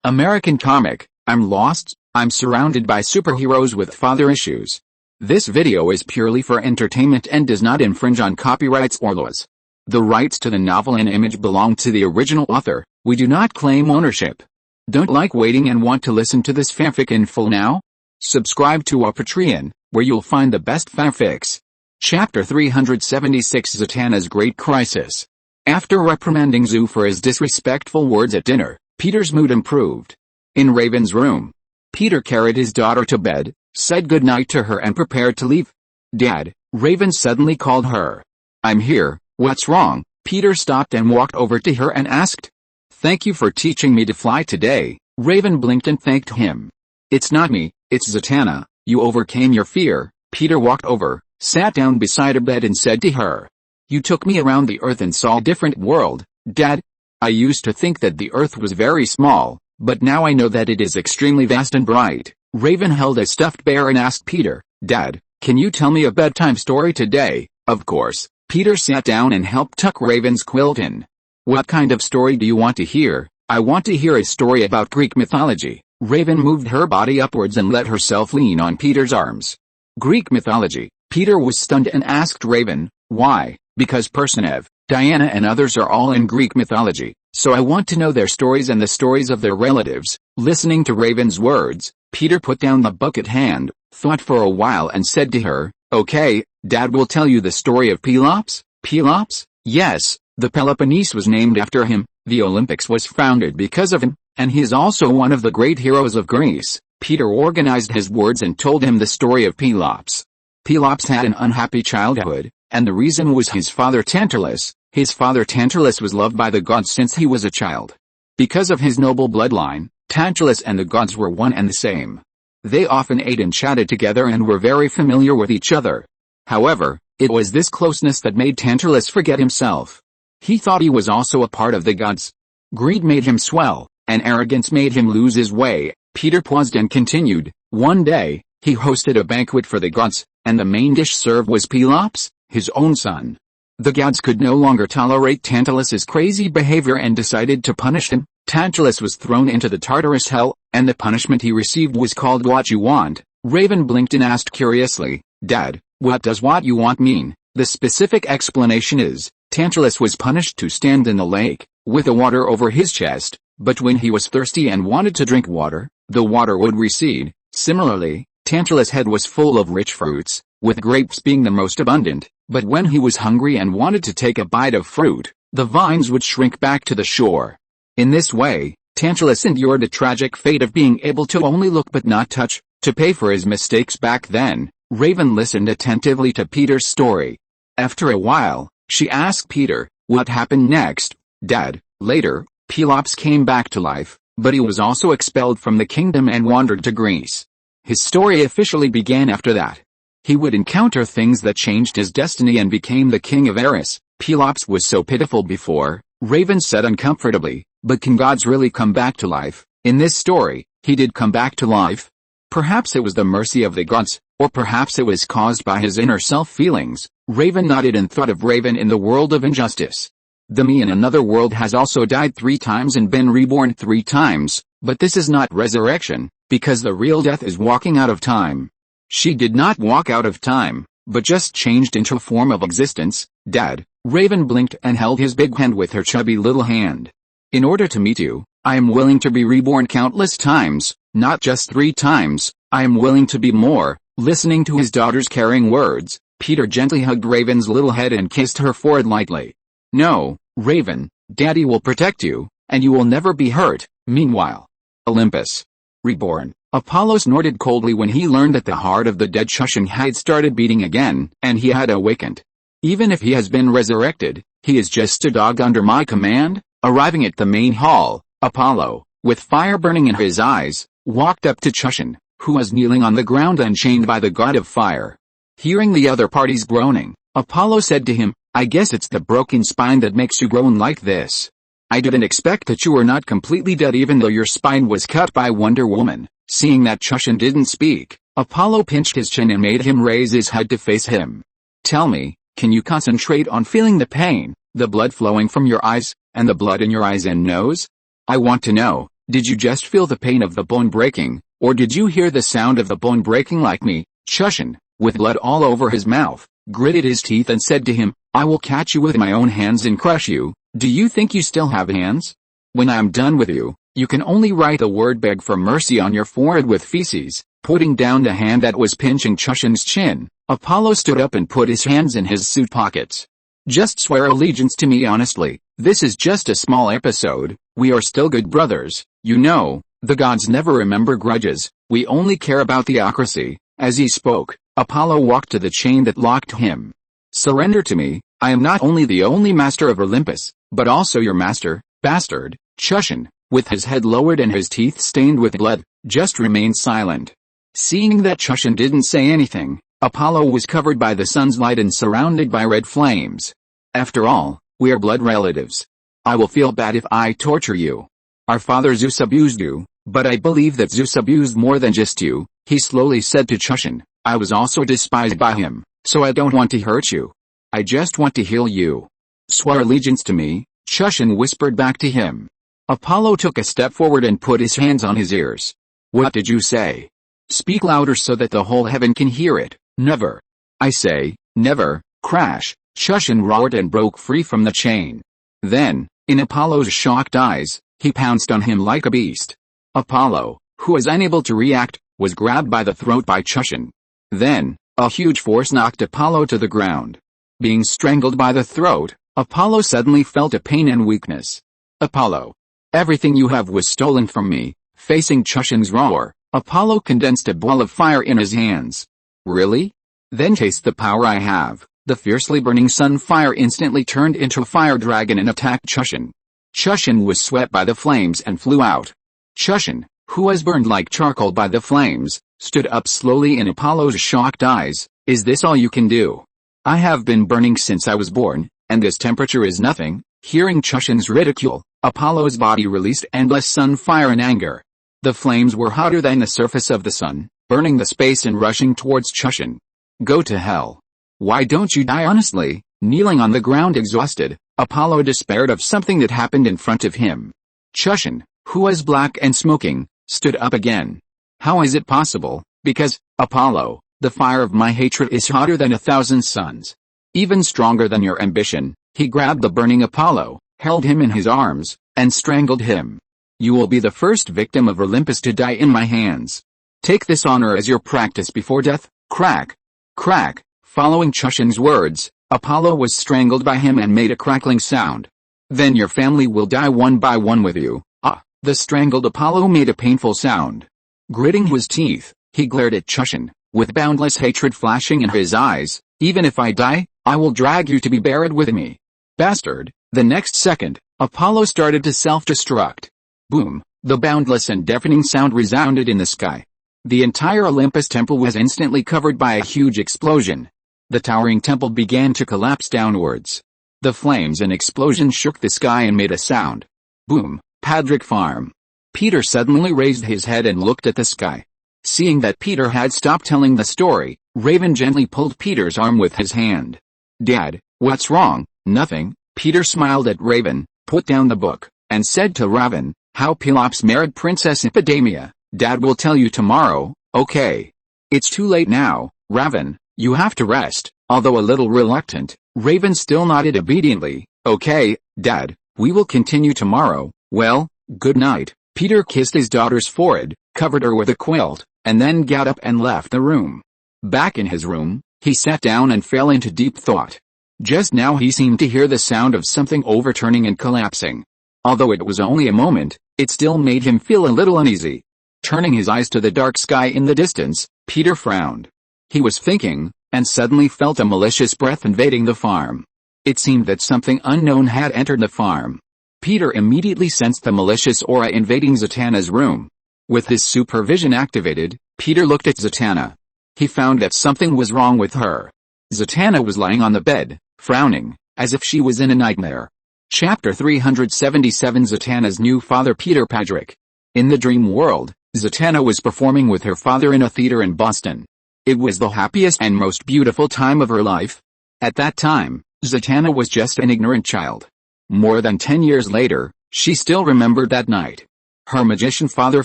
American comic, I'm lost, I'm surrounded by superheroes with father issues. This video is purely for entertainment and does not infringe on copyrights or laws. The rights to the novel and image belong to the original author. We do not claim ownership. Don't like waiting and want to listen to this fanfic in full now? Subscribe to our Patreon, where you'll find the best fanfics. Chapter 376 Zatanna's Great Crisis. After reprimanding Zoo for his disrespectful words at dinner, Peter's mood improved. In Raven's room, Peter carried his daughter to bed, said goodnight to her and prepared to leave. "Dad," Raven suddenly called her. "I'm here, what's wrong?" Peter stopped and walked over to her and asked. "Thank you for teaching me to fly today." Raven blinked and thanked him. "It's not me, it's Zatanna, you overcame your fear." Peter walked over, sat down beside her bed and said to her, "You took me around the earth and saw a different world, Dad. I used to think that the earth was very small, but now I know that it is extremely vast and bright." Raven held a stuffed bear and asked Peter, "Dad, can you tell me a bedtime story today?" "Of course." Peter sat down and helped tuck Raven's quilt in. "What kind of story do you want to hear?" "I want to hear a story about Greek mythology." Raven moved her body upwards and let herself lean on Peter's arms. "Greek mythology?" Peter was stunned and asked Raven, "Why?" "Because Persenev, Diana and others are all in Greek mythology, so I want to know their stories and the stories of their relatives." Listening to Raven's words, Peter put down the book at hand, thought for a while and said to her, "Okay, Dad will tell you the story of Pelops." "Pelops?" "Yes, the Peloponnese was named after him, the Olympics was founded because of him, and he is also one of the great heroes of Greece." Peter organized his words and told him the story of Pelops. Pelops had an unhappy childhood, and the reason was his father Tantalus. His father Tantalus was loved by the gods since he was a child. Because of his noble bloodline, Tantalus and the gods were one and the same. They often ate and chatted together and were very familiar with each other. However, it was this closeness that made Tantalus forget himself. He thought he was also a part of the gods. Greed made him swell, and arrogance made him lose his way. Peter paused and continued, "One day, he hosted a banquet for the gods, and the main dish served was Pelops, his own son. The gods could no longer tolerate Tantalus's crazy behavior and decided to punish him. Tantalus was thrown into the Tartarus hell, and the punishment he received was called what you want." Raven blinked and asked curiously, "Dad, what does what you want mean?" The specific explanation is, Tantalus was punished to stand in the lake, with the water over his chest, but when he was thirsty and wanted to drink water, the water would recede. Similarly, Tantalus' head was full of rich fruits, with grapes being the most abundant, but when he was hungry and wanted to take a bite of fruit, the vines would shrink back to the shore. In this way, Tantalus endured a tragic fate of being able to only look but not touch, to pay for his mistakes back then. Raven listened attentively to Peter's story. After a while, she asked Peter, "What happened next, Dad?" "Later, Pelops came back to life, but he was also expelled from the kingdom and wandered to Greece. His story officially began after that. He would encounter things that changed his destiny and became the king of Eris." "Pelops was so pitiful before," Raven said uncomfortably, "but can gods really come back to life?" "In this story, he did come back to life. Perhaps it was the mercy of the gods, or perhaps it was caused by his inner self feelings." Raven nodded and thought of Raven in the world of injustice. The me in another world has also died 3 times and been reborn 3 times, but this is not resurrection, because the real death is walking out of time. She did not walk out of time, but just changed into a form of existence. "Dad," Raven blinked and held his big hand with her chubby little hand. "In order to meet you, I am willing to be reborn countless times, not just 3 times, I am willing to be more." Listening to his daughter's caring words, Peter gently hugged Raven's little head and kissed her forehead lightly. "No, Raven, Daddy will protect you, and you will never be hurt." Meanwhile, Olympus. Reborn. Apollo snorted coldly when he learned that the heart of the dead Shushan had started beating again, and he had awakened. "Even if he has been resurrected, he is just a dog under my command." Arriving at the main hall, Apollo, with fire burning in his eyes, walked up to Shushan, who was kneeling on the ground unchained by the god of fire. Hearing the other parties groaning, Apollo said to him, "I guess it's the broken spine that makes you groan like this. I didn't expect that you were not completely dead even though your spine was cut by Wonder Woman." Seeing that Shushan didn't speak, Apollo pinched his chin and made him raise his head to face him. "Tell me, can you concentrate on feeling the pain, the blood flowing from your eyes, and the blood in your eyes and nose? I want to know, Did you just feel the pain of the bone breaking, or did you hear the sound of the bone breaking like me? Chushan, with blood all over his mouth, gritted his teeth and said to him, I will catch you with my own hands and crush you. Do you think you still have hands? When I am done with you, you can only write the word beg for mercy on your forehead with feces. Putting down the hand that was pinching Chushan's chin, Apollo stood up and put his hands in his suit pockets. Just swear allegiance to me honestly. This is just a small episode. We are still good brothers. You know, the gods never remember grudges. We only care about theocracy. As he spoke, Apollo walked to the chain that locked him. Surrender to me. I am not only the only master of Olympus, but also your master, bastard. Chushan, with his head lowered and his teeth stained with blood, just remained silent. Seeing that Chushan didn't say anything, Apollo was covered by the sun's light and surrounded by red flames. After all, we are blood relatives. I will feel bad if I torture you. Our father Zeus abused you, but I believe that Zeus abused more than just you, he slowly said to Chushan. I was also despised by him, so I don't want to hurt you. I just want to heal you. Swear allegiance to me, Chushan whispered back to him. Apollo took a step forward and put his hands on his ears. What did you say? Speak louder so that the whole heaven can hear it. Never. I say, never. Crash. Chushan roared and broke free from the chain. Then, in Apollo's shocked eyes, he pounced on him like a beast. Apollo, who was unable to react, was grabbed by the throat by Chushan. Then, a huge force knocked Apollo to the ground. Being strangled by the throat, Apollo suddenly felt a pain and weakness. Apollo. Everything you have was stolen from me. Facing Chushan's roar, Apollo condensed a ball of fire in his hands. Really? Then taste the power I have. The fiercely burning sun fire instantly turned into a fire dragon and attacked Chushan. Chushan was swept by the flames and flew out. Chushan, who was burned like charcoal by the flames, stood up slowly in Apollo's shocked eyes. Is this all you can do? I have been burning since I was born, and this temperature is nothing. Hearing Chushan's ridicule, Apollo's body released endless sun fire in anger. The flames were hotter than the surface of the sun, burning the space and rushing towards Chushan. Go to hell. Why don't you die honestly? Kneeling on the ground exhausted, Apollo despaired of something that happened in front of him. Chushan, who was black and smoking, stood up again. How is it possible? Because, Apollo, the fire of my hatred is hotter than 1,000 suns. Even stronger than your ambition. He grabbed the burning Apollo, held him in his arms, and strangled him. You will be the first victim of Olympus to die in my hands. Take this honor as your practice before death. Crack. Crack. Following Chushan's words, Apollo was strangled by him and made a crackling sound. Then your family will die one by one with you. Ah! The strangled Apollo made a painful sound. Gritting his teeth, he glared at Chushan, with boundless hatred flashing in his eyes. Even if I die, I will drag you to be buried with me. Bastard! The next second, Apollo started to self-destruct. Boom! The boundless and deafening sound resounded in the sky. The entire Olympus temple was instantly covered by a huge explosion. The towering temple began to collapse downwards. The flames and explosion shook the sky and made a sound. Boom! Padrick Farm. Peter suddenly raised his head and looked at the sky. Seeing that Peter had stopped telling the story, Raven gently pulled Peter's arm with his hand. Dad, what's wrong? Nothing. Peter smiled at Raven, put down the book, and said to Raven, how Pelops married Princess Epidemia. Dad will tell you tomorrow, okay? It's too late now, Raven. You have to rest. Although a little reluctant, Raven still nodded obediently. Okay, Dad, we will continue tomorrow. Well, good night. Peter kissed his daughter's forehead, covered her with a quilt, and then got up and left the room. Back in his room, he sat down and fell into deep thought. Just now he seemed to hear the sound of something overturning and collapsing. Although it was only a moment, it still made him feel a little uneasy. Turning his eyes to the dark sky in the distance, Peter frowned. He was thinking, and suddenly felt a malicious breath invading the farm. It seemed that something unknown had entered the farm. Peter immediately sensed the malicious aura invading Zatanna's room. With his supervision activated, Peter looked at Zatanna. He found that something was wrong with her. Zatanna was lying on the bed, frowning, as if she was in a nightmare. Chapter 377 Zatanna's new father Peter Padrick. In the dream world, Zatanna was performing with her father in a theater in Boston. It was the happiest and most beautiful time of her life. At that time, Zatanna was just an ignorant child. More than 10 years later, she still remembered that night. Her magician father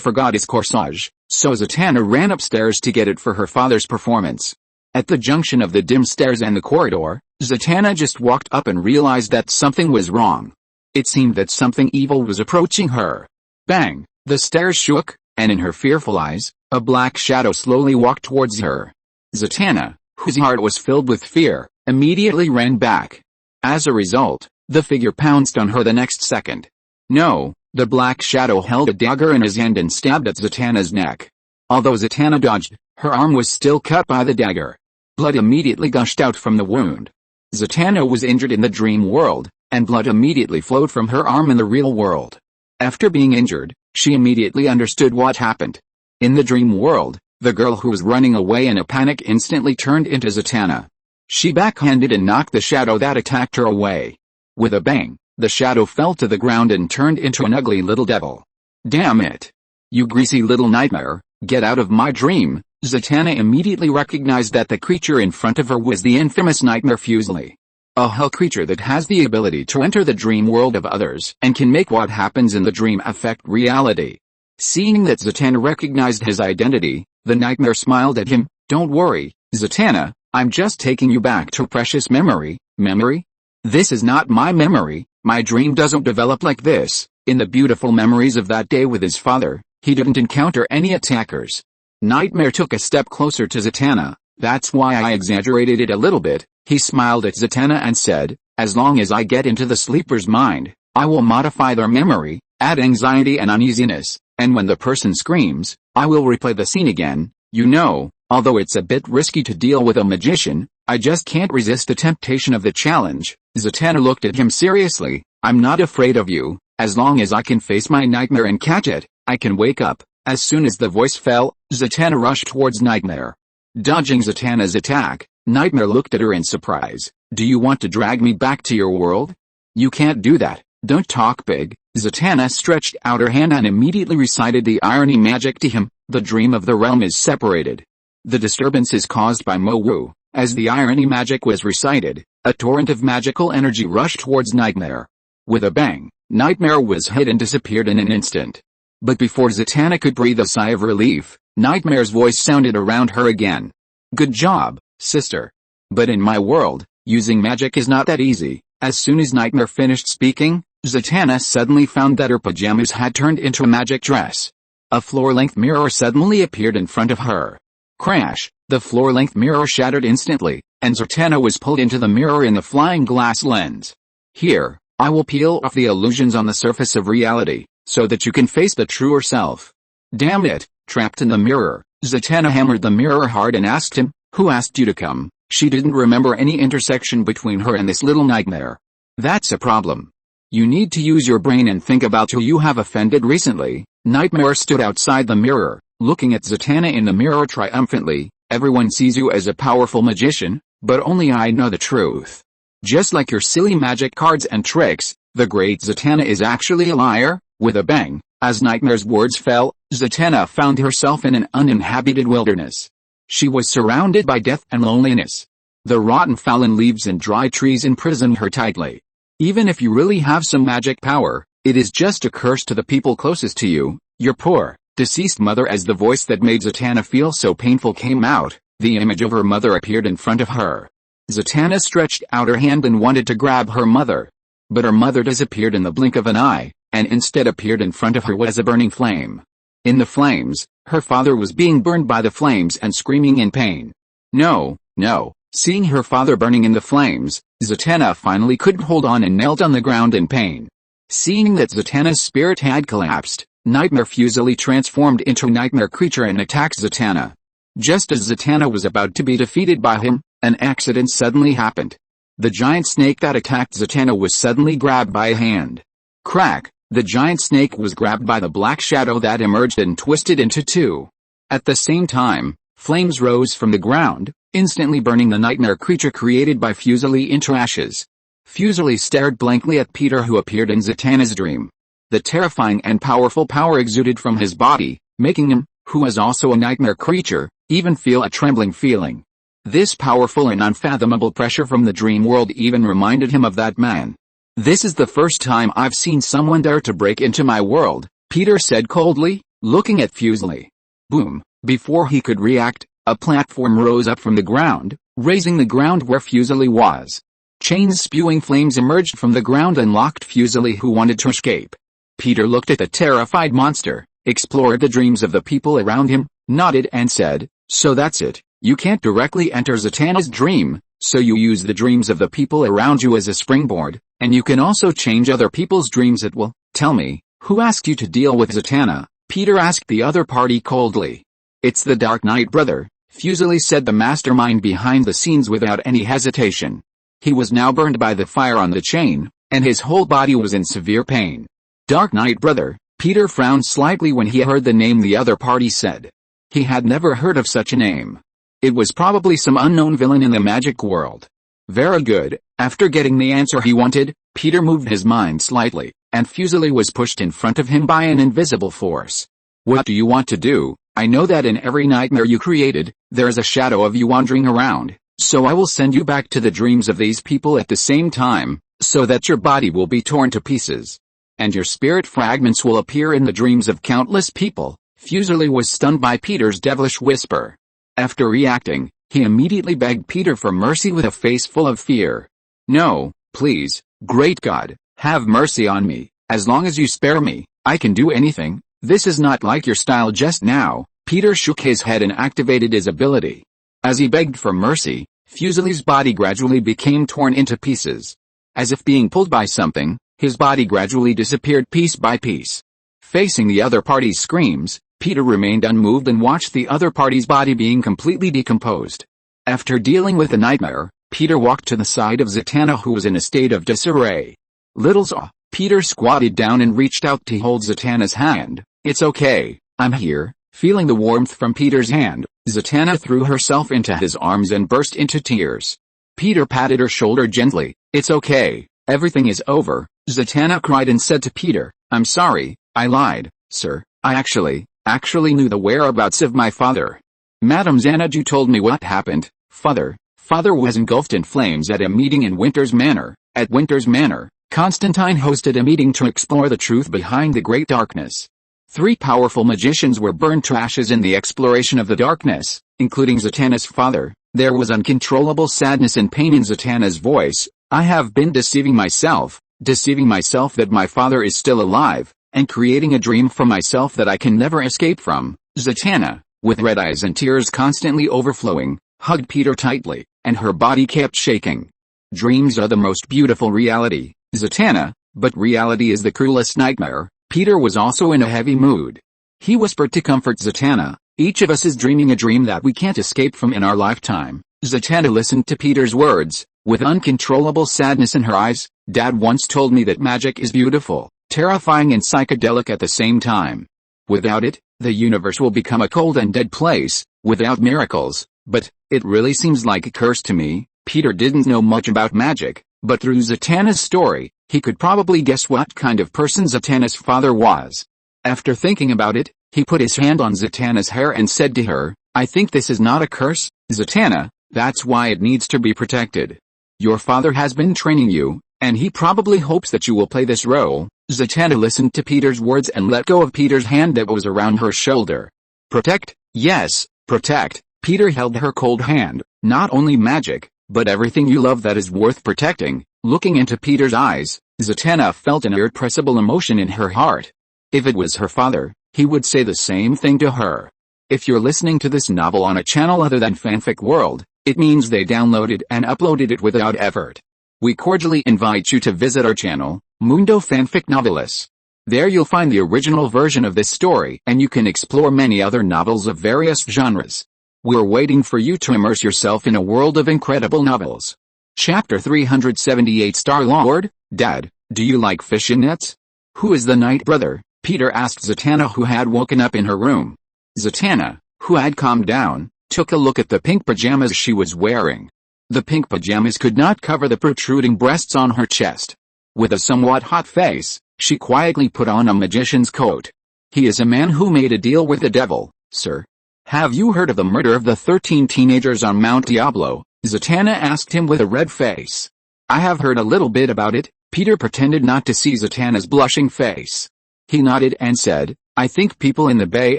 forgot his corsage, so Zatanna ran upstairs to get it for her father's performance. At the junction of the dim stairs and the corridor, Zatanna just walked up and realized that something was wrong. It seemed that something evil was approaching her. Bang! The stairs shook, and in her fearful eyes, a black shadow slowly walked towards her. Zatanna, whose heart was filled with fear, immediately ran back. As a result, the figure pounced on her the next second. No, the black shadow held a dagger in his hand and stabbed at Zatanna's neck. Although Zatanna dodged, her arm was still cut by the dagger. Blood immediately gushed out from the wound. Zatanna was injured in the dream world, and blood immediately flowed from her arm in the real world. After being injured, she immediately understood what happened. In the dream world, the girl who was running away in a panic instantly turned into Zatanna. She backhanded and knocked the shadow that attacked her away. With a bang, the shadow fell to the ground and turned into an ugly little devil. Damn it! You greasy little nightmare, get out of my dream! Zatanna immediately recognized that the creature in front of her was the infamous Nightmare Fuseli. A hell creature that has the ability to enter the dream world of others and can make what happens in the dream affect reality. Seeing that Zatanna recognized his identity, the nightmare smiled at him. Don't worry, Zatanna, I'm just taking you back to precious memory. Memory? This is not my memory. My dream doesn't develop like this. In the beautiful memories of that day with his father, he didn't encounter any attackers. Nightmare took a step closer to Zatanna. That's why I exaggerated it a little bit. He smiled at Zatanna and said, as long as I get into the sleeper's mind, I will modify their memory, add anxiety and uneasiness, and when the person screams, I will replay the scene again. You know, although it's a bit risky to deal with a magician, I just can't resist the temptation of the challenge. Zatanna looked at him seriously. I'm not afraid of you. As long as I can face my nightmare and catch it, I can wake up. As soon as the voice fell, Zatanna rushed towards Nightmare. Dodging Zatanna's attack, Nightmare looked at her in surprise. Do you want to drag me back to your world? You can't do that. Don't talk big. Zatanna stretched out her hand and immediately recited the irony magic to him. The dream of the realm is separated. The disturbance is caused by Mo-Wu. As the irony magic was recited, a torrent of magical energy rushed towards Nightmare. With a bang, Nightmare was hit and disappeared in an instant. But before Zatanna could breathe a sigh of relief, Nightmare's voice sounded around her again. Good job, sister. But in my world, using magic is not that easy. As soon as Nightmare finished speaking, Zatanna suddenly found that her pajamas had turned into a magic dress. A floor-length mirror suddenly appeared in front of her. Crash! The floor-length mirror shattered instantly, and Zatanna was pulled into the mirror in the flying glass lens. Here, I will peel off the illusions on the surface of reality, so that you can face the truer self. Damn it! Trapped in the mirror, Zatanna hammered the mirror hard and asked him, who asked you to come? She didn't remember any intersection between her and this little nightmare. That's a problem. You need to use your brain and think about who you have offended recently. Nightmare stood outside the mirror, looking at Zatanna in the mirror triumphantly. Everyone sees you as a powerful magician, but only I know the truth. Just like your silly magic cards and tricks, the great Zatanna is actually a liar. With a bang, as Nightmare's words fell, Zatanna found herself in an uninhabited wilderness. She was surrounded by death and loneliness. The rotten fallen leaves and dry trees imprisoned her tightly. Even if you really have some magic power, it is just a curse to the people closest to you, your poor, deceased mother. As the voice that made Zatanna feel so painful came out, the image of her mother appeared in front of her. Zatanna stretched out her hand and wanted to grab her mother. But her mother disappeared in the blink of an eye, and instead appeared in front of her was a burning flame. In the flames, her father was being burned by the flames and screaming in pain. No, no. Seeing her father burning in the flames, Zatanna finally couldn't hold on and knelt on the ground in pain. Seeing that Zatanna's spirit had collapsed, Nightmare Fuseli transformed into a nightmare creature and attacked Zatanna. Just as Zatanna was about to be defeated by him, an accident suddenly happened. The giant snake that attacked Zatanna was suddenly grabbed by a hand. Crack! The giant snake was grabbed by the black shadow that emerged and twisted into two. At the same time, flames rose from the ground, instantly burning the nightmare creature created by Fuseli into ashes. Fuseli stared blankly at Peter, who appeared in Zatanna's dream. The terrifying and powerful power exuded from his body, making him, who was also a nightmare creature, even feel a trembling feeling. This powerful and unfathomable pressure from the dream world even reminded him of that man. This is the first time I've seen someone dare to break into my world. Peter said coldly, looking at Fuseli. Boom! Before he could react, a platform rose up from the ground, raising the ground where Fuseli was. Chains spewing flames emerged from the ground and locked Fuseli, who wanted to escape. Peter looked at the terrified monster, explored the dreams of the people around him, nodded and said, "So that's it, you can't directly enter Zatanna's dream, so you use the dreams of the people around you as a springboard, and you can also change other people's dreams at will. Tell me, who asked you to deal with Zatanna?" Peter asked the other party coldly. "It's the Dark Knight brother," Fuseli said, the mastermind behind the scenes, without any hesitation. He was now burned by the fire on the chain, and his whole body was in severe pain. Dark Knight brother, Peter frowned slightly when he heard the name the other party said. He had never heard of such a name. It was probably some unknown villain in the magic world. Very good. After getting the answer he wanted, Peter moved his mind slightly, and Fuseli was pushed in front of him by an invisible force. "What do you want to do? I know that in every nightmare you created, there is a shadow of you wandering around, so I will send you back to the dreams of these people at the same time, so that your body will be torn to pieces. And your spirit fragments will appear in the dreams of countless people." Fuseli was stunned by Peter's devilish whisper. After reacting, he immediately begged Peter for mercy with a face full of fear. "No, please, great God, have mercy on me. As long as you spare me, I can do anything. This is not like your style just now." Peter shook his head and activated his ability. As he begged for mercy, Fuseli's body gradually became torn into pieces. As if being pulled by something, his body gradually disappeared piece by piece. Facing the other party's screams, Peter remained unmoved and watched the other party's body being completely decomposed. After dealing with the nightmare, Peter walked to the side of Zatanna, who was in a state of disarray. "Little Zaw," Peter squatted down and reached out to hold Zatanna's hand. "It's okay, I'm here." Feeling the warmth from Peter's hand, Zatanna threw herself into his arms and burst into tears. Peter patted her shoulder gently. "It's okay, everything is over," Zatanna cried and said to Peter, "I'm sorry, I lied, sir. I actually knew the whereabouts of my father. Madame Xanadu told me what happened. Father was engulfed in flames at a meeting in Winter's Manor. At Winter's Manor, Constantine hosted a meeting to explore the truth behind the Great Darkness. 3 powerful magicians were burned to ashes in the exploration of the darkness, including Zatanna's father." There was uncontrollable sadness and pain in Zatanna's voice. "I have been deceiving myself that my father is still alive, and creating a dream for myself that I can never escape from." Zatanna, with red eyes and tears constantly overflowing, hugged Peter tightly, and her body kept shaking. "Dreams are the most beautiful reality, Zatanna, but reality is the cruelest nightmare." Peter was also in a heavy mood. He whispered to comfort Zatanna, "Each of us is dreaming a dream that we can't escape from in our lifetime." Zatanna listened to Peter's words, with uncontrollable sadness in her eyes. "Dad once told me that magic is beautiful, terrifying and psychedelic at the same time. Without it, the universe will become a cold and dead place, without miracles. But it really seems like a curse to me." Peter didn't know much about magic, but through Zatanna's story, he could probably guess what kind of person Zatanna's father was. After thinking about it, he put his hand on Zatanna's hair and said to her, "I think this is not a curse, Zatanna, that's why it needs to be protected. Your father has been training you, and he probably hopes that you will play this role." Zatanna listened to Peter's words and let go of Peter's hand that was around her shoulder. "Protect? Yes, protect." Peter held her cold hand. "Not only magic, but everything you love that is worth protecting." Looking into Peter's eyes, Zatanna felt an irrepressible emotion in her heart. If it was her father, he would say the same thing to her. If you're listening to this novel on a channel other than Fanfic World, it means they downloaded and uploaded it without effort. We cordially invite you to visit our channel, Mundo Fanfic Novelis. There you'll find the original version of this story, and you can explore many other novels of various genres. We're waiting for you to immerse yourself in a world of incredible novels. Chapter 378 Star-Lord, Dad, do you like fishnets? Who is the Night Brother? Peter asked Zatanna, who had woken up in her room. Zatanna, who had calmed down, took a look at the pink pajamas she was wearing. The pink pajamas could not cover the protruding breasts on her chest. With a somewhat hot face, she quietly put on a magician's coat. "He is a man who made a deal with the devil, sir." "Have you heard of the murder of the 13 teenagers on Mount Diablo?" Zatanna asked him with a red face. "I have heard a little bit about it." Peter pretended not to see Zatanna's blushing face. He nodded and said, I think people in the Bay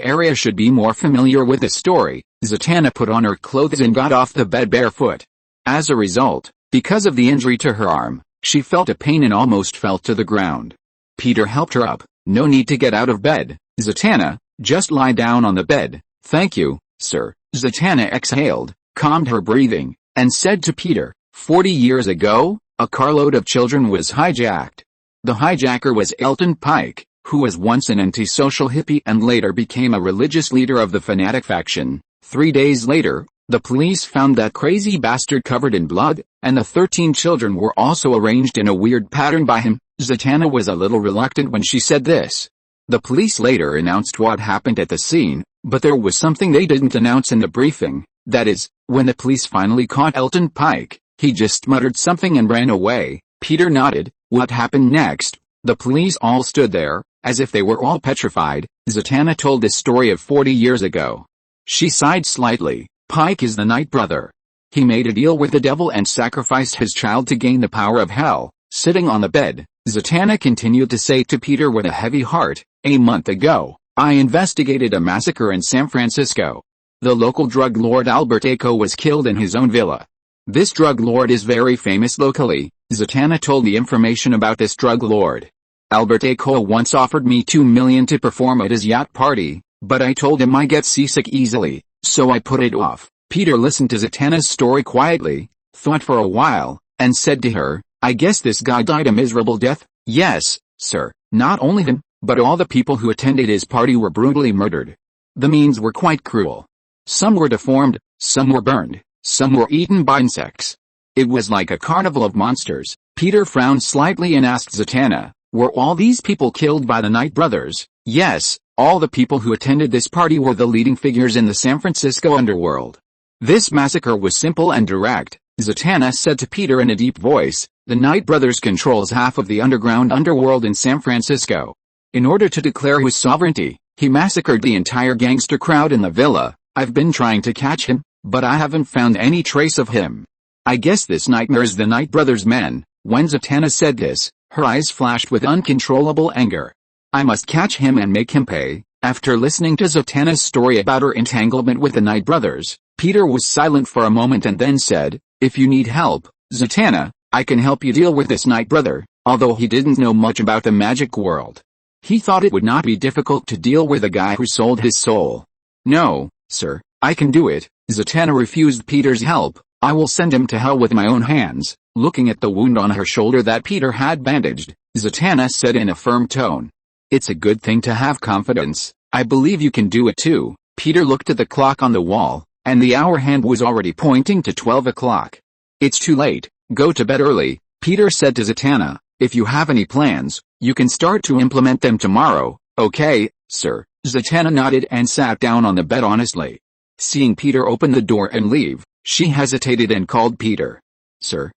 Area should be more familiar with this story. Zatanna put on her clothes and got off the bed barefoot. As a result, because of the injury to her arm, she felt a pain and almost fell to the ground. Peter helped her up. No need to get out of bed, Zatanna, just lie down on the bed. Thank you, sir. Zatanna exhaled, calmed her breathing, and said to Peter, 40 years ago, a carload of children was hijacked. The hijacker was Elton Pike, who was once an antisocial hippie and later became a religious leader of the fanatic faction. 3 days later, the police found that crazy bastard covered in blood, and the 13 children were also arranged in a weird pattern by him. Zatanna was a little reluctant when she said this. The police later announced what happened at the scene, but there was something they didn't announce in the briefing. That is, when the police finally caught Elton Pike, he just muttered something and ran away. Peter nodded. What happened next? The police all stood there, as if they were all petrified. Zatanna told this story of 40 years ago. She sighed slightly. Pike is the Night Brother. He made a deal with the devil and sacrificed his child to gain the power of hell. Sitting on the bed, Zatanna continued to say to Peter with a heavy heart, a month ago, I investigated a massacre in San Francisco. The local drug lord Albert Eco was killed in his own villa. This drug lord is very famous locally. Zatanna told the information about this drug lord. Albert Eco once offered me $2 million to perform at his yacht party, but I told him I get seasick easily, so I put it off. Peter listened to Zatanna's story quietly, thought for a while, and said to her, I guess this guy died a miserable death? Yes, sir. Not only him, but all the people who attended his party were brutally murdered. The means were quite cruel. Some were deformed, some were burned, some were eaten by insects. It was like a carnival of monsters. Peter frowned slightly and asked Zatanna, were all these people killed by the Night Brothers? Yes, all the people who attended this party were the leading figures in the San Francisco underworld. This massacre was simple and direct, Zatanna said to Peter in a deep voice. The Night Brothers controls half of the underground underworld in San Francisco. In order to declare his sovereignty, he massacred the entire gangster crowd in the villa. I've been trying to catch him, but I haven't found any trace of him. I guess this nightmare is the Night Brothers' men. When Zatanna said this, her eyes flashed with uncontrollable anger. I must catch him and make him pay. After listening to Zatanna's story about her entanglement with the Night Brothers, Peter was silent for a moment and then said, if you need help, Zatanna, I can help you deal with this Night Brother. Although he didn't know much about the magic world, he thought it would not be difficult to deal with a guy who sold his soul. No, sir, I can do it. Zatanna refused Peter's help. I will send him to hell with my own hands. Looking at the wound on her shoulder that Peter had bandaged, Zatanna said in a firm tone. It's a good thing to have confidence. I believe you can do it too. Peter looked at the clock on the wall, and the hour hand was already pointing to 12 o'clock. It's too late. Go to bed early, Peter said to Zatanna. If you have any plans, you can start to implement them tomorrow. Okay, sir. Zatanna nodded and sat down on the bed honestly. Seeing Peter open the door and leave, she hesitated and called Peter. Sir,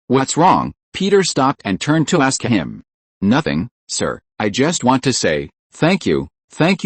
what's wrong? Peter stopped and turned to ask him. Nothing, sir. I just want to say, thank you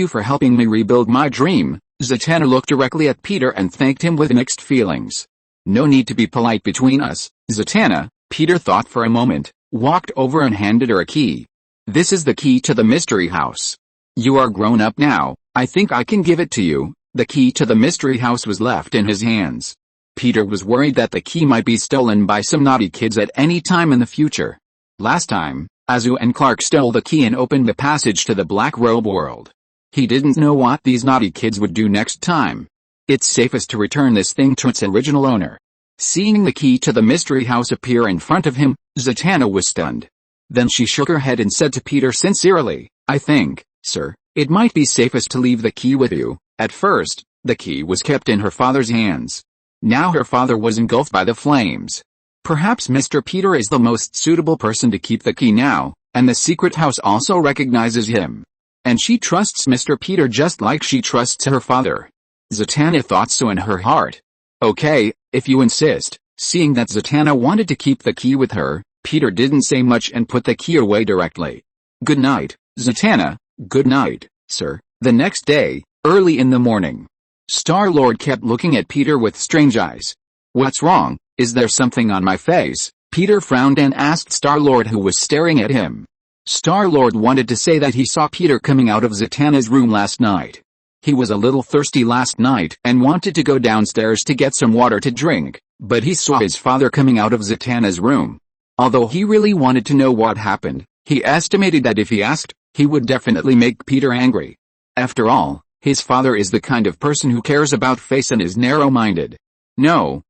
for helping me rebuild my dream. Zatanna looked directly at Peter and thanked him with mixed feelings. No need to be polite between us, Zatanna. Peter thought for a moment, walked over and handed her a key. This is the key to the mystery house. You are grown up now, I think I can give it to you. The key to the mystery house was left in his hands. Peter was worried that the key might be stolen by some naughty kids at any time in the future. Last time, Azu and Clark stole the key and opened the passage to the Black Robe world. He didn't know what these naughty kids would do next time. It's safest to return this thing to its original owner. Seeing the key to the mystery house appear in front of him, Zatanna was stunned. Then she shook her head and said to Peter sincerely, I think, sir, it might be safest to leave the key with you. At first, the key was kept in her father's hands. Now her father was engulfed by the flames. Perhaps Mr. Peter is the most suitable person to keep the key now, and the secret house also recognizes him. And she trusts Mr. Peter just like she trusts her father. Zatanna thought so in her heart. Okay, if you insist. Seeing that Zatanna wanted to keep the key with her, Peter didn't say much and put the key away directly. Good night, Zatanna. Good night, sir. The next day, early in the morning, Star-Lord kept looking at Peter with strange eyes. What's wrong? Is there something on my face? Peter frowned and asked Star-Lord, who was staring at him. Star-Lord wanted to say that he saw Peter coming out of Zatanna's room last night. He was a little thirsty last night and wanted to go downstairs to get some water to drink, but he saw his father coming out of Zatanna's room. Although he really wanted to know what happened, he estimated that if he asked, he would definitely make Peter angry. After all, his father is the kind of person who cares about face and is narrow-minded. No,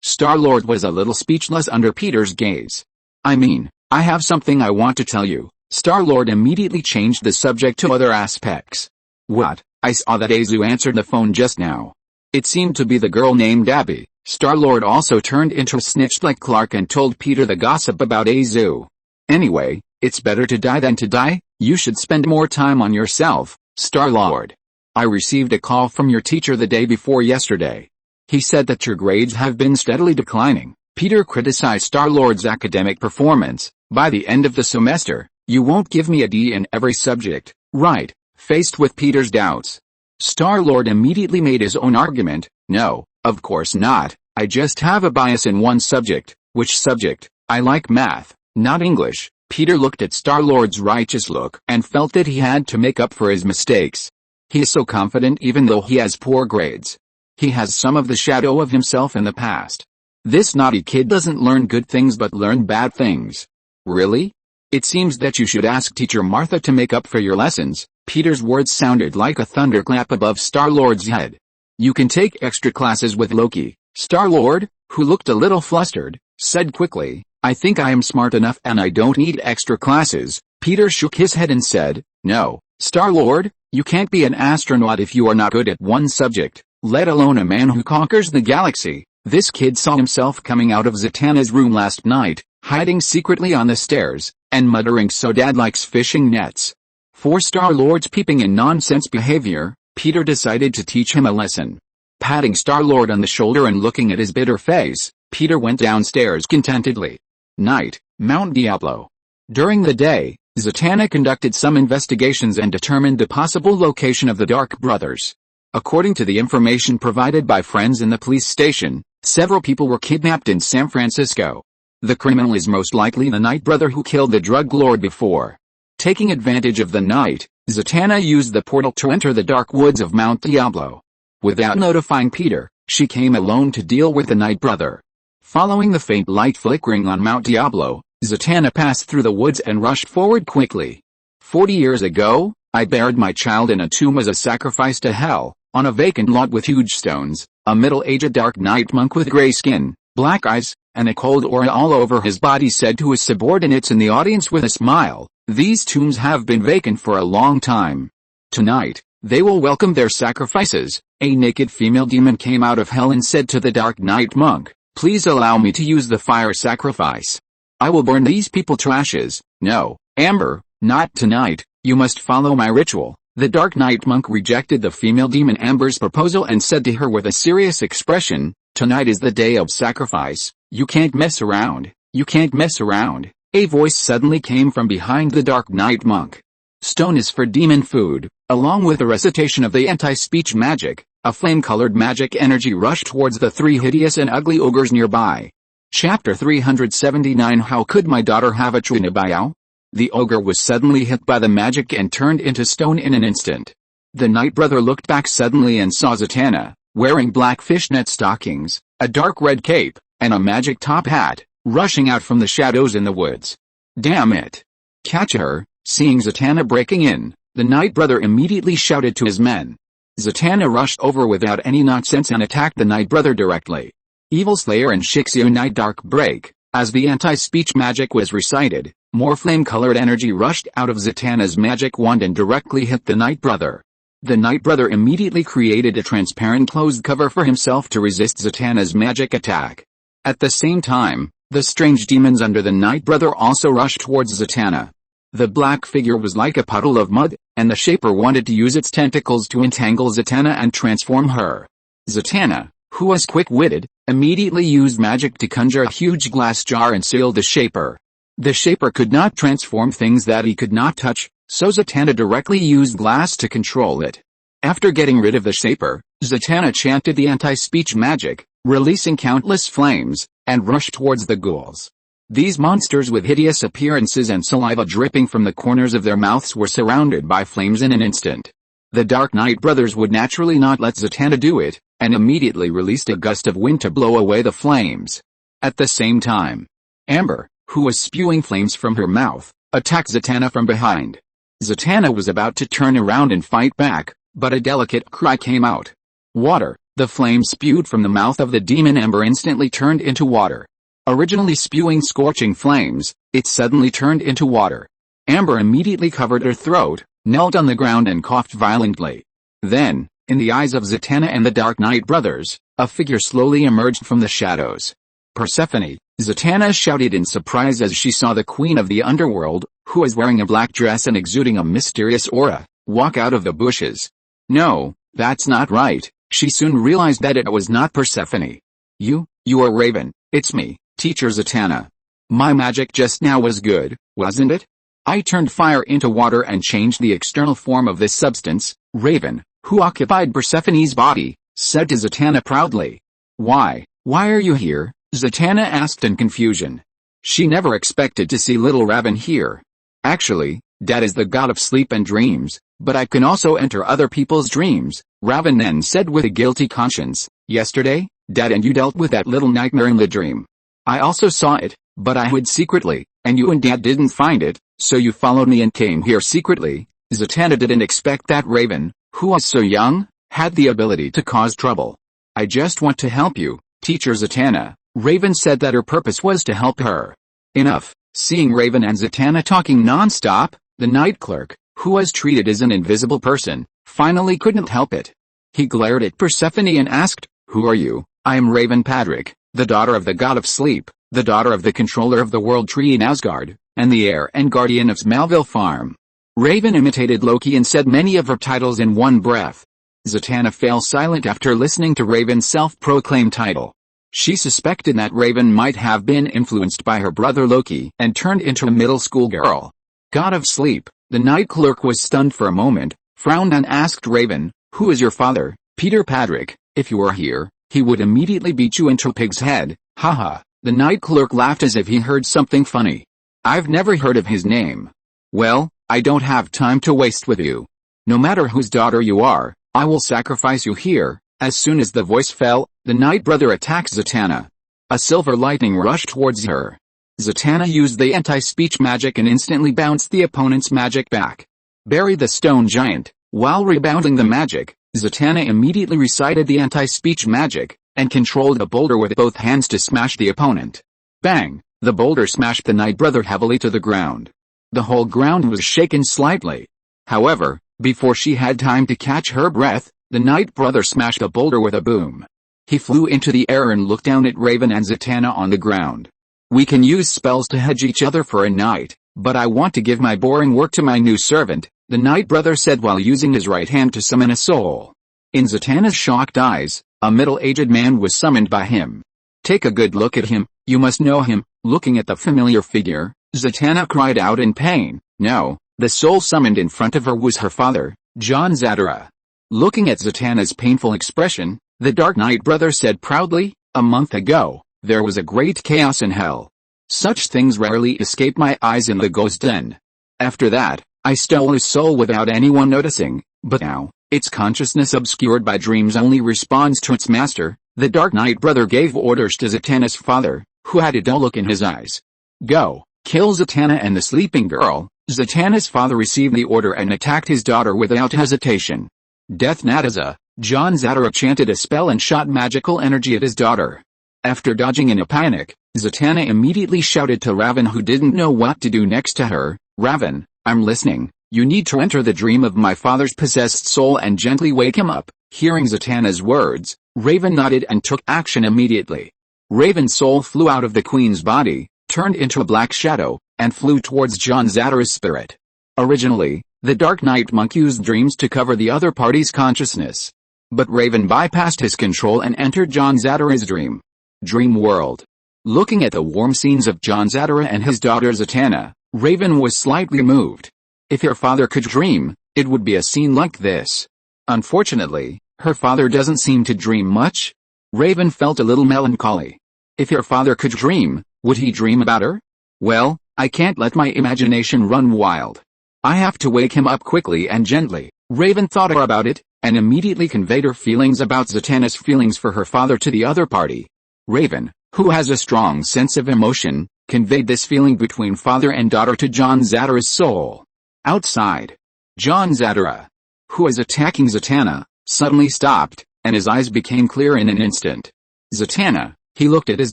Star-Lord was a little speechless under Peter's gaze. I have something I want to tell you. Star-Lord immediately changed the subject to other aspects. What? I saw that Azu answered the phone just now. It seemed to be the girl named Abby. Star-Lord also turned into a snitch like Clark and told Peter the gossip about Azu. Anyway, it's better to die than to die. You should spend more time on yourself, Star-Lord. I received a call from your teacher the day before yesterday. He said that your grades have been steadily declining. Peter criticized Star-Lord's academic performance. By the end of the semester, you won't give me a D in every subject, right? Faced with Peter's doubts, Star-Lord immediately made his own argument. No, of course not. I just have a bias in one subject. Which subject? I like math, not English. Peter looked at Star-Lord's righteous look and felt that he had to make up for his mistakes. He is so confident even though he has poor grades. He has some of the shadow of himself in the past. This naughty kid doesn't learn good things but learn bad things. Really? It seems that you should ask Teacher Martha to make up for your lessons. Peter's words sounded like a thunderclap above Star-Lord's head. You can take extra classes with Loki. Star-Lord, who looked a little flustered, said quickly, I think I am smart enough and I don't need extra classes. Peter shook his head and said, no, Star-Lord, you can't be an astronaut if you are not good at one subject, let alone a man who conquers the galaxy. This kid saw himself coming out of Zatanna's room last night, hiding secretly on the stairs, and muttering so Dad likes fishing nets. For Star-Lord's peeping and nonsense behavior, Peter decided to teach him a lesson. Patting Star-Lord on the shoulder and looking at his bitter face, Peter went downstairs contentedly. Night, Mount Diablo. During the day, Zatanna conducted some investigations and determined the possible location of the Dark Brothers. According to the information provided by friends in the police station, several people were kidnapped in San Francisco. The criminal is most likely the Night Brother who killed the drug lord before. Taking advantage of the night, Zatanna used the portal to enter the dark woods of Mount Diablo. Without notifying Peter, she came alone to deal with the Night Brother. Following the faint light flickering on Mount Diablo, Zatanna passed through the woods and rushed forward quickly. 40 years ago, I buried my child in a tomb as a sacrifice to hell, on a vacant lot with huge stones. A middle-aged dark night monk with gray skin, black eyes, and a cold aura all over his body said to his subordinates in the audience with a smile, these tombs have been vacant for a long time. Tonight, they will welcome their sacrifices. A naked female demon came out of hell and said to the dark night monk, please allow me to use the fire sacrifice. I will burn these people to ashes. No, Amber, not tonight, you must follow my ritual. The Dark Knight monk rejected the female demon Amber's proposal and said to her with a serious expression, tonight is the day of sacrifice, you can't mess around, you can't mess around. A voice suddenly came from behind the Dark Knight monk. Stone is for demon food. Along with the recitation of the anti-speech magic, a flame-colored magic energy rushed towards the three hideous and ugly ogres nearby. Chapter 379 How could my daughter have a Trinabayao? The ogre was suddenly hit by the magic and turned into stone in an instant. The Night Brother looked back suddenly and saw Zatanna, wearing black fishnet stockings, a dark red cape, and a magic top hat, rushing out from the shadows in the woods. Damn it! Catch her! Seeing Zatanna breaking in, the Night Brother immediately shouted to his men. Zatanna rushed over without any nonsense and attacked the Night Brother directly. Evil Slayer and Shixio Night Dark Break. As the anti-speech magic was recited, more flame-colored energy rushed out of Zatanna's magic wand and directly hit the Night Brother. The Night Brother immediately created a transparent closed cover for himself to resist Zatanna's magic attack. At the same time, the strange demons under the Night Brother also rushed towards Zatanna. The black figure was like a puddle of mud, and the Shaper wanted to use its tentacles to entangle Zatanna and transform her. Zatanna, who was quick-witted, immediately used magic to conjure a huge glass jar and seal the Shaper. The Shaper could not transform things that he could not touch, so Zatanna directly used glass to control it. After getting rid of the Shaper, Zatanna chanted the anti-speech magic, releasing countless flames, and rushed towards the ghouls. These monsters with hideous appearances and saliva dripping from the corners of their mouths were surrounded by flames in an instant. The Dark Knight brothers would naturally not let Zatanna do it, and immediately released a gust of wind to blow away the flames. At the same time, Amber, who was spewing flames from her mouth, attacked Zatanna from behind. Zatanna was about to turn around and fight back, but a delicate cry came out. Water. The flame spewed from the mouth of the demon Amber instantly turned into water. Originally spewing scorching flames, it suddenly turned into water. Amber immediately covered her throat, knelt on the ground and coughed violently. Then, in the eyes of Zatanna and the Dark Knight brothers, a figure slowly emerged from the shadows. Persephone, Zatanna shouted in surprise as she saw the queen of the underworld, who was wearing a black dress and exuding a mysterious aura, walk out of the bushes. No, that's not right. She soon realized that it was not Persephone. You are Raven. It's me, Teacher Zatanna. My magic just now was good, wasn't it? I turned fire into water and changed the external form of this substance. Raven, who occupied Persephone's body, said to Zatanna proudly. Why are you here? Zatanna asked in confusion. She never expected to see little Raven here. Actually, Dad is the god of sleep and dreams, but I can also enter other people's dreams, Raven then said with a guilty conscience. Yesterday, Dad and you dealt with that little nightmare in the dream. I also saw it, but I hid secretly, and you and Dad didn't find it, so you followed me and came here secretly. Zatanna didn't expect that Raven, who was so young, had the ability to cause trouble. I just want to help you, Teacher Zatanna. Raven said that her purpose was to help her. Enough. Seeing Raven and Zatanna talking non-stop, the night clerk, who was treated as an invisible person, finally couldn't help it. He glared at Persephone and asked, Who are you? I am Raven Padrick, the daughter of the god of sleep, the daughter of the controller of the world tree in Asgard, and the heir and guardian of Smallville Farm. Raven imitated Loki and said many of her titles in one breath. Zatanna fell silent after listening to Raven's self-proclaimed title. She suspected that Raven might have been influenced by her brother Loki and turned into a middle school girl. God of sleep, the night clerk was stunned for a moment, frowned and asked Raven, Who is your father? Peter Padrick. If you were here, he would immediately beat you into a pig's head. Haha. The night clerk laughed as if he heard something funny. I've never heard of his name. Well, I don't have time to waste with you. No matter whose daughter you are, I will sacrifice you here. As soon as the voice fell, the Night Brother attacked Zatanna. A silver lightning rushed towards her. Zatanna used the anti-speech magic and instantly bounced the opponent's magic back. Bury the stone giant. While rebounding the magic, Zatanna immediately recited the anti-speech magic, and controlled a boulder with both hands to smash the opponent. Bang! The boulder smashed the Night Brother heavily to the ground. The whole ground was shaken slightly. However, before she had time to catch her breath, the Night Brother smashed the boulder with a boom. He flew into the air and looked down at Raven and Zatanna on the ground. We can use spells to hedge each other for a night, but I want to give my boring work to my new servant, the Night Brother said while using his right hand to summon a soul. In Zatanna's shocked eyes, a middle-aged man was summoned by him. Take a good look at him, you must know him. Looking at the familiar figure, Zatanna cried out in pain. No, the soul summoned in front of her was her father, John Zadara. Looking at Zatanna's painful expression, the Dark Knight Brother said proudly, A month ago, there was a great chaos in hell. Such things rarely escape my eyes in the ghost den. After that, I stole his soul without anyone noticing, but now, its consciousness obscured by dreams only responds to its master. The Dark Knight Brother gave orders to Zatanna's father, who had a dull look in his eyes. Go, kill Zatanna and the sleeping girl. Zatanna's father received the order and attacked his daughter without hesitation. Death Nataza, John Zadara chanted a spell and shot magical energy at his daughter. After dodging in a panic, Zatanna immediately shouted to Raven, who didn't know what to do next to her. Raven, I'm listening. You need to enter the dream of my father's possessed soul and gently wake him up. Hearing Zatanna's words, Raven nodded and took action immediately. Raven's soul flew out of the queen's body, turned into a black shadow, and flew towards John Zadara's spirit. Originally, the Dark Knight monk used dreams to cover the other party's consciousness. But Raven bypassed his control and entered John Zadara's dream. Dream world. Looking at the warm scenes of John Zadara and his daughter Zatanna, Raven was slightly moved. If her father could dream, it would be a scene like this. Unfortunately, her father doesn't seem to dream much. Raven felt a little melancholy. If her father could dream, Would he dream about her? Well, I can't let my imagination run wild. I have to wake him up quickly and gently. Raven thought about it, and immediately conveyed her feelings about Zatanna's feelings for her father to the other party. Raven, who has a strong sense of emotion, conveyed this feeling between father and daughter to John Zatara's soul. Outside, John Zatara, who was attacking Zatanna, suddenly stopped, and his eyes became clear in an instant. Zatanna, he looked at his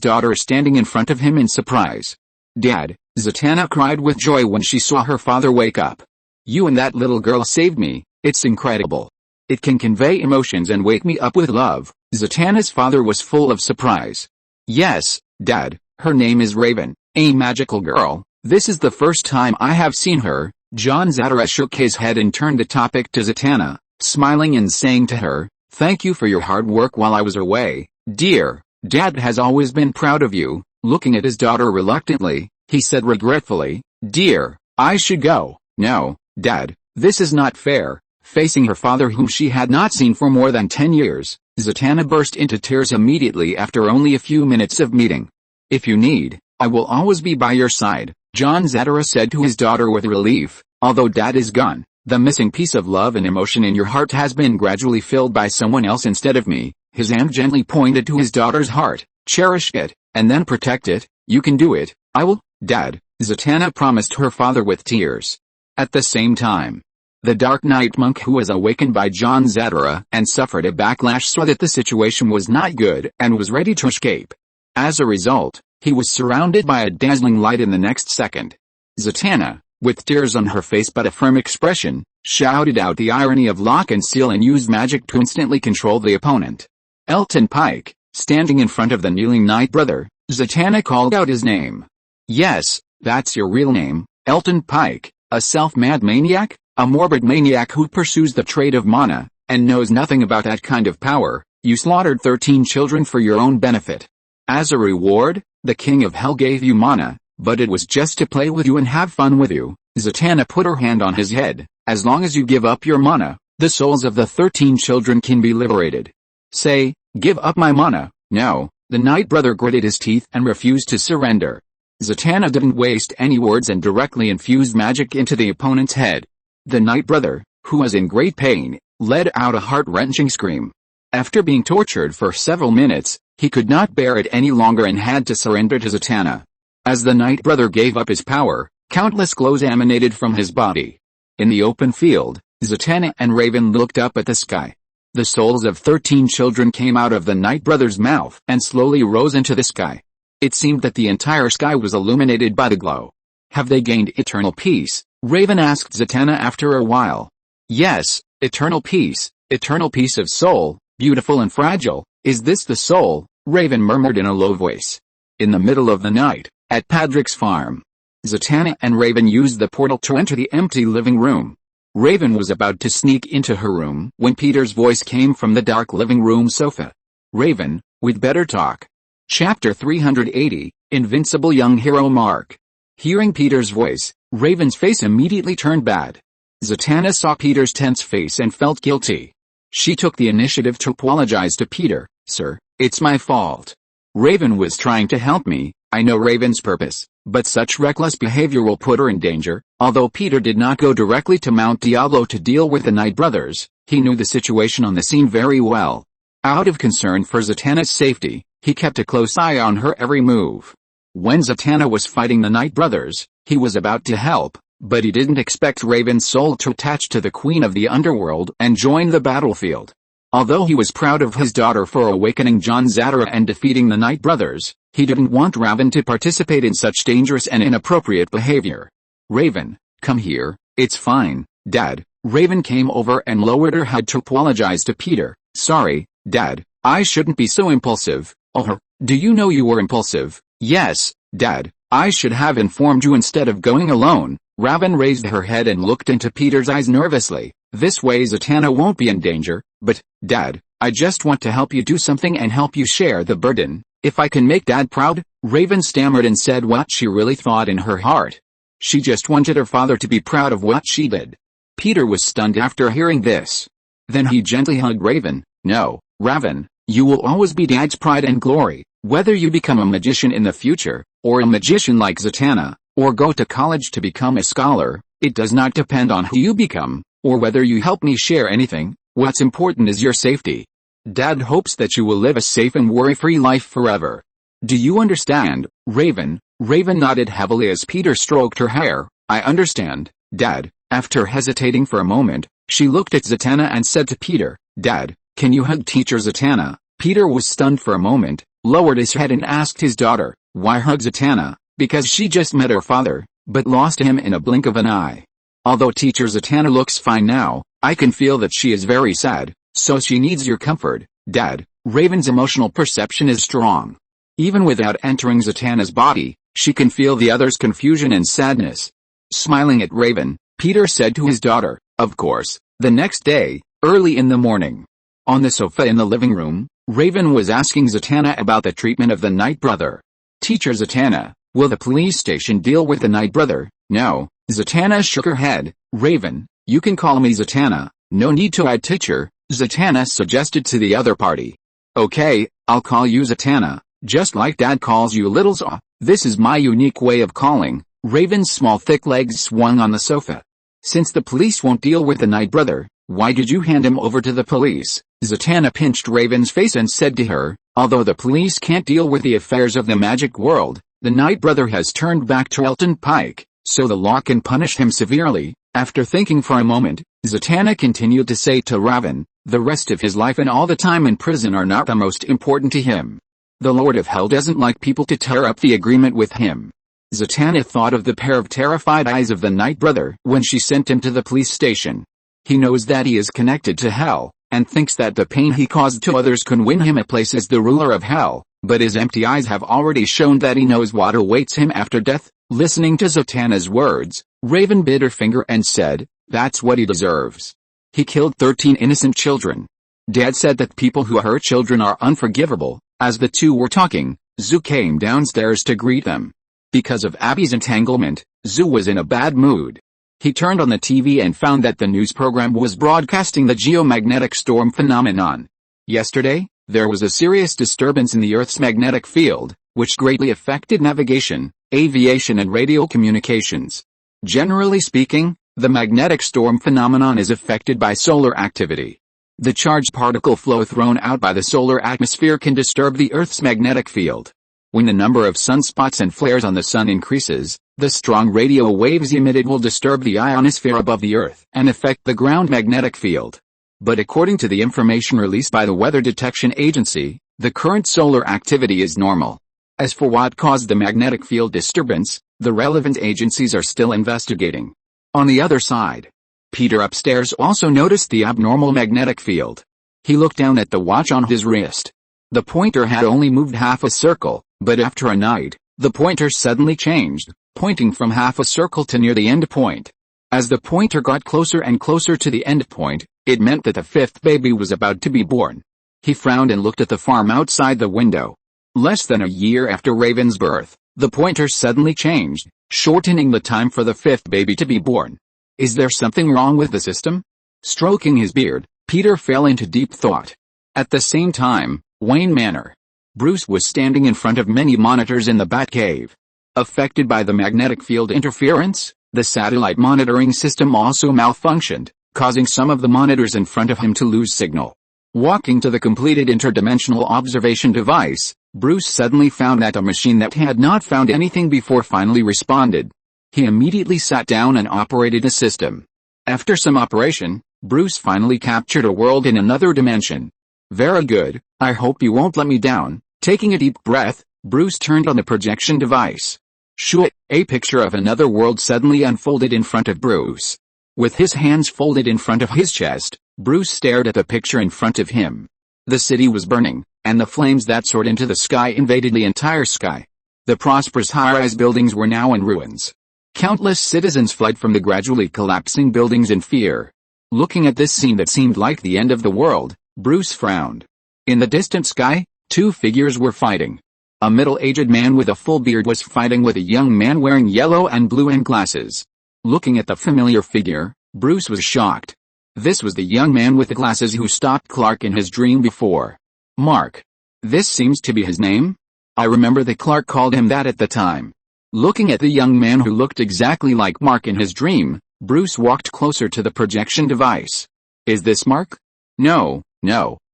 daughter standing in front of him in surprise. Dad, Zatanna cried with joy when she saw her father wake up. You and that little girl saved me, it's incredible. It can convey emotions and wake me up with love. Zatanna's father was full of surprise. Yes, Dad, her name is Raven, a magical girl. This is the first time I have seen her. John Zatara shook his head and turned the topic to Zatanna, smiling and saying to her, thank you for your hard work while I was away, dear. Dad has always been proud of you. Looking at his daughter reluctantly, he said regretfully, dear, I should go. No, Dad, this is not fair. Facing her father whom she had not seen for more than 10 years, Zatanna burst into tears immediately after only a few minutes of meeting. If you need, I will always be by your side, John Zatara said to his daughter with relief. Although Dad is gone, the missing piece of love and emotion in your heart has been gradually filled by someone else instead of me. His hand gently pointed to his daughter's heart. Cherish it, and then protect it. You can do it. I will, Dad, Zatanna promised her father with tears. At the same time, the Dark Knight monk who was awakened by John Zatara and suffered a backlash saw that the situation was not good and was ready to escape. As a result, he was surrounded by a dazzling light in the next second. Zatanna, with tears on her face but a firm expression, shouted out the irony of lock and seal and used magic to instantly control the opponent. Elton Pike, standing in front of the kneeling Knight brother, Zatanna called out his name. Yes, that's your real name, Elton Pike, a self-mad maniac, a morbid maniac who pursues the trade of mana, and knows nothing about that kind of power. You slaughtered 13 children for your own benefit. As a reward, the King of Hell gave you mana, but it was just to play with you and have fun with you. Zatanna put her hand on his head. As long as you give up your mana, the souls of the 13 children can be liberated. Say, give up my mana. No, the Knight brother gritted his teeth and refused to surrender. Zatanna didn't waste any words and directly infused magic into the opponent's head. The Knight brother, who was in great pain, let out a heart-wrenching scream. After being tortured for several minutes, he could not bear it any longer and had to surrender to Zatanna. As the Knight brother gave up his power, countless glows emanated from his body. In the open field, Zatanna and Raven looked up at the sky. The souls of 13 children came out of the Knight brother's mouth and slowly rose into the sky. It seemed that the entire sky was illuminated by the glow. Have they gained eternal peace? Raven asked Zatanna after a while. Yes, eternal peace of soul, beautiful and fragile. Is this the soul? Raven murmured in a low voice. In the middle of the night, at Padrick's farm, Zatanna and Raven used the portal to enter the empty living room. Raven was about to sneak into her room when Peter's voice came from the dark living room sofa. Raven, we'd better talk. Chapter 380, Invincible Young Hero Mark. Hearing Peter's voice, Raven's face immediately turned bad. Zatanna saw Peter's tense face and felt guilty. She took the initiative to apologize to Peter. Sir, it's my fault. Raven was trying to help me. I know Raven's purpose, but such reckless behavior will put her in danger. Although Peter did not go directly to Mount Diablo to deal with the Knight brothers, he knew the situation on the scene very well. Out of concern for Zatanna's safety, he kept a close eye on her every move. When Zatanna was fighting the Knight brothers, he was about to help, but he didn't expect Raven's soul to attach to the Queen of the Underworld and join the battlefield. Although he was proud of his daughter for awakening John Zatara and defeating the Knight brothers, he didn't want Raven to participate in such dangerous and inappropriate behavior. Raven, come here. It's fine, Dad. Raven came over and lowered her head to apologize to Peter. Sorry, Dad, I shouldn't be so impulsive. Oh, do you know you were impulsive? Yes, Dad, I should have informed you instead of going alone. Raven raised her head and looked into Peter's eyes nervously. This way Zatanna won't be in danger. But, Dad, I just want to help you do something and help you share the burden. If I can make Dad proud, Raven stammered and said what she really thought in her heart. She just wanted her father to be proud of what she did. Peter was stunned after hearing this. Then he gently hugged Raven. No, Raven, you will always be Dad's pride and glory. Whether you become a magician in the future, or a magician like Zatanna, or go to college to become a scholar, it does not depend on who you become, or whether you help me share anything. What's important is your safety. Dad hopes that you will live a safe and worry-free life forever. Do you understand, Raven? Raven nodded heavily as Peter stroked her hair. I understand, Dad. After hesitating for a moment, she looked at Zatanna and said to Peter, Dad, can you hug teacher Zatanna? Peter was stunned for a moment, lowered his head and asked his daughter, why hug Zatanna? Because she just met her father, but lost him in a blink of an eye. Although teacher Zatanna looks fine now, I can feel that she is very sad, so she needs your comfort, Dad. Raven's emotional perception is strong. Even without entering Zatanna's body, she can feel the other's confusion and sadness. Smiling at Raven, Peter said to his daughter, of course. The next day, early in the morning, on the sofa in the living room, Raven was asking Zatanna about the treatment of the Night Brother. Teacher Zatanna, will the police station deal with the Night Brother? No. Zatanna shook her head. Raven, you can call me Zatanna. No need to add teacher, Zatanna suggested to the other party. Okay, I'll call you Zatanna, just like Dad calls you Little Zaw. This is my unique way of calling. Raven's small thick legs swung on the sofa. Since the police won't deal with the Night Brother, why did you hand him over to the police? Zatanna pinched Raven's face and said to her, although the police can't deal with the affairs of the magic world, the Night Brother has turned back to Elton Pike, so the law can punish him severely. After thinking for a moment, Zatanna continued to say to Raven, the rest of his life and all the time in prison are not the most important to him. The Lord of Hell doesn't like people to tear up the agreement with him. Zatanna thought of the pair of terrified eyes of the Night Brother when she sent him to the police station. He knows that he is connected to Hell, and thinks that the pain he caused to others can win him a place as the ruler of Hell, but his empty eyes have already shown that he knows what awaits him after death. Listening to Zatanna's words, Raven bit her finger and said, that's what he deserves. He killed 13 innocent children. Dad said that people who hurt children are unforgivable. As the two were talking, Zoo came downstairs to greet them. Because of Abby's entanglement, Zoo was in a bad mood. He turned on the TV and found that the news program was broadcasting the geomagnetic storm phenomenon. Yesterday, there was a serious disturbance in the Earth's magnetic field, which greatly affected navigation, aviation and radio communications. Generally speaking, the magnetic storm phenomenon is affected by solar activity. The charged particle flow thrown out by the solar atmosphere can disturb the Earth's magnetic field. When the number of sunspots and flares on the sun increases, the strong radio waves emitted will disturb the ionosphere above the Earth and affect the ground magnetic field. But according to the information released by the Weather Detection Agency, the current solar activity is normal. As for what caused the magnetic field disturbance, the relevant agencies are still investigating. On the other side, Peter upstairs also noticed the abnormal magnetic field. He looked down at the watch on his wrist. The pointer had only moved half a circle, but after a night, the pointer suddenly changed, pointing from half a circle to near the end point. As the pointer got closer and closer to the end point, it meant that the fifth baby was about to be born. He frowned and looked at the farm outside the window. Less than a year after Raven's birth, the pointer suddenly changed, shortening the time for the fifth baby to be born. Is there something wrong with the system? Stroking his beard, Peter fell into deep thought. At the same time, Wayne Manor. Bruce was standing in front of many monitors in the Batcave. Affected by the magnetic field interference, the satellite monitoring system also malfunctioned, causing some of the monitors in front of him to lose signal. Walking to the completed interdimensional observation device, Bruce suddenly found that a machine that had not found anything before finally responded. He immediately sat down and operated the system. After some operation, Bruce finally captured a world in another dimension. Very good, I hope you won't let me down. Taking a deep breath, Bruce turned on the projection device. Shoo! A picture of another world suddenly unfolded in front of Bruce. With his hands folded in front of his chest, Bruce stared at the picture in front of him. The city was burning, and the flames that soared into the sky invaded the entire sky. The prosperous high-rise buildings were now in ruins. Countless citizens fled from the gradually collapsing buildings in fear. Looking at this scene that seemed like the end of the world, Bruce frowned. In the distant sky, two figures were fighting. A middle-aged man with a full beard was fighting with a young man wearing yellow and blue glasses. Looking at the familiar figure, Bruce was shocked. This was the young man with the glasses who stopped Clark in his dream before. Mark. This seems to be his name? I remember that Clark called him that at the time. Looking at the young man who looked exactly like Mark in his dream, Bruce walked closer to the projection device. Is this Mark? No,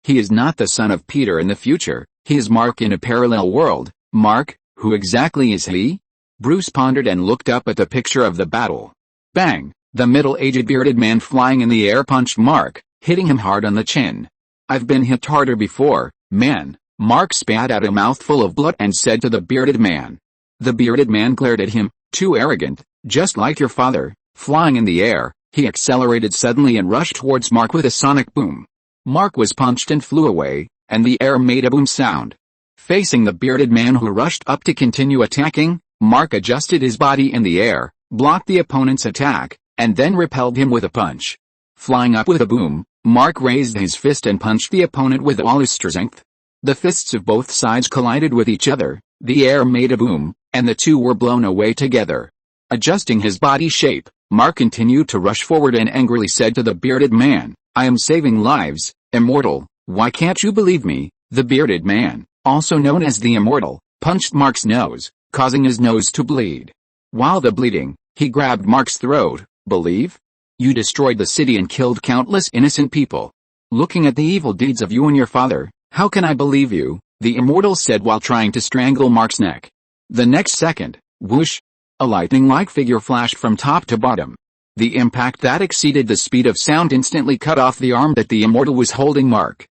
he is not the son of Peter in the future, he is Mark in a parallel world. Mark, who exactly is he? Bruce pondered and looked up at the picture of the battle. Bang! The middle-aged bearded man flying in the air punched Mark, hitting him hard on the chin. I've been hit harder before, man. Mark spat out a mouthful of blood and said to the bearded man. The bearded man glared at him, too arrogant, just like your father. Flying in the air, he accelerated suddenly and rushed towards Mark with a sonic boom. Mark was punched and flew away, and the air made a boom sound. Facing the bearded man who rushed up to continue attacking, Mark adjusted his body in the air, blocked the opponent's attack, and then repelled him with a punch. Flying up with a boom, Mark raised his fist and punched the opponent with all his strength. The fists of both sides collided with each other, the air made a boom, and the two were blown away together. Adjusting his body shape, Mark continued to rush forward and angrily said to the bearded man, I am saving lives, Immortal, why can't you believe me? The bearded man, also known as the Immortal, punched Mark's nose, causing his nose to bleed. While the bleeding, he grabbed Mark's throat. Believe? You destroyed the city and killed countless innocent people. Looking at the evil deeds of you and your father, how can I believe you? The Immortal said while trying to strangle Mark's neck. The next second, whoosh! A lightning-like figure flashed from top to bottom. The impact that exceeded the speed of sound instantly cut off the arm that the Immortal was holding Mark.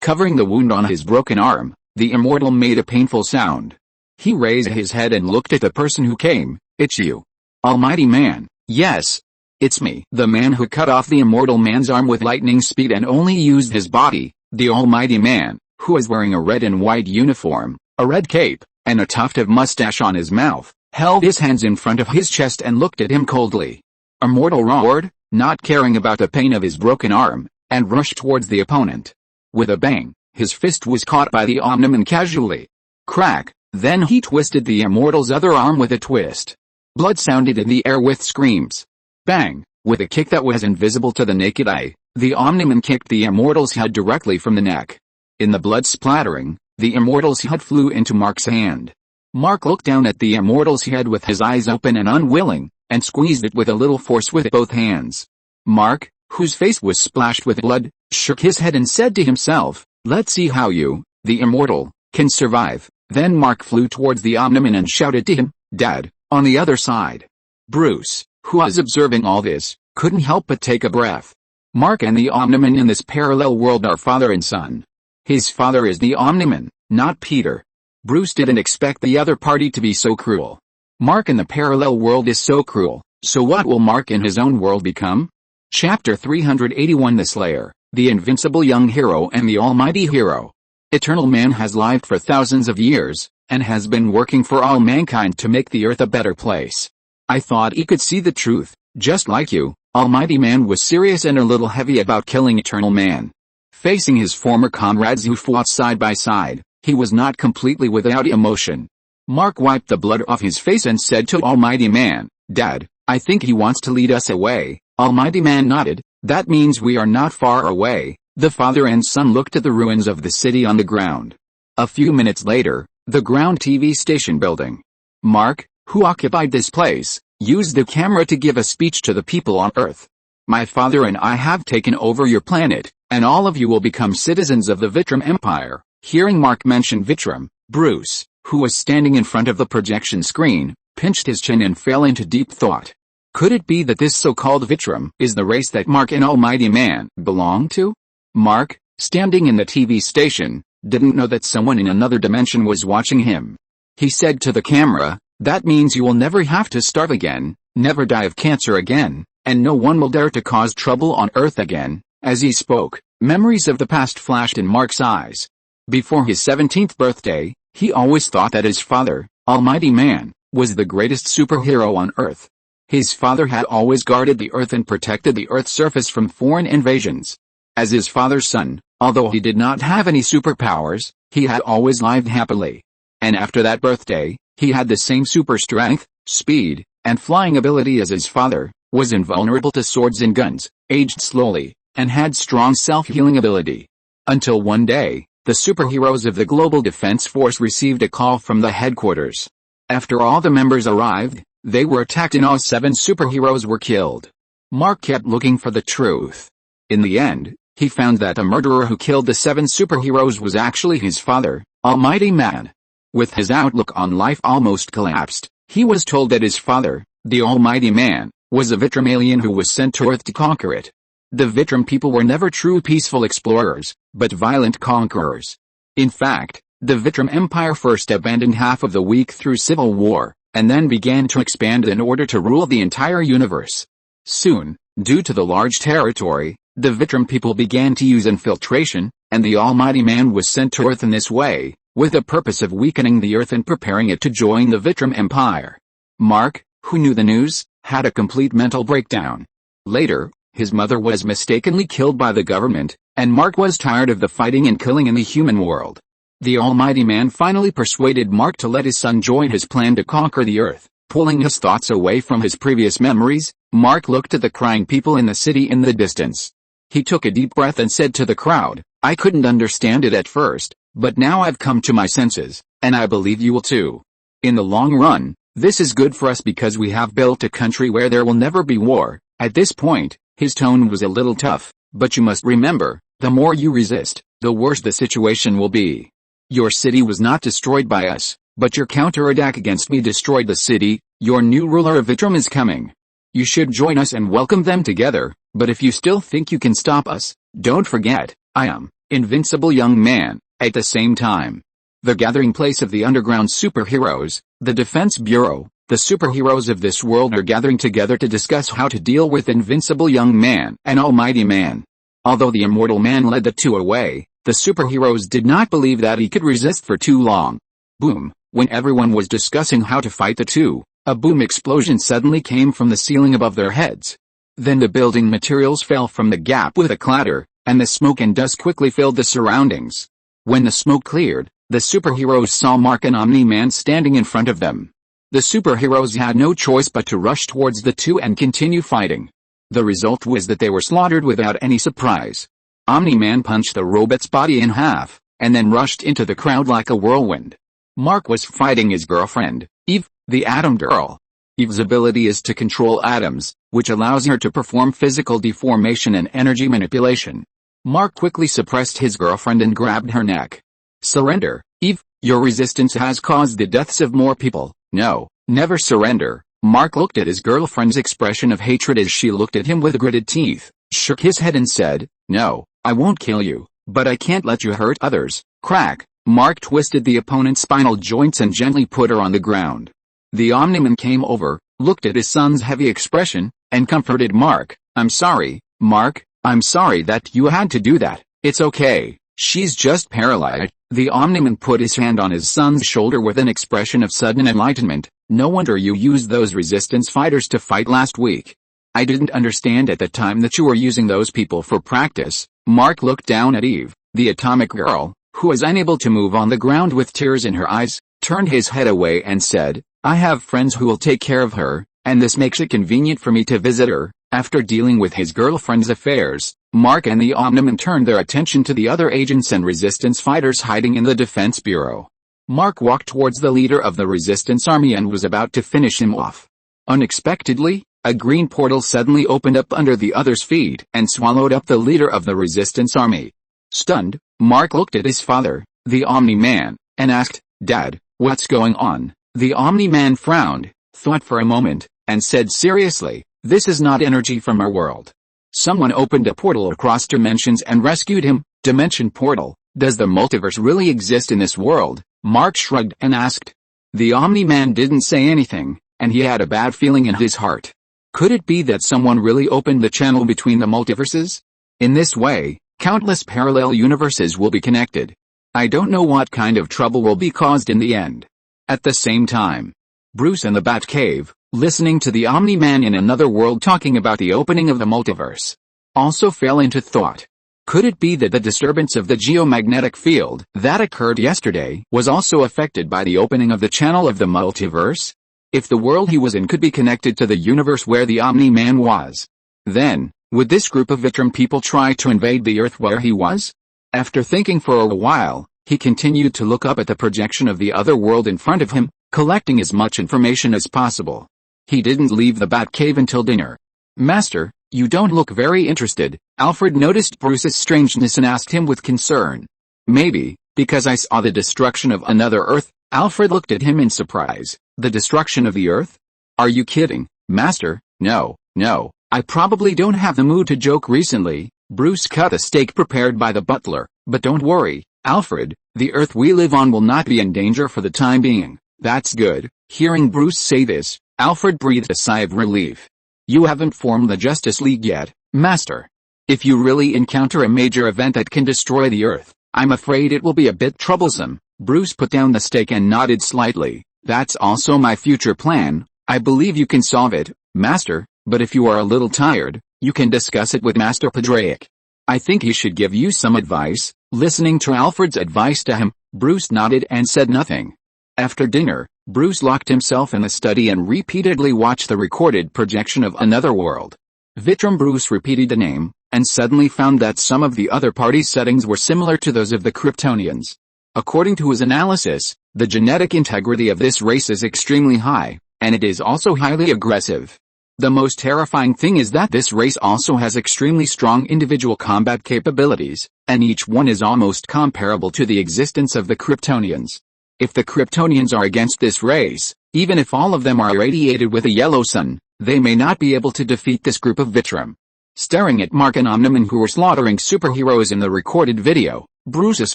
Covering the wound on his broken arm, the Immortal made a painful sound. He raised his head and looked at the person who came. It's you. Almighty Man. Yes. It's me. The man who cut off the Immortal man's arm with lightning speed and only used his body, the Almighty Man, who was wearing a red and white uniform, a red cape, and a tuft of mustache on his mouth, held his hands in front of his chest and looked at him coldly. Immortal roared, not caring about the pain of his broken arm, and rushed towards the opponent. With a bang, his fist was caught by the Omniman casually. Crack, then he twisted the Immortal's other arm with a twist. Blood sounded in the air with screams. Bang, with a kick that was invisible to the naked eye, the Omniman kicked the Immortal's head directly from the neck. In the blood splattering, the Immortal's head flew into Mark's hand. Mark looked down at the Immortal's head with his eyes open and unwilling, and squeezed it with a little force with both hands. Mark, whose face was splashed with blood, shook his head and said to himself, let's see how you, the Immortal, can survive. Then Mark flew towards the Omniman and shouted to him, Dad, on the other side. Bruce, who was observing all this, couldn't help but take a breath. Mark and the Omniman in this parallel world are father and son. His father is the Omniman, not Peter. Bruce didn't expect the other party to be so cruel. Mark in the parallel world is so cruel, so what will Mark in his own world become? Chapter 381 The Slayer, the Invincible Young Hero and the Almighty Hero. Eternal Man has lived for thousands of years, and has been working for all mankind to make the earth a better place. I thought he could see the truth, just like you. Almighty Man was serious and a little heavy about killing Eternal Man. Facing his former comrades who fought side by side, he was not completely without emotion. Mark wiped the blood off his face and said to Almighty Man, Dad, I think he wants to lead us away. Almighty Man nodded, that means we are not far away. The father and son looked at the ruins of the city on the ground. A few minutes later, the ground TV station building. Mark, who occupied this place, used the camera to give a speech to the people on Earth. My father and I have taken over your planet, and all of you will become citizens of the Vitram Empire. Hearing Mark mention Vitram, Bruce, who was standing in front of the projection screen, pinched his chin and fell into deep thought. Could it be that this so-called Vitram is the race that Mark and Almighty Man belong to? Mark, standing in the TV station, didn't know that someone in another dimension was watching him. He said to the camera, that means you will never have to starve again, never die of cancer again, and no one will dare to cause trouble on Earth again. As he spoke, memories of the past flashed in Mark's eyes. Before his 17th birthday, he always thought that his father, Almighty Man, was the greatest superhero on Earth. His father had always guarded the Earth and protected the Earth's surface from foreign invasions. As his father's son, although he did not have any superpowers, he had always lived happily. And after that birthday, he had the same super strength, speed, and flying ability as his father, was invulnerable to swords and guns, aged slowly, and had strong self-healing ability. Until one day, the superheroes of the Global Defense Force received a call from the headquarters. After all the members arrived, they were attacked and all 7 superheroes were killed. Mark kept looking for the truth. In the end, he found that the murderer who killed the 7 superheroes was actually his father, Almighty Man. With his outlook on life almost collapsed, he was told that his father, the Almighty Man, was a Vitrum alien who was sent to Earth to conquer it. The Vitrum people were never true peaceful explorers, but violent conquerors. In fact, the Vitrum Empire first abandoned half of the weak through civil war, and then began to expand in order to rule the entire universe. Soon, due to the large territory, the Vitrum people began to use infiltration, and the Almighty Man was sent to Earth in this way, with the purpose of weakening the Earth and preparing it to join the Vitrum Empire. Mark, who knew the news, had a complete mental breakdown. Later, his mother was mistakenly killed by the government, and Mark was tired of the fighting and killing in the human world. The Almighty Man finally persuaded Mark to let his son join his plan to conquer the Earth. Pulling his thoughts away from his previous memories, Mark looked at the crying people in the city in the distance. He took a deep breath and said to the crowd, "I couldn't understand it at first, but now I've come to my senses, and I believe you will too. In the long run, this is good for us because we have built a country where there will never be war." At this point, his tone was a little tough, but you must remember, the more you resist, the worse the situation will be. Your city was not destroyed by us, but your counterattack against me destroyed the city. Your new ruler of Vitrum is coming. You should join us and welcome them together, but if you still think you can stop us, don't forget, I am invincible young man. At the same time, the gathering place of the underground superheroes, the Defense Bureau, the superheroes of this world are gathering together to discuss how to deal with Invincible Young Man and Almighty Man. Although the Immortal Man led the two away, the superheroes did not believe that he could resist for too long. Boom! When everyone was discussing how to fight the two, a boom explosion suddenly came from the ceiling above their heads. Then the building materials fell from the gap with a clatter, and the smoke and dust quickly filled the surroundings. When the smoke cleared, the superheroes saw Mark and Omni-Man standing in front of them. The superheroes had no choice but to rush towards the two and continue fighting. The result was that they were slaughtered without any surprise. Omni-Man punched the robot's body in half, and then rushed into the crowd like a whirlwind. Mark was fighting his girlfriend, Eve, the Atom Girl. Eve's ability is to control atoms, which allows her to perform physical deformation and energy manipulation. Mark quickly suppressed his girlfriend and grabbed her neck. "Surrender, Eve, your resistance has caused the deaths of more people. No, never surrender." Mark looked at his girlfriend's expression of hatred as she looked at him with gritted teeth, shook his head and said, "No, I won't kill you, but I can't let you hurt others." Crack! Mark twisted the opponent's spinal joints and gently put her on the ground. The Omni-Man came over, looked at his son's heavy expression, and comforted Mark. "I'm sorry, Mark, I'm sorry that you had to do that. It's okay, she's just paralyzed." The Omni-Man put his hand on his son's shoulder with an expression of sudden enlightenment. "No wonder you used those resistance fighters to fight last week. I didn't understand at the time that you were using those people for practice." Mark looked down at Eve, the atomic girl, who was unable to move on the ground with tears in her eyes, turned his head away and said, "I have friends who will take care of her, and this makes it convenient for me to visit her." After dealing with his girlfriend's affairs, Mark and the Omni-Man turned their attention to the other agents and resistance fighters hiding in the Defense Bureau. Mark walked towards the leader of the resistance army and was about to finish him off. Unexpectedly, a green portal suddenly opened up under the other's feet and swallowed up the leader of the resistance army. Stunned, Mark looked at his father, the Omni-Man, and asked, "Dad, what's going on?" The Omni-Man frowned, thought for a moment, and said seriously, "This is not energy from our world. Someone opened a portal across dimensions and rescued him." "Dimension portal? Does the multiverse really exist in this world?" Mark shrugged and asked. The Omni-Man didn't say anything, and he had a bad feeling in his heart. Could it be that someone really opened the channel between the multiverses? In this way, countless parallel universes will be connected. I don't know what kind of trouble will be caused in the end. At the same time, Bruce in the Batcave, listening to the Omni-Man in another world talking about the opening of the multiverse, also fell into thought. Could it be that the disturbance of the geomagnetic field that occurred yesterday was also affected by the opening of the channel of the multiverse? If the world he was in could be connected to the universe where the Omni-Man was, then, would this group of Vitrum people try to invade the Earth where he was? After thinking for a while, he continued to look up at the projection of the other world in front of him, collecting as much information as possible. He didn't leave the Batcave until dinner. "Master, you don't look very interested." Alfred noticed Bruce's strangeness and asked him with concern. "Maybe, because I saw the destruction of another Earth." Alfred looked at him in surprise. "The destruction of the Earth? Are you kidding, Master?" No, I probably don't have the mood to joke recently." Bruce cut a steak prepared by the butler. "But don't worry, Alfred, the Earth we live on will not be in danger for the time being." "That's good." Hearing Bruce say this, Alfred breathed a sigh of relief. "You haven't formed the Justice League yet, Master. If you really encounter a major event that can destroy the Earth, I'm afraid it will be a bit troublesome." Bruce put down the steak and nodded slightly. "That's also my future plan. I believe you can solve it, Master, but if you are a little tired, you can discuss it with Master Padraic. I think he should give you some advice." Listening to Alfred's advice to him, Bruce nodded and said nothing. After dinner, Bruce locked himself in the study and repeatedly watched the recorded projection of another world. Vitram. Bruce repeated the name, and suddenly found that some of the other party's settings were similar to those of the Kryptonians. According to his analysis, the genetic integrity of this race is extremely high, and it is also highly aggressive. The most terrifying thing is that this race also has extremely strong individual combat capabilities, and each one is almost comparable to the existence of the Kryptonians. If the Kryptonians are against this race, even if all of them are irradiated with a yellow sun, they may not be able to defeat this group of Vitram. Staring at Mark and Omniman, who were slaughtering superheroes in the recorded video, Bruce's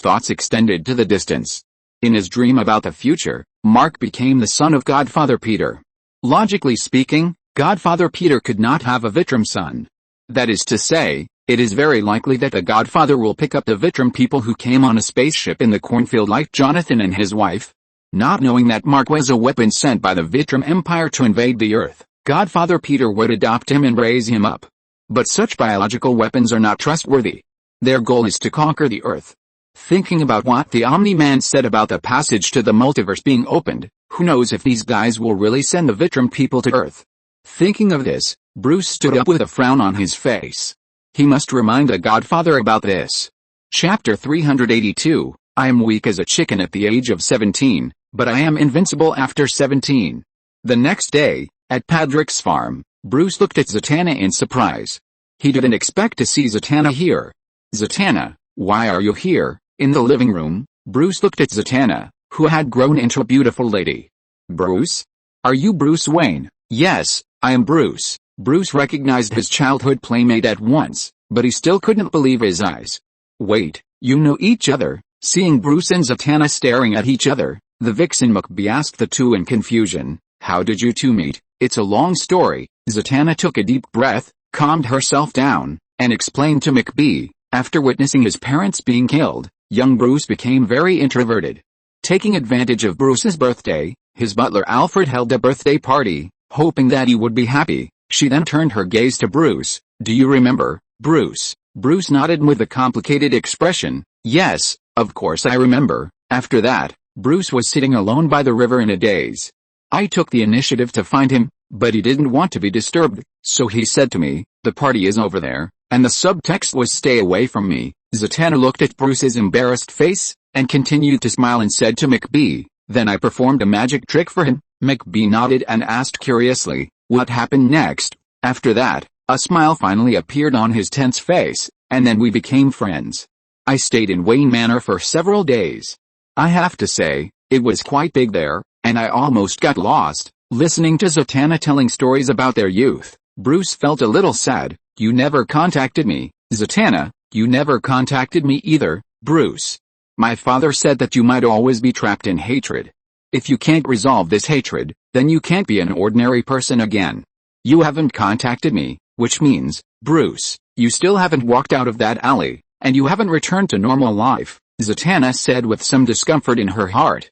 thoughts extended to the distance. In his dream about the future, Mark became the son of Godfather Peter. Logically speaking, Godfather Peter could not have a Vitram son. That is to say, it is very likely that the Godfather will pick up the Vitram people who came on a spaceship in the cornfield like Jonathan and his wife. Not knowing that Mark was a weapon sent by the Vitram Empire to invade the Earth, Godfather Peter would adopt him and raise him up. But such biological weapons are not trustworthy. Their goal is to conquer the Earth. Thinking about what the Omni-Man said about the passage to the multiverse being opened, who knows if these guys will really send the Vitram people to Earth. Thinking of this, Bruce stood up with a frown on his face. He must remind the Godfather about this. Chapter 382, I am weak as a chicken at the age of 17, but I am invincible after 17. The next day, at Padraig's farm, Bruce looked at Zatanna in surprise. He didn't expect to see Zatanna here. "Zatanna, why are you here?" In the living room, Bruce looked at Zatanna, who had grown into a beautiful lady. "Bruce? Are you Bruce Wayne?" "Yes, I am Bruce." Bruce recognized his childhood playmate at once, but he still couldn't believe his eyes. "Wait, you know each other?" Seeing Bruce and Zatanna staring at each other, the vixen McBee asked the two in confusion. "How did you two meet?" "It's a long story." Zatanna took a deep breath, calmed herself down, and explained to McBee. After witnessing his parents being killed, young Bruce became very introverted. Taking advantage of Bruce's birthday, his butler Alfred held a birthday party, hoping that he would be happy. She then turned her gaze to Bruce. "Do you remember, Bruce?" Bruce nodded with a complicated expression. "Yes, of course I remember." After that, Bruce was sitting alone by the river in a daze. I took the initiative to find him, but he didn't want to be disturbed, so he said to me, "The party is over there," and the subtext was "stay away from me." Zatanna looked at Bruce's embarrassed face, and continued to smile and said to McBee, "Then I performed a magic trick for him." McBee nodded and asked curiously, "What happened next?" After that, a smile finally appeared on his tense face, and then we became friends. I stayed in Wayne Manor for several days. I have to say, it was quite big there, and I almost got lost. Listening to Zatanna telling stories about their youth, Bruce felt a little sad. "You never contacted me." "Zatanna, you never contacted me either, Bruce. My father said that you might always be trapped in hatred. If you can't resolve this hatred, then you can't be an ordinary person again. You haven't contacted me, which means, Bruce, you still haven't walked out of that alley, and you haven't returned to normal life," Zatanna said with some discomfort in her heart.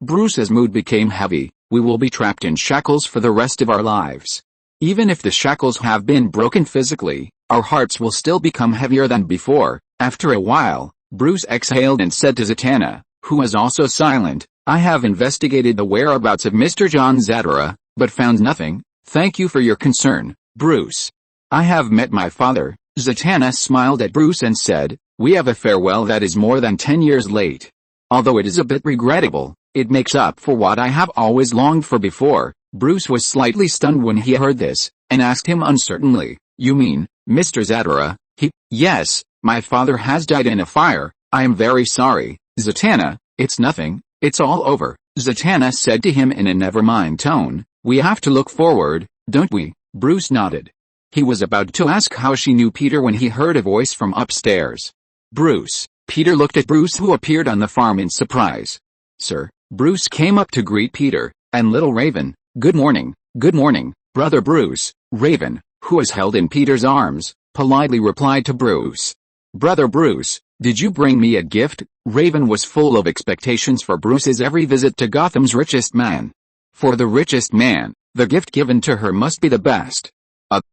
Bruce's mood became heavy. "We will be trapped in shackles for the rest of our lives. Even if the shackles have been broken physically, our hearts will still become heavier than before." After a while, Bruce exhaled and said to Zatanna, who was also silent, "I have investigated the whereabouts of Mr. John Zadara, but found nothing. Thank you for your concern, Bruce." "I have met my father." Zatanna smiled at Bruce and said, We have a farewell that is more than 10 years late. Although it is a bit regrettable, it makes up for what I have always longed for before." Bruce was slightly stunned when he heard this, and asked him uncertainly, "You mean, Mr. Zatanna?" "Yes, my father has died in a fire. I am very sorry, Zatanna." "It's nothing, it's all over," Zatanna said to him in a never-mind tone. "We have to look forward, don't we?" Bruce nodded. He was about to ask how she knew Peter when he heard a voice from upstairs. "Bruce." Peter looked at Bruce, who appeared on the farm in surprise. "Sir." Bruce came up to greet Peter, and little Raven. Good morning, Brother Bruce." Raven, who was held in Peter's arms, politely replied to Bruce. "Brother Bruce, did you bring me a gift?" Raven was full of expectations for Bruce's every visit to Gotham's richest man. For the richest man, the gift given to her must be the best.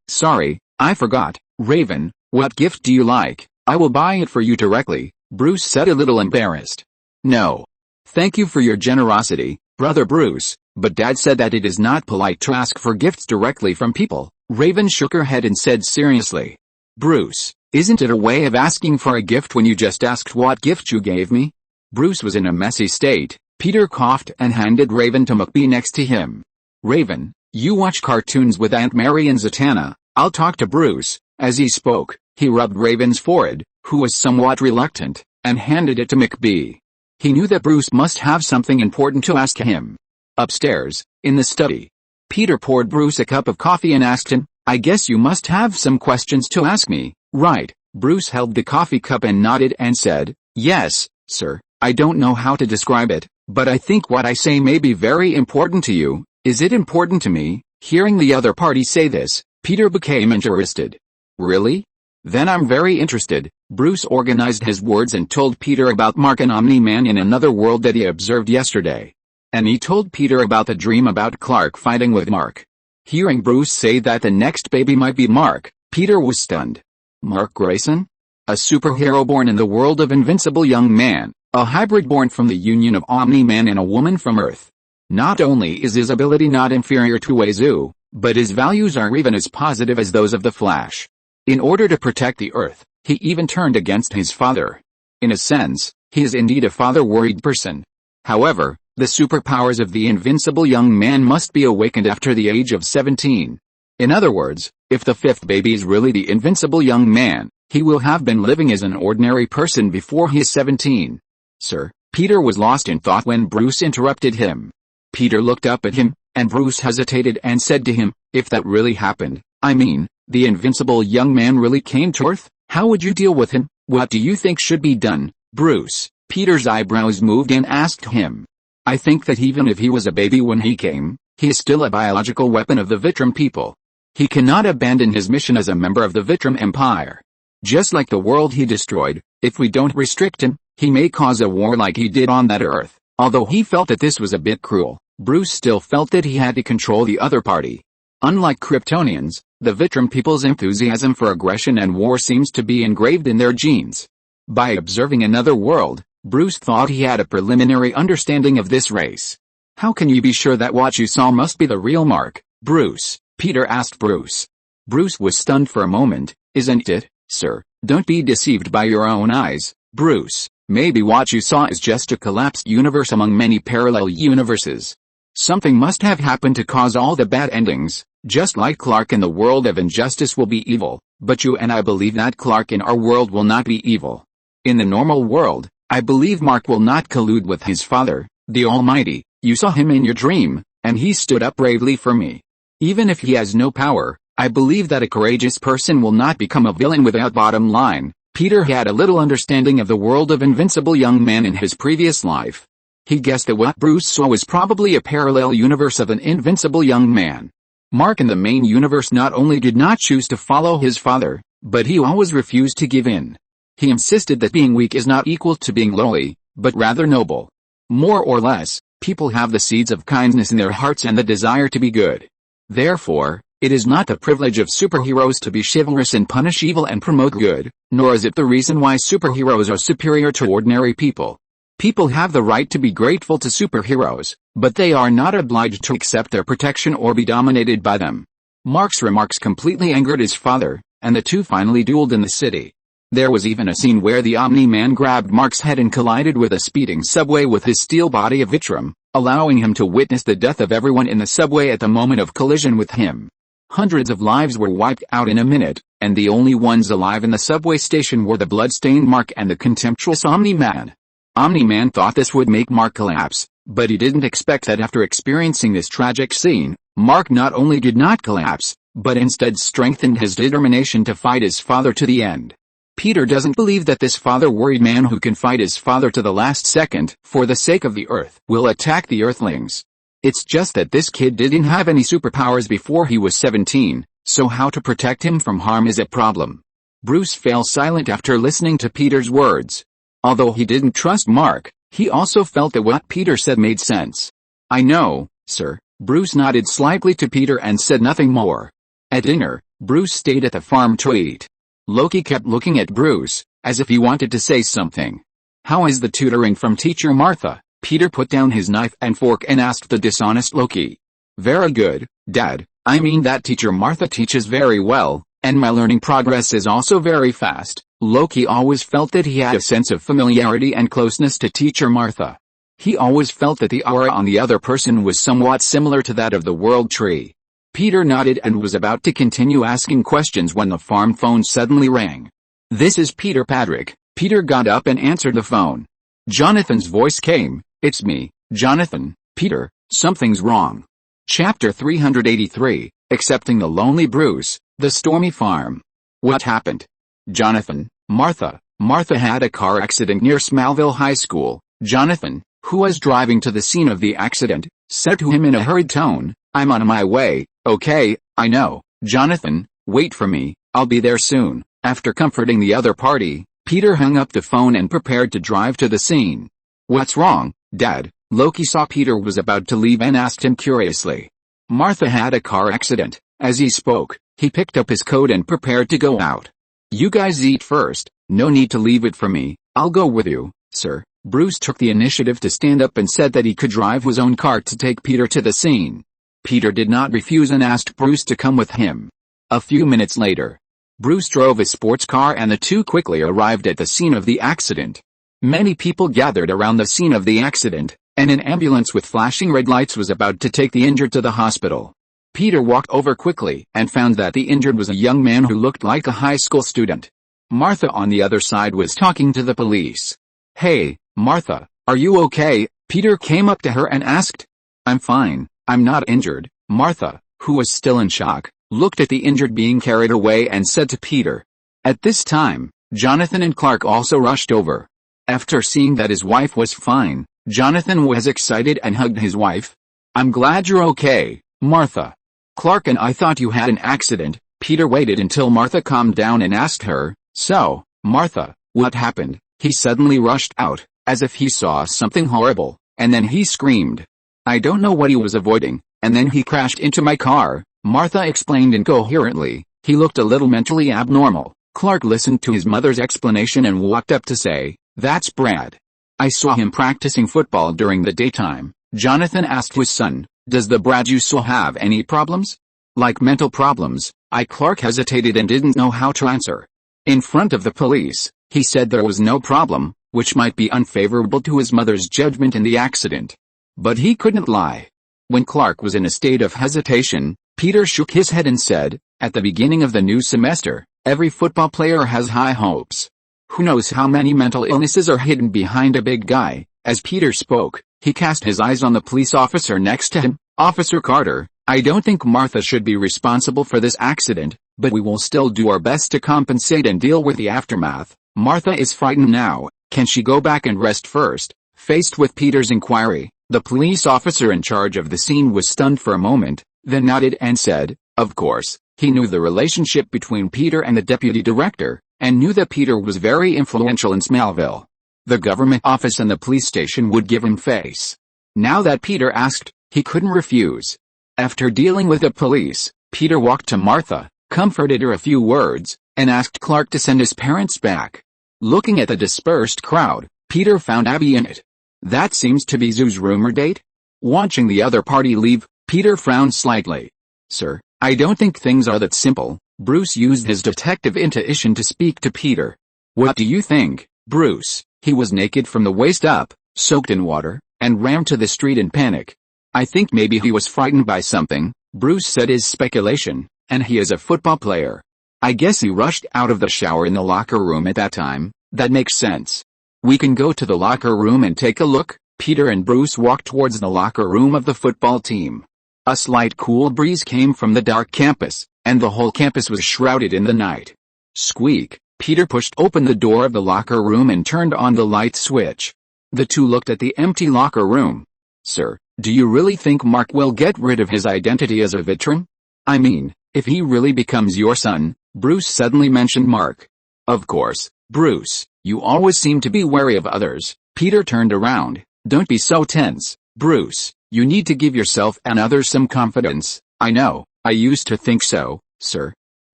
Sorry, I forgot." "Raven, what gift do you like? I will buy it for you directly," Bruce said, a little embarrassed. "No. Thank you for your generosity, Brother Bruce, but Dad said that it is not polite to ask for gifts directly from people." Raven shook her head and said seriously, "Bruce, isn't it a way of asking for a gift when you just asked what gift you gave me?" Bruce was in a messy state. Peter coughed and handed Raven to McBee next to him. "Raven, you watch cartoons with Aunt Mary and Zatanna. I'll talk to Bruce." As he spoke, he rubbed Raven's forehead, who was somewhat reluctant, and handed it to McBee. He knew that Bruce must have something important to ask him. Upstairs, in the study, Peter poured Bruce a cup of coffee and asked him, "I guess you must have some questions to ask me, right?" Bruce held the coffee cup and nodded and said, "Yes, sir. I don't know how to describe it, but I think what I say may be very important to you." "Is it important to me?" Hearing the other party say this, Peter became interested. "Really? Then I'm very interested." Bruce organized his words and told Peter about Mark, an Omni-Man in another world that he observed yesterday. And he told Peter about the dream about Clark fighting with Mark. Hearing Bruce say that the next baby might be Mark, Peter was stunned. Mark Grayson? A superhero born in the world of Invincible Young Man, a hybrid born from the union of Omni-Man and a woman from Earth. Not only is his ability not inferior to Wazu, but his values are even as positive as those of the Flash. In order to protect the Earth, he even turned against his father. In a sense, he is indeed a father-worried person. However, the superpowers of the Invincible Young Man must be awakened after the age of 17. In other words, if the fifth baby is really the Invincible Young Man, he will have been living as an ordinary person before he is 17. "Sir." Peter was lost in thought when Bruce interrupted him. Peter looked up at him, and Bruce hesitated and said to him, "If that really happened, I mean, the Invincible Young Man really came to Earth, how would you deal with him? What do you think should be done, Bruce?" Peter's eyebrows moved and asked him. "I think that even if he was a baby when he came, he is still a biological weapon of the Vitrum people. He cannot abandon his mission as a member of the Vitrum Empire. Just like the world he destroyed, if we don't restrict him, he may cause a war like he did on that Earth." Although he felt that this was a bit cruel, Bruce still felt that he had to control the other party. Unlike Kryptonians, the Vitrum people's enthusiasm for aggression and war seems to be engraved in their genes. By observing another world, Bruce thought he had a preliminary understanding of this race. "How can you be sure that what you saw must be the real Mark, Bruce?" Peter asked Bruce. Bruce was stunned for a moment. "Isn't it, sir? Don't be deceived by your own eyes, Bruce. Maybe what you saw is just a collapsed universe among many parallel universes. Something must have happened to cause all the bad endings, just like Clark in the world of injustice will be evil, but you and I believe that Clark in our world will not be evil. In the normal world, I believe Mark will not collude with his father, the Almighty. You saw him in your dream, and he stood up bravely for me. Even if he has no power, I believe that a courageous person will not become a villain without bottom line." Peter had a little understanding of the world of Invincible Young Man in his previous life. He guessed that what Bruce saw was probably a parallel universe of an Invincible Young Man. Mark in the main universe not only did not choose to follow his father, but he always refused to give in. He insisted that being weak is not equal to being lowly, but rather noble. More or less, people have the seeds of kindness in their hearts and the desire to be good. Therefore, it is not the privilege of superheroes to be chivalrous and punish evil and promote good, nor is it the reason why superheroes are superior to ordinary people. People have the right to be grateful to superheroes, but they are not obliged to accept their protection or be dominated by them. Mark's remarks completely angered his father, and the two finally dueled in the city. There was even a scene where the Omni-Man grabbed Mark's head and collided with a speeding subway with his steel body of Vitrum, allowing him to witness the death of everyone in the subway at the moment of collision with him. Hundreds of lives were wiped out in a minute, and the only ones alive in the subway station were the blood-stained Mark and the contemptuous Omni-Man. Omni-Man thought this would make Mark collapse, but he didn't expect that after experiencing this tragic scene, Mark not only did not collapse, but instead strengthened his determination to fight his father to the end. Peter doesn't believe that this father-worried man who can fight his father to the last second, for the sake of the Earth, will attack the Earthlings. It's just that this kid didn't have any superpowers before he was 17, so how to protect him from harm is a problem. Bruce fell silent after listening to Peter's words. Although he didn't trust Mark, he also felt that what Peter said made sense. "I know, sir." Bruce nodded slightly to Peter and said nothing more. At dinner, Bruce stayed at the farm to eat. Loki kept looking at Bruce, as if he wanted to say something. "How is the tutoring from Teacher Martha?" Peter put down his knife and fork and asked the dishonest Loki. "Very good, Dad. I mean that Teacher Martha teaches very well, and my learning progress is also very fast." Loki always felt that he had a sense of familiarity and closeness to Teacher Martha. He always felt that the aura on the other person was somewhat similar to that of the World Tree. Peter nodded and was about to continue asking questions when the farm phone suddenly rang. "This is Peter Patrick." Peter got up and answered the phone. Jonathan's voice came. "It's me, Jonathan." "Peter, something's wrong." Chapter 383, Accepting the Lonely Bruce, The Stormy Farm. "What happened?" "Jonathan, Martha had a car accident near Smallville High School." Jonathan, who was driving to the scene of the accident, said to him in a hurried tone, "I'm on my way." "Okay, I know, Jonathan, wait for me, I'll be there soon." After comforting the other party, Peter hung up the phone and prepared to drive to the scene. "What's wrong, Dad?" Loki saw Peter was about to leave and asked him curiously. "Martha had a car accident." As he spoke, he picked up his coat and prepared to go out. "You guys eat first, no need to leave it for me, I'll go with you, sir." Bruce took the initiative to stand up and said that he could drive his own car to take Peter to the scene. Peter did not refuse and asked Bruce to come with him. A few minutes later, Bruce drove a sports car and the two quickly arrived at the scene of the accident. Many people gathered around the scene of the accident, and an ambulance with flashing red lights was about to take the injured to the hospital. Peter walked over quickly and found that the injured was a young man who looked like a high school student. Martha on the other side was talking to the police. "Hey, Martha, are you okay?" Peter came up to her and asked. "I'm fine, I'm not injured." Martha, who was still in shock, looked at the injured being carried away and said to Peter. At this time, Jonathan and Clark also rushed over. After seeing that his wife was fine, Jonathan was excited and hugged his wife. "I'm glad you're okay, Martha." "Clark and I thought you had an accident." Peter waited until Martha calmed down and asked her, "So, Martha, what happened?" He suddenly rushed out, as if he saw something horrible, and then he screamed. "I don't know what he was avoiding, and then he crashed into my car," Martha explained incoherently. "He looked a little mentally abnormal." Clark listened to his mother's explanation and walked up to say, "That's Brad. I saw him practicing football during the daytime." Jonathan asked his son, "Does the Brad you saw have any problems?" "Like mental problems?" Clark hesitated and didn't know how to answer. In front of the police, he said there was no problem, which might be unfavorable to his mother's judgment in the accident. But he couldn't lie. When Clark was in a state of hesitation, Peter shook his head and said, "At the beginning of the new semester, every football player has high hopes. Who knows how many mental illnesses are hidden behind a big guy?" As Peter spoke, he cast his eyes on the police officer next to him. "Officer Carter, I don't think Martha should be responsible for this accident, but we will still do our best to compensate and deal with the aftermath. Martha is frightened now, can she go back and rest first?" Faced with Peter's inquiry, the police officer in charge of the scene was stunned for a moment, then nodded and said, "Of course." He knew the relationship between Peter and the deputy director, and knew that Peter was very influential in Smallville. The government office and the police station would give him face. Now that Peter asked, he couldn't refuse. After dealing with the police, Peter walked to Martha, comforted her a few words, and asked Clark to send his parents back. Looking at the dispersed crowd, Peter found Abby in it. "That seems to be Zoo's rumor date?" Watching the other party leave, Peter frowned slightly. "Sir, I don't think things are that simple." Bruce used his detective intuition to speak to Peter. What do you think, Bruce? He was naked from the waist up, soaked in water, and ran to the street in panic. I think maybe he was frightened by something, Bruce said his speculation, and he is a football player. I guess he rushed out of the shower in the locker room at that time. That makes sense. We can go to the locker room and take a look. Peter and Bruce walked towards the locker room of the football team. A slight cool breeze came from the dark campus, and the whole campus was shrouded in the night. Squeak! Peter pushed open the door of the locker room and turned on the light switch. The two looked at the empty locker room. Sir, do you really think Mark will get rid of his identity as a veteran? I mean, if he really becomes your son, Bruce suddenly mentioned Mark. Of course, Bruce, you always seem to be wary of others. Peter turned around. Don't be so tense, Bruce. You need to give yourself and others some confidence. I know, I used to think so, sir.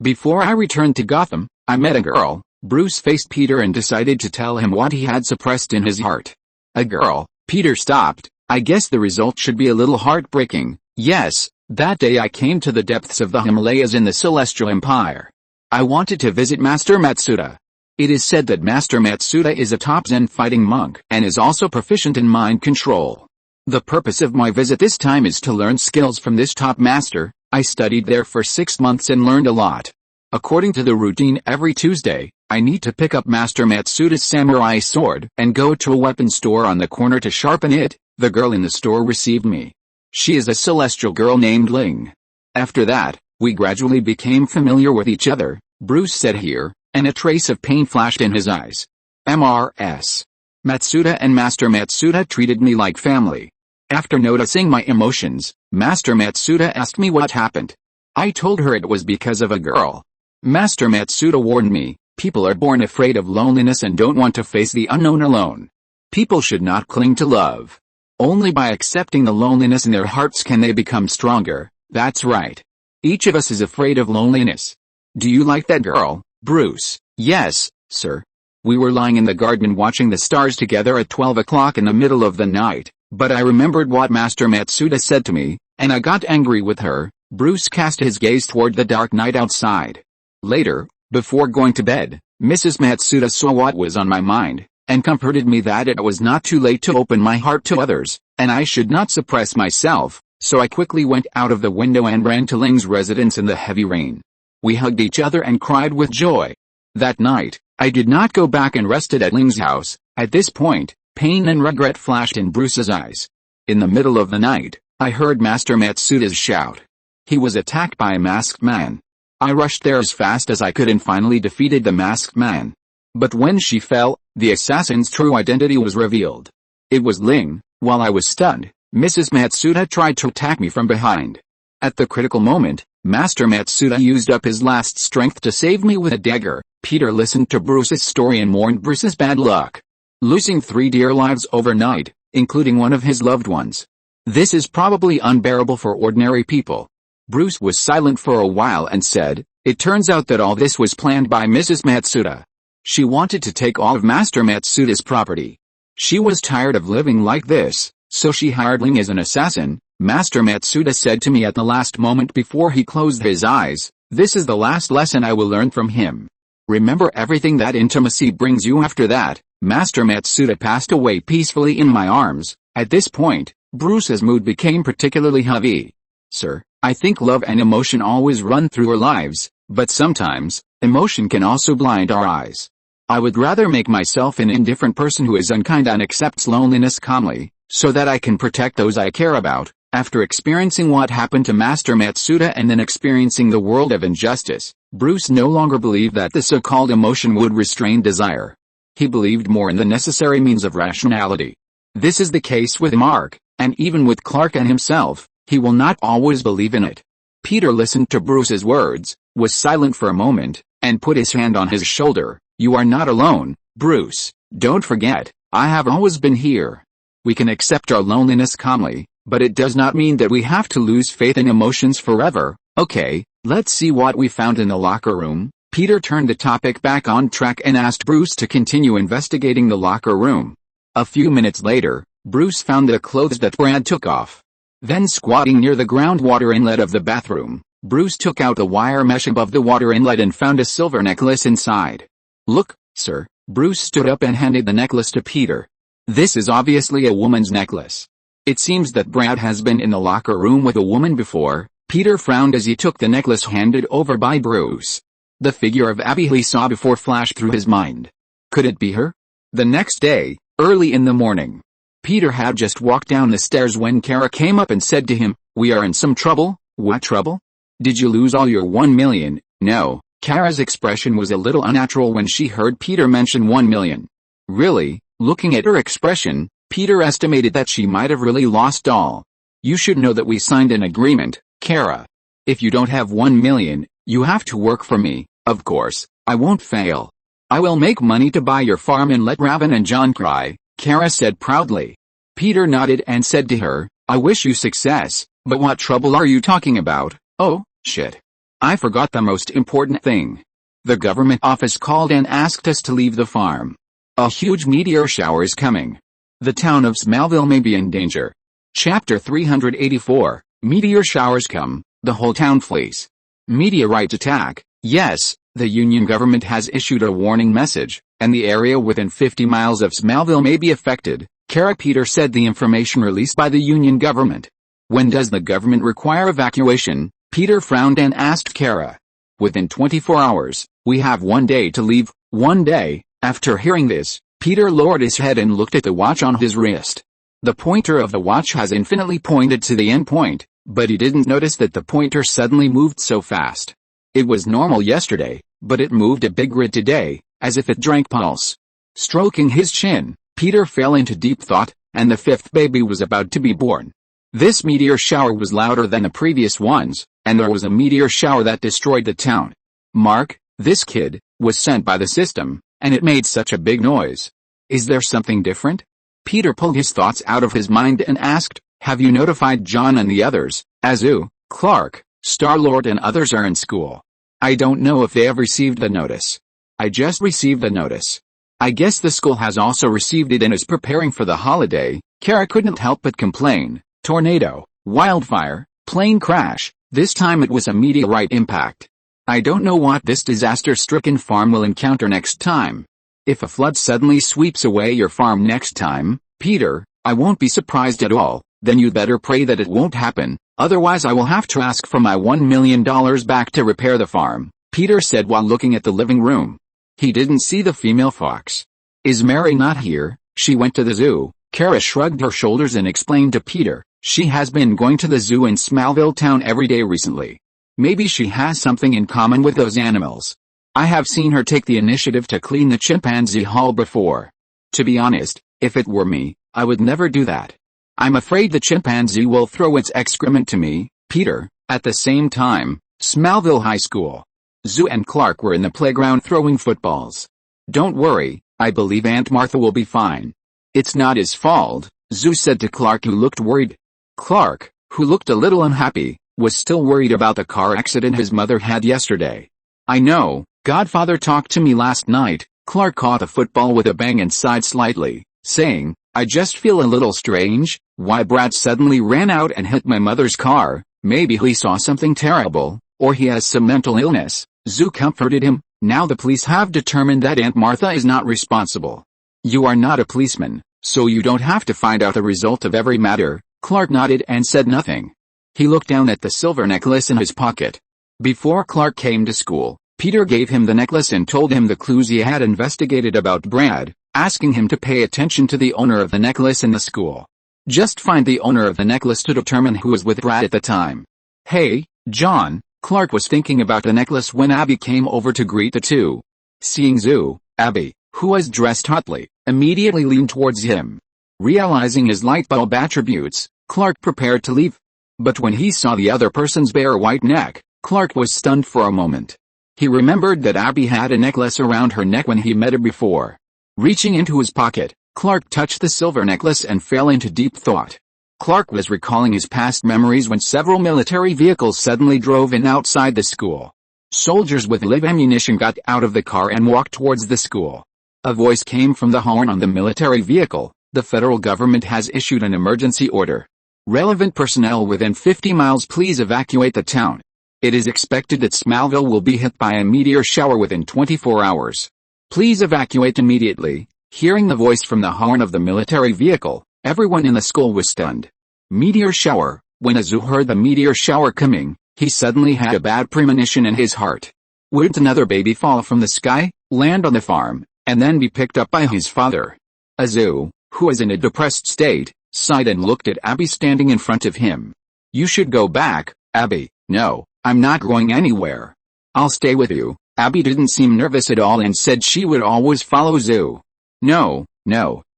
Before I returned to Gotham, I met a girl. Bruce faced Peter and decided to tell him what he had suppressed in his heart. A girl. Peter stopped. I guess the result should be a little heartbreaking. Yes, that day I came to the depths of the Himalayas in the Celestial Empire. I wanted to visit Master Matsuda. It is said that Master Matsuda is a top Zen fighting monk and is also proficient in mind control. The purpose of my visit this time is to learn skills from this top master. I studied there for 6 months and learned a lot. According to the routine every Tuesday, I need to pick up Master Matsuda's samurai sword and go to a weapon store on the corner to sharpen it. The girl in the store received me. She is a celestial girl named Ling. After that, we gradually became familiar with each other, Bruce said here, and a trace of pain flashed in his eyes. Mrs. Matsuda and Master Matsuda treated me like family. After noticing my emotions, Master Matsuda asked me what happened. I told her it was because of a girl. Master Matsuda warned me, people are born afraid of loneliness and don't want to face the unknown alone. People should not cling to love. Only by accepting the loneliness in their hearts can they become stronger. That's right. Each of us is afraid of loneliness. Do you like that girl, Bruce? Yes, sir. We were lying in the garden watching the stars together at 12 o'clock in the middle of the night, but I remembered what Master Matsuda said to me, and I got angry with her. Bruce cast his gaze toward the dark night outside. Later, before going to bed, Mrs. Matsuda saw what was on my mind, and comforted me that it was not too late to open my heart to others, and I should not suppress myself, so I quickly went out of the window and ran to Ling's residence in the heavy rain. We hugged each other and cried with joy. That night, I did not go back and rested at Ling's house. At this point, pain and regret flashed in Bruce's eyes. In the middle of the night, I heard Master Matsuda's shout. He was attacked by a masked man. I rushed there as fast as I could and finally defeated the masked man. But when she fell, the assassin's true identity was revealed. It was Ling. While I was stunned, Mrs. Matsuda tried to attack me from behind. At the critical moment, Master Matsuda used up his last strength to save me with a dagger. Peter listened to Bruce's story and mourned Bruce's bad luck. Losing 3 dear lives overnight, including one of his loved ones. This is probably unbearable for ordinary people. Bruce was silent for a while and said, "It turns out that all this was planned by Mrs. Matsuda. She wanted to take all of Master Matsuda's property. She was tired of living like this, so she hired Ling as an assassin." Master Matsuda said to me at the last moment before he closed his eyes, "This is the last lesson I will learn from him. Remember everything that intimacy brings you." After that, Master Matsuda passed away peacefully in my arms. At this point, Bruce's mood became particularly heavy. "Sir, I think love and emotion always run through our lives, but sometimes, emotion can also blind our eyes. I would rather make myself an indifferent person who is unkind and accepts loneliness calmly, so that I can protect those I care about." After experiencing what happened to Master Matsuda and then experiencing the world of injustice, Bruce no longer believed that the so-called emotion would restrain desire. He believed more in the necessary means of rationality. This is the case with Mark, and even with Clark and himself, he will not always believe in it. Peter listened to Bruce's words, was silent for a moment, and put his hand on his shoulder. "You are not alone, Bruce. Don't forget, I have always been here. We can accept our loneliness calmly, but it does not mean that we have to lose faith in emotions forever." "Okay, let's see what we found in the locker room." Peter turned the topic back on track and asked Bruce to continue investigating the locker room. A few minutes later, Bruce found the clothes that Brad took off. Then squatting near the groundwater inlet of the bathroom, Bruce took out a wire mesh above the water inlet and found a silver necklace inside. "Look, sir, Bruce stood up and handed the necklace to Peter. This is obviously a woman's necklace. It seems that Brad has been in the locker room with a woman before. Peter frowned as he took the necklace handed over by Bruce. The figure of Abby he saw before flashed through his mind. Could it be her? The next day, early in the morning, Peter had just walked down the stairs when Kara came up and said to him, "We are in some trouble." "What trouble? Did you lose all your 1 million? No." Kara's expression was a little unnatural when she heard Peter mention 1 million. Really, looking at her expression, Peter estimated that she might have really lost all. "You should know that we signed an agreement, Kara. If you don't have 1 million, you have to work for me. Of course, I won't fail. I will make money to buy your farm and let Raven and John cry," Kara said proudly. Peter nodded and said to her, "I wish you success, but what trouble are you talking about?" "Oh, shit. I forgot the most important thing. The government office called and asked us to leave the farm. A huge meteor shower is coming. The town of Smallville may be in danger." Chapter 384, Meteor showers come, the whole town flees. Meteorite attack. Yes, the Union government has issued a warning message, and the area within 50 miles of Smallville may be affected, Kara. Peter said the information released by the Union government. "When does the government require evacuation?" Peter frowned and asked Kara. "Within 24 hours, we have 1 day to leave." 1 day? After hearing this, Peter lowered his head and looked at the watch on his wrist. The pointer of the watch has infinitely pointed to the end point, but he didn't notice that the pointer suddenly moved so fast. It was normal yesterday, but it moved a big grid today, as if it drank pulse. Stroking his chin, Peter fell into deep thought, and the 5th baby was about to be born. This meteor shower was louder than the previous ones, and there was a meteor shower that destroyed the town. Mark, this kid, was sent by the system, and it made such a big noise. Is there something different? Peter pulled his thoughts out of his mind and asked, "Have you notified John and the others? Azu, Clark, Star-Lord and others are in school. I don't know if they have received the notice." "I just received the notice. I guess the school has also received it and is preparing for the holiday." Kara couldn't help but complain. Tornado, wildfire, plane crash, this time it was a meteorite impact. "I don't know what this disaster-stricken farm will encounter next time. If a flood suddenly sweeps away your farm next time, Peter, I won't be surprised at all. Then you'd better pray that it won't happen, otherwise I will have to ask for my $1 million back to repair the farm," Peter said while looking at the living room. He didn't see the female fox. "Is Mary not here? She went to the zoo." Kara shrugged her shoulders and explained to Peter, "She has been going to the zoo in Smallville town every day recently. Maybe she has something in common with those animals. I have seen her take the initiative to clean the chimpanzee hall before. To be honest, if it were me, I would never do that. I'm afraid the chimpanzee will throw its excrement to me." Peter, at the same time, Smallville High School. Zoo and Clark were in the playground throwing footballs. "Don't worry, I believe Aunt Martha will be fine." "It's not his fault," Zoo said to Clark, who looked worried. Clark, who looked a little unhappy, was still worried about the car accident his mother had yesterday. "I know, Godfather talked to me last night." Clark caught the football with a bang and sighed slightly, saying, "I just feel a little strange. Why Brad suddenly ran out and hit my mother's car? Maybe he saw something terrible, or he has some mental illness." Zoo comforted him. "Now the police have determined that Aunt Martha is not responsible. You are not a policeman, so you don't have to find out the result of every matter." Clark nodded and said nothing. He looked down at the silver necklace in his pocket. Before Clark came to school, Peter gave him the necklace and told him the clues he had investigated about Brad, asking him to pay attention to the owner of the necklace in the school. Just find the owner of the necklace to determine who was with Brad at the time. "Hey, John," Clark was thinking about the necklace when Abby came over to greet the two. Seeing Zoo, Abby, who was dressed hotly, immediately leaned towards him. Realizing his light bulb attributes, Clark prepared to leave. But when he saw the other person's bare white neck, Clark was stunned for a moment. He remembered that Abby had a necklace around her neck when he met her before. Reaching into his pocket, Clark touched the silver necklace and fell into deep thought. Clark was recalling his past memories when several military vehicles suddenly drove in outside the school. Soldiers with live ammunition got out of the car and walked towards the school. A voice came from the horn on the military vehicle. "The federal government has issued an emergency order. Relevant personnel within 50 miles please evacuate the town. It is expected that Smallville will be hit by a meteor shower within 24 hours. Please evacuate immediately." Hearing the voice from the horn of the military vehicle, everyone in the school was stunned. Meteor shower. When Azu heard the meteor shower coming, he suddenly had a bad premonition in his heart. Would another baby fall from the sky, land on the farm, and then be picked up by his father? Azu, who was in a depressed state, sighed and looked at Abby standing in front of him. "You should go back, Abby." "No, I'm not going anywhere. I'll stay with you." Abby didn't seem nervous at all and said she would always follow Azu. No,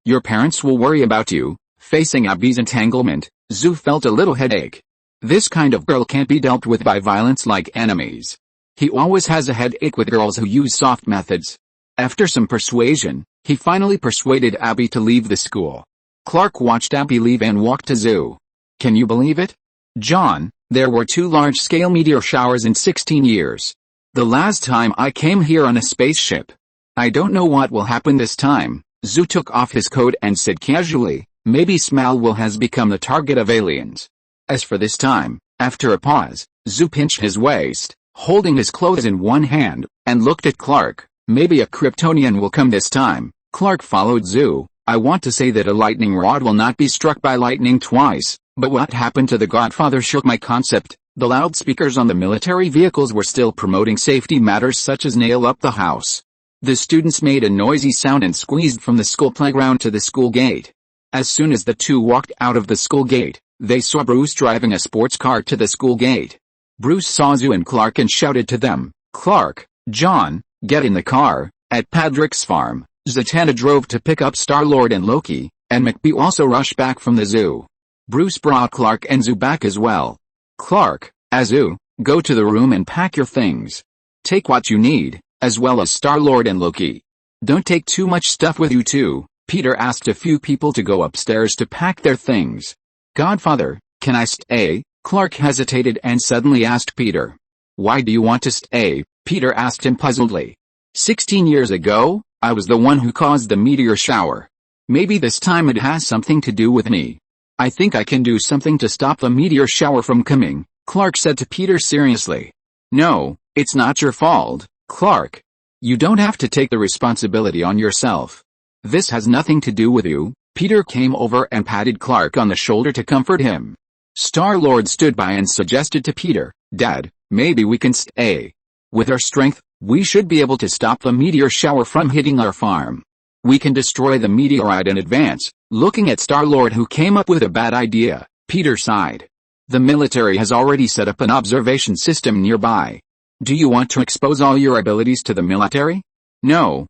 your parents will worry about you." Facing Abby's entanglement, Azu felt a little headache. This kind of girl can't be dealt with by violence like enemies. He always has a headache with girls who use soft methods. After some persuasion, he finally persuaded Abby to leave the school. Clark watched Abby leave and walked to Azu. "Can you believe it, John? There were 2 large-scale meteor showers in 16 years. The last time I came here on a spaceship. I don't know what will happen this time." Azu took off his coat and said casually, "Maybe Smallville has become the target of aliens." As for this time, after a pause, Azu pinched his waist, holding his clothes in one hand, and looked at Clark. "Maybe a Kryptonian will come this time." Clark followed Azu. "I want to say that a lightning rod will not be struck by lightning twice, but what happened to the Godfather shook my concept." The loudspeakers on the military vehicles were still promoting safety matters such as nail up the house. The students made a noisy sound and squeezed from the school playground to the school gate. As soon as the 2 walked out of the school gate, they saw Bruce driving a sports car to the school gate. Bruce saw Azu and Clark and shouted to them, "Clark, John, get in the car." At Patrick's farm, Zatanna drove to pick up Star-Lord and Loki, and McBee also rushed back from the zoo. Bruce brought Clark and Azu back as well. "Clark, Azu, go to the room and pack your things. Take what you need, as well as Star-Lord and Loki. Don't take too much stuff with you too." Peter asked a few people to go upstairs to pack their things. "Godfather, can I stay?" Clark hesitated and suddenly asked Peter. "Why do you want to stay?" Peter asked him puzzledly. 16 years ago, I was the one who caused the meteor shower. Maybe this time it has something to do with me. I think I can do something to stop the meteor shower from coming," Clark said to Peter seriously. "No, it's not your fault, Clark. You don't have to take the responsibility on yourself. This has nothing to do with you." Peter came over and patted Clark on the shoulder to comfort him. Star-Lord stood by and suggested to Peter, "Dad, maybe we can stay. With our strength, we should be able to stop the meteor shower from hitting our farm. We can destroy the meteorite in advance." Looking at Star-Lord, who came up with a bad idea, Peter sighed. "The military has already set up an observation system nearby. Do you want to expose all your abilities to the military?" No,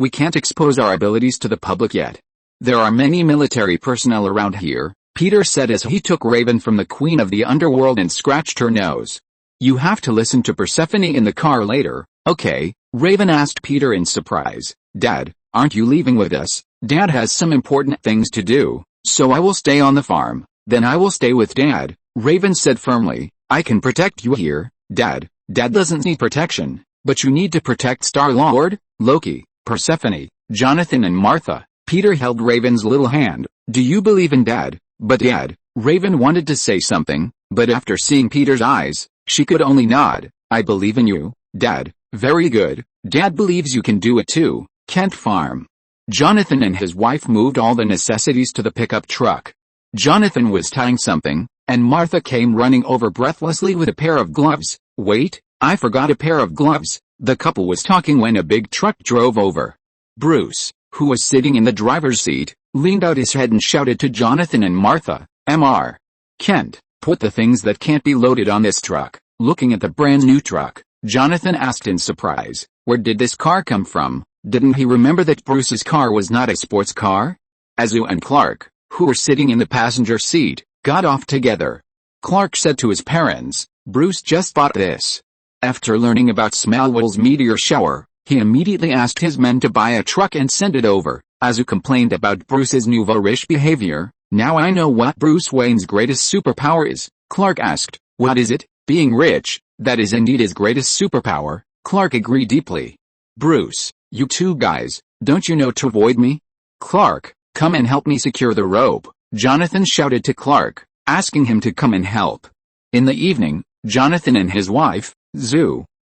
we can't expose our abilities to the public yet. There are many military personnel around here," Peter said as he took Raven from the Queen of the Underworld and scratched her nose. "You have to listen to Persephone in the car later, okay?" Raven asked Peter in surprise. "Dad, aren't you leaving with us?" "Dad has some important things to do, so I will stay on the farm." "Then I will stay with Dad," Raven said firmly. "I can protect you here, Dad." "Dad doesn't need protection, but you need to protect Star-Lord, Loki, Persephone, Jonathan and Martha." Peter held Raven's little hand. "Do you believe in Dad?" "But Dad," Raven wanted to say something, but after seeing Peter's eyes, she could only nod. "I believe in you, Dad." "Very good. Dad believes you can do it too." Kent Farm. Jonathan and his wife moved all the necessities to the pickup truck. Jonathan was tying something, and Martha came running over breathlessly with a pair of gloves. "Wait, I forgot a pair of gloves." The couple was talking when a big truck drove over. Bruce, who was sitting in the driver's seat, leaned out his head and shouted to Jonathan and Martha, "Mr. Kent, put the things that can't be loaded on this truck." Looking at the brand new truck, Jonathan asked in surprise, "Where did this car come from?" Didn't he remember that Bruce's car was not a sports car? Azu and Clark, who were sitting in the passenger seat, got off together. Clark said to his parents, "Bruce just bought this." After learning about Smallville's meteor shower, he immediately asked his men to buy a truck and send it over. Azu complained about Bruce's nouveau-riche behavior. "Now I know what Bruce Wayne's greatest superpower is," Clark asked. "What is it?" "Being rich. That is indeed his greatest superpower," Clark agreed deeply. "Bruce, you two guys, don't you know to avoid me?" "Clark, come and help me secure the rope," Jonathan shouted to Clark, asking him to come and help. In the evening, Jonathan and his wife,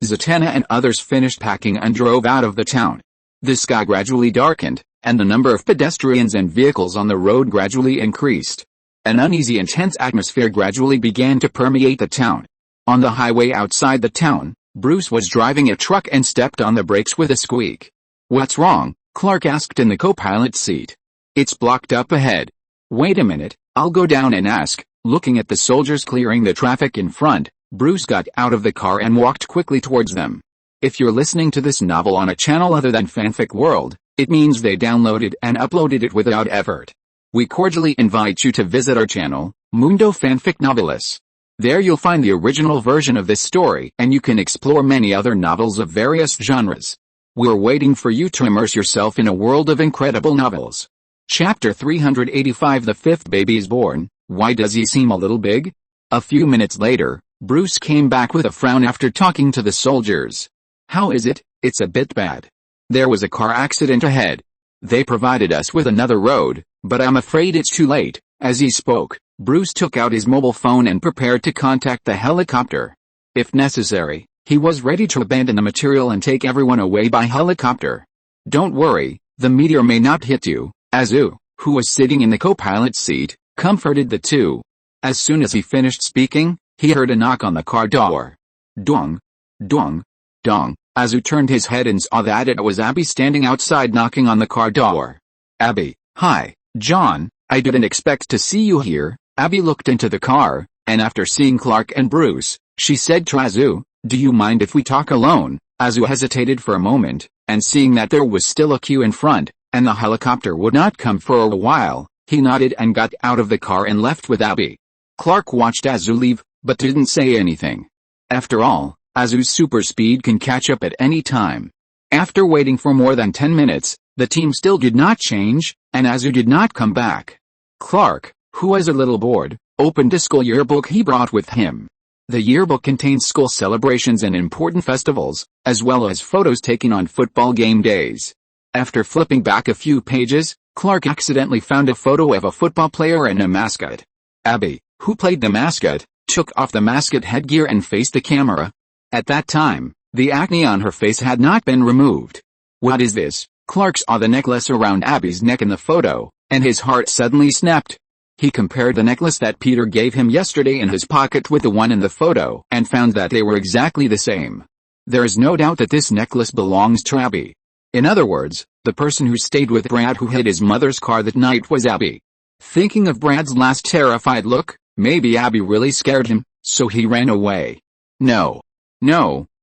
Zatanna and others finished packing and drove out of the town. The sky gradually darkened, and the number of pedestrians and vehicles on the road gradually increased. An uneasy and tense atmosphere gradually began to permeate the town. On the highway outside the town, Bruce was driving a truck and stepped on the brakes with a squeak. "What's wrong?" Clark asked in the co-pilot seat. "It's blocked up ahead." "Wait a minute, I'll go down and ask." Looking at the soldiers clearing the traffic in front, Bruce got out of the car and walked quickly towards them. If you're listening to this novel on a channel other than Fanfic World, it means they downloaded and uploaded it without effort. We cordially invite you to visit our channel, Mundo Fanfic Novelis. There you'll find the original version of this story and you can explore many other novels of various genres. We're waiting for you to immerse yourself in a world of incredible novels. Chapter 385 The fifth baby is born. Why does he seem a little big? A few minutes later, Bruce came back with a frown after talking to the soldiers. "How is it?" "It's a bit bad. There was a car accident ahead. They provided us with another road, but I'm afraid it's too late." As he spoke, Bruce took out his mobile phone and prepared to contact the helicopter. If necessary, he was ready to abandon the material and take everyone away by helicopter. "Don't worry, the meteor may not hit you," Azu, who was sitting in the co-pilot seat, comforted the two. As soon as he finished speaking, he heard a knock on the car door. Dong. Dong. Dong. Azu turned his head and saw that it was Abby standing outside knocking on the car door. "Abby, hi, John, I didn't expect to see you here." Abby looked into the car, and after seeing Clark and Bruce, she said to Azu, "Do you mind if we talk alone?" Azu hesitated for a moment, and seeing that there was still a queue in front, and the helicopter would not come for a while, he nodded and got out of the car and left with Abby. Clark watched Azu leave, but didn't say anything. After all, Azu's super speed can catch up at any time. After waiting for more than 10 minutes, the team still did not change, and Azu did not come back. Clark, who was a little bored, opened a school yearbook he brought with him. The yearbook contains school celebrations and important festivals, as well as photos taken on football game days. After flipping back a few pages, Clark accidentally found a photo of a football player and a mascot. Abby, who played the mascot, took off the mascot headgear and faced the camera. At that time, the acne on her face had not been removed. "What is this?" Clark saw the necklace around Abby's neck in the photo, and his heart suddenly snapped. He compared the necklace that Peter gave him yesterday in his pocket with the one in the photo, and found that they were exactly the same. There is no doubt that this necklace belongs to Abby. In other words, the person who stayed with Brad who hid his mother's car that night was Abby. Thinking of Brad's last terrified look, maybe Abby really scared him, so he ran away. No,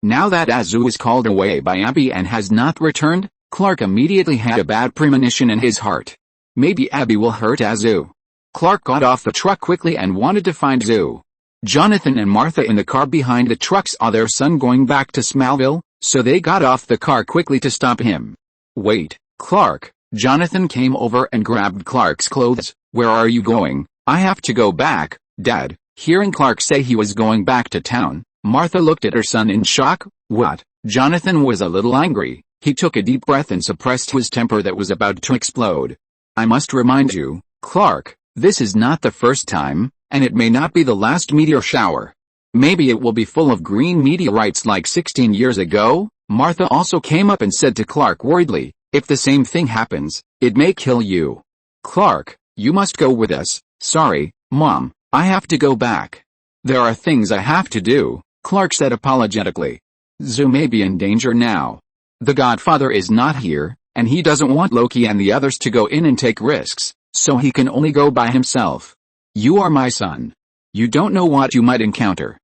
now that Azu was called away by Abby and has not returned, Clark immediately had a bad premonition in his heart. Maybe Abby will hurt Azu. Clark got off the truck quickly and wanted to find Azu. Jonathan and Martha in the car behind the truck saw their son going back to Smallville, so they got off the car quickly to stop him. "Wait, Clark." Jonathan came over and grabbed Clark's clothes. "Where are you going?" "I have to go back, Dad." Hearing Clark say he was going back to town, Martha looked at her son in shock. "What?" Jonathan was a little angry. He took a deep breath and suppressed his temper that was about to explode. "I must remind you, Clark, this is not the first time, and it may not be the last meteor shower. Maybe it will be full of green meteorites like 16 years ago." Martha also came up and said to Clark worriedly, "If the same thing happens, it may kill you." "Clark, you must go with us." "Sorry, Mom, I have to go back. There are things I have to do," Clark said apologetically. "Zoo may be in danger now. The Godfather is not here, and he doesn't want Loki and the others to go in and take risks, so he can only go by himself. You are my son. You don't know what you might encounter.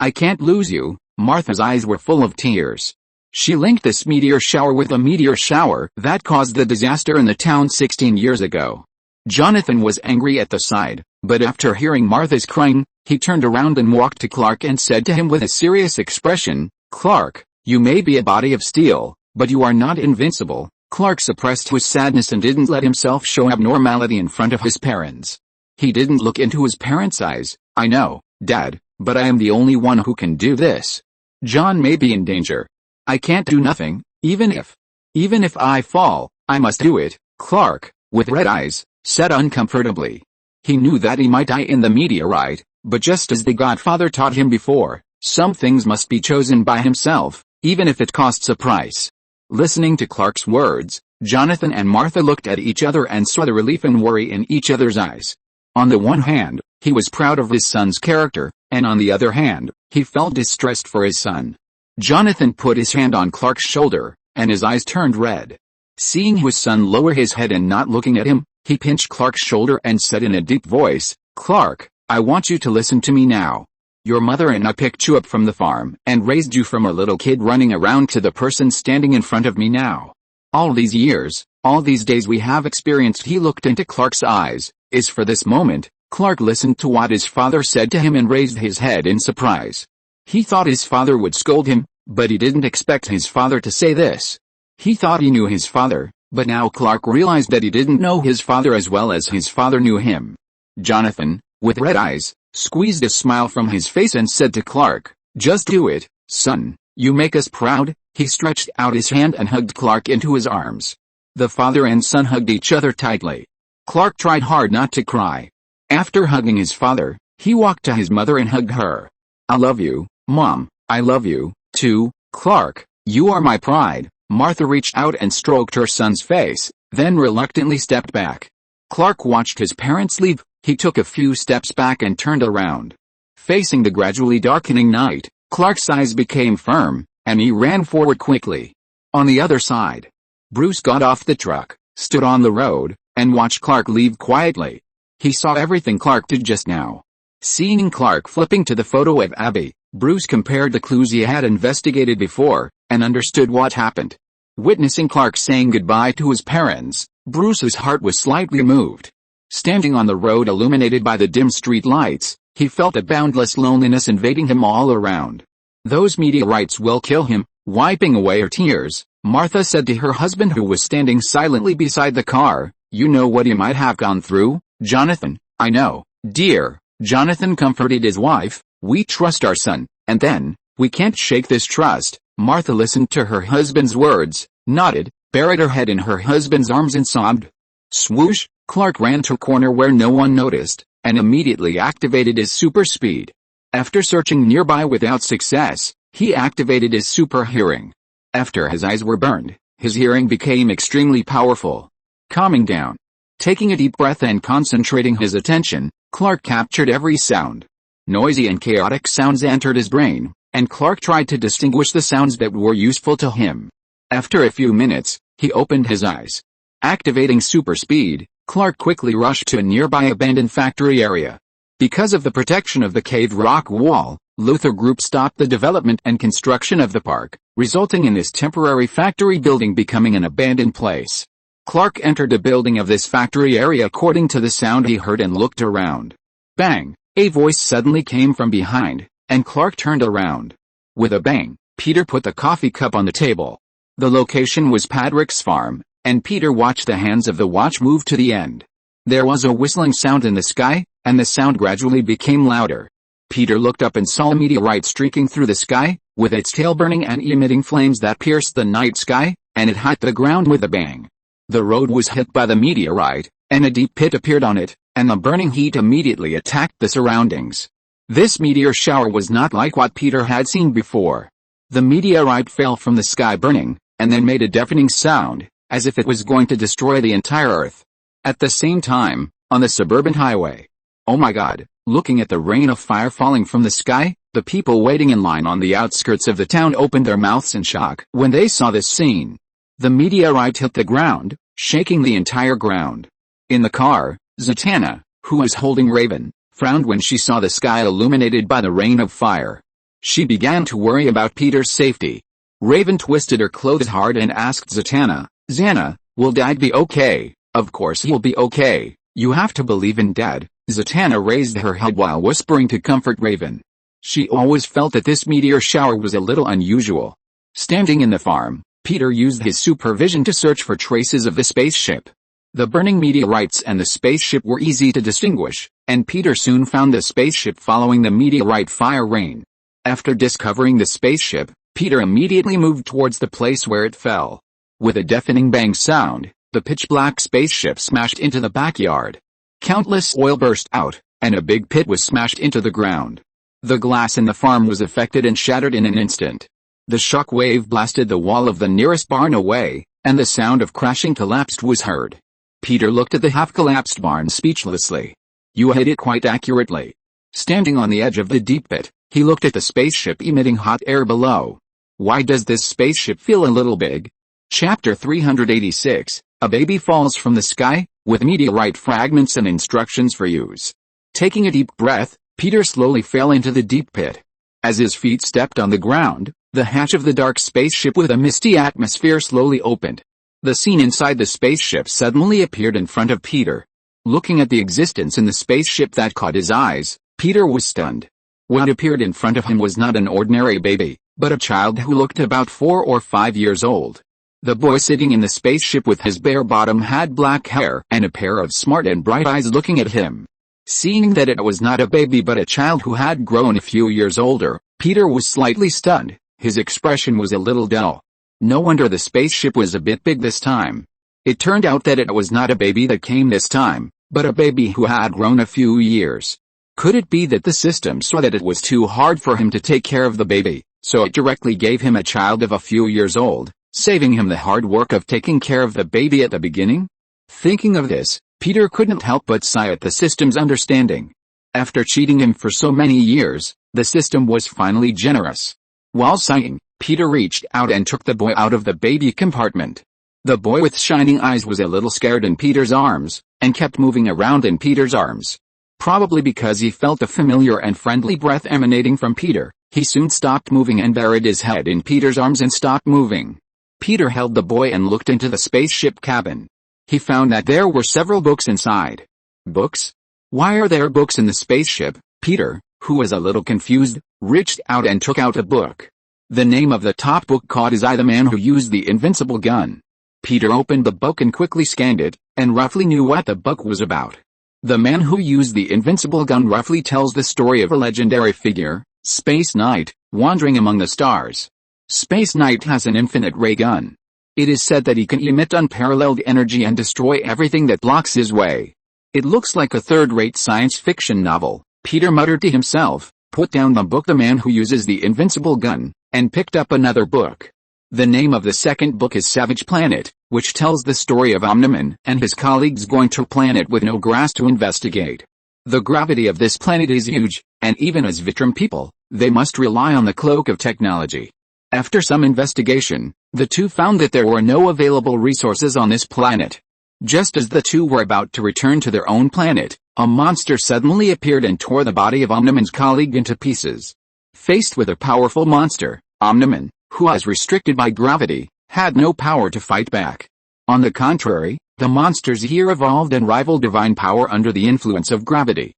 I can't lose you." Martha's eyes were full of tears. She linked this meteor shower with a meteor shower that caused the disaster in the town 16 years ago. Jonathan was angry at the sight, but after hearing Martha's crying, he turned around and walked to Clark and said to him with a serious expression, "Clark, you may be a body of steel, but you are not invincible." Clark suppressed his sadness and didn't let himself show abnormality in front of his parents. He didn't look into his parents' eyes. "I know, Dad, but I am the only one who can do this. John may be in danger. I can't do nothing, even if I fall, I must do it." Clark, with red eyes, said uncomfortably. He knew that he might die in the meteorite, but just as the Godfather taught him before, some things must be chosen by himself, even if it costs a price. Listening to Clark's words, Jonathan and Martha looked at each other and saw the relief and worry in each other's eyes. On the one hand, he was proud of his son's character, and on the other hand, he felt distressed for his son. Jonathan put his hand on Clark's shoulder, and his eyes turned red. Seeing his son lower his head and not looking at him, he pinched Clark's shoulder and said in a deep voice, "Clark, I want you to listen to me now. Your mother and I picked you up from the farm and raised you from a little kid running around to the person standing in front of me now. All these years, all these days we have experienced." He looked into Clark's eyes, is for this moment. Clark listened to what his father said to him and raised his head in surprise. He thought his father would scold him, but he didn't expect his father to say this. He thought he knew his father, but now Clark realized that he didn't know his father as well as his father knew him. Jonathan, with red eyes, squeezed a smile from his face and said to Clark, "Just do it, son, you make us proud." He stretched out his hand and hugged Clark into his arms. The father and son hugged each other tightly. Clark tried hard not to cry. After hugging his father, he walked to his mother and hugged her. "I love you, Mom, I love you, too, Clark, you are my pride." Martha reached out and stroked her son's face, then reluctantly stepped back. Clark watched his parents leave. He took a few steps back and turned around. Facing the gradually darkening night, Clark's eyes became firm, and he ran forward quickly. On the other side, Bruce got off the truck, stood on the road, and watched Clark leave quietly. He saw everything Clark did just now. Seeing Clark flipping to the photo of Abby, Bruce compared the clues he had investigated before, and understood what happened. Witnessing Clark saying goodbye to his parents, Bruce's heart was slightly moved. Standing on the road illuminated by the dim street lights, he felt a boundless loneliness invading him all around. "Those meteorites will kill him." Wiping away her tears, Martha said to her husband who was standing silently beside the car, "You know what he might have gone through, Jonathan." "I know, dear." Jonathan comforted his wife, "We trust our son, and then, we can't shake this trust." Martha listened to her husband's words, nodded, buried her head in her husband's arms and sobbed. Swoosh! Clark ran to a corner where no one noticed, and immediately activated his super speed. After searching nearby without success, he activated his super hearing. After his eyes were burned, his hearing became extremely powerful. Calming down, taking a deep breath and concentrating his attention, Clark captured every sound. Noisy and chaotic sounds entered his brain, and Clark tried to distinguish the sounds that were useful to him. After a few minutes, he opened his eyes. Activating super speed, Clark quickly rushed to a nearby abandoned factory area. Because of the protection of the caved rock wall, Luther Group stopped the development and construction of the park, resulting in this temporary factory building becoming an abandoned place. Clark entered the building of this factory area according to the sound he heard and looked around. Bang! A voice suddenly came from behind, and Clark turned around. With a bang, Peter put the coffee cup on the table. The location was Patrick's farm, and Peter watched the hands of the watch move to the end. There was a whistling sound in the sky, and the sound gradually became louder. Peter looked up and saw a meteorite streaking through the sky, with its tail burning and emitting flames that pierced the night sky, and it hit the ground with a bang. The road was hit by the meteorite, and a deep pit appeared on it, and the burning heat immediately attacked the surroundings. This meteor shower was not like what Peter had seen before. The meteorite fell from the sky burning, and then made a deafening sound, as if it was going to destroy the entire Earth. At the same time, on the suburban highway. Oh my God, looking at the rain of fire falling from the sky, the people waiting in line on the outskirts of the town opened their mouths in shock when they saw this scene. The meteorite hit the ground, shaking the entire ground. In the car, Zatanna, who was holding Raven, frowned when she saw the sky illuminated by the rain of fire. She began to worry about Peter's safety. Raven twisted her clothes hard and asked Zatanna, "Zanna, will Dad be okay?" "Of course he'll be okay. You have to believe in Dad." Zatanna raised her head while whispering to comfort Raven. She always felt that this meteor shower was a little unusual. Standing in the farm, Peter used his supervision to search for traces of the spaceship. The burning meteorites and the spaceship were easy to distinguish, and Peter soon found the spaceship following the meteorite fire rain. After discovering the spaceship, Peter immediately moved towards the place where it fell. With a deafening bang sound, the pitch-black spaceship smashed into the backyard. Countless oil burst out, and a big pit was smashed into the ground. The glass in the farm was affected and shattered in an instant. The shock wave blasted the wall of the nearest barn away, and the sound of crashing collapse was heard. Peter looked at the half-collapsed barn speechlessly. "You hit it quite accurately." Standing on the edge of the deep pit, he looked at the spaceship emitting hot air below. "Why does this spaceship feel a little big?" Chapter 386, A Baby Falls from the Sky, with meteorite fragments and instructions for use. Taking a deep breath, Peter slowly fell into the deep pit. As his feet stepped on the ground, the hatch of the dark spaceship with a misty atmosphere slowly opened. The scene inside the spaceship suddenly appeared in front of Peter. Looking at the existence in the spaceship that caught his eyes, Peter was stunned. What appeared in front of him was not an ordinary baby, but a child who looked about 4 or 5 years old. The boy sitting in the spaceship with his bare bottom had black hair and a pair of smart and bright eyes looking at him. Seeing that it was not a baby but a child who had grown a few years older, Peter was slightly stunned. His expression was a little dull. No wonder the spaceship was a bit big this time. It turned out that it was not a baby that came this time, but a baby who had grown a few years. Could it be that the system saw that it was too hard for him to take care of the baby, so it directly gave him a child of a few years old, saving him the hard work of taking care of the baby at the beginning? Thinking of this, Peter couldn't help but sigh at the system's understanding. After cheating him for so many years, the system was finally generous. While sighing, Peter reached out and took the boy out of the baby compartment. The boy with shining eyes was a little scared in Peter's arms, and kept moving around in Peter's arms. Probably because he felt the familiar and friendly breath emanating from Peter, he soon stopped moving and buried his head in Peter's arms and stopped moving. Peter held the boy and looked into the spaceship cabin. He found that there were several books inside. Books? Why are there books in the spaceship? Peter, who was a little confused, reached out and took out a book. The name of the top book caught his eye: The Man Who Used the Invincible Gun. Peter opened the book and quickly scanned it, and roughly knew what the book was about. The Man Who Used the Invincible Gun roughly tells the story of a legendary figure, Space Knight, wandering among the stars. Space Knight has an infinite ray gun. It is said that he can emit unparalleled energy and destroy everything that blocks his way. It looks like a third-rate science fiction novel, Peter muttered to himself, put down the book The Man Who Uses the Invincible Gun, and picked up another book. The name of the second book is Savage Planet, which tells the story of Omniman and his colleagues going to a planet with no grass to investigate. The gravity of this planet is huge, and even as Vitrum people, they must rely on the cloak of technology. After some investigation, the two found that there were no available resources on this planet. Just as the two were about to return to their own planet, a monster suddenly appeared and tore the body of Omniman's colleague into pieces. Faced with a powerful monster, Omniman, who was restricted by gravity, had no power to fight back. On the contrary, the monsters here evolved and rivaled divine power under the influence of gravity.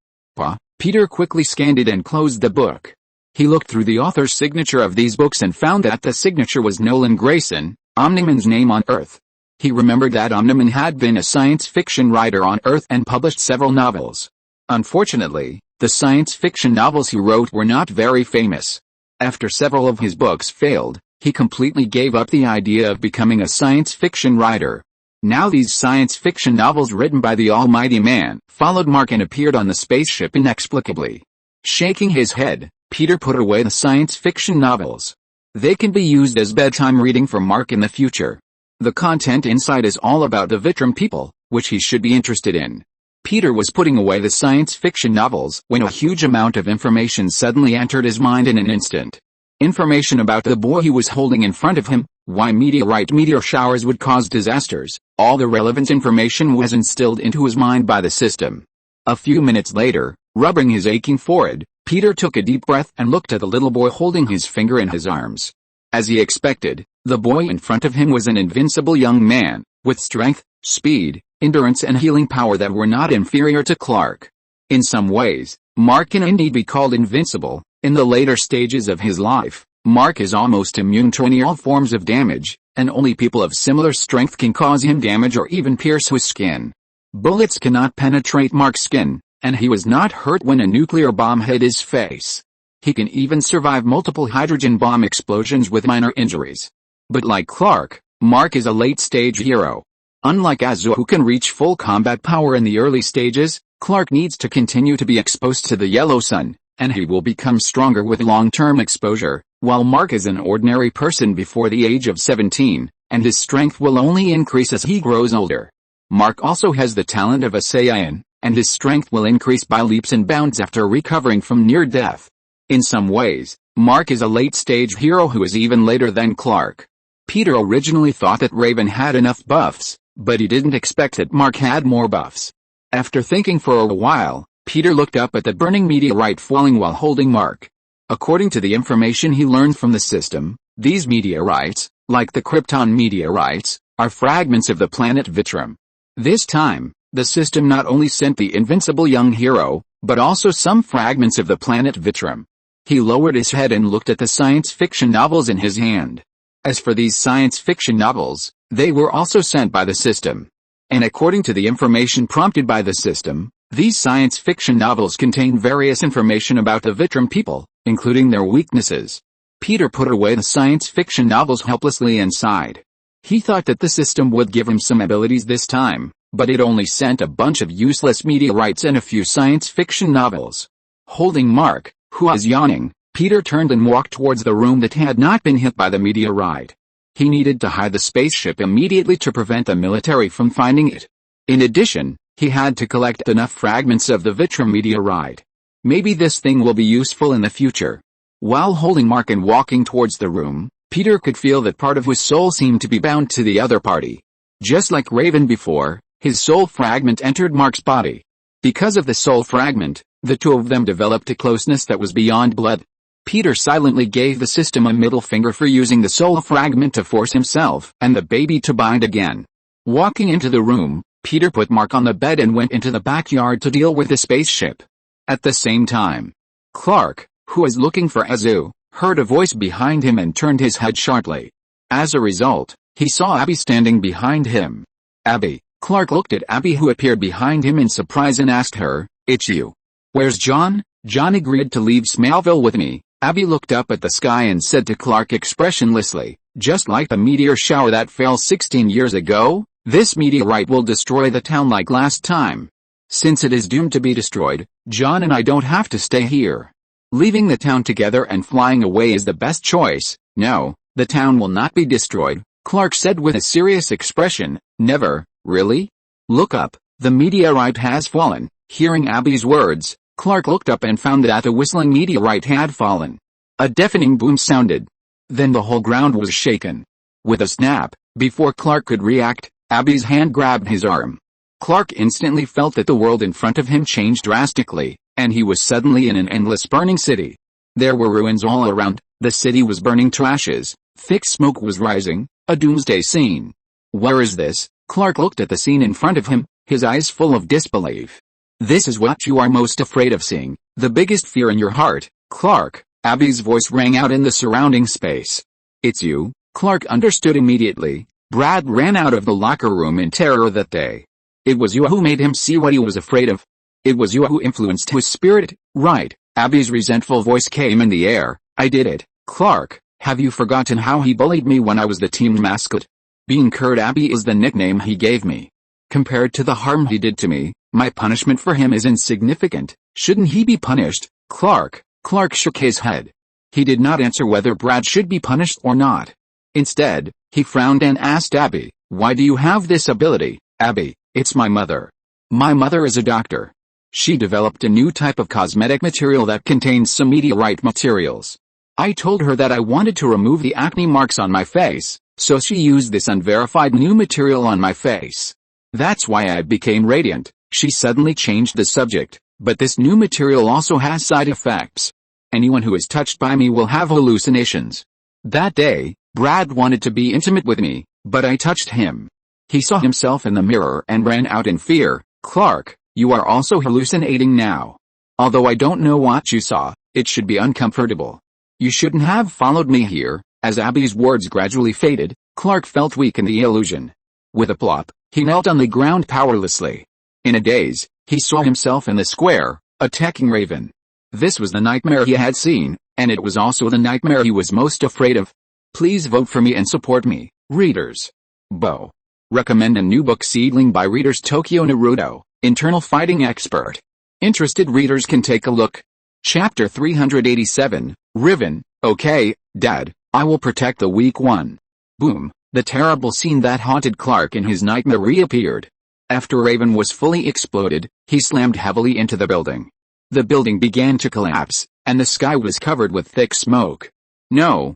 Peter quickly scanned it and closed the book. He looked through the author's signature of these books and found that the signature was Nolan Grayson, Omniman's name on Earth. He remembered that Omniman had been a science fiction writer on Earth and published several novels. Unfortunately, the science fiction novels he wrote were not very famous. After several of his books failed, he completely gave up the idea of becoming a science fiction writer. Now these science fiction novels written by the Almighty Man followed Mark and appeared on the spaceship inexplicably. Shaking his head, Peter put away the science fiction novels. They can be used as bedtime reading for Mark in the future. The content inside is all about the Vitrum people, which he should be interested in. Peter was putting away the science fiction novels when a huge amount of information suddenly entered his mind in an instant. Information about the boy he was holding in front of him, why meteor showers would cause disasters. All the relevant information was instilled into his mind by the system. A few minutes later, rubbing his aching forehead, Peter took a deep breath and looked at the little boy holding his finger in his arms. As he expected, the boy in front of him was an invincible young man, with strength, speed, endurance and healing power that were not inferior to Clark. In some ways, Mark can indeed be called invincible. In the later stages of his life, Mark is almost immune to any all forms of damage, and only people of similar strength can cause him damage or even pierce his skin. Bullets cannot penetrate Mark's skin, and he was not hurt when a nuclear bomb hit his face. He can even survive multiple hydrogen bomb explosions with minor injuries. But like Clark, Mark is a late-stage hero. Unlike Azu, who can reach full combat power in the early stages, Clark needs to continue to be exposed to the yellow sun, and he will become stronger with long-term exposure, while Mark is an ordinary person before the age of 17, and his strength will only increase as he grows older. Mark also has the talent of a Saiyan, and his strength will increase by leaps and bounds after recovering from near death. In some ways, Mark is a late-stage hero who is even later than Clark. Peter originally thought that Raven had enough buffs, but he didn't expect that Mark had more buffs. After thinking for a while, Peter looked up at the burning meteorite falling while holding Mark. According to the information he learned from the system, these meteorites, like the Krypton meteorites, are fragments of the planet Vitrum. This time, the system not only sent the invincible young hero, but also some fragments of the planet Vitrum. He lowered his head and looked at the science fiction novels in his hand. As for these science fiction novels, they were also sent by the system. And according to the information prompted by the system, these science fiction novels contain various information about the Vitrum people, including their weaknesses. Peter put away the science fiction novels helplessly and sighed. He thought that the system would give him some abilities this time, but it only sent a bunch of useless meteorites and a few science fiction novels. Holding Mark, who was yawning, Peter turned and walked towards the room that had not been hit by the meteorite. He needed to hide the spaceship immediately to prevent the military from finding it. In addition, he had to collect enough fragments of the Vitrum meteorite. Maybe this thing will be useful in the future. While holding Mark and walking towards the room, Peter could feel that part of his soul seemed to be bound to the other party. Just like Raven before, his soul fragment entered Mark's body. Because of the soul fragment, the two of them developed a closeness that was beyond blood. Peter silently gave the system a middle finger for using the soul fragment to force himself and the baby to bind again. Walking into the room, Peter put Mark on the bed and went into the backyard to deal with the spaceship. At the same time, Clark, who was looking for Azu, heard a voice behind him and turned his head sharply. As a result, he saw Abby standing behind him. Abby. Clark looked at Abby, who appeared behind him in surprise, and asked her, "It's you. Where's John?" "John agreed to leave Smallville with me." Abby looked up at the sky and said to Clark expressionlessly, "Just like the meteor shower that fell 16 years ago, this meteorite will destroy the town like last time. Since it is doomed to be destroyed, John and I don't have to stay here. Leaving the town together and flying away is the best choice." "No, the town will not be destroyed," Clark said with a serious expression. "Never, really? Look up, the meteorite has fallen." Hearing Abby's words, Clark looked up and found that the whistling meteorite had fallen. A deafening boom sounded. Then the whole ground was shaken. With a snap, before Clark could react, Abby's hand grabbed his arm. Clark instantly felt that the world in front of him changed drastically, and he was suddenly in an endless burning city. There were ruins all around, the city was burning to ashes, thick smoke was rising, a doomsday scene. "Where is this?" Clark looked at the scene in front of him, his eyes full of disbelief. "This is what you are most afraid of seeing, the biggest fear in your heart, Clark." Abby's voice rang out in the surrounding space. "It's you?" Clark understood immediately. Brad ran out of the locker room in terror that day. It was you who made him see what he was afraid of. It was you who influenced his spirit, right? Abby's resentful voice came in the air. "I did it, Clark. Have you forgotten how he bullied me when I was the team mascot? Being Kurt Abby is the nickname he gave me. Compared to the harm he did to me, my punishment for him is insignificant. Shouldn't he be punished, Clark?" Clark shook his head. He did not answer whether Brad should be punished or not. Instead, he frowned and asked Abby, "Why do you have this ability?" "Abby, it's my mother. My mother is a doctor. She developed a new type of cosmetic material that contains some meteorite materials. I told her that I wanted to remove the acne marks on my face, so she used this unverified new material on my face. That's why I became radiant." She suddenly changed the subject. "But this new material also has side effects. Anyone who is touched by me will have hallucinations. That day, Brad wanted to be intimate with me, but I touched him. He saw himself in the mirror and ran out in fear." "Clark, you are also hallucinating now. Although I don't know what you saw, it should be uncomfortable. You shouldn't have followed me here." As Abby's words gradually faded, Clark felt weak in the illusion. With a plop, he knelt on the ground powerlessly. In a daze, he saw himself in the square, attacking Raven. This was the nightmare he had seen, and it was also the nightmare he was most afraid of. Please vote for me and support me, readers. Bo. Recommend a new book, Seedling by readers Tokyo Naruto, internal fighting expert. Interested readers can take a look. Chapter 387, Riven. Okay, Dad, I will protect the weak one. Boom, the terrible scene that haunted Clark in his nightmare reappeared. After Raven was fully exploded, he slammed heavily into the building. The building began to collapse, and the sky was covered with thick smoke. No,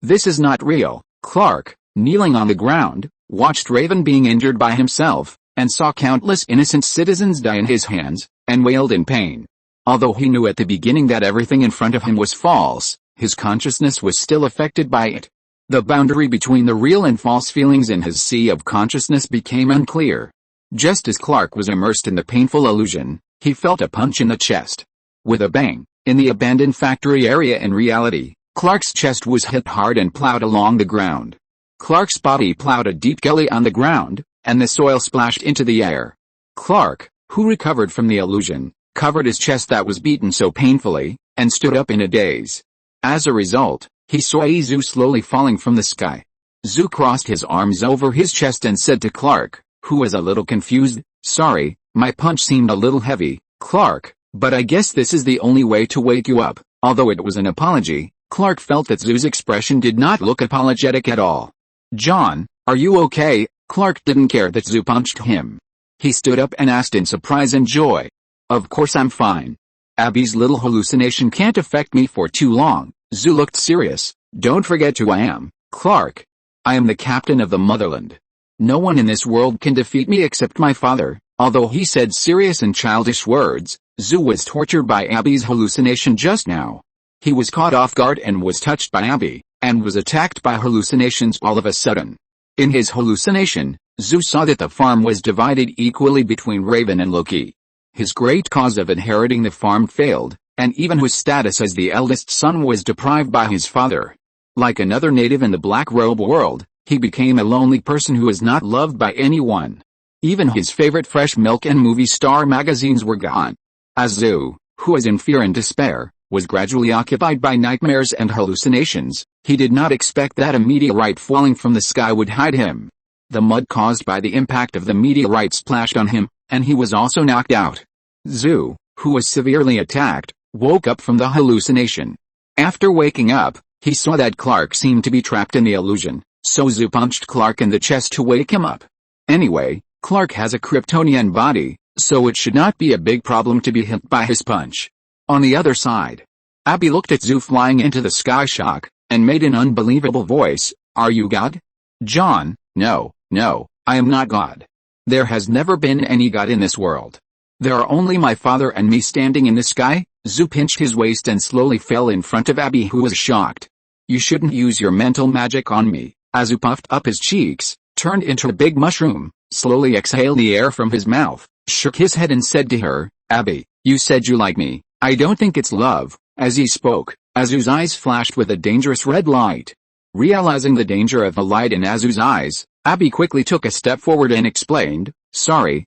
this is not real. Clark, kneeling on the ground, watched Raven being injured by himself, and saw countless innocent citizens die in his hands, and wailed in pain. Although he knew at the beginning that everything in front of him was false, his consciousness was still affected by it. The boundary between the real and false feelings in his sea of consciousness became unclear. Just as Clark was immersed in the painful illusion, he felt a punch in the chest. With a bang, in the abandoned factory area in reality, Clark's chest was hit hard and plowed along the ground. Clark's body plowed a deep gully on the ground, and the soil splashed into the air. Clark, who recovered from the illusion, covered his chest that was beaten so painfully, and stood up in a daze. As a result, he saw Zhu slowly falling from the sky. Zhu crossed his arms over his chest and said to Clark, who was a little confused, "Sorry, my punch seemed a little heavy, Clark, but I guess this is the only way to wake you up." Although it was an apology, Clark felt that Zhu's expression did not look apologetic at all. "John, are you okay?" Clark didn't care that Zhu punched him. He stood up and asked in surprise and joy. "Of course I'm fine. Abby's little hallucination can't affect me for too long." Zhu looked serious. "Don't forget who I am, Clark. I am the captain of the motherland. No one in this world can defeat me except my father." Although he said serious and childish words, Zhu was tortured by Abby's hallucination just now. He was caught off guard and was touched by Abby, and was attacked by hallucinations all of a sudden. In his hallucination, Zhu saw that the farm was divided equally between Raven and Loki. His great cause of inheriting the farm failed, and even his status as the eldest son was deprived by his father. Like another native in the black robe world, he became a lonely person who was not loved by anyone. Even his favorite fresh milk and movie star magazines were gone. As Zhu, who was in fear and despair, was gradually occupied by nightmares and hallucinations, he did not expect that a meteorite falling from the sky would hide him. The mud caused by the impact of the meteorite splashed on him, and he was also knocked out. Zhu, who was severely attacked, woke up from the hallucination. After waking up, he saw that Clark seemed to be trapped in the illusion, so Zhu punched Clark in the chest to wake him up. Anyway, Clark has a Kryptonian body, so it should not be a big problem to be hit by his punch. On the other side, Abby looked at Zhu flying into the sky shock, and made an unbelievable voice, "Are you God?" "John, no, I am not God. There has never been any God in this world. There are only my father and me standing in the sky." Zhu pinched his waist and slowly fell in front of Abby, who was shocked. "You shouldn't use your mental magic on me." As Zhu puffed up his cheeks, turned into a big mushroom, slowly exhaled the air from his mouth, shook his head and said to her, "Abby, you said you like me. I don't think it's love." As he spoke, Azu's eyes flashed with a dangerous red light. Realizing the danger of the light in Azu's eyes, Abby quickly took a step forward and explained, "Sorry,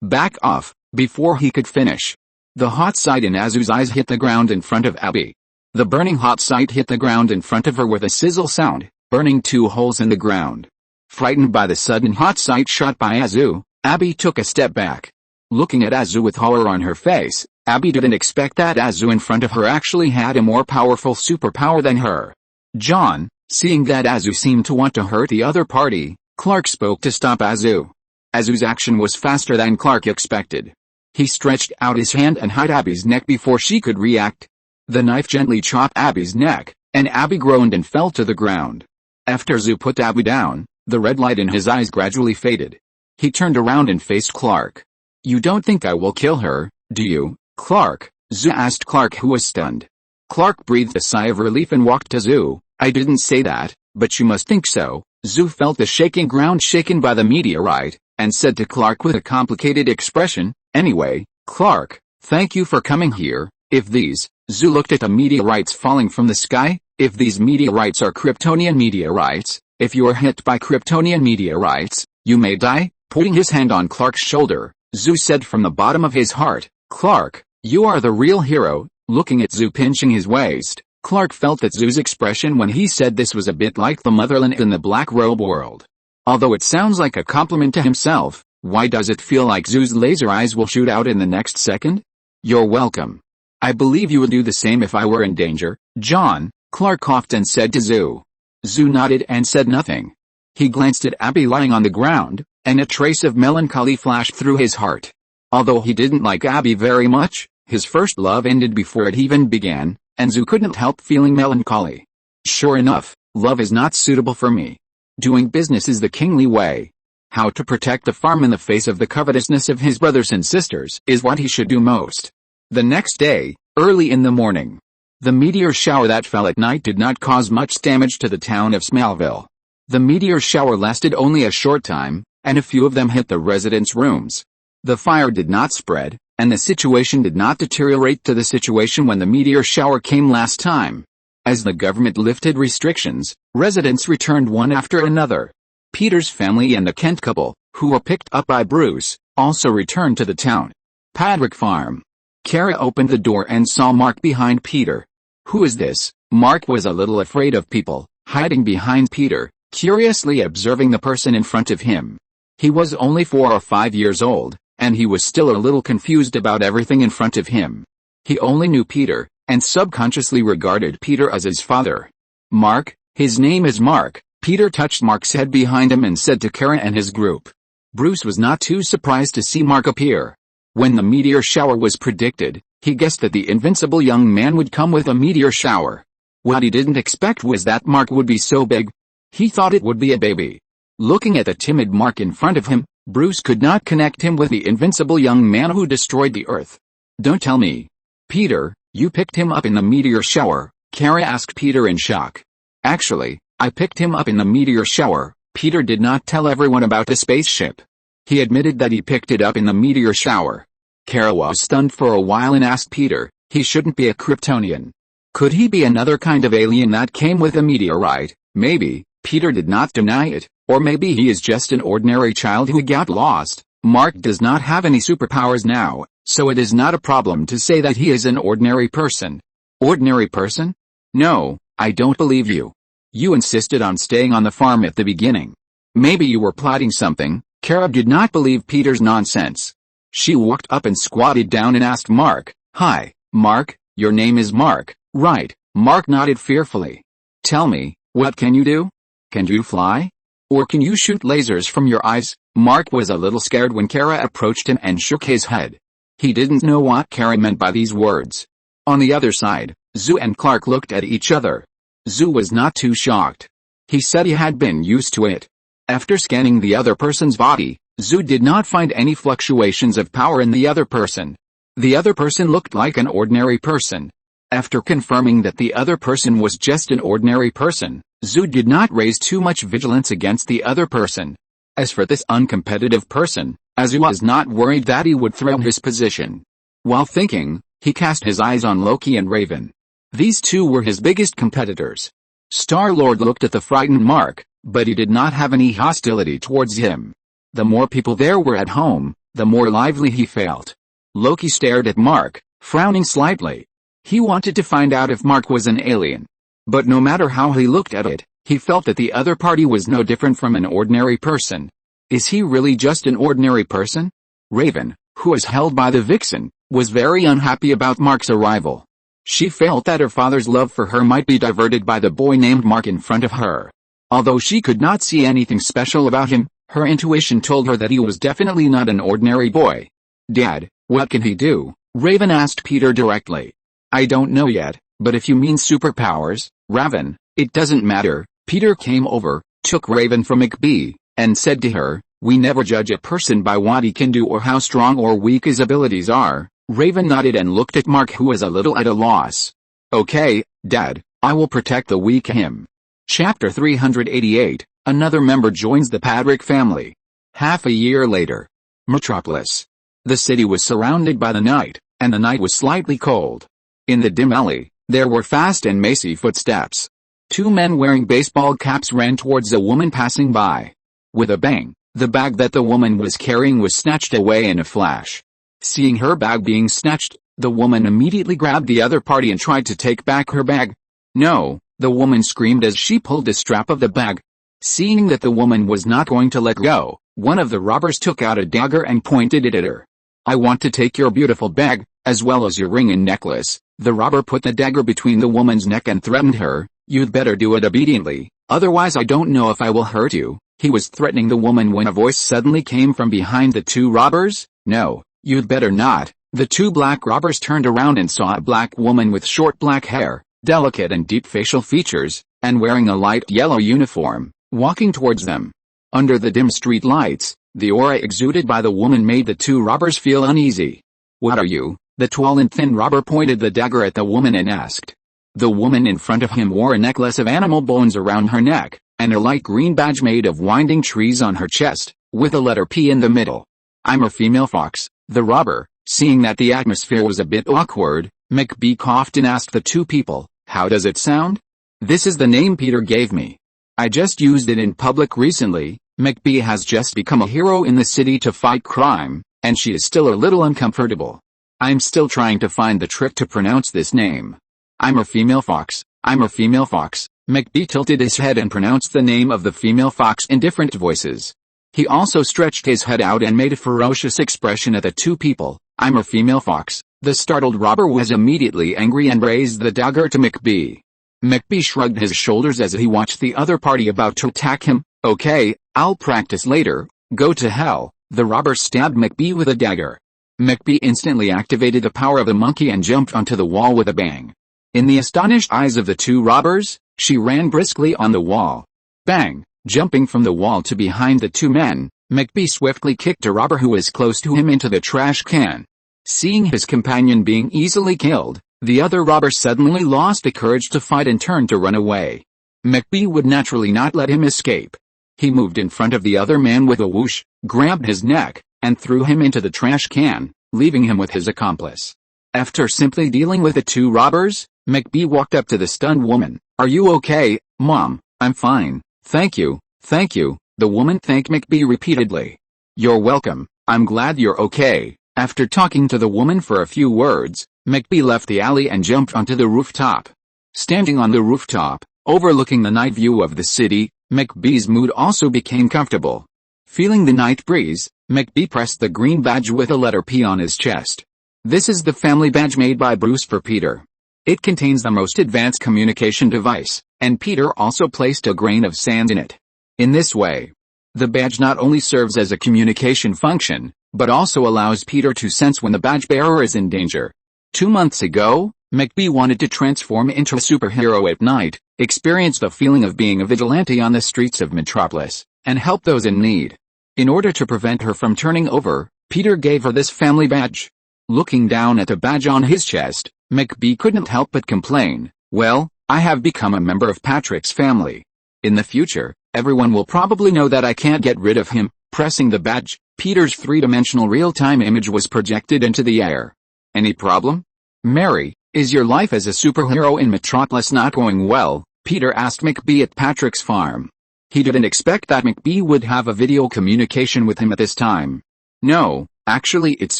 back off." Before he could finish, the hot sight in Azu's eyes hit the ground in front of Abby. The burning hot sight hit the ground in front of her with a sizzle sound, burning 2 holes in the ground. Frightened by the sudden hot sight shot by Azu, Abby took a step back. Looking at Azu with horror on her face, Abby didn't expect that Azu in front of her actually had a more powerful superpower than her. "John," seeing that Azu seemed to want to hurt the other party, Clark spoke to stop Azu. Azu's action was faster than Clark expected. He stretched out his hand and hit Abby's neck before she could react. The knife gently chopped Abby's neck, and Abby groaned and fell to the ground. After Zhu put Abby down, the red light in his eyes gradually faded. He turned around and faced Clark. "You don't think I will kill her, do you, Clark?" Zhu asked Clark, who was stunned. Clark breathed a sigh of relief and walked to Zhu. "I didn't say that, but you must think so." Zhu felt the shaking ground shaken by the meteorite, and said to Clark with a complicated expression, "Anyway, Clark, thank you for coming here. If these," Zhu looked at the meteorites falling from the sky, "if these meteorites are Kryptonian meteorites, if you are hit by Kryptonian meteorites, you may die." Putting his hand on Clark's shoulder, Zhu said from the bottom of his heart, "Clark, you are the real hero." Looking at Zhu pinching his waist, Clark felt that Zhu's expression when he said this was a bit like the motherland in the black robe world. Although it sounds like a compliment to himself, why does it feel like Zhu's laser eyes will shoot out in the next second? "You're welcome." I believe you would do the same if I were in danger, John, Clark coughed and said to Zhu. Zhu nodded and said nothing. He glanced at Abby lying on the ground, and a trace of melancholy flashed through his heart. Although he didn't like Abby very much, his first love ended before it even began, and Zhu couldn't help feeling melancholy. Sure enough, love is not suitable for me. Doing business is the kingly way. How to protect the farm in the face of the covetousness of his brothers and sisters is what he should do most. The next day, early in the morning, the meteor shower that fell at night did not cause much damage to the town of Smallville. The meteor shower lasted only a short time, and a few of them hit the residents' rooms. The fire did not spread, and the situation did not deteriorate to the situation when the meteor shower came last time. As the government lifted restrictions, residents returned one after another. Peter's family and the Kent couple, who were picked up by Bruce, also returned to the town. Padrick Farm. Kara opened the door and saw Mark behind Peter. Who is this? Mark was a little afraid of people, hiding behind Peter, curiously observing the person in front of him. He was only 4 or 5 years old, and he was still a little confused about everything in front of him. He only knew Peter, and subconsciously regarded Peter as his father. Mark, his name is Mark. Peter touched Mark's head behind him and said to Kara and his group. Bruce was not too surprised to see Mark appear. When the meteor shower was predicted, he guessed that the invincible young man would come with a meteor shower. What he didn't expect was that Mark would be so big. He thought it would be a baby. Looking at the timid Mark in front of him, Bruce could not connect him with the invincible young man who destroyed the Earth. Don't tell me. Peter, you picked him up in the meteor shower? Kara asked Peter in shock. Actually, I picked him up in the meteor shower. Peter did not tell everyone about the spaceship. He admitted that he picked it up in the meteor shower. Kara was stunned for a while and asked Peter, he shouldn't be a Kryptonian. Could he be another kind of alien that came with a meteorite? Maybe. Peter did not deny it, or maybe he is just an ordinary child who got lost. Mark does not have any superpowers now, so it is not a problem to say that he is an ordinary person. Ordinary person? No, I don't believe you. You insisted on staying on the farm at the beginning. Maybe you were plotting something. Kara did not believe Peter's nonsense. She walked up and squatted down and asked Mark, Hi, Mark, your name is Mark, right? Mark nodded fearfully. Tell me, what can you do? Can you fly? Or can you shoot lasers from your eyes? Mark was a little scared when Kara approached him and shook his head. He didn't know what Kara meant by these words. On the other side, Zhu and Clark looked at each other. Zhu was not too shocked. He said he had been used to it. After scanning the other person's body, Zhu did not find any fluctuations of power in the other person. The other person looked like an ordinary person. After confirming that the other person was just an ordinary person, Zhu did not raise too much vigilance against the other person. As for this uncompetitive person, Zhu was not worried that he would throw his position. While thinking, he cast his eyes on Loki and Raven. These two were his biggest competitors. Star-Lord looked at the frightened Mark, but he did not have any hostility towards him. The more people there were at home, the more lively he felt. Loki stared at Mark, frowning slightly. He wanted to find out if Mark was an alien. But no matter how he looked at it, he felt that the other party was no different from an ordinary person. Is he really just an ordinary person? Raven, who was held by the Vixen, was very unhappy about Mark's arrival. She felt that her father's love for her might be diverted by the boy named Mark in front of her. Although she could not see anything special about him, her intuition told her that he was definitely not an ordinary boy. Dad, what can he do? Raven asked Peter directly. I don't know yet, but if you mean superpowers, Raven, it doesn't matter. Peter came over, took Raven from McBee, and said to her, we never judge a person by what he can do or how strong or weak his abilities are. Raven nodded and looked at Mark, who was a little at a loss. Okay, Dad, I will protect the weak him. Chapter 388, another member joins the Padrick family. Half a year later. Metropolis. The city was surrounded by the night, and the night was slightly cold. In the dim alley, there were fast and macy footsteps. Two men wearing baseball caps ran towards a woman passing by. With a bang, the bag that the woman was carrying was snatched away in a flash. Seeing her bag being snatched, the woman immediately grabbed the other party and tried to take back her bag. No, the woman screamed as she pulled the strap of the bag. Seeing that the woman was not going to let go, one of the robbers took out a dagger and pointed it at her. I want to take your beautiful bag, as well as your ring and necklace." The robber put the dagger between the woman's neck and threatened her, "You'd better do it obediently, otherwise I don't know if I will hurt you." He was threatening the woman when a voice suddenly came from behind the two robbers. "No, you'd better not." The two black robbers turned around and saw a black woman with short black hair, delicate and deep facial features, and wearing a light yellow uniform, walking towards them. Under the dim street lights, the aura exuded by the woman made the two robbers feel uneasy. "What are you?" The tall and thin robber pointed the dagger at the woman and asked. The woman in front of him wore a necklace of animal bones around her neck, and a light green badge made of winding trees on her chest, with a letter P in the middle. "I'm a female fox." The robber, seeing that the atmosphere was a bit awkward, McBee coughed and asked the two people, "How does it sound?" "This is the name Peter gave me. I just used it in public recently." McBee has just become a hero in the city to fight crime, and she is still a little uncomfortable. "I'm still trying to find the trick to pronounce this name. I'm a female fox. I'm a female fox." McBee tilted his head and pronounced the name of the female fox in different voices. He also stretched his head out and made a ferocious expression at the two people. "I'm a female fox." The startled robber was immediately angry and raised the dagger to McBee. McBee shrugged his shoulders as he watched the other party about to attack him. "Okay, I'll practice later. Go to hell." The robber stabbed McBee with a dagger. McBee instantly activated the power of a monkey and jumped onto the wall with a bang. In the astonished eyes of the two robbers, she ran briskly on the wall. Bang! Jumping from the wall to behind the two men, McBee swiftly kicked a robber who was close to him into the trash can. Seeing his companion being easily killed, the other robber suddenly lost the courage to fight and turned to run away. McBee would naturally not let him escape. He moved in front of the other man with a whoosh, grabbed his neck, and threw him into the trash can, leaving him with his accomplice. After simply dealing with the two robbers, McBee walked up to the stunned woman. "Are you okay, Mom?" "I'm fine, thank you, thank you." The woman thanked McBee repeatedly. "You're welcome, I'm glad you're okay." After talking to the woman for a few words, McBee left the alley and jumped onto the rooftop. Standing on the rooftop, overlooking the night view of the city, McBee's mood also became comfortable. Feeling the night breeze, McBee pressed the green badge with a letter P on his chest. This is the family badge made by Bruce for Peter. It contains the most advanced communication device, and Peter also placed a grain of sand in it. In this way, the badge not only serves as a communication function, but also allows Peter to sense when the badge bearer is in danger. 2 months ago, McBee wanted to transform into a superhero at night, experience the feeling of being a vigilante on the streets of Metropolis, and help those in need. In order to prevent her from turning over, Peter gave her this family badge. Looking down at the badge on his chest, McBee couldn't help but complain, "Well, I have become a member of Patrick's family. In the future, everyone will probably know that I can't get rid of him." Pressing the badge, Peter's three-dimensional real-time image was projected into the air. "Any problem? Mary, is your life as a superhero in Metropolis not going well?" Peter asked McBee at Patrick's farm. He didn't expect that McBee would have a video communication with him at this time. "No, actually it's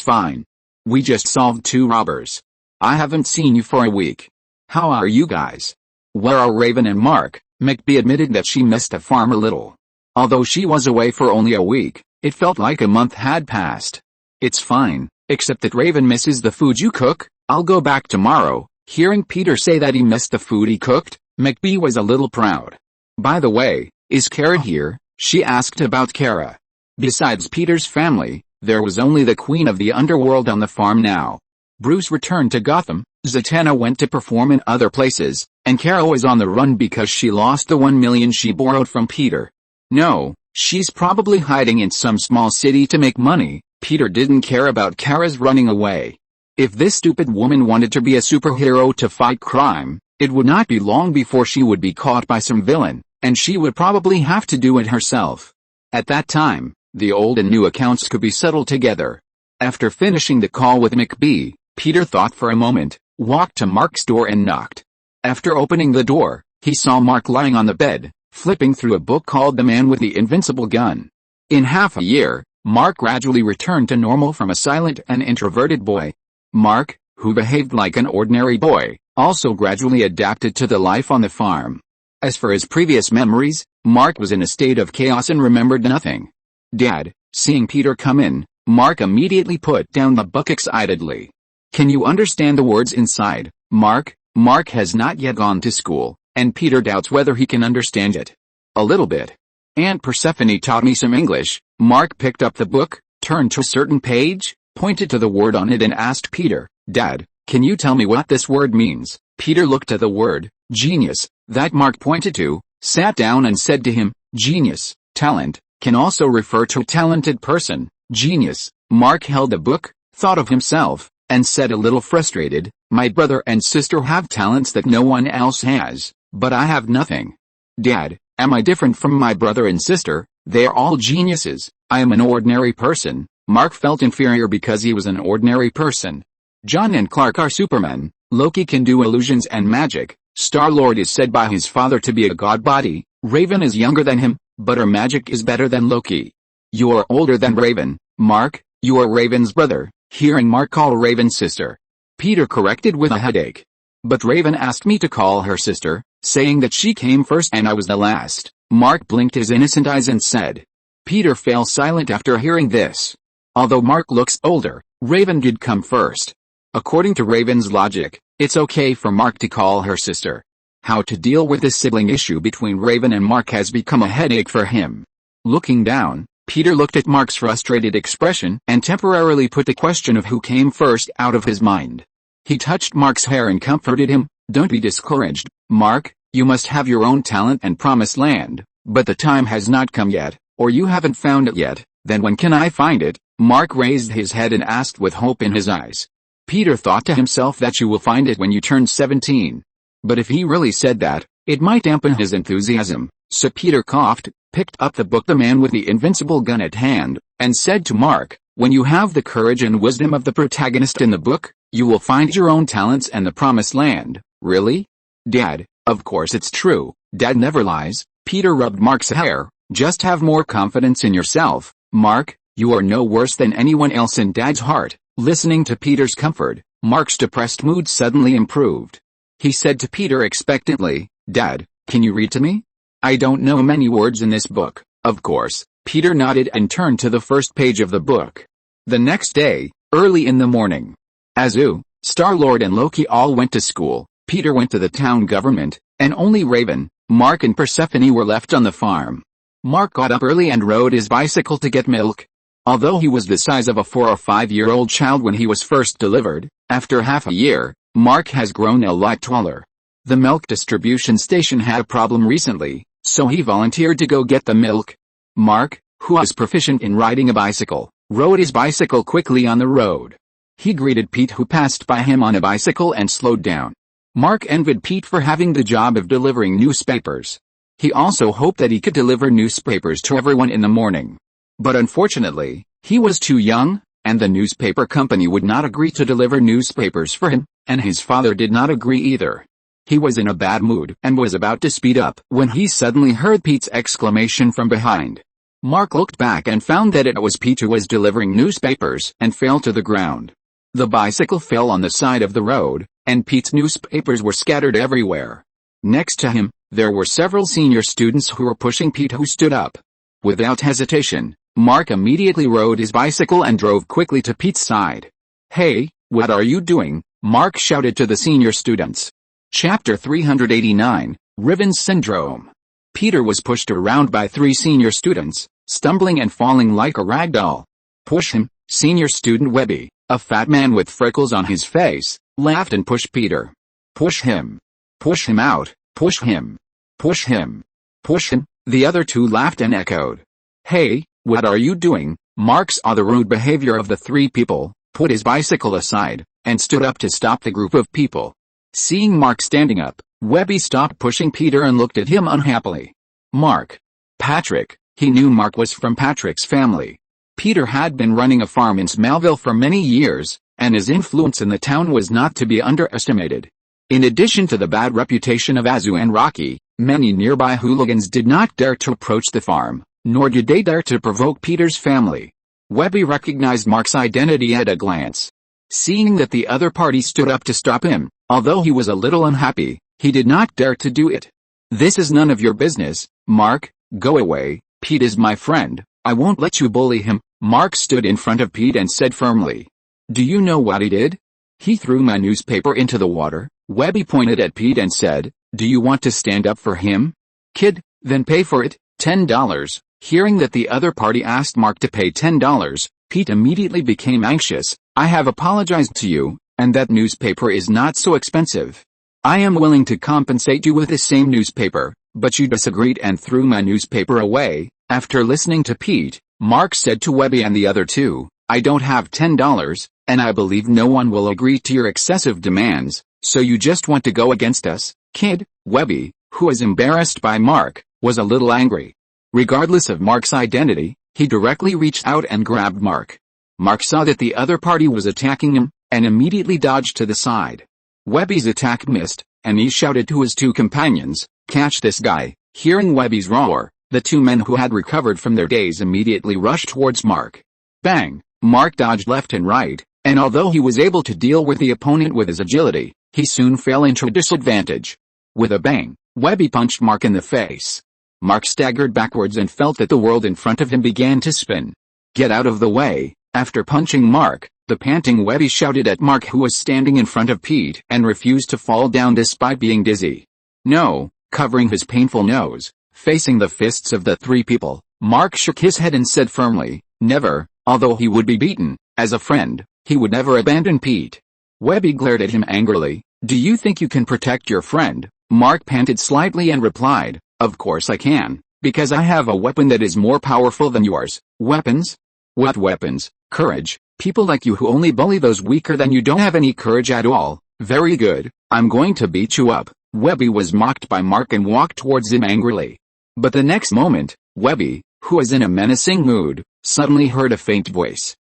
fine. We just solved 2 robbers. I haven't seen you for a week. How are you guys?" "Where are Raven and Mark?" McBee admitted that she missed the farm a little. Although she was away for only a week, it felt like a month had passed. "It's fine, except that Raven misses the food you cook. I'll go back tomorrow." Hearing Peter say that he missed the food he cooked, McBee was a little proud. "By the way, is Kara here?" she asked about Kara. Besides Peter's family, there was only the queen of the underworld on the farm now. Bruce returned to Gotham, Zatanna went to perform in other places, and Kara was on the run because she lost the 1 million she borrowed from Peter. No, she's probably hiding in some small city to make money. Peter didn't care about Kara's running away. If this stupid woman wanted to be a superhero to fight crime, it would not be long before she would be caught by some villain, and she would probably have to do it herself. At that time, the old and new accounts could be settled together. After finishing the call with McBee, Peter thought for a moment, walked to Mark's door and knocked. After opening the door, he saw Mark lying on the bed, flipping through a book called The Man with the Invincible Gun. In half a year, Mark gradually returned to normal from a silent and introverted boy. Mark, who behaved like an ordinary boy, also gradually adapted to the life on the farm. As for his previous memories, Mark was in a state of chaos and remembered nothing. Dad, seeing Peter come in, Mark immediately put down the book excitedly. Can you understand the words inside, Mark? Mark has not yet gone to school, and Peter doubts whether he can understand it. A little bit. Aunt Persephone taught me some English. Mark picked up the book, turned to a certain page, pointed to the word on it and asked Peter, Dad, can you tell me what this word means? Peter looked at the word, genius, that Mark pointed to, sat down and said to him, genius, talent, can also refer to a talented person, genius. Mark held the book, thought of himself, and said a little frustrated, my brother and sister have talents that no one else has, but I have nothing. Dad, am I different from my brother and sister? They are all geniuses. I am an ordinary person. Mark felt inferior because he was an ordinary person. John and Clark are supermen. Loki can do illusions and magic. Star-Lord is said by his father to be a god body. Raven is younger than him, but her magic is better than Loki. You are older than Raven, Mark. You are Raven's brother. Hearing Mark call Raven's sister, Peter corrected with a headache. But Raven asked me to call her sister, saying that she came first and I was the last. Mark blinked his innocent eyes and said. Peter fell silent after hearing this. Although Mark looks older, Raven did come first. According to Raven's logic, it's okay for Mark to call her sister. How to deal with this sibling issue between Raven and Mark has become a headache for him. Looking down, Peter looked at Mark's frustrated expression and temporarily put the question of who came first out of his mind. He touched Mark's hair and comforted him, don't be discouraged, Mark, you must have your own talent and promised land, but the time has not come yet, or you haven't found it yet. Then when can I find it? Mark raised his head and asked with hope in his eyes. Peter thought to himself that you will find it when you turn 17. But if he really said that, it might dampen his enthusiasm, so Peter coughed, picked up the book The Man with the Invincible Gun at hand, and said to Mark, when you have the courage and wisdom of the protagonist in the book, you will find your own talents and the promised land. Really? Dad, of course it's true. Dad never lies. Peter rubbed Mark's hair. Just have more confidence in yourself, Mark. You are no worse than anyone else in Dad's heart. Listening to Peter's comfort, Mark's depressed mood suddenly improved. He said to Peter expectantly, Dad, can you read to me? I don't know many words in this book. Of course. Peter nodded and turned to the first page of the book. The next day, early in the morning, Azu, Star-Lord and Loki all went to school. Peter went to the town government, and only Raven, Mark and Persephone were left on the farm. Mark got up early and rode his bicycle to get milk. Although he was the size of a 4 or 5-year-old child when he was first delivered, after half a year, Mark has grown a lot taller. The milk distribution station had a problem recently, so he volunteered to go get the milk. Mark, who was proficient in riding a bicycle, rode his bicycle quickly on the road. He greeted Pete who passed by him on a bicycle and slowed down. Mark envied Pete for having the job of delivering newspapers. He also hoped that he could deliver newspapers to everyone in the morning. But unfortunately, he was too young, and the newspaper company would not agree to deliver newspapers for him, and his father did not agree either. He was in a bad mood and was about to speed up when he suddenly heard Pete's exclamation from behind. Mark looked back and found that it was Pete who was delivering newspapers and fell to the ground. The bicycle fell on the side of the road, and Pete's newspapers were scattered everywhere. Next to him, there were several senior students who were pushing Pete, who stood up. Without hesitation, Mark immediately rode his bicycle and drove quickly to Pete's side. Hey, what are you doing? Mark shouted to the senior students. Chapter 389, Riven's Syndrome. Peter was pushed around by 3 senior students, stumbling and falling like a rag doll. Push him, senior student Webby, a fat man with freckles on his face, laughed and pushed Peter. Push him. Push him out. Push him. Push him. Push him. The other 2 laughed and echoed. Hey, what are you doing? Mark saw the rude behavior of the 3 people, put his bicycle aside, and stood up to stop the group of people. Seeing Mark standing up, Webby stopped pushing Peter and looked at him unhappily. Mark. Patrick. He knew Mark was from Patrick's family. Peter had been running a farm in Smallville for many years, and his influence in the town was not to be underestimated. In addition to the bad reputation of Azu and Rocky, many nearby hooligans did not dare to approach the farm, nor did they dare to provoke Peter's family. Webby recognized Mark's identity at a glance. Seeing that the other party stood up to stop him, although he was a little unhappy, he did not dare to do it. This is none of your business, Mark. Go away. Pete is my friend. I won't let you bully him. Mark stood in front of Pete and said firmly. Do you know what he did? He threw my newspaper into the water. Webby pointed at Pete and said, do you want to stand up for him? Kid, then pay for it, $10. Hearing that the other party asked Mark to pay $10, Pete immediately became anxious. I have apologized to you, and that newspaper is not so expensive. I am willing to compensate you with the same newspaper, but you disagreed and threw my newspaper away. After listening to Pete, Mark said to Webby and the other two, I don't have $10, and I believe no one will agree to your excessive demands, so you just want to go against us, kid? Webby, who was embarrassed by Mark, was a little angry. Regardless of Mark's identity, he directly reached out and grabbed Mark. Mark saw that the other party was attacking him, and immediately dodged to the side. Webby's attack missed, and he shouted to his two companions, catch this guy. Hearing Webby's roar, the two men who had recovered from their daze immediately rushed towards Mark. Bang! Mark dodged left and right, and although he was able to deal with the opponent with his agility, he soon fell into a disadvantage. With a bang, Webby punched Mark in the face. Mark staggered backwards and felt that the world in front of him began to spin. Get out of the way! After punching Mark, the panting Webby shouted at Mark, who was standing in front of Pete and refused to fall down despite being dizzy. No! Covering his painful nose, facing the fists of the three people, Mark shook his head and said firmly, never. Although he would be beaten, as a friend, he would never abandon Pete. Webby glared at him angrily. Do you think you can protect your friend? Mark panted slightly and replied, of course I can, because I have a weapon that is more powerful than yours. Weapons? What weapons? Courage. People like you who only bully those weaker than you don't have any courage at all. Very good, I'm going to beat you up. Webby was mocked by Mark and walked towards him angrily. But the next moment, Webby, who was in a menacing mood, suddenly heard a faint voice.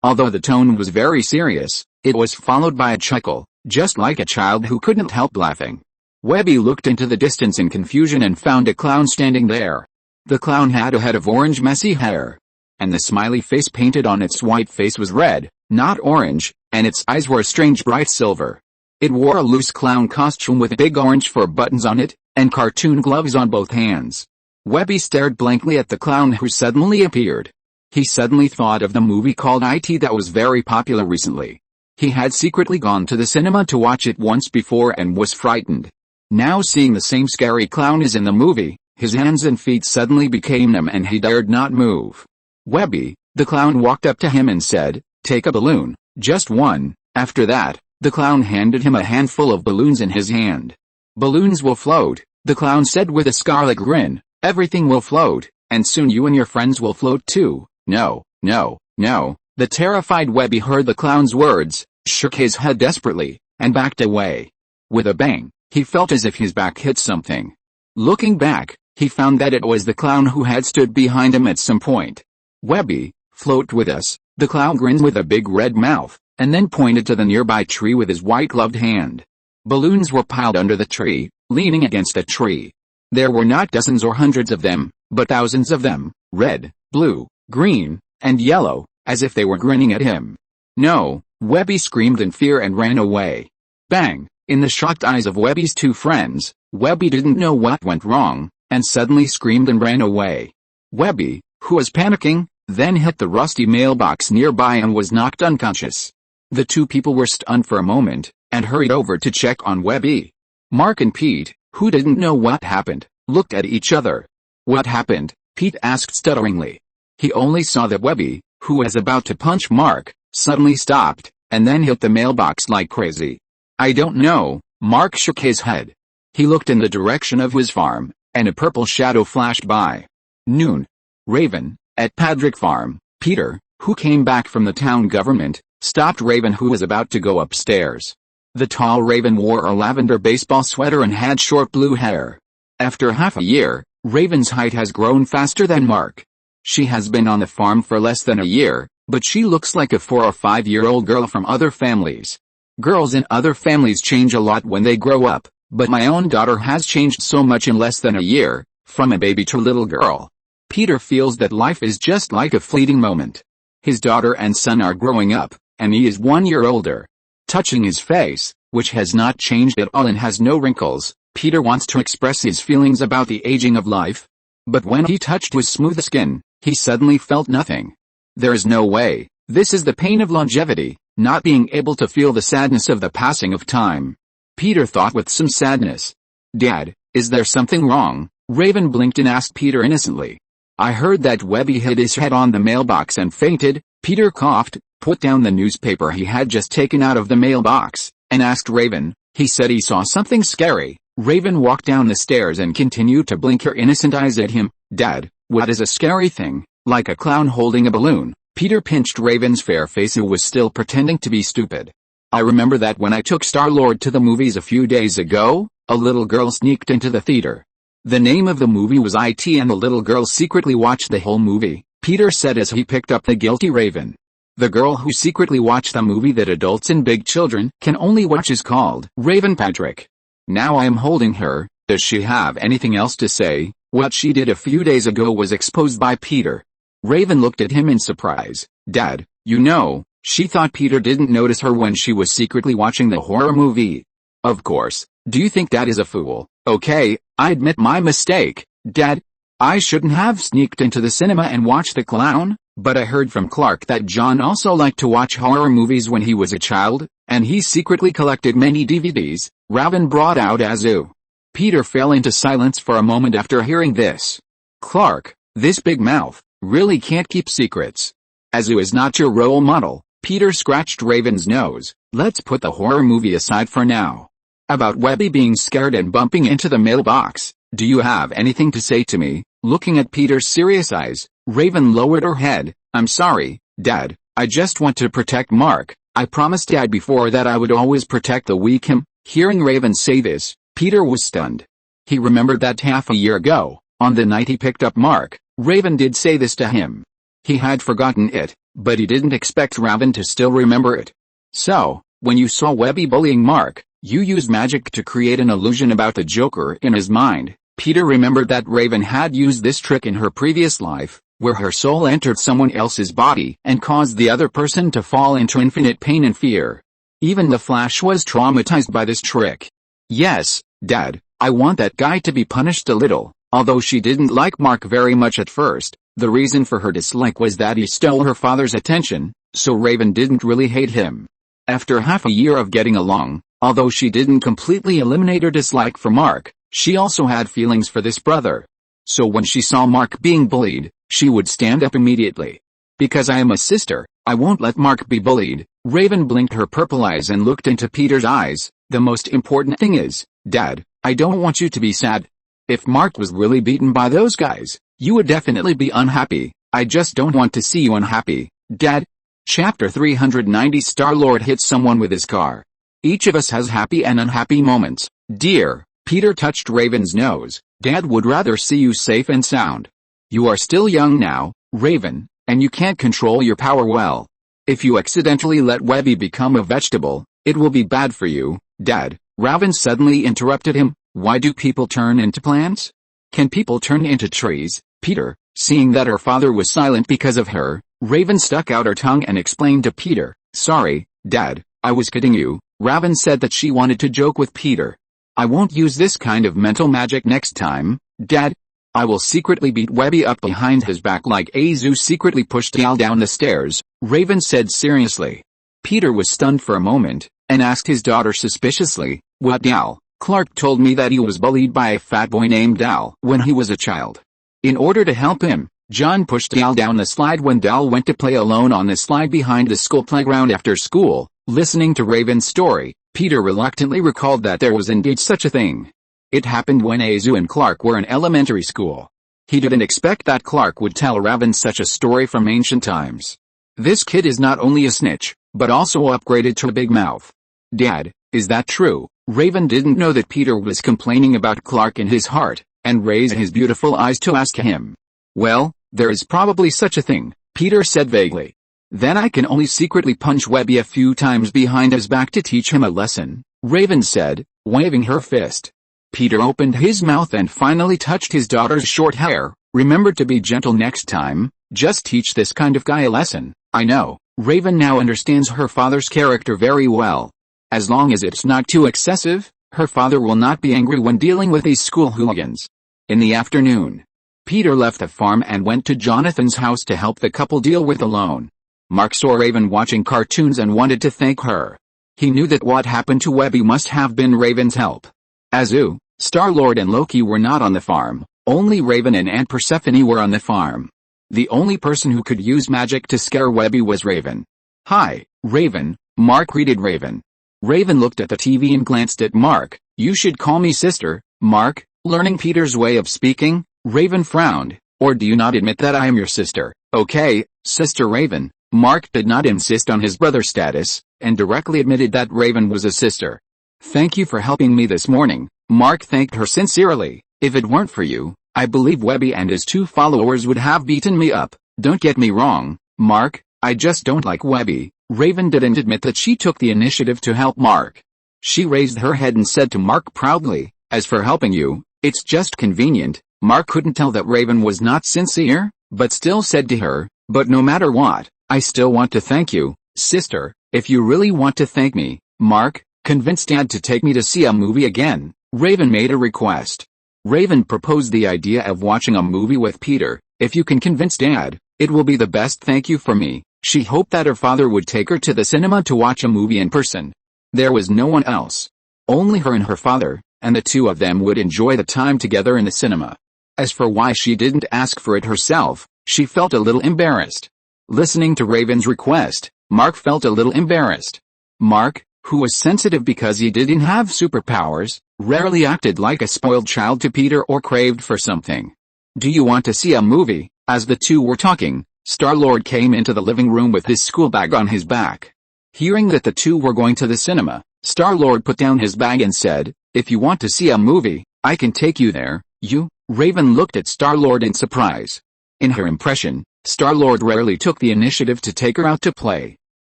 Although the tone was very serious, it was followed by a chuckle, just like a child who couldn't help laughing. Webby looked into the distance in confusion and found a clown standing there. The clown had a head of orange messy hair, and the smiley face painted on its white face was red, not orange, and its eyes were a strange bright silver. It wore a loose clown costume with big orange fur buttons on it, and cartoon gloves on both hands. Webby stared blankly at the clown who suddenly appeared. He suddenly thought of the movie called IT that was very popular recently. He had secretly gone to the cinema to watch it once before and was frightened. Now seeing the same scary clown as in the movie, his hands and feet suddenly became numb and he dared not move. Webby, the clown walked up to him and said, take a balloon, just one. After that, the clown handed him a handful of balloons in his hand. Balloons will float, the clown said with a scarlet grin. Everything will float, and soon you and your friends will float too. No, no, no. The terrified Webby heard the clown's words, shook his head desperately, and backed away. With a bang, he felt as if his back hit something. Looking back, he found that it was the clown who had stood behind him at some point. Webby, float with us. The clown grinned with a big red mouth, and then pointed to the nearby tree with his white-gloved hand. Balloons were piled under the tree, leaning against a tree. There were not dozens or hundreds of them, but thousands of them, red, blue, green, and yellow, as if they were grinning at him. No, Webby screamed in fear and ran away. Bang! In the shocked eyes of Webby's two friends, Webby didn't know what went wrong, and suddenly screamed and ran away. Webby, who was panicking, then hit the rusty mailbox nearby and was knocked unconscious. The two people were stunned for a moment, and hurried over to check on Webby. Mark and Pete, who didn't know what happened, looked at each other. What happened? Pete asked stutteringly. He only saw that Webby, who was about to punch Mark, suddenly stopped, and then hit the mailbox like crazy. I don't know. Mark shook his head. He looked in the direction of his farm, and a purple shadow flashed by. Noon. Raven, at Padrick Farm. Peter, who came back from the town government, stopped Raven, who was about to go upstairs. The tall Raven wore a lavender baseball sweater and had short blue hair. After half a year, Raven's height has grown faster than Mark. She has been on the farm for less than a year, but she looks like a 4 or 5-year-old girl from other families. Girls in other families change a lot when they grow up, but my own daughter has changed so much in less than a year, from a baby to little girl. Peter feels that life is just like a fleeting moment. His daughter and son are growing up, and he is 1 year older. Touching his face, which has not changed at all and has no wrinkles, Peter wants to express his feelings about the aging of life. But when he touched his smooth skin, he suddenly felt nothing. There is no way. This is the pain of longevity, not being able to feel the sadness of the passing of time. Peter thought with some sadness. Dad, is there something wrong? Raven blinked and asked Peter innocently. I heard that Webby hit his head on the mailbox and fainted. Peter coughed, put down the newspaper he had just taken out of the mailbox, and asked Raven. He said he saw something scary. Raven walked down the stairs and continued to blink her innocent eyes at him. Dad, what is a scary thing? Like a clown holding a balloon. Peter pinched Raven's fair face, who was still pretending to be stupid. I remember that when I took Star-Lord to the movies a few days ago, a little girl sneaked into the theater. The name of the movie was IT, and the little girl secretly watched the whole movie, Peter said as he picked up the guilty Raven. The girl who secretly watched the movie that adults and big children can only watch is called Raven Patrick. Now I am holding her. Does she have anything else to say? What she did a few days ago was exposed by Peter. Raven looked at him in surprise. Dad, you know, she thought Peter didn't notice her when she was secretly watching the horror movie. Of course. Do you think Dad is a fool? Okay, I admit my mistake. Dad, I shouldn't have sneaked into the cinema and watched the clown, but I heard from Clark that John also liked to watch horror movies when he was a child, and he secretly collected many DVDs. Raven brought out Azu. Peter fell into silence for a moment after hearing this. Clark, this big mouth, really can't keep secrets. Azu is not your role model. Peter scratched Raven's nose. Let's put the horror movie aside for now. About Webby being scared and bumping into the mailbox, do you have anything to say to me? Looking at Peter's serious eyes, Raven lowered her head. I'm sorry, Dad, I just want to protect Mark. I promised Dad before that I would always protect the weak. Hearing Raven say this, Peter was stunned. He remembered that half a year ago, on the night he picked up Mark, Raven did say this to him. He had forgotten it, but he didn't expect Raven to still remember it. So, when you saw Webby bullying Mark, you used magic to create an illusion about the Joker in his mind. Peter remembered that Raven had used this trick in her previous life, where her soul entered someone else's body and caused the other person to fall into infinite pain and fear. Even the Flash was traumatized by this trick. Yes, Dad, I want that guy to be punished a little. Although she didn't like Mark very much at first, the reason for her dislike was that he stole her father's attention, so Raven didn't really hate him. After half a year of getting along, although she didn't completely eliminate her dislike for Mark, she also had feelings for this brother. So when she saw Mark being bullied, she would stand up immediately. Because I am a sister, I won't let Mark be bullied. Raven blinked her purple eyes and looked into Peter's eyes. The most important thing is, Dad, I don't want you to be sad. If Mark was really beaten by those guys, you would definitely be unhappy. I just don't want to see you unhappy, Dad. Chapter 390 Star-Lord hits someone with his car. Each of us has happy and unhappy moments, dear. Peter touched Raven's nose. Dad would rather see you safe and sound. You are still young now, Raven, and you can't control your power well. If you accidentally let Webby become a vegetable, it will be bad for you, Dad. Raven suddenly interrupted him. Why do people turn into plants? Can people turn into trees? Peter, seeing that her father was silent because of her, Raven stuck out her tongue and explained to Peter, Sorry, Dad, I was kidding you. Raven said that she wanted to joke with Peter. I won't use this kind of mental magic next time, Dad. I will secretly beat Webby up behind his back like Azu secretly pushed Dal down the stairs, Raven said seriously. Peter was stunned for a moment, and asked his daughter suspiciously, What Dal? Clark told me that he was bullied by a fat boy named Dal when he was a child. In order to help him, John pushed Dal down the slide when Dal went to play alone on the slide behind the school playground after school. Listening to Raven's story, Peter reluctantly recalled that there was indeed such a thing. It happened when Azu and Clark were in elementary school. He didn't expect that Clark would tell Raven such a story from ancient times. This kid is not only a snitch, but also upgraded to a big mouth. Dad, is that true? Raven didn't know that Peter was complaining about Clark in his heart, and raised his beautiful eyes to ask him. Well, there is probably such a thing, Peter said vaguely. Then I can only secretly punch Webby a few times behind his back to teach him a lesson, Raven said, waving her fist. Peter opened his mouth and finally touched his daughter's short hair. Remember to be gentle next time, just teach this kind of guy a lesson. I know, Raven now understands her father's character very well. As long as it's not too excessive, her father will not be angry when dealing with these school hooligans. In the afternoon, Peter left the farm and went to Jonathan's house to help the couple deal with the loan. Mark saw Raven watching cartoons and wanted to thank her. He knew that what happened to Webby must have been Raven's help. Azu, Star-Lord and Loki were not on the farm, only Raven and Aunt Persephone were on the farm. The only person who could use magic to scare Webby was Raven. "Hi, Raven," Mark greeted Raven. Raven looked at the TV and glanced at Mark. "You should call me sister, Mark." Learning Peter's way of speaking, Raven frowned. "Or do you not admit that I am your sister?" "Okay, Sister Raven." Mark did not insist on his brother status, and directly admitted that Raven was a sister. "Thank you for helping me this morning." Mark thanked her sincerely. "If it weren't for you, I believe Webby and his 2 followers would have beaten me up. Don't get me wrong, Mark, I just don't like Webby." Raven didn't admit that she took the initiative to help Mark. She raised her head and said to Mark proudly, "As for helping you, it's just convenient." Mark couldn't tell that Raven was not sincere, but still said to her, "But no matter what, I still want to thank you, sister." "If you really want to thank me, Mark, convince Dad to take me to see a movie again." Raven made a request. Raven proposed the idea of watching a movie with Peter. "If you can convince Dad, it will be the best thank you for me." She hoped that her father would take her to the cinema to watch a movie in person. There was no one else. Only her and her father, and the 2 of them would enjoy the time together in the cinema. As for why she didn't ask for it herself, she felt a little embarrassed. Listening to Raven's request, Mark felt a little embarrassed. Mark, who was sensitive because he didn't have superpowers, rarely acted like a spoiled child to Peter or craved for something. "Do you want to see a movie?" As the 2 were talking, Star-Lord came into the living room with his school bag on his back. Hearing that the 2 were going to the cinema, Star-Lord put down his bag and said, "If you want to see a movie, I can take you there." "You?" Raven looked at Star-Lord in surprise. In her impression, Star-Lord rarely took the initiative to take her out to play.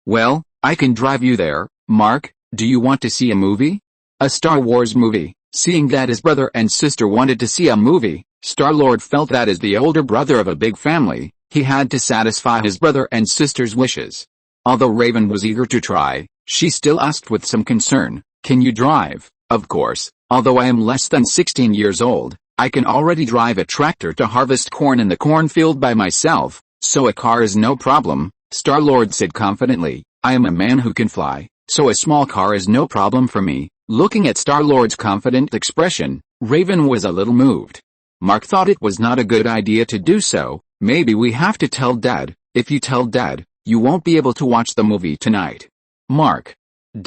"Well, I can drive you there." "Mark, do you want to see a movie?" "A Star Wars movie." Seeing that his brother and sister wanted to see a movie, Star-Lord felt that as the older brother of a big family, he had to satisfy his brother and sister's wishes. Although Raven was eager to try, she still asked with some concern, "Can you drive?" "Of course, although I am less than 16 years old, I can already drive a tractor to harvest corn in the cornfield by myself, so a car is no problem," Star-Lord said confidently. "I am a man who can fly, so a small car is no problem for me." Looking at Star-Lord's confident expression, Raven was a little moved. Mark thought it was not a good idea to do so. "Maybe we have to tell Dad." "If you tell Dad, you won't be able to watch the movie tonight." "Mark,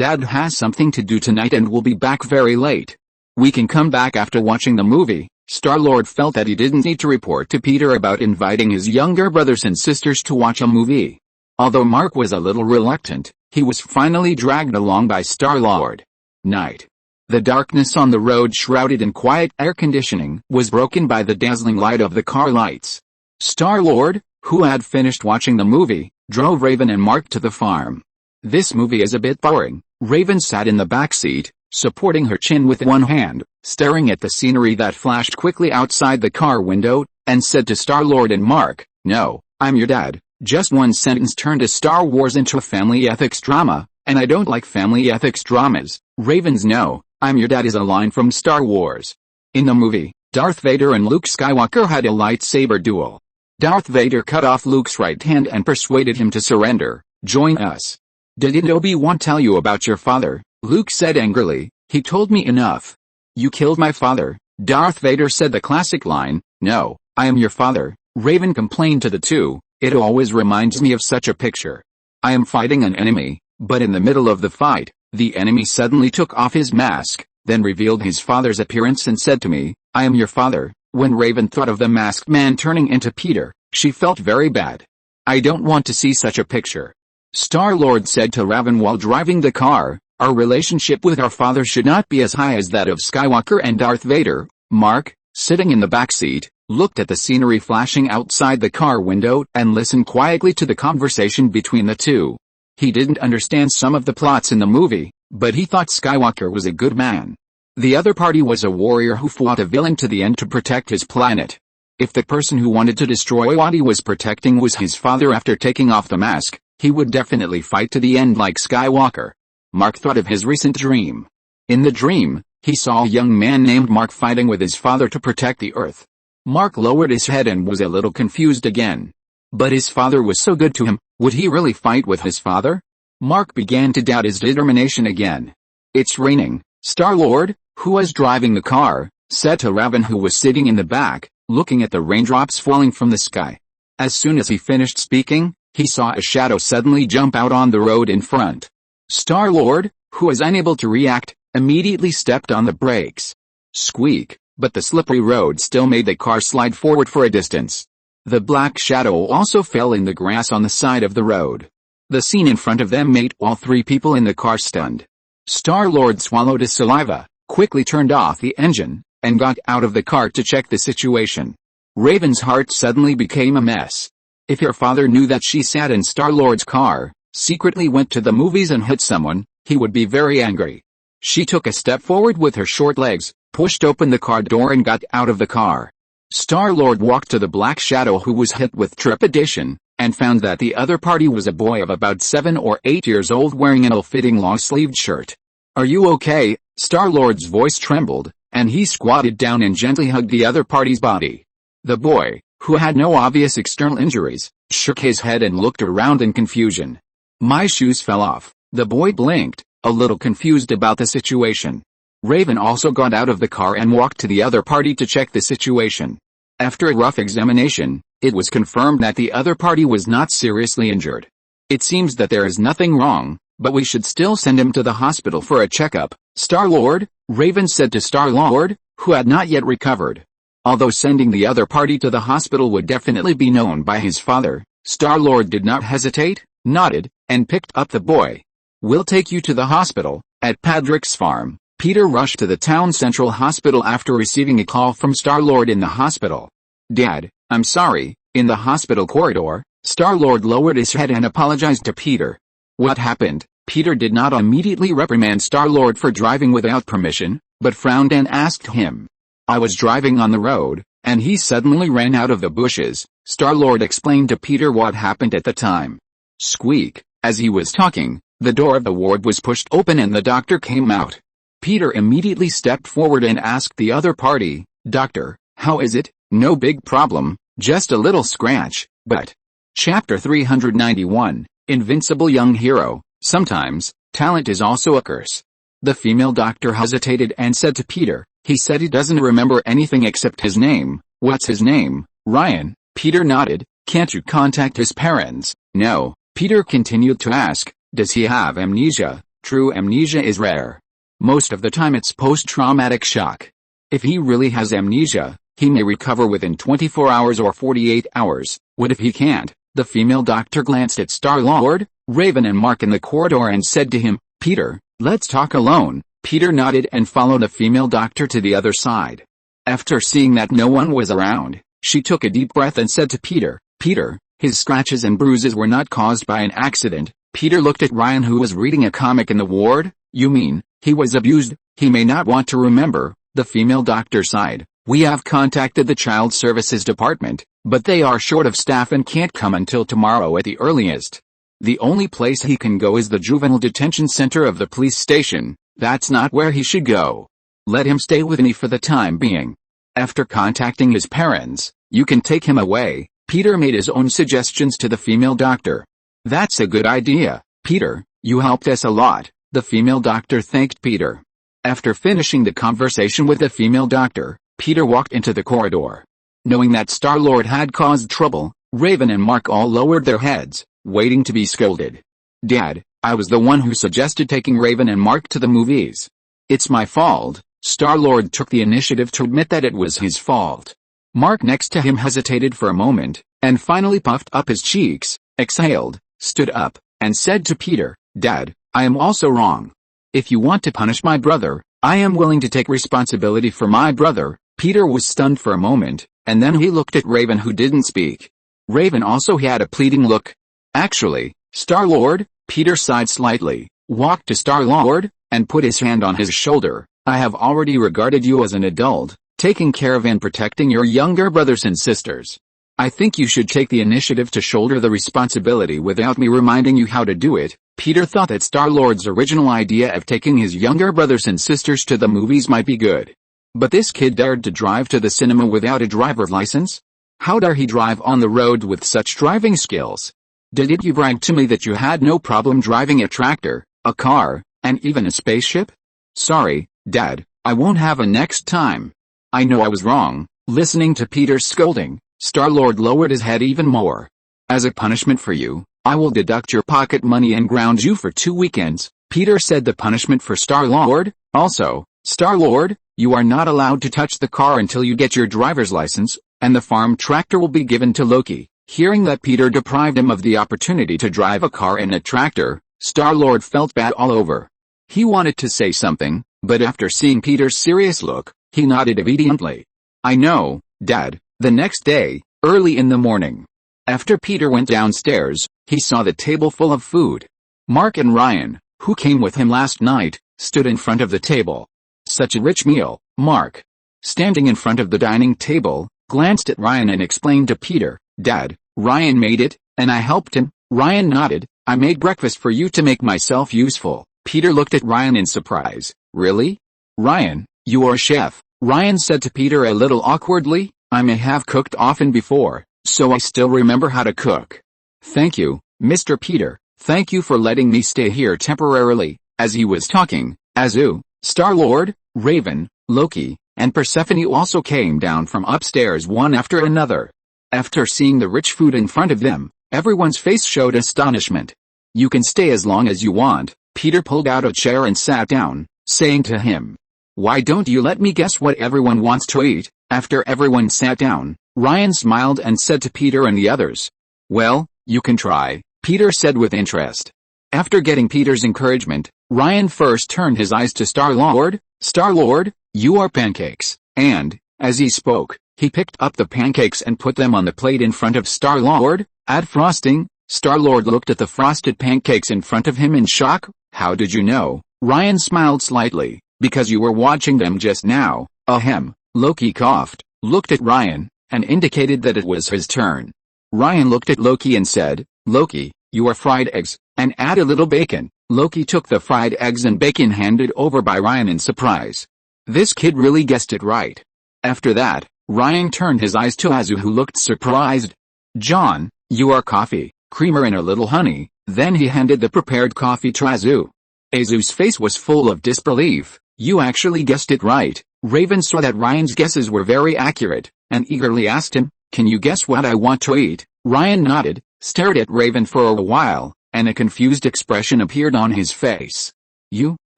Dad has something to do tonight and will be back very late. We can come back after watching the movie." Star-Lord felt that he didn't need to report to Peter about inviting his younger brothers and sisters to watch a movie. Although Mark was a little reluctant, he was finally dragged along by Star-Lord. Night. The darkness on the road, shrouded in quiet air conditioning, was broken by the dazzling light of the car lights. Star-Lord, who had finished watching the movie, drove Raven and Mark to the farm. "This movie is a bit boring." Raven sat in the back seat, supporting her chin with one hand, staring at the scenery that flashed quickly outside the car window, and said to Star-Lord and Mark, "No, I'm your dad." Just one sentence turned a Star Wars into a family ethics drama, and I don't like family ethics dramas. Raven's "No, I'm your dad" is a line from Star Wars. In the movie, Darth Vader and Luke Skywalker had a lightsaber duel. Darth Vader cut off Luke's right hand and persuaded him to surrender. "Join us." "Didn't Obi-Wan tell you about your father?" Luke said angrily. "He told me enough." "You killed my father." Darth Vader said the classic line, "No, I am your father." Raven complained to the 2, "It always reminds me of such a picture. I am fighting an enemy, but in the middle of the fight, the enemy suddenly took off his mask, then revealed his father's appearance and said to me, 'I am your father.'" When Raven thought of the masked man turning into Peter, she felt very bad. "I don't want to see such a picture." Star-Lord said to Raven while driving the car, "Our relationship with our father should not be as high as that of Skywalker and Darth Vader." Mark, sitting in the back seat, looked at the scenery flashing outside the car window and listened quietly to the conversation between the 2. He didn't understand some of the plots in the movie, but he thought Skywalker was a good man. The other party was a warrior who fought a villain to the end to protect his planet. If the person who wanted to destroy what he was protecting was his father after taking off the mask, he would definitely fight to the end like Skywalker. Mark thought of his recent dream. In the dream, he saw a young man named Mark fighting with his father to protect the Earth. Mark lowered his head and was a little confused again. But his father was so good to him, would he really fight with his father? Mark began to doubt his determination again. It's raining, Star-Lord, who was driving the car, said to Raven, who was sitting in the back, looking at the raindrops falling from the sky. As soon as he finished speaking, he saw a shadow suddenly jump out on the road in front. Star-Lord, who was unable to react, immediately stepped on the brakes. Squeak, but the slippery road still made the car slide forward for a distance. The black shadow also fell in the grass on the side of the road. The scene in front of them made all three people in the car stunned. Star-Lord swallowed his saliva, quickly turned off the engine, and got out of the car to check the situation. Raven's heart suddenly became a mess. If your father knew that she sat in Star-Lord's car, secretly went to the movies and hit someone, he would be very angry. She took a step forward with her short legs, pushed open the car door and got out of the car. Star-Lord walked to the black shadow, who was hit with trepidation, and found that the other party was a boy of about 7 or 8 years old wearing an ill-fitting long-sleeved shirt. "Are you okay?" Star-Lord's voice trembled, and he squatted down and gently hugged the other party's body. The boy, who had no obvious external injuries, shook his head and looked around in confusion. "My shoes fell off," the boy blinked, a little confused about the situation. Raven also got out of the car and walked to the other party to check the situation. After a rough examination, it was confirmed that the other party was not seriously injured. "It seems that there is nothing wrong, but we should still send him to the hospital for a checkup, Star-Lord," Raven said to Star-Lord, who had not yet recovered. Although sending the other party to the hospital would definitely be known by his father, Star-Lord did not hesitate, nodded, and picked up the boy. "We'll take you to the hospital." At Patrick's farm, Peter rushed to the town central hospital after receiving a call from Star-Lord in the hospital. "Dad, I'm sorry." In the hospital corridor, Star-Lord lowered his head and apologized to Peter. "What happened?" Peter did not immediately reprimand Star-Lord for driving without permission, but frowned and asked him. "I was driving on the road, and he suddenly ran out of the bushes." Star-Lord explained to Peter what happened at the time. Squeak. As he was talking, the door of the ward was pushed open and the doctor came out. Peter immediately stepped forward and asked the other party, "Doctor, how is it?" "No big problem, just a little scratch, but..." Chapter 391, Invincible Young Hero. Sometimes, talent is also a curse. The female doctor hesitated and said to Peter, "He said he doesn't remember anything except his name." "What's his name?" "Ryan." Peter nodded. "Can't you contact his parents?" "No." Peter continued to ask, "Does he have amnesia?" "True amnesia is rare. Most of the time it's post-traumatic shock. If he really has amnesia, he may recover within 24 hours or 48 hours. What if he can't?" The female doctor glanced at Star-Lord, Raven and Mark in the corridor and said to him, "Peter, let's talk alone." Peter nodded and followed the female doctor to the other side. After seeing that no one was around, she took a deep breath and said to Peter, "Peter, his scratches and bruises were not caused by an accident." Peter looked at Ryan, who was reading a comic in the ward. "You mean, he was abused? He may not want to remember." The female doctor sighed. "We have contacted the Child Services Department, but they are short of staff and can't come until tomorrow at the earliest. The only place he can go is the juvenile detention center of the police station. That's not where he should go. Let him stay with me for the time being. After contacting his parents, you can take him away." Peter made his own suggestions to the female doctor. "That's a good idea, Peter, you helped us a lot." The female doctor thanked Peter. After finishing the conversation with the female doctor, Peter walked into the corridor. Knowing that Star-Lord had caused trouble, Raven and Mark all lowered their heads, waiting to be scolded. "Dad, I was the one who suggested taking Raven and Mark to the movies. It's my fault." Star-Lord took the initiative to admit that it was his fault. Mark next to him hesitated for a moment, and finally puffed up his cheeks, exhaled, stood up, and said to Peter, "Dad, I am also wrong. If you want to punish my brother, I am willing to take responsibility for my brother." Peter was stunned for a moment, and then he looked at Raven, who didn't speak. Raven also had a pleading look. "Actually, Star-Lord," Peter sighed slightly, walked to Star-Lord, and put his hand on his shoulder. "I have already regarded you as an adult, taking care of and protecting your younger brothers and sisters. I think you should take the initiative to shoulder the responsibility without me reminding you how to do it." Peter thought that Star-Lord's original idea of taking his younger brothers and sisters to the movies might be good. But this kid dared to drive to the cinema without a driver's license? How dare he drive on the road with such driving skills? Did you brag to me that you had no problem driving a tractor, a car, and even a spaceship? Sorry, Dad, I won't have a next time. I know I was wrong. Listening to Peter's scolding, Star-Lord lowered his head even more. As a punishment for you, I will deduct your pocket money and ground you for 2 weekends, Peter said. The punishment for Star-Lord? Also, Star-Lord, you are not allowed to touch the car until you get your driver's license, and the farm tractor will be given to Loki. Hearing that Peter deprived him of the opportunity to drive a car and a tractor, Star-Lord felt bad all over. He wanted to say something, but after seeing Peter's serious look, he nodded obediently. I know, Dad. The next day, early in the morning, after Peter went downstairs, he saw the table full of food. Mark and Ryan, who came with him last night, stood in front of the table. Such a rich meal. Mark, standing in front of the dining table, glanced at Ryan and explained to Peter, Dad, Ryan made it, and I helped him. Ryan nodded. I made breakfast for you to make myself useful. Peter looked at Ryan in surprise. Really? Ryan, you are a chef, Ryan said to Peter a little awkwardly. I may have cooked often before, so I still remember how to cook. Thank you, Mr. Peter. Thank you for letting me stay here temporarily. As he was talking, Azu, Star-Lord, Raven, Loki, and Persephone also came down from upstairs one after another. After seeing the rich food in front of them, everyone's face showed astonishment. You can stay as long as you want. Peter pulled out a chair and sat down, saying to him, why don't you let me guess what everyone wants to eat? After everyone sat down, Ryan smiled and said to Peter and the others, well, you can try, Peter said with interest. After getting Peter's encouragement, Ryan first turned his eyes to Star-Lord. Star-Lord, you are pancakes. And, as he spoke, he picked up the pancakes and put them on the plate in front of Star-Lord. Add frosting. Star-Lord looked at the frosted pancakes in front of him in shock. How did you know? Ryan smiled slightly. Because you were watching them just now. Ahem. Loki coughed, looked at Ryan, and indicated that it was his turn. Ryan looked at Loki and said, Loki, you are fried eggs, and add a little bacon. Loki took the fried eggs and bacon handed over by Ryan in surprise. This kid really guessed it right. After that, Ryan turned his eyes to Azu, who looked surprised. John, you are coffee, creamer and a little honey. Then he handed the prepared coffee to Azu. Azu's face was full of disbelief. You actually guessed it right. Raven saw that Ryan's guesses were very accurate, and eagerly asked him, can you guess what I want to eat? Ryan nodded, stared at Raven for a while, and a confused expression appeared on his face. You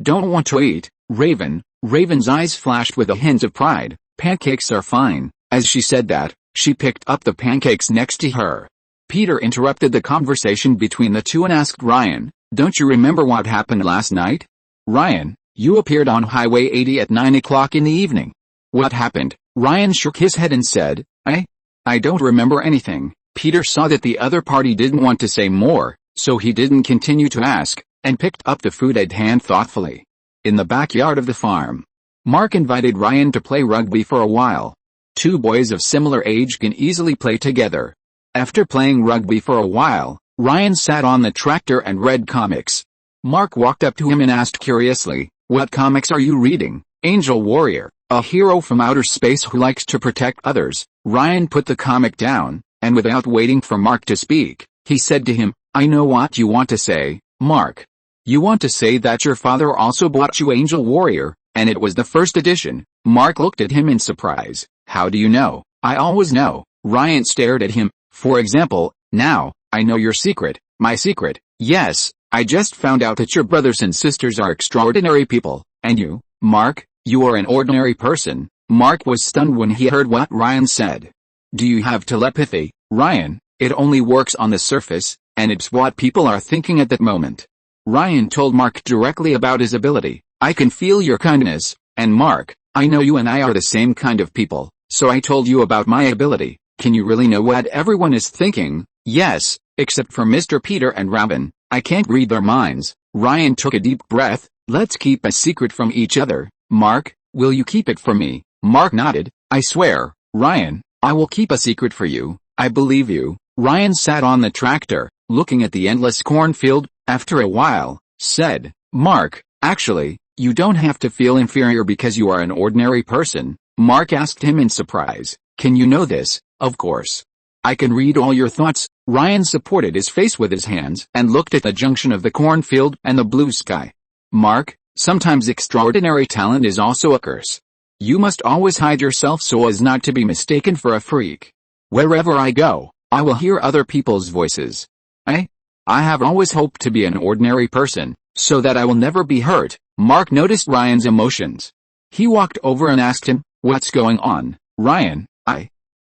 don't want to eat, Raven? Raven's eyes flashed with a hint of pride. Pancakes are fine. As she said that, she picked up the pancakes next to her. Peter interrupted the conversation between the two and asked Ryan, don't you remember what happened last night? Ryan, you appeared on Highway 80 at 9 o'clock in the evening. What happened? Ryan shook his head and said, I don't remember anything. Peter saw that the other party didn't want to say more, so he didn't continue to ask, and picked up the food at hand thoughtfully. In the backyard of the farm, Mark invited Ryan to play rugby for a while. Two boys of similar age can easily play together. After playing rugby for a while, Ryan sat on the tractor and read comics. Mark walked up to him and asked curiously, what comics are you reading? Angel Warrior, a hero from outer space who likes to protect others. Ryan put the comic down, and without waiting for Mark to speak, he said to him, I know what you want to say, Mark. You want to say that your father also bought you Angel Warrior, and it was the first edition. Mark looked at him in surprise. How do you know? I always know. Ryan stared at him. For example, now, I know your secret. My secret. Yes, I just found out that your brothers and sisters are extraordinary people, and you, Mark, you are an ordinary person. Mark was stunned when he heard what Ryan said. Do you have telepathy, Ryan? It only works on the surface, and it's what people are thinking at that moment. Ryan told Mark directly about his ability. I can feel your kindness, and Mark, I know you and I are the same kind of people, so I told you about my ability. Can you really know what everyone is thinking? Yes, except for Mr. Peter and Robin. I can't read their minds. Ryan took a deep breath. Let's keep a secret from each other. Mark, will you keep it from me? Mark nodded. I swear, Ryan, I will keep a secret for you. I believe you. Ryan sat on the tractor, looking at the endless cornfield. After a while, said, Mark, actually, You don't have to feel inferior because you are an ordinary person, Mark asked him in surprise. Can you know this? Of course. I can read all your thoughts. Ryan supported his face with his hands and looked at the junction of the cornfield and the blue sky. Mark, sometimes extraordinary talent is also a curse. You must always hide yourself so as not to be mistaken for a freak. Wherever I go, I will hear other people's voices. I have always hoped to be an ordinary person, so that I will never be hurt. Mark noticed Ryan's emotions. He walked over and asked him, what's going on, Ryan?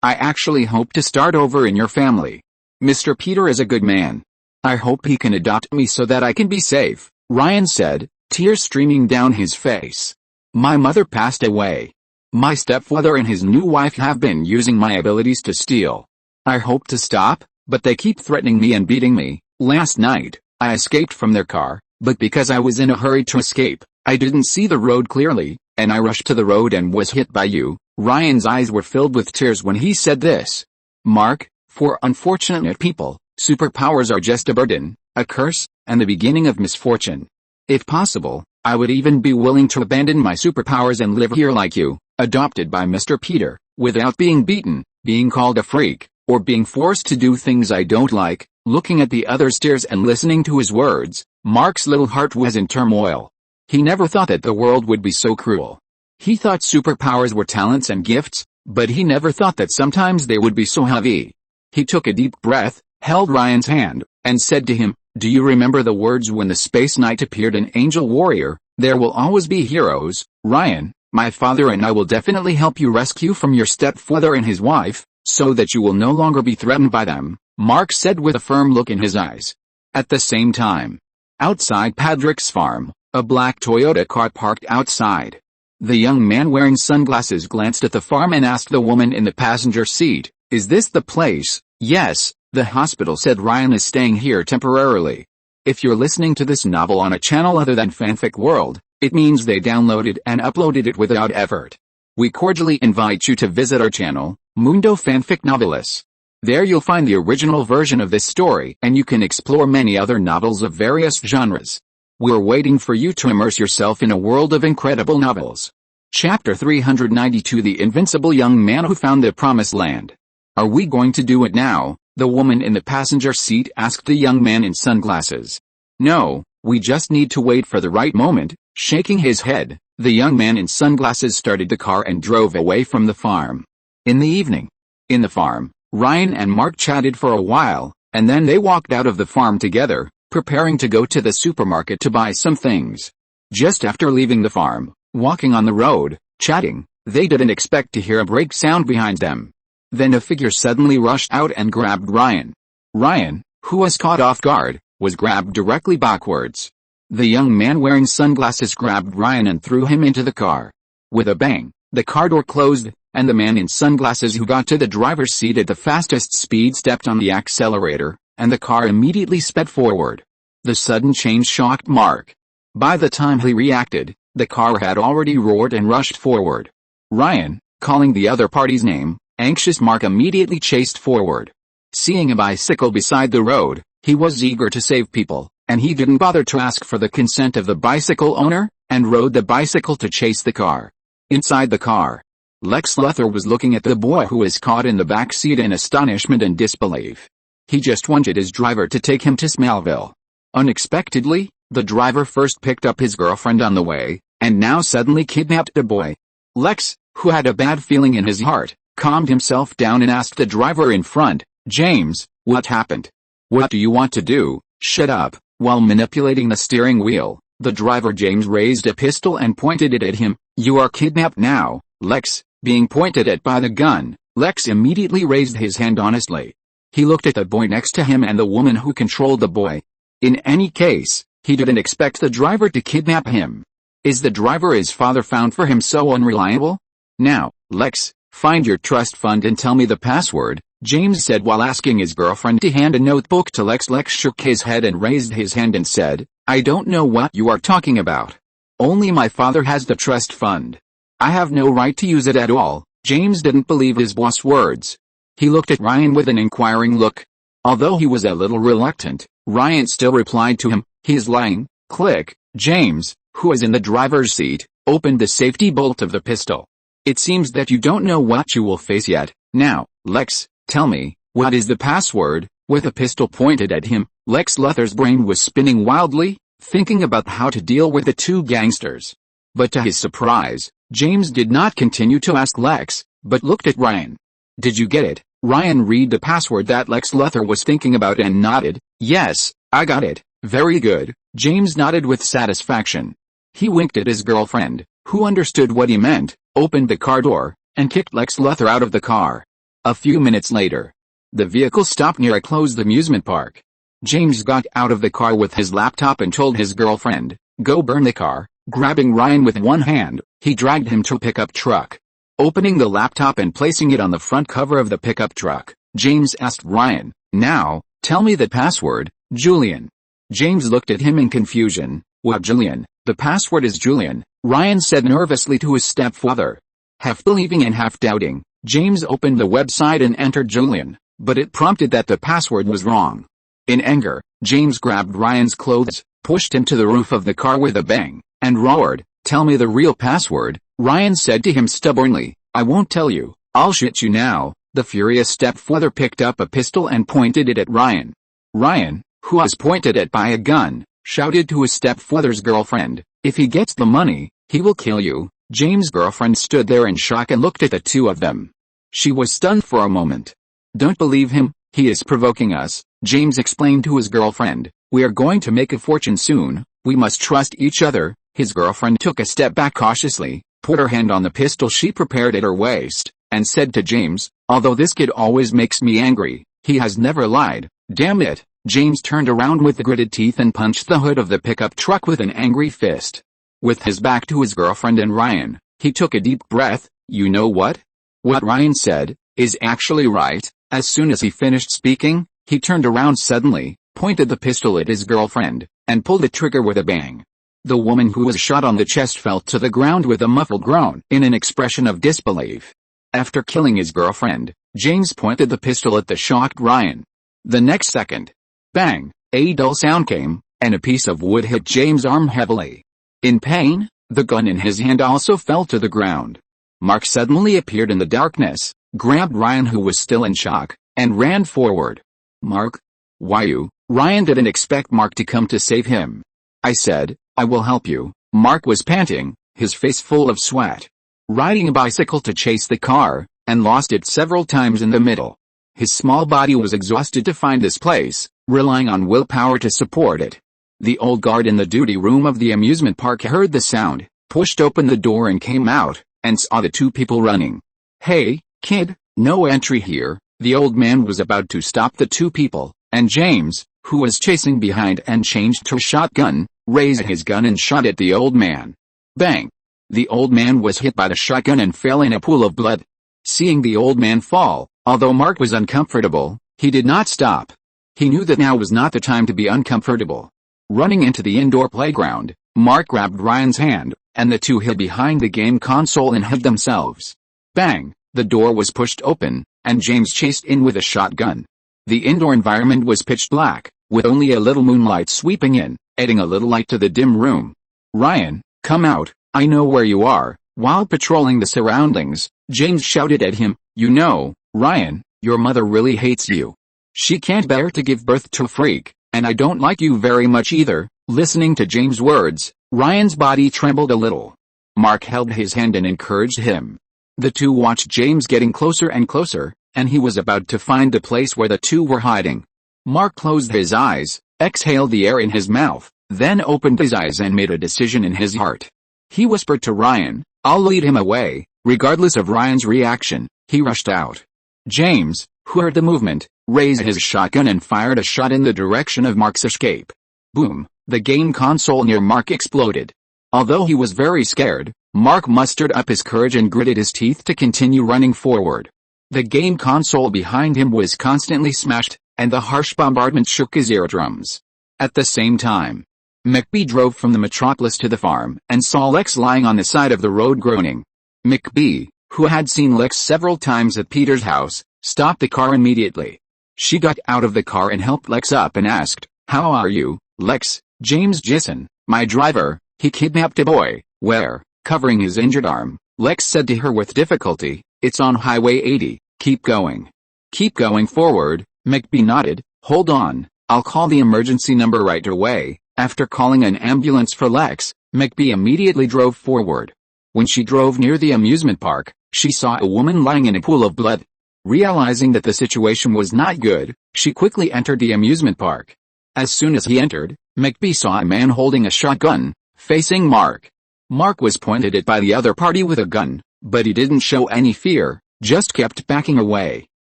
I actually hope to start over in your family. Mr. Peter is a good man. I hope he can adopt me so that I can be safe, Ryan said, tears streaming down his face. My mother passed away. My stepfather and his new wife have been using my abilities to steal. I hope to stop, but they keep threatening me and beating me. Last night, I escaped from their car, but because I was in a hurry to escape, I didn't see the road clearly, and I rushed to the road and was hit by you. Ryan's eyes were filled with tears when he said this. Mark, for unfortunate people, superpowers are just a burden, a curse, and the beginning of misfortune. If possible, I would even be willing to abandon my superpowers and live here like you, adopted by Mr. Peter, without being beaten, being called a freak, or being forced to do things I don't like. Looking at the other's tears and listening to his words, Mark's little heart was in turmoil. He never thought that the world would be so cruel. He thought superpowers were talents and gifts, but he never thought that sometimes they would be so heavy. He took a deep breath, held Ryan's hand, and said to him, do you remember the words when the Space Knight appeared in Angel Warrior? There will always be heroes. Ryan, my father and I will definitely help you rescue from your stepfather and his wife, so that you will no longer be threatened by them, Mark said with a firm look in his eyes. At the same time, outside Patrick's farm, a black Toyota car parked outside. The young man wearing sunglasses glanced at the farm and asked the woman in the passenger seat, is this the place? Yes, the hospital said. Ryan is staying here temporarily. If you're listening to this novel on a channel other than Fanfic World, it means they downloaded and uploaded it without effort. We cordially invite you to visit our channel, Mundo Fanfic Novelis. There you'll find the original version of this story and you can explore many other novels of various genres. We're waiting for you to immerse yourself in a world of incredible novels. Chapter 392 The Invincible Young Man Who Found the Promised Land. Are we going to do it now? The woman in the passenger seat asked the young man in sunglasses. No, we just need to wait for the right moment. Shaking his head, the young man in sunglasses started the car and drove away from the farm. In the evening, in the farm, Ryan and Mark chatted for a while, and then they walked out of the farm together, preparing to go to the supermarket to buy some things. Just after leaving the farm, walking on the road, chatting, they didn't expect to hear a brake sound behind them. Then a figure suddenly rushed out and grabbed Ryan. Ryan, who was caught off guard, was grabbed directly backwards. The young man wearing sunglasses grabbed Ryan and threw him into the car. With a bang, the car door closed, and the man in sunglasses who got to the driver's seat at the fastest speed stepped on the accelerator, and the car immediately sped forward. The sudden change shocked Mark. By the time he reacted, the car had already roared and rushed forward. Ryan, calling the other party's name, anxious Mark immediately chased forward. Seeing a bicycle beside the road, he was eager to save people, and he didn't bother to ask for the consent of the bicycle owner, and rode the bicycle to chase the car. Inside the car, Lex Luthor was looking at the boy who was caught in the back seat in astonishment and disbelief. He just wanted his driver to take him to Smallville. Unexpectedly, the driver first picked up his girlfriend on the way, and now suddenly kidnapped the boy. Lex, who had a bad feeling in his heart, calmed himself down and asked the driver in front, James, what happened? What do you want to do? Shut up. While manipulating the steering wheel, the driver James raised a pistol and pointed it at him. You are kidnapped now, Lex. Being pointed at by the gun, Lex immediately raised his hand honestly. He looked at the boy next to him and the woman who controlled the boy. In any case, he didn't expect the driver to kidnap him. Is the driver his father found for him so unreliable? Now, Lex, find your trust fund and tell me the password, James said while asking his girlfriend to hand a notebook to Lex. Lex shook his head and raised his hand and said, I don't know what you are talking about. Only my father has the trust fund. I have no right to use it at all. James didn't believe his boss' words. He looked at Ryan with an inquiring look. Although he was a little reluctant, Ryan still replied to him, he is lying. Click. James, who was in the driver's seat, opened the safety bolt of the pistol. It seems that you don't know what you will face yet. Now, Lex, tell me, what is the password? With a pistol pointed at him, Lex Luthor's brain was spinning wildly, thinking about how to deal with the two gangsters. But to his surprise, James did not continue to ask Lex, but looked at Ryan. Did you get it? Ryan read the password that Lex Luthor was thinking about and nodded. Yes, I got it. Very good. James nodded with satisfaction. He winked at his girlfriend, who understood what he meant, opened the car door, and kicked Lex Luthor out of the car. A few minutes later, the vehicle stopped near a closed amusement park. James got out of the car with his laptop and told his girlfriend, "Go burn the car." Grabbing Ryan with one hand, he dragged him to a pickup truck. Opening the laptop and placing it on the front cover of the pickup truck, James asked Ryan, "Now, tell me the password, Julian." James looked at him in confusion. "What, Julian? The password is Julian," Ryan said nervously to his stepfather. Half believing and half doubting, James opened the website and entered Julian, but it prompted that the password was wrong. In anger, James grabbed Ryan's clothes, pushed him to the roof of the car with a bang, and roared, "Tell me the real password." Ryan said to him stubbornly, "I won't tell you, I'll shoot you now." The furious stepfather picked up a pistol and pointed it at Ryan. Ryan, who was pointed at by a gun, shouted to his stepfather's girlfriend, "If he gets the money, he will kill you." James' girlfriend stood there in shock and looked at the two of them. She was stunned for a moment. "Don't believe him, he is provoking us," James explained to his girlfriend. "We are going to make a fortune soon, we must trust each other." His girlfriend took a step back cautiously, put her hand on the pistol she prepared at her waist, and said to James, "Although this kid always makes me angry, he has never lied." "Damn it." James turned around with gritted teeth and punched the hood of the pickup truck with an angry fist. With his back to his girlfriend and Ryan, he took a deep breath. "You know what? What Ryan said is actually right." As soon as he finished speaking, he turned around suddenly, pointed the pistol at his girlfriend, and pulled the trigger with a bang. The woman who was shot on the chest fell to the ground with a muffled groan in an expression of disbelief. After killing his girlfriend, James pointed the pistol at the shocked Ryan. The next second, bang, a dull sound came, and a piece of wood hit James' arm heavily. In pain, the gun in his hand also fell to the ground. Mark suddenly appeared in the darkness, grabbed Ryan who was still in shock, and ran forward. "Mark? Why you?" Ryan didn't expect Mark to come to save him. "I said, I will help you." Mark was panting, his face full of sweat. Riding a bicycle to chase the car, and lost it several times in the middle. His small body was exhausted to find this place, relying on willpower to support it. The old guard in the duty room of the amusement park heard the sound, pushed open the door and came out, and saw the two people running. "Hey, kid, no entry here." The old man was about to stop the two people, and James, who was chasing behind and changed to a shotgun, raised his gun and shot at the old man. Bang! The old man was hit by the shotgun and fell in a pool of blood. Seeing the old man fall, although Mark was uncomfortable, he did not stop. He knew that now was not the time to be uncomfortable. Running into the indoor playground, Mark grabbed Ryan's hand, and the two hid behind the game console and hid themselves. Bang! The door was pushed open, and James chased in with a shotgun. The indoor environment was pitch black, with only a little moonlight sweeping in, adding a little light to the dim room. "Ryan, come out, I know where you are." While patrolling the surroundings, James shouted at him, "You know, Ryan, your mother really hates you. She can't bear to give birth to a freak, and I don't like you very much either." Listening to James' words, Ryan's body trembled a little. Mark held his hand and encouraged him. The two watched James getting closer and closer, and he was about to find the place where the two were hiding. Mark closed his eyes, exhaled the air in his mouth, then opened his eyes and made a decision in his heart. He whispered to Ryan, "I'll lead him away." Regardless of Ryan's reaction, he rushed out. James, who heard the movement, raised his shotgun and fired a shot in the direction of Mark's escape. Boom! The game console near Mark exploded. Although he was very scared, Mark mustered up his courage and gritted his teeth to continue running forward. The game console behind him was constantly smashed, and the harsh bombardment shook his eardrums. At the same time, McBee drove from the metropolis to the farm and saw Lex lying on the side of the road groaning. McBee, who had seen Lex several times at Peter's house, stopped the car immediately. She got out of the car and helped Lex up and asked, "How are you, Lex?" "James Jason, my driver," He kidnapped a boy. Where? Covering his injured arm, Lex said to her with difficulty, "It's on Highway 80, keep going." "Keep going forward," McBee nodded. "Hold on, I'll call the emergency number right away." After calling an ambulance for Lex, McBee immediately drove forward. When she drove near the amusement park, she saw a woman lying in a pool of blood. Realizing that the situation was not good, she quickly entered the amusement park. As soon as he entered, McBee saw a man holding a shotgun, facing Mark. Mark was pointed at by the other party with a gun, but he didn't show any fear, just kept backing away.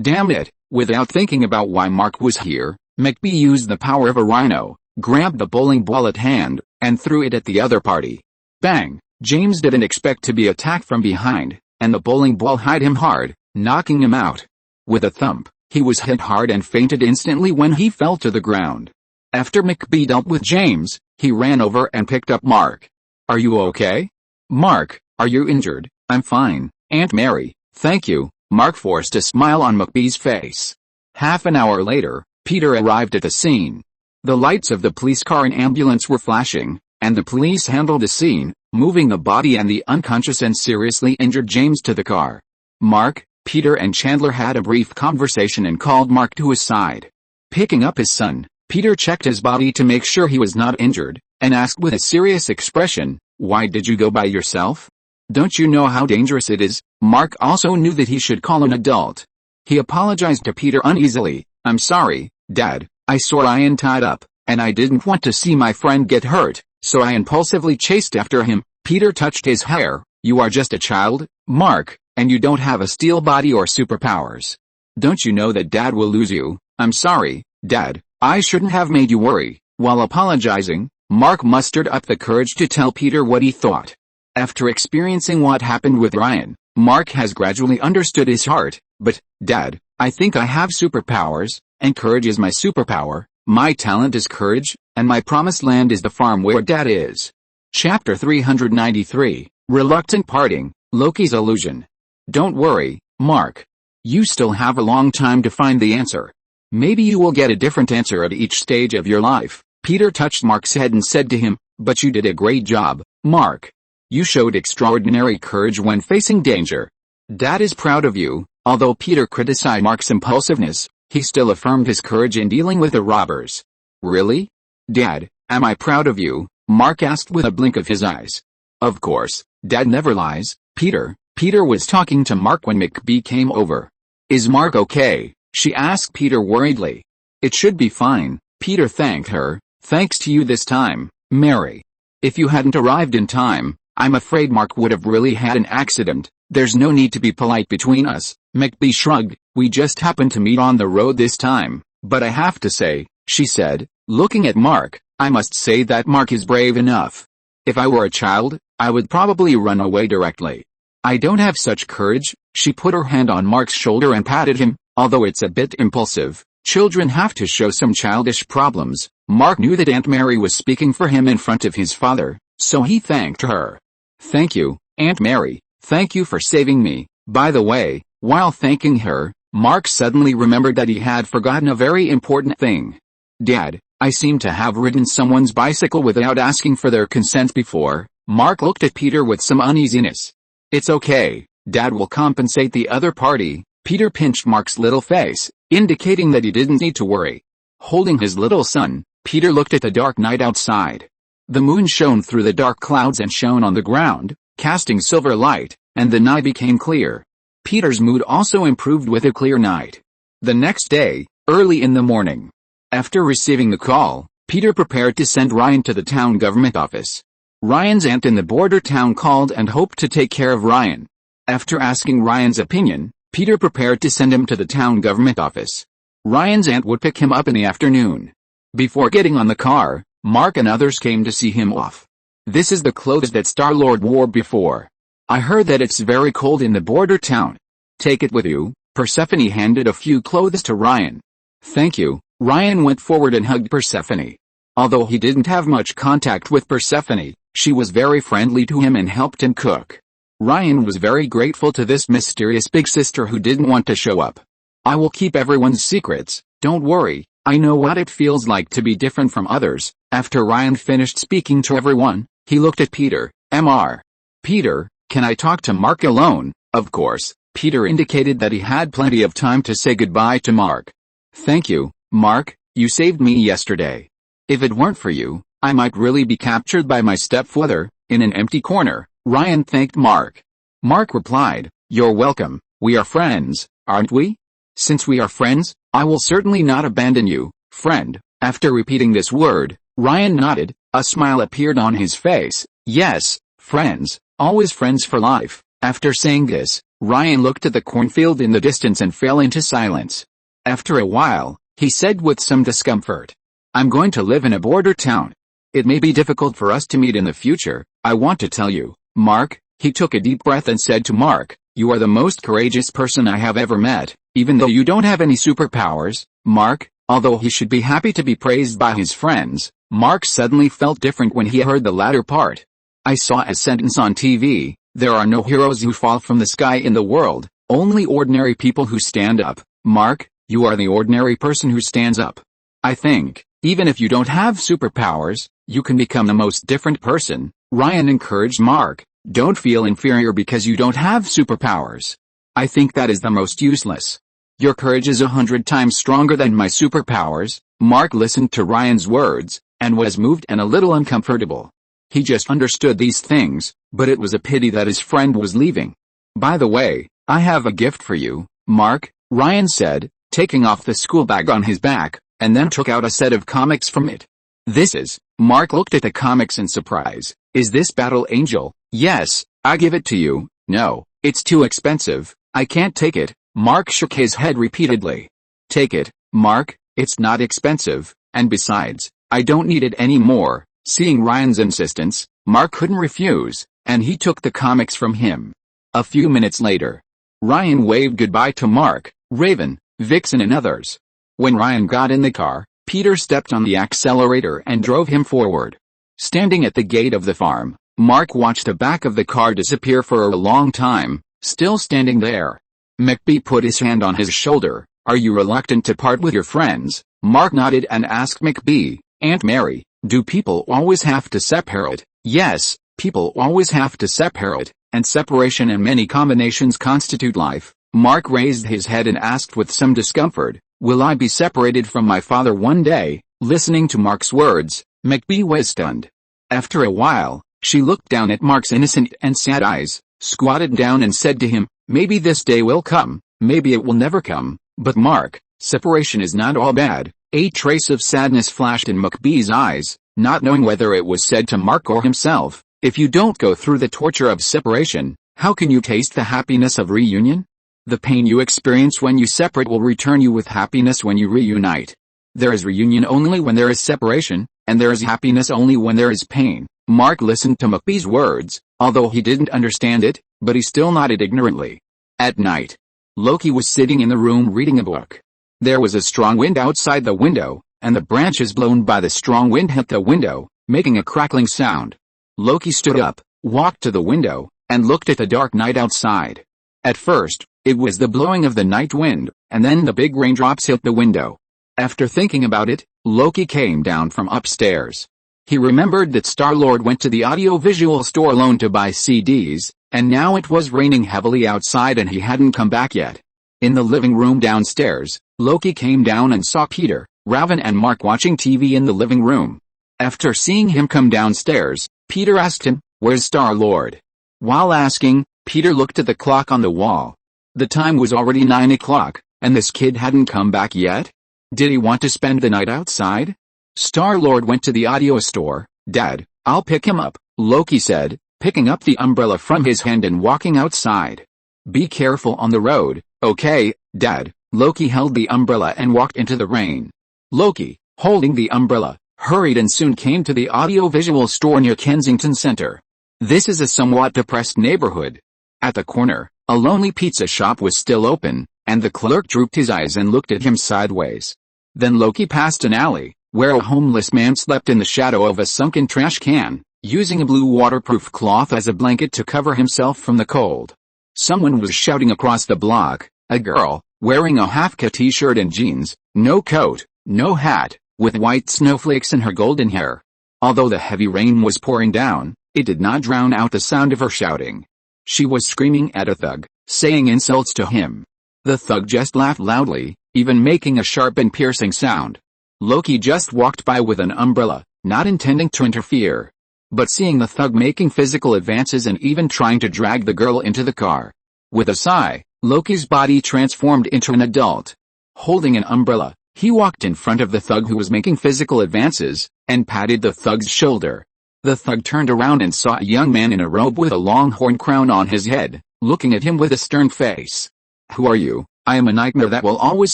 Damn it, without thinking about why Mark was here, McBee used the power of a rhino, grabbed the bowling ball at hand, and threw it at the other party. Bang! James didn't expect to be attacked from behind, and the bowling ball hit him hard, knocking him out. With a thump, he was hit hard and fainted instantly when he fell to the ground. After McBee dealt with James, he ran over and picked up Mark. "Are you okay?" "Mark, are you injured?" "I'm fine, Aunt Mary, thank you." Mark forced a smile on McBee's face. Half an hour later, Peter arrived at the scene. The lights of the police car and ambulance were flashing, and the police handled the scene, moving the body and the unconscious and seriously injured James to the car. Mark, Peter and Chandler had a brief conversation and called Mark to his side. Picking up his son, Peter checked his body to make sure he was not injured, and asked with a serious expression, "Why did you go by yourself? Don't you know how dangerous it is?" Mark also knew that he should call an adult. He apologized to Peter uneasily. "I'm sorry, Dad, I saw Ryan tied up, and I didn't want to see my friend get hurt, so I impulsively chased after him." Peter touched his hair. "You are just a child, Mark, and you don't have a steel body or superpowers. Don't you know that Dad will lose you?" "I'm sorry, Dad, I shouldn't have made you worry." While apologizing, Mark mustered up the courage to tell Peter what he thought. After experiencing what happened with Ryan, Mark has gradually understood his heart. "But, Dad, I think I have superpowers, and courage is my superpower. My talent is courage, and my promised land is the farm where Dad is." Chapter 393, Reluctant Parting, Loki's Illusion. "Don't worry, Mark. You still have a long time to find the answer. Maybe you will get a different answer at each stage of your life." Peter touched Mark's head and said to him, "But you did a great job, Mark. You showed extraordinary courage when facing danger. Dad is proud of you." Although Peter criticized Mark's impulsiveness, he still affirmed his courage in dealing with the robbers. "Really? Dad, am I proud of you?" Mark asked with a blink of his eyes. "Of course, Dad never lies, Peter." Peter was talking to Mark when McBee came over. "Is Mark okay?" she asked Peter worriedly. "It should be fine," Peter thanked her. "Thanks to you this time, Mary. If you hadn't arrived in time, I'm afraid Mark would have really had an accident." "There's no need to be polite between us," McBee shrugged. "We just happened to meet on the road this time. But I have to say," she said, looking at Mark, "I must say that Mark is brave enough. If I were a child, I would probably run away directly. I don't have such courage." She put her hand on Mark's shoulder and patted him. "Although it's a bit impulsive, children have to show some childish problems." Mark knew that Aunt Mary was speaking for him in front of his father, so he thanked her. "Thank you, Aunt Mary. Thank you for saving me." By the way, while thanking her, Mark suddenly remembered that he had forgotten a very important thing. "Dad, I seem to have ridden someone's bicycle without asking for their consent before." Mark looked at Peter with some uneasiness. "It's okay, Dad will compensate the other party." Peter pinched Mark's little face, indicating that he didn't need to worry. Holding his little son, Peter looked at the dark night outside. The moon shone through the dark clouds and shone on the ground, casting silver light, and the night became clear. Peter's mood also improved with a clear night. The next day, early in the morning, after receiving the call, Peter prepared to send Ryan to the town government office. Ryan's aunt in the border town called and hoped to take care of Ryan. After asking Ryan's opinion, Peter prepared to send him to the town government office. Ryan's aunt would pick him up in the afternoon. Before getting on the car, Mark and others came to see him off. "This is the clothes that Star-Lord wore before. I heard that it's very cold in the border town. Take it with you." Persephone handed a few clothes to Ryan. "Thank you." Ryan went forward and hugged Persephone. Although he didn't have much contact with Persephone, she was very friendly to him and helped him cook. Ryan was very grateful to this mysterious big sister who didn't want to show up. "I will keep everyone's secrets, don't worry. I know what it feels like to be different from others." After Ryan finished speaking to everyone, He looked at Peter. Mr. Peter, can I talk to Mark alone? Of course, Peter indicated that he had plenty of time to say goodbye to Mark. Thank you, Mark, you saved me yesterday. If it weren't for you, I might really be captured by my stepfather. In an empty corner, Ryan thanked Mark. Mark replied, "You're welcome, we are friends, aren't we? Since we are friends, I will certainly not abandon you, friend." After repeating this word, Ryan nodded, a smile appeared on his face. Yes, friends, always friends for life. After saying this, Ryan looked at the cornfield in the distance and fell into silence. After a while, he said with some discomfort, "I'm going to live in a border town. It may be difficult for us to meet in the future. I want to tell you, Mark." He took a deep breath and said to Mark, "You are the most courageous person I have ever met, even though you don't have any superpowers." Mark, although he should be happy to be praised by his friends, Mark suddenly felt different when he heard the latter part. "I saw a sentence on TV, there are no heroes who fall from the sky in the world, only ordinary people who stand up." Mark, you are the ordinary person who stands up. I think, even if you don't have superpowers, you can become the most different person. Ryan encouraged Mark, "Don't feel inferior because you don't have superpowers. I think that is the most useless. Your courage is 100 times stronger than my superpowers." Mark listened to Ryan's words, and was moved and a little uncomfortable. He just understood these things, but it was a pity that his friend was leaving. "By the way, I have a gift for you, Mark," Ryan said, taking off the school bag on his back, and then took out a set of comics from it. "This is," Mark looked at the comics in surprise, "is this Battle Angel?" "Yes, I give it to you." "No, it's too expensive, I can't take it." Mark shook his head repeatedly. "Take it, Mark, it's not expensive, and besides, I don't need it anymore." Seeing Ryan's insistence, Mark couldn't refuse, and he took the comics from him. A few minutes later, Ryan waved goodbye to Mark, Raven, Vixen and others. When Ryan got in the car, Peter stepped on the accelerator and drove him forward. Standing at the gate of the farm, Mark watched the back of the car disappear for a long time, still standing there. McBee put his hand on his shoulder. "Are you reluctant to part with your friends?" Mark nodded and asked McBee, "Aunt Mary, do people always have to separate?" "Yes, people always have to separate, and separation and many combinations constitute life." Mark raised his head and asked with some discomfort, "Will I be separated from my father one day?" Listening to Mark's words, McBee was stunned. After a while, she looked down at Mark's innocent and sad eyes, squatted down and said to him, "Maybe this day will come, maybe it will never come, but Mark, separation is not all bad." A trace of sadness flashed in McBee's eyes, not knowing whether it was said to Mark or himself. "If you don't go through the torture of separation, how can you taste the happiness of reunion? The pain you experience when you separate will return you with happiness when you reunite. There is reunion only when there is separation, and there is happiness only when there is pain." Mark listened to McBee's words, although he didn't understand it, but he still nodded ignorantly. At night, Loki was sitting in the room reading a book. There was a strong wind outside the window, and the branches blown by the strong wind hit the window, making a crackling sound. Loki stood up, walked to the window, and looked at the dark night outside. At first, it was the blowing of the night wind, and then the big raindrops hit the window. After thinking about it, Loki came down from upstairs. He remembered that Star-Lord went to the audio-visual store alone to buy CDs, and now it was raining heavily outside and he hadn't come back yet. In the living room downstairs, Loki came down and saw Peter, Raven and Mark watching TV in the living room. After seeing him come downstairs, Peter asked him, "Where's Star-Lord?" While asking, Peter looked at the clock on the wall. The time was already 9 o'clock, and this kid hadn't come back yet? Did he want to spend the night outside? Star-Lord went to the audio store. "Dad, I'll pick him up," Loki said, picking up the umbrella from his hand and walking outside. "Be careful on the road." "Okay, Dad." Loki held the umbrella and walked into the rain. Loki, holding the umbrella, hurried and soon came to the audio-visual store near Kensington Center. This is a somewhat depressed neighborhood. At the corner, a lonely pizza shop was still open, and the clerk drooped his eyes and looked at him sideways. Then Loki passed an alley, where a homeless man slept in the shadow of a sunken trash can, using a blue waterproof cloth as a blanket to cover himself from the cold. Someone was shouting across the block, a girl, wearing a half-cut t-shirt and jeans, no coat, no hat, with white snowflakes in her golden hair. Although the heavy rain was pouring down, It did not drown out the sound of her shouting. She was screaming at a thug, saying insults to him. The thug just laughed loudly, even making a sharp and piercing sound. Loki just walked by with an umbrella, not intending to interfere. But seeing the thug making physical advances and even trying to drag the girl into the car. With a sigh, Loki's body transformed into an adult. Holding an umbrella, he walked in front of the thug who was making physical advances, and patted the thug's shoulder. The thug turned around and saw a young man in a robe with a long horn crown on his head, looking at him with a stern face. "Who are you? I am a nightmare that will always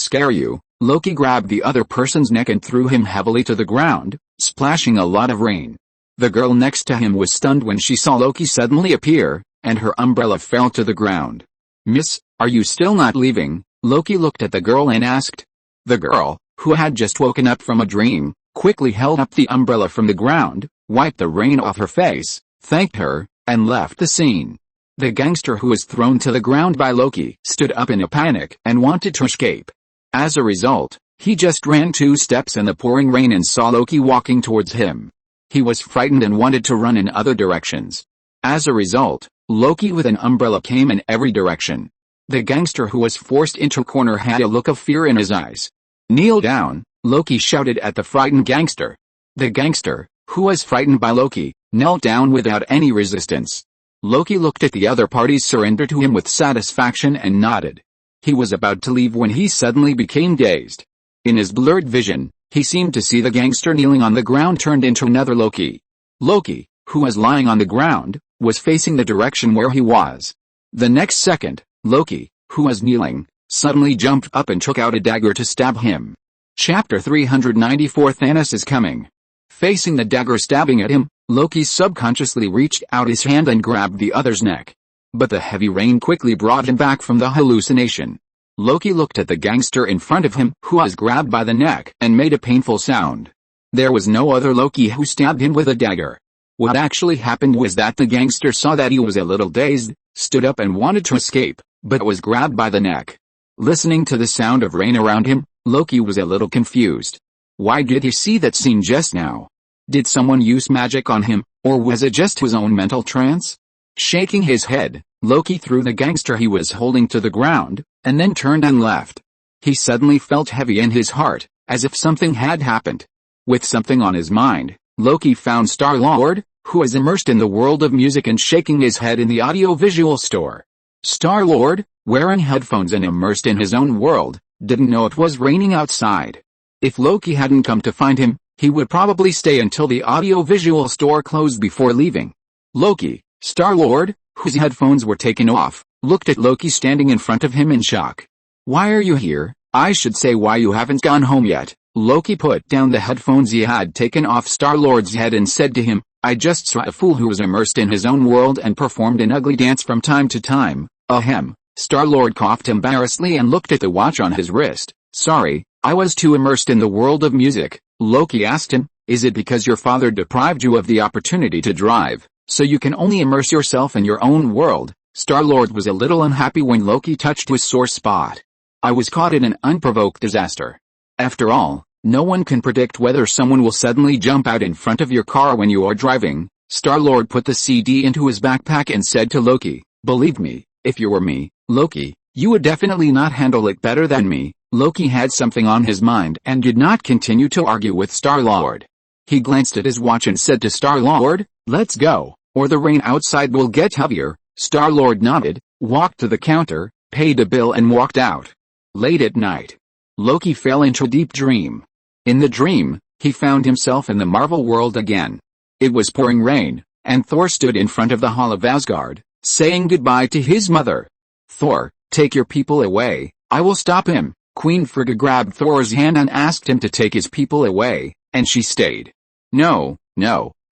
scare you." Loki grabbed the other person's neck and threw him heavily to the ground, splashing a lot of rain. The girl next to him was stunned when she saw Loki suddenly appear, and her umbrella fell to the ground. "Miss, are you still not leaving?" Loki looked at the girl and asked. The girl, who had just woken up from a dream, quickly held up the umbrella from the ground, wiped the rain off her face, thanked her, and left the scene. The gangster who was thrown to the ground by Loki stood up in a panic and wanted to escape. As a result, he just ran 2 steps in the pouring rain and saw Loki walking towards him. He was frightened and wanted to run in other directions. As a result, Loki with an umbrella came in every direction. The gangster who was forced into a corner had a look of fear in his eyes. "Kneel down," Loki shouted at the frightened gangster. The gangster, who was frightened by Loki, knelt down without any resistance. Loki looked at the other party's surrender to him with satisfaction and nodded. He was about to leave when he suddenly became dazed. In his blurred vision, he seemed to see the gangster kneeling on the ground turned into another Loki. Loki, who was lying on the ground, was facing the direction where he was. The next second, Loki, who was kneeling, suddenly jumped up and took out a dagger to stab him. Chapter 394 Thanos is coming. Facing the dagger stabbing at him, Loki subconsciously reached out his hand and grabbed the other's neck. But the heavy rain quickly brought him back from the hallucination. Loki looked at the gangster in front of him who was grabbed by the neck and made a painful sound. There was no other Loki who stabbed him with a dagger. What actually happened was that the gangster saw that he was a little dazed, stood up and wanted to escape, but was grabbed by the neck. Listening to the sound of rain around him, Loki was a little confused. Why did he see that scene just now? Did someone use magic on him, or was it just his own mental trance? Shaking his head, Loki threw the gangster he was holding to the ground, and then turned and left. He suddenly felt heavy in his heart, as if something had happened. With something on his mind, Loki found Star-Lord, who was immersed in the world of music and shaking his head in the audio-visual store. Star-Lord, wearing headphones and immersed in his own world, didn't know it was raining outside. If Loki hadn't come to find him, he would probably stay until the audio-visual store closed before leaving. Loki, Star-Lord, whose headphones were taken off, looked at Loki standing in front of him in shock. "Why are you here? I should say why you haven't gone home yet." Loki put down the headphones he had taken off Star-Lord's head and said to him, "I just saw a fool who was immersed in his own world and performed an ugly dance from time to time." Ahem. Star-Lord coughed embarrassedly and looked at the watch on his wrist. "Sorry, I was too immersed in the world of music." Loki asked him, "Is it because your father deprived you of the opportunity to drive, so you can only immerse yourself in your own world?" Star-Lord was a little unhappy when Loki touched his sore spot. "I was caught in an unprovoked disaster. After all, no one can predict whether someone will suddenly jump out in front of your car when you are driving." Star-Lord put the CD into his backpack and said to Loki, "Believe me, if you were me, Loki, you would definitely not handle it better than me." Loki had something on his mind and did not continue to argue with Star-Lord. He glanced at his watch and said to Star-Lord, "Let's go, or the rain outside will get heavier." Star-Lord nodded, walked to the counter, paid a bill and walked out. Late at night, Loki fell into a deep dream. In the dream, he found himself in the Marvel world again. It was pouring rain, and Thor stood in front of the Hall of Asgard, saying goodbye to his mother. "Thor, take your people away, I will stop him." Queen Frigga grabbed Thor's hand and asked him to take his people away, and she stayed. No,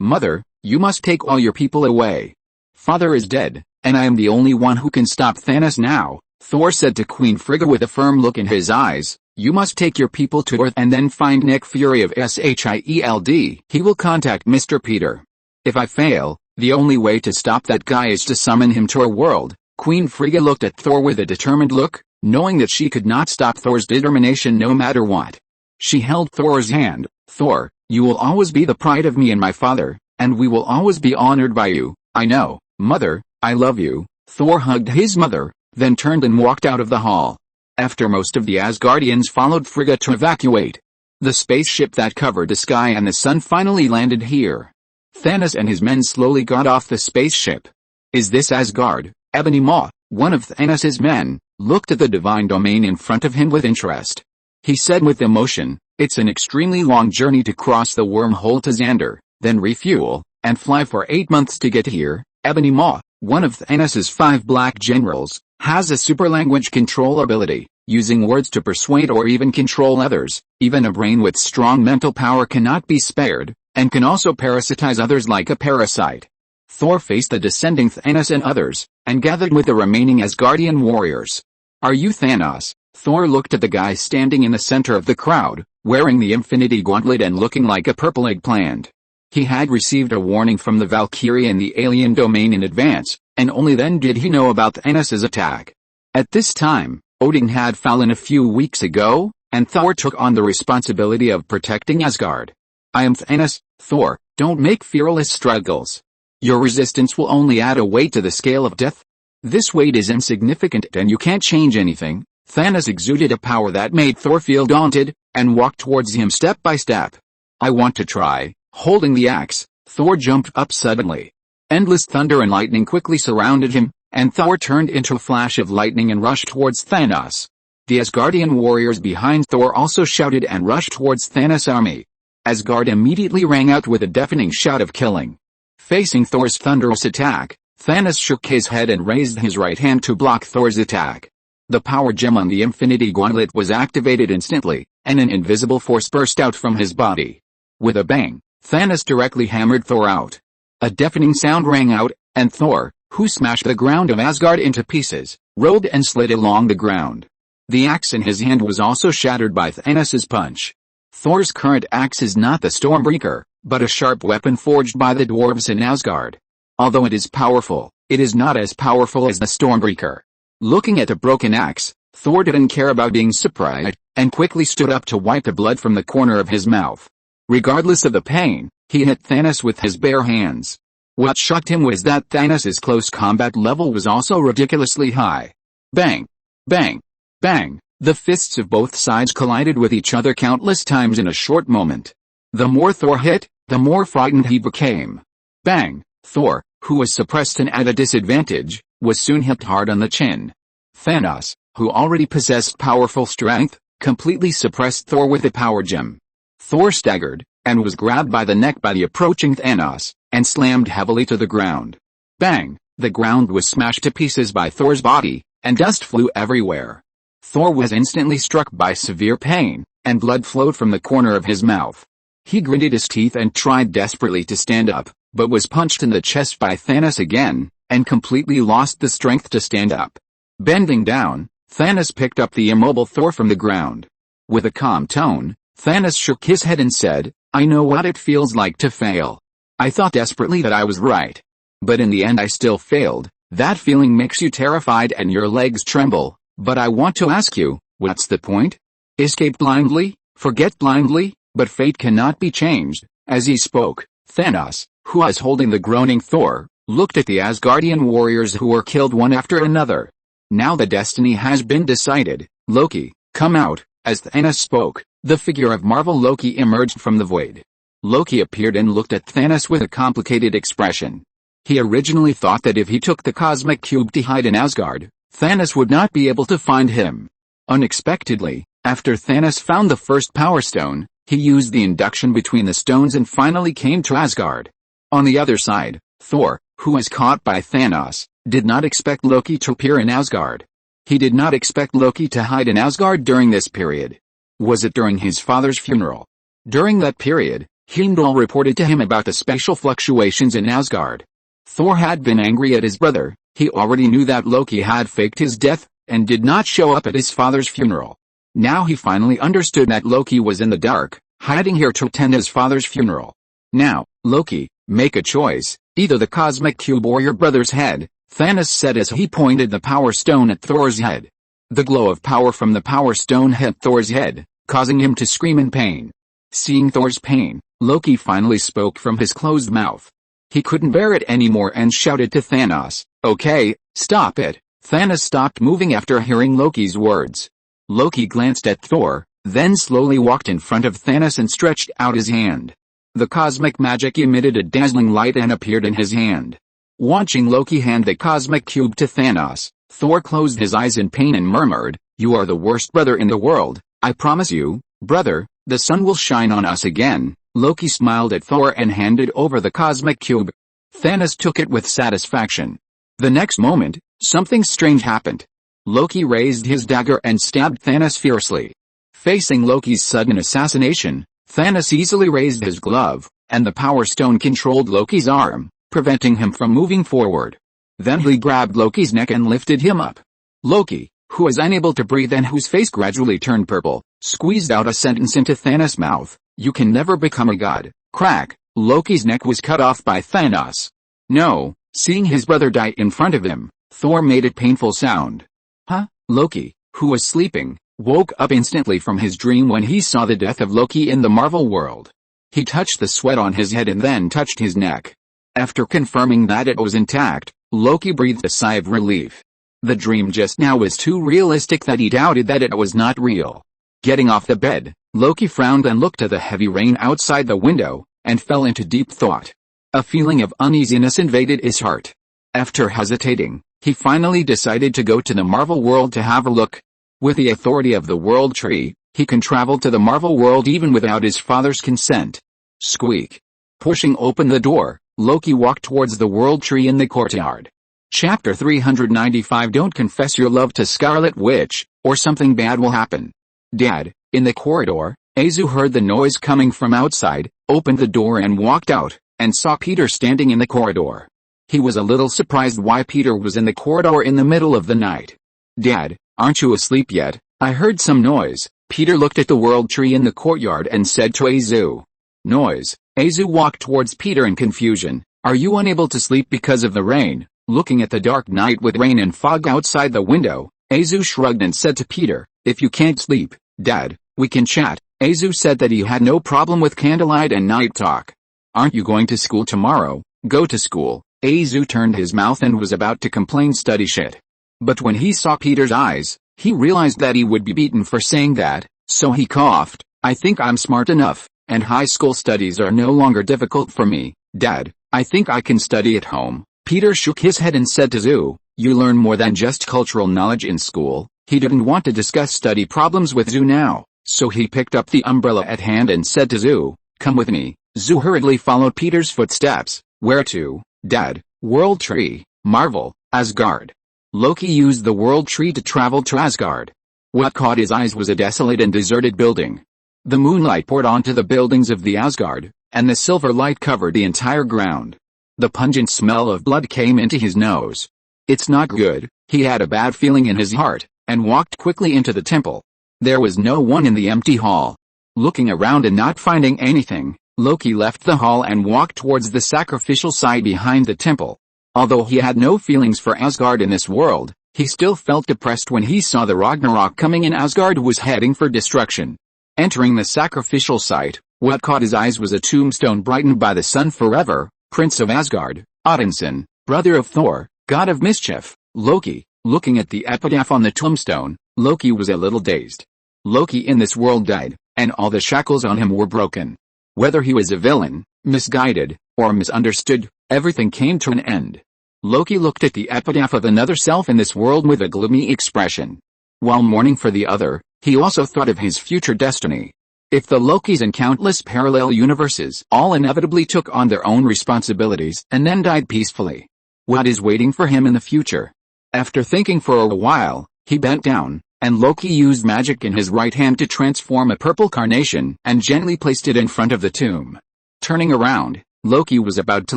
mother, you must take all your people away. Father is dead, and I am the only one who can stop Thanos now," Thor said to Queen Frigga with a firm look in his eyes. "You must take your people to Earth and then find Nick Fury of SHIELD. He will contact Mr. Peter. If I fail, the only way to stop that guy is to summon him to our world." Queen Frigga looked at Thor with a determined look, knowing that she could not stop Thor's determination no matter what. She held Thor's hand. "Thor, you will always be the pride of me and my father. And we will always be honored by you. I know, Mother, I love you. Thor hugged his mother, then turned and walked out of the hall. After most of the Asgardians followed Frigga to evacuate, the spaceship that covered the sky and the sun finally landed here. Thanos and his men slowly got off the spaceship. Is this Asgard? Ebony Maw, one of Thanos' men, looked at the divine domain in front of him with interest. He said with emotion, it's an extremely long journey to cross the wormhole to Xander, then refuel, and fly for 8 months to get here. Ebony Maw, one of Thanos' 5 black generals, has a super language control ability, using words to persuade or even control others. Even a brain with strong mental power cannot be spared, and can also parasitize others like a parasite. Thor faced the descending Thanos and others, and gathered with the remaining Asgardian warriors. Are you Thanos? Thor looked at the guy standing in the center of the crowd, wearing the Infinity Gauntlet and looking like a purple eggplant. He had received a warning from the Valkyrie in the alien domain in advance, and only then did he know about Thanos' attack. At this time, Odin had fallen a few weeks ago, and Thor took on the responsibility of protecting Asgard. I am Thanos, Thor, don't make fearless struggles. Your resistance will only add a weight to the scale of death. This weight is insignificant and you can't change anything. Thanos exuded a power that made Thor feel daunted, and walked towards him step by step. I want to try. Holding the axe, Thor jumped up suddenly. Endless thunder and lightning quickly surrounded him, and Thor turned into a flash of lightning and rushed towards Thanos. The Asgardian warriors behind Thor also shouted and rushed towards Thanos' army. Asgard immediately rang out with a deafening shout of killing. Facing Thor's thunderous attack, Thanos shook his head and raised his right hand to block Thor's attack. The power gem on the Infinity Gauntlet was activated instantly, and an invisible force burst out from his body. With a bang, Thanos directly hammered Thor out. A deafening sound rang out, and Thor, who smashed the ground of Asgard into pieces, rolled and slid along the ground. The axe in his hand was also shattered by Thanos' punch. Thor's current axe is not the Stormbreaker, but a sharp weapon forged by the dwarves in Asgard. Although it is powerful, it is not as powerful as the Stormbreaker. Looking at the broken axe, Thor didn't care about being surprised, and quickly stood up to wipe the blood from the corner of his mouth. Regardless of the pain, he hit Thanos with his bare hands. What shocked him was that Thanos' close combat level was also ridiculously high. Bang! Bang! Bang! The fists of both sides collided with each other countless times in a short moment. The more Thor hit, the more frightened he became. Bang! Thor, who was suppressed and at a disadvantage, was soon hit hard on the chin. Thanos, who already possessed powerful strength, completely suppressed Thor with the power gem. Thor staggered, and was grabbed by the neck by the approaching Thanos, and slammed heavily to the ground. Bang! The ground was smashed to pieces by Thor's body, and dust flew everywhere. Thor was instantly struck by severe pain, and blood flowed from the corner of his mouth. He gritted his teeth and tried desperately to stand up, but was punched in the chest by Thanos again, and completely lost the strength to stand up. Bending down, Thanos picked up the immobile Thor from the ground. With a calm tone, Thanos shook his head and said, I know what it feels like to fail. I thought desperately that I was right. But in the end I still failed. That feeling makes you terrified and your legs tremble, but I want to ask you, what's the point? Escape blindly, forget blindly, but fate cannot be changed. As he spoke, Thanos, who was holding the groaning Thor, looked at the Asgardian warriors who were killed one after another. Now the destiny has been decided. Loki, come out. As Thanos spoke, the figure of Marvel Loki emerged from the void. Loki appeared and looked at Thanos with a complicated expression. He originally thought that if he took the cosmic cube to hide in Asgard, Thanos would not be able to find him. Unexpectedly, after Thanos found the first Power Stone, he used the induction between the stones and finally came to Asgard. On the other side, Thor, who was caught by Thanos, did not expect Loki to appear in Asgard. He did not expect Loki to hide in Asgard during this period. Was it during his father's funeral? During that period, Heimdall reported to him about the spatial fluctuations in Asgard. Thor had been angry at his brother. He already knew that Loki had faked his death, and did not show up at his father's funeral. Now he finally understood that Loki was in the dark, hiding here to attend his father's funeral. Now, Loki, make a choice, either the cosmic cube or your brother's head, Thanos said as he pointed the Power Stone at Thor's head. The glow of power from the Power Stone hit Thor's head, causing him to scream in pain. Seeing Thor's pain, Loki finally spoke from his closed mouth. He couldn't bear it anymore and shouted to Thanos, "Okay, stop it." Thanos stopped moving after hearing Loki's words. Loki glanced at Thor, then slowly walked in front of Thanos and stretched out his hand. The cosmic magic emitted a dazzling light and appeared in his hand. Watching Loki hand the cosmic cube to Thanos, Thor closed his eyes in pain and murmured, "You are the worst brother in the world, I promise you, brother, the sun will shine on us again." Loki smiled at Thor and handed over the cosmic cube. Thanos took it with satisfaction. The next moment, something strange happened. Loki raised his dagger and stabbed Thanos fiercely. Facing Loki's sudden assassination, Thanos easily raised his glove, and the Power Stone controlled Loki's arm, preventing him from moving forward. Then he grabbed Loki's neck and lifted him up. Loki, who was unable to breathe and whose face gradually turned purple, squeezed out a sentence into Thanos' mouth, "You can never become a god." Crack! Loki's neck was cut off by Thanos. No, seeing his brother die in front of him, Thor made a painful sound. Huh? Loki, who was sleeping, woke up instantly from his dream when he saw the death of Loki in the Marvel world. He touched the sweat on his head and then touched his neck. After confirming that it was intact, Loki breathed a sigh of relief. The dream just now was too realistic that he doubted that it was not real. Getting off the bed, Loki frowned and looked at the heavy rain outside the window, and fell into deep thought. A feeling of uneasiness invaded his heart. After hesitating, he finally decided to go to the Marvel world to have a look. With the authority of the World Tree, he can travel to the Marvel world even without his father's consent. Squeak. Pushing open the door, Loki walked towards the World Tree in the courtyard. Chapter 395 Don't confess your love to Scarlet Witch, or something bad will happen. Dad, in the corridor, Azu heard the noise coming from outside, opened the door and walked out, and saw Peter standing in the corridor. He was a little surprised why Peter was in the corridor in the middle of the night. "Dad, aren't you asleep yet? I heard some noise." Peter looked at the World Tree in the courtyard and said to Azu. "Noise?" Azu walked towards Peter in confusion. "Are you unable to sleep because of the rain?" Looking at the dark night with rain and fog outside the window, Azu shrugged and said to Peter, "If you can't sleep, Dad, we can chat." Azu said that he had no problem with candlelight and night talk. "Aren't you going to school tomorrow?" "Go to school." Azu turned his mouth and was about to complain study shit. But when he saw Peter's eyes, he realized that he would be beaten for saying that, so he coughed. "I think I'm smart enough, and high school studies are no longer difficult for me, Dad. I think I can study at home." Peter shook his head and said to Zu, "You learn more than just cultural knowledge in school." He didn't want to discuss study problems with Zu now, so he picked up the umbrella at hand and said to Zu, "Come with me." Zu hurriedly followed Peter's footsteps. "Where to, Dad?" "World Tree, Marvel, Asgard." Loki used the World Tree to travel to Asgard. What caught his eyes was a desolate and deserted building. The moonlight poured onto the buildings of the Asgard, and the silver light covered the entire ground. The pungent smell of blood came into his nose. "It's not good." He had a bad feeling in his heart, and walked quickly into the temple. There was no one in the empty hall. Looking around and not finding anything, Loki left the hall and walked towards the sacrificial site behind the temple. Although he had no feelings for Asgard in this world, he still felt depressed when he saw the Ragnarok coming and Asgard was heading for destruction. Entering the sacrificial site, what caught his eyes was a tombstone brightened by the sun forever. Prince of Asgard, Odinson, brother of Thor, god of mischief, Loki. Looking at the epitaph on the tombstone, Loki was a little dazed. Loki in this world died, and all the shackles on him were broken. Whether he was a villain, misguided, or misunderstood, everything came to an end. Loki looked at the epitaph of another self in this world with a gloomy expression. While mourning for the other, he also thought of his future destiny. If the Lokis in countless parallel universes all inevitably took on their own responsibilities and then died peacefully, what is waiting for him in the future? After thinking for a while, he bent down, and Loki used magic in his right hand to transform a purple carnation and gently placed it in front of the tomb. Turning around, Loki was about to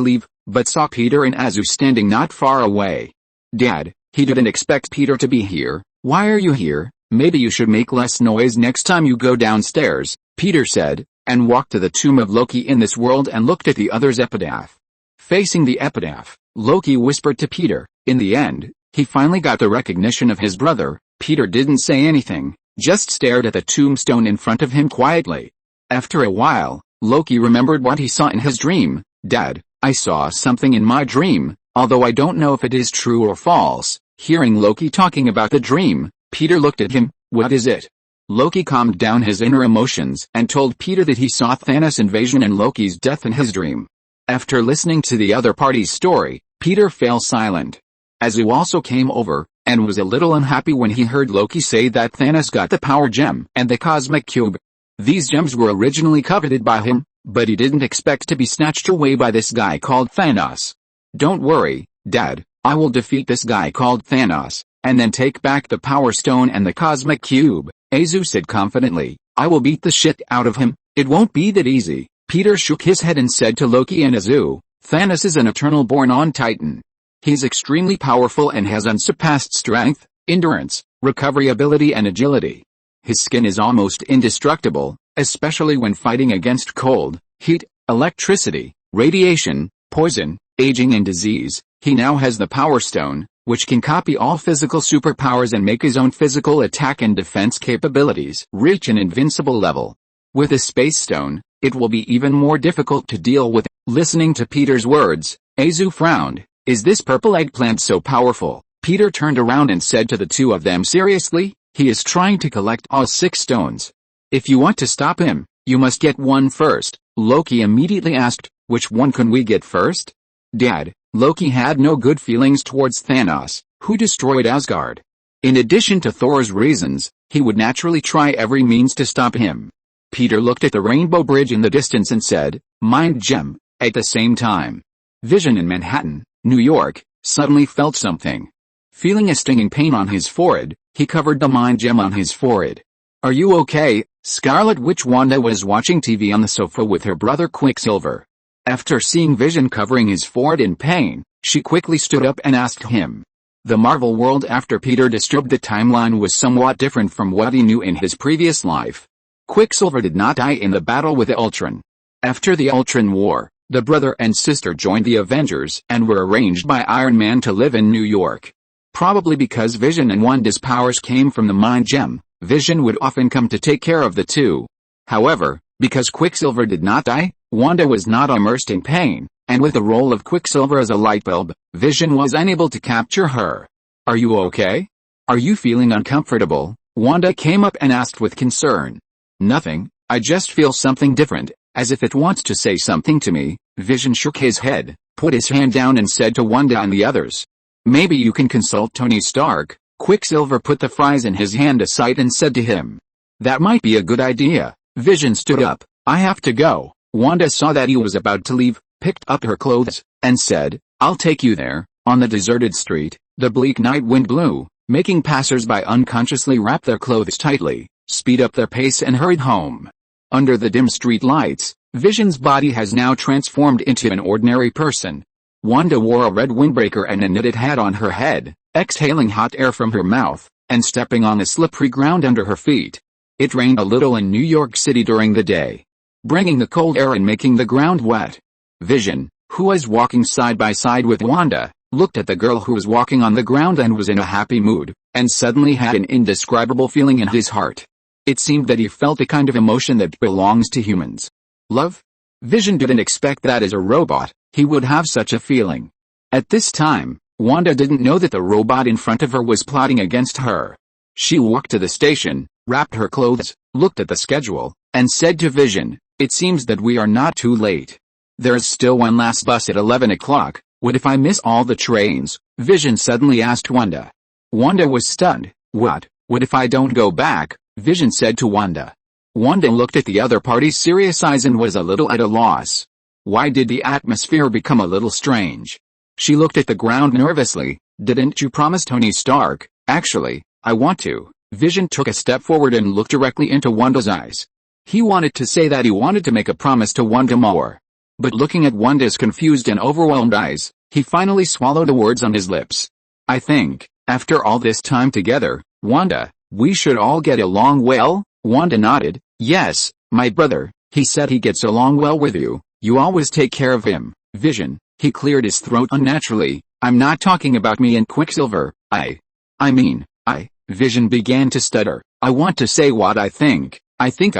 leave, but saw Peter and Azu standing not far away. "Dad, he didn't expect Peter to be here. Why are you here? Maybe you should make less noise next time you go downstairs," Peter said, and walked to the tomb of Loki in this world and looked at the other's epitaph. Facing the epitaph, Loki whispered to Peter. In the end, he finally got the recognition of his brother. Peter didn't say anything, just stared at the tombstone in front of him quietly. After a while, Loki remembered what he saw in his dream. Dad, I saw something in my dream, although I don't know if it is true or false. Hearing Loki talking about the dream, Peter looked at him. What is it? Loki calmed down his inner emotions and told Peter that he saw Thanos' invasion and Loki's death in his dream. After listening to the other party's story, Peter fell silent. Azu also came over, and was a little unhappy when he heard Loki say that Thanos got the power gem and the cosmic cube. These gems were originally coveted by him, but he didn't expect to be snatched away by this guy called Thanos. Don't worry, Dad, I will defeat this guy called Thanos, and then take back the power stone and the cosmic cube, Azu said confidently. I will beat the shit out of him. It won't be that easy. Peter shook his head and said to Loki and Azu, Thanos is an eternal born on Titan. He's extremely powerful and has unsurpassed strength, endurance, recovery ability and agility. His skin is almost indestructible, especially when fighting against cold, heat, electricity, radiation, poison, aging and disease. He now has the Power Stone, which can copy all physical superpowers and make his own physical attack and defense capabilities reach an invincible level. With the Space Stone, it will be even more difficult to deal with. Listening to Peter's words, Azu frowned. Is this purple eggplant so powerful? Peter turned around and said to the two of them seriously, he is trying to collect all 6 stones. If you want to stop him, you must get one first. Loki immediately asked, which one can we get first? Dad, Loki had no good feelings towards Thanos, who destroyed Asgard. In addition to Thor's reasons, he would naturally try every means to stop him. Peter looked at the Rainbow Bridge in the distance and said, Mind Gem. At the same time, Vision in Manhattan, New York, suddenly felt something. Feeling a stinging pain on his forehead, he covered the mind gem on his forehead. Are you okay, Scarlet Witch? Wanda was watching TV on the sofa with her brother Quicksilver. After seeing Vision covering his forehead in pain, she quickly stood up and asked him. The Marvel world after Peter disturbed the timeline was somewhat different from what he knew in his previous life. Quicksilver did not die in the battle with the Ultron. After the Ultron War, the brother and sister joined the Avengers and were arranged by Iron Man to live in New York. Probably because Vision and Wanda's powers came from the Mind Gem, Vision would often come to take care of the two. However, because Quicksilver did not die, Wanda was not immersed in pain, and with the role of Quicksilver as a light bulb, Vision was unable to capture her. Are you okay? Are you feeling uncomfortable? Wanda came up and asked with concern. Nothing, I just feel something different. As if it wants to say something to me. Vision shook his head, put his hand down and said to Wanda and the others. Maybe you can consult Tony Stark. Quicksilver put the fries in his hand aside and said to him. That might be a good idea. Vision stood up. I have to go. Wanda saw that he was about to leave, picked up her clothes, and said, I'll take you there. On the deserted street, the bleak night wind blew, making passers-by unconsciously wrap their clothes tightly, speed up their pace and hurried home. Under the dim street lights, Vision's body has now transformed into an ordinary person. Wanda wore a red windbreaker and a knitted hat on her head, exhaling hot air from her mouth, and stepping on the slippery ground under her feet. It rained a little in New York City during the day, bringing the cold air and making the ground wet. Vision, who was walking side by side with Wanda, looked at the girl who was walking on the ground and was in a happy mood, and suddenly had an indescribable feeling in his heart. It seemed that he felt a kind of emotion that belongs to humans. Love? Vision didn't expect that as a robot, he would have such a feeling. At this time, Wanda didn't know that the robot in front of her was plotting against her. She walked to the station, wrapped her clothes, looked at the schedule, and said to Vision, it seems that we are not too late. There's still one last bus at 11 o'clock, what if I miss all the trains? Vision suddenly asked Wanda. Wanda was stunned. What if I don't go back? Vision said to Wanda. Wanda looked at the other party's serious eyes and was a little at a loss. Why did the atmosphere become a little strange? She looked at the ground nervously. Didn't you promise Tony Stark? Actually, I want to. Vision took a step forward and looked directly into Wanda's eyes. He wanted to say that he wanted to make a promise to Wanda more. But looking at Wanda's confused and overwhelmed eyes, he finally swallowed the words on his lips. I think, after all this time together, Wanda, we should all get along well? Wanda nodded. Yes, my brother, he said he gets along well with you, you always take care of him. Vision, he cleared his throat unnaturally. I'm not talking about me and Quicksilver, I mean, Vision began to stutter. I want to say what I think. I think,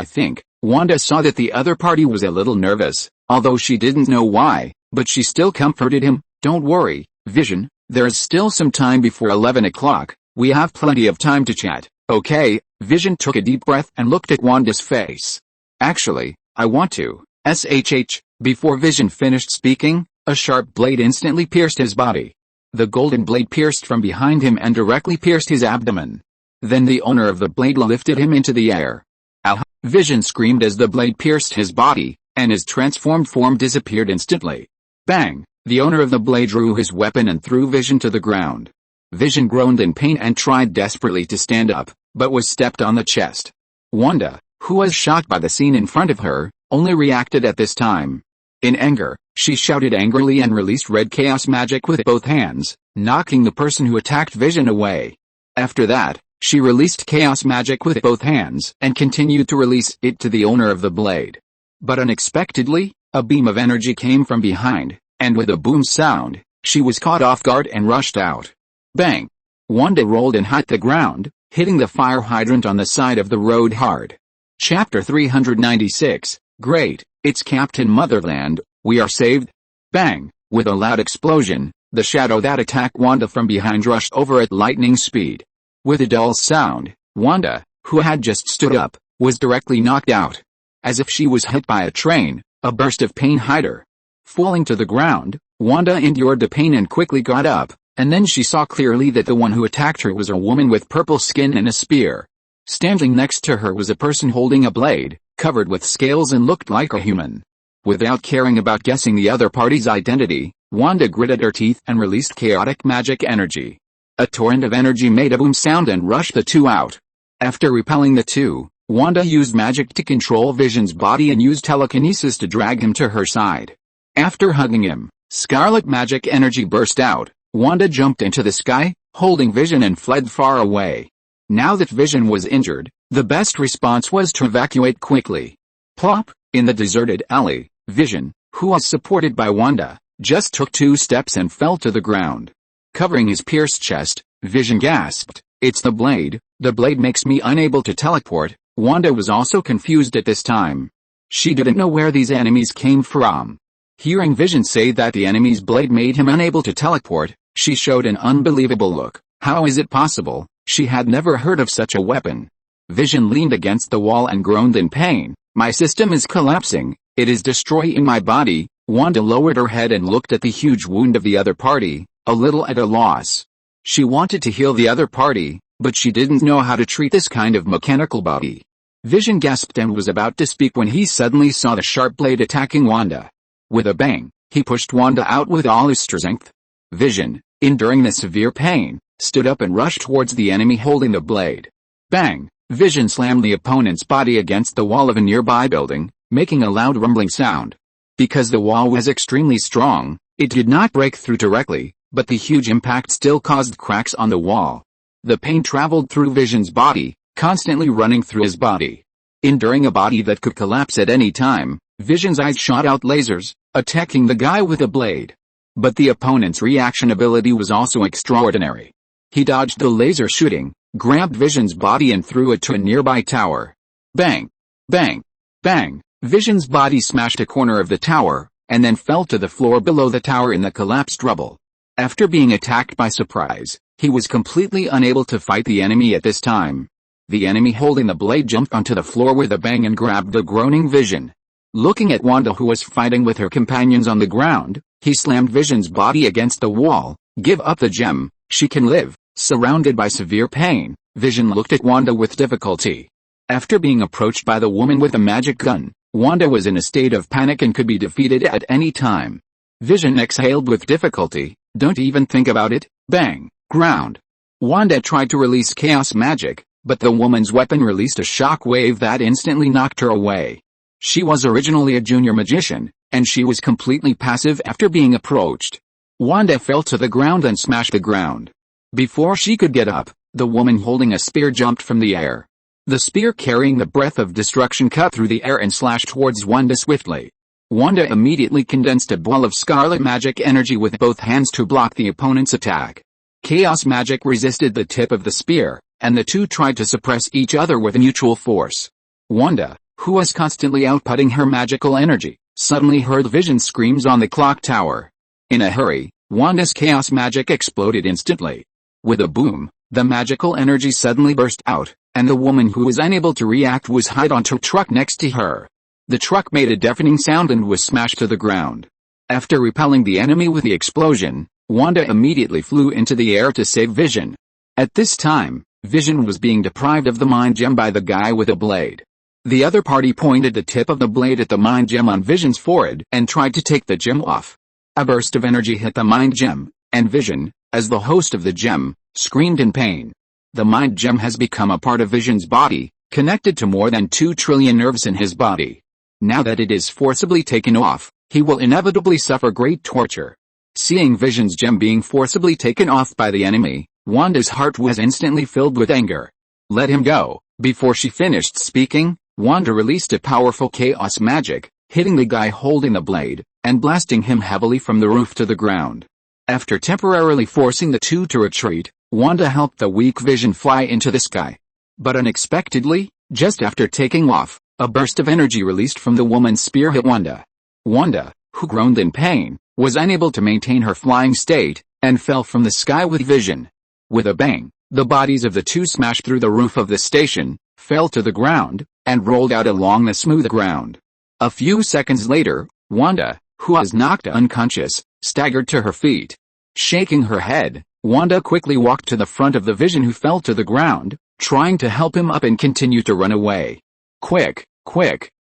Wanda saw that the other party was a little nervous, although she didn't know why, but she still comforted him. "Don't worry, Vision, there's still some time before 11 o'clock, we have plenty of time to chat, okay?" Vision took a deep breath and looked at Wanda's face. "Actually, I want to, shh." Before Vision finished speaking, a sharp blade instantly pierced his body. The golden blade pierced from behind him and directly pierced his abdomen. Then the owner of the blade lifted him into the air. "Ow!" Vision screamed as the blade pierced his body, and his transformed form disappeared instantly. Bang! The owner of the blade drew his weapon and threw Vision to the ground. Vision groaned in pain and tried desperately to stand up, but was stepped on the chest. Wanda, who was shocked by the scene in front of her, only reacted at this time. In anger, she shouted angrily and released red chaos magic with both hands, knocking the person who attacked Vision away. After that, she released chaos magic with both hands and continued to release it to the owner of the blade. But unexpectedly, a beam of energy came from behind, and with a boom sound, she was caught off guard and rushed out. Bang! Wanda rolled and hit the ground, hitting the fire hydrant on the side of the road hard. Chapter 396, Great, it's Captain Motherland, we are saved. Bang! With a loud explosion, the shadow that attacked Wanda from behind rushed over at lightning speed. With a dull sound, Wanda, who had just stood up, was directly knocked out. As if she was hit by a train, a burst of pain hit her. Falling to the ground, Wanda endured the pain and quickly got up, and then she saw clearly that the one who attacked her was a woman with purple skin and a spear. Standing next to her was a person holding a blade, covered with scales and looked like a human. Without caring about guessing the other party's identity, Wanda gritted her teeth and released chaotic magic energy. A torrent of energy made a boom sound and rushed the two out. After repelling the two, Wanda used magic to control Vision's body and used telekinesis to drag him to her side. After hugging him, scarlet magic energy burst out. Wanda jumped into the sky, holding Vision and fled far away. Now that Vision was injured, the best response was to evacuate quickly. Plop! In the deserted alley, Vision, who was supported by Wanda, just took 2 steps and fell to the ground. Covering his pierced chest, Vision gasped, "It's the blade makes me unable to teleport." Wanda was also confused at this time. She didn't know where these enemies came from. Hearing Vision say that the enemy's blade made him unable to teleport, she showed an unbelievable look. How is it possible? She had never heard of such a weapon. Vision leaned against the wall and groaned in pain. "My system is collapsing, it is destroying my body." Wanda lowered her head and looked at the huge wound of the other party, a little at a loss. She wanted to heal the other party, but she didn't know how to treat this kind of mechanical body. Vision gasped and was about to speak when he suddenly saw the sharp blade attacking Wanda. With a bang, he pushed Wanda out with all his strength. Vision, enduring the severe pain, stood up and rushed towards the enemy holding the blade. Bang! Vision slammed the opponent's body against the wall of a nearby building, making a loud rumbling sound. Because the wall was extremely strong, it did not break through directly, but the huge impact still caused cracks on the wall. The pain traveled through Vision's body, constantly running through his body. Enduring a body that could collapse at any time, Vision's eyes shot out lasers, attacking the guy with a blade. But the opponent's reaction ability was also extraordinary. He dodged the laser shooting, grabbed Vision's body and threw it to a nearby tower. Bang! Bang! Bang! Vision's body smashed a corner of the tower, and then fell to the floor below the tower in the collapsed rubble. After being attacked by surprise, he was completely unable to fight the enemy at this time. The enemy holding the blade jumped onto the floor with a bang and grabbed the groaning Vision. Looking at Wanda who was fighting with her companions on the ground, he slammed Vision's body against the wall. "Give up the gem, she can live." Surrounded by severe pain, Vision looked at Wanda with difficulty. After being approached by the woman with a magic gun, Wanda was in a state of panic and could be defeated at any time. Vision exhaled with difficulty. "Don't even think about it." Bang! Ground. Wanda tried to release chaos magic, but the woman's weapon released a shock wave that instantly knocked her away. She was originally a junior magician, and she was completely passive after being approached. Wanda fell to the ground and smashed the ground. Before she could get up, the woman holding a spear jumped from the air. The spear carrying the breath of destruction cut through the air and slashed towards Wanda swiftly. Wanda immediately condensed a ball of scarlet magic energy with both hands to block the opponent's attack. Chaos magic resisted the tip of the spear, and the two tried to suppress each other with mutual force. Wanda, who was constantly outputting her magical energy, suddenly heard Vision's screams on the clock tower. In a hurry, Wanda's chaos magic exploded instantly. With a boom, the magical energy suddenly burst out, and the woman who was unable to react was hit onto a truck next to her. The truck made a deafening sound and was smashed to the ground. After repelling the enemy with the explosion, Wanda immediately flew into the air to save Vision. At this time, Vision was being deprived of the mind gem by the guy with a blade. The other party pointed the tip of the blade at the mind gem on Vision's forehead and tried to take the gem off. A burst of energy hit the mind gem, and Vision, as the host of the gem, screamed in pain. The mind gem has become a part of Vision's body, connected to more than 2 trillion nerves in his body. Now that it is forcibly taken off, he will inevitably suffer great torture. Seeing Vision's gem being forcibly taken off by the enemy, Wanda's heart was instantly filled with anger. Let him go. Before she finished speaking, Wanda released a powerful chaos magic, hitting the guy holding the blade, and blasting him heavily from the roof to the ground. After temporarily forcing the two to retreat, Wanda helped the weak Vision fly into the sky. But unexpectedly, just after taking off, a burst of energy released from the woman's spear hit Wanda. Wanda, who groaned in pain, was unable to maintain her flying state, and fell from the sky with Vision. With a bang, the bodies of the two smashed through the roof of the station, fell to the ground, and rolled out along the smooth ground. A few seconds later, Wanda, who was knocked unconscious, staggered to her feet. Shaking her head, Wanda quickly walked to the front of the Vision who fell to the ground, trying to help him up and continue to run away. Quick,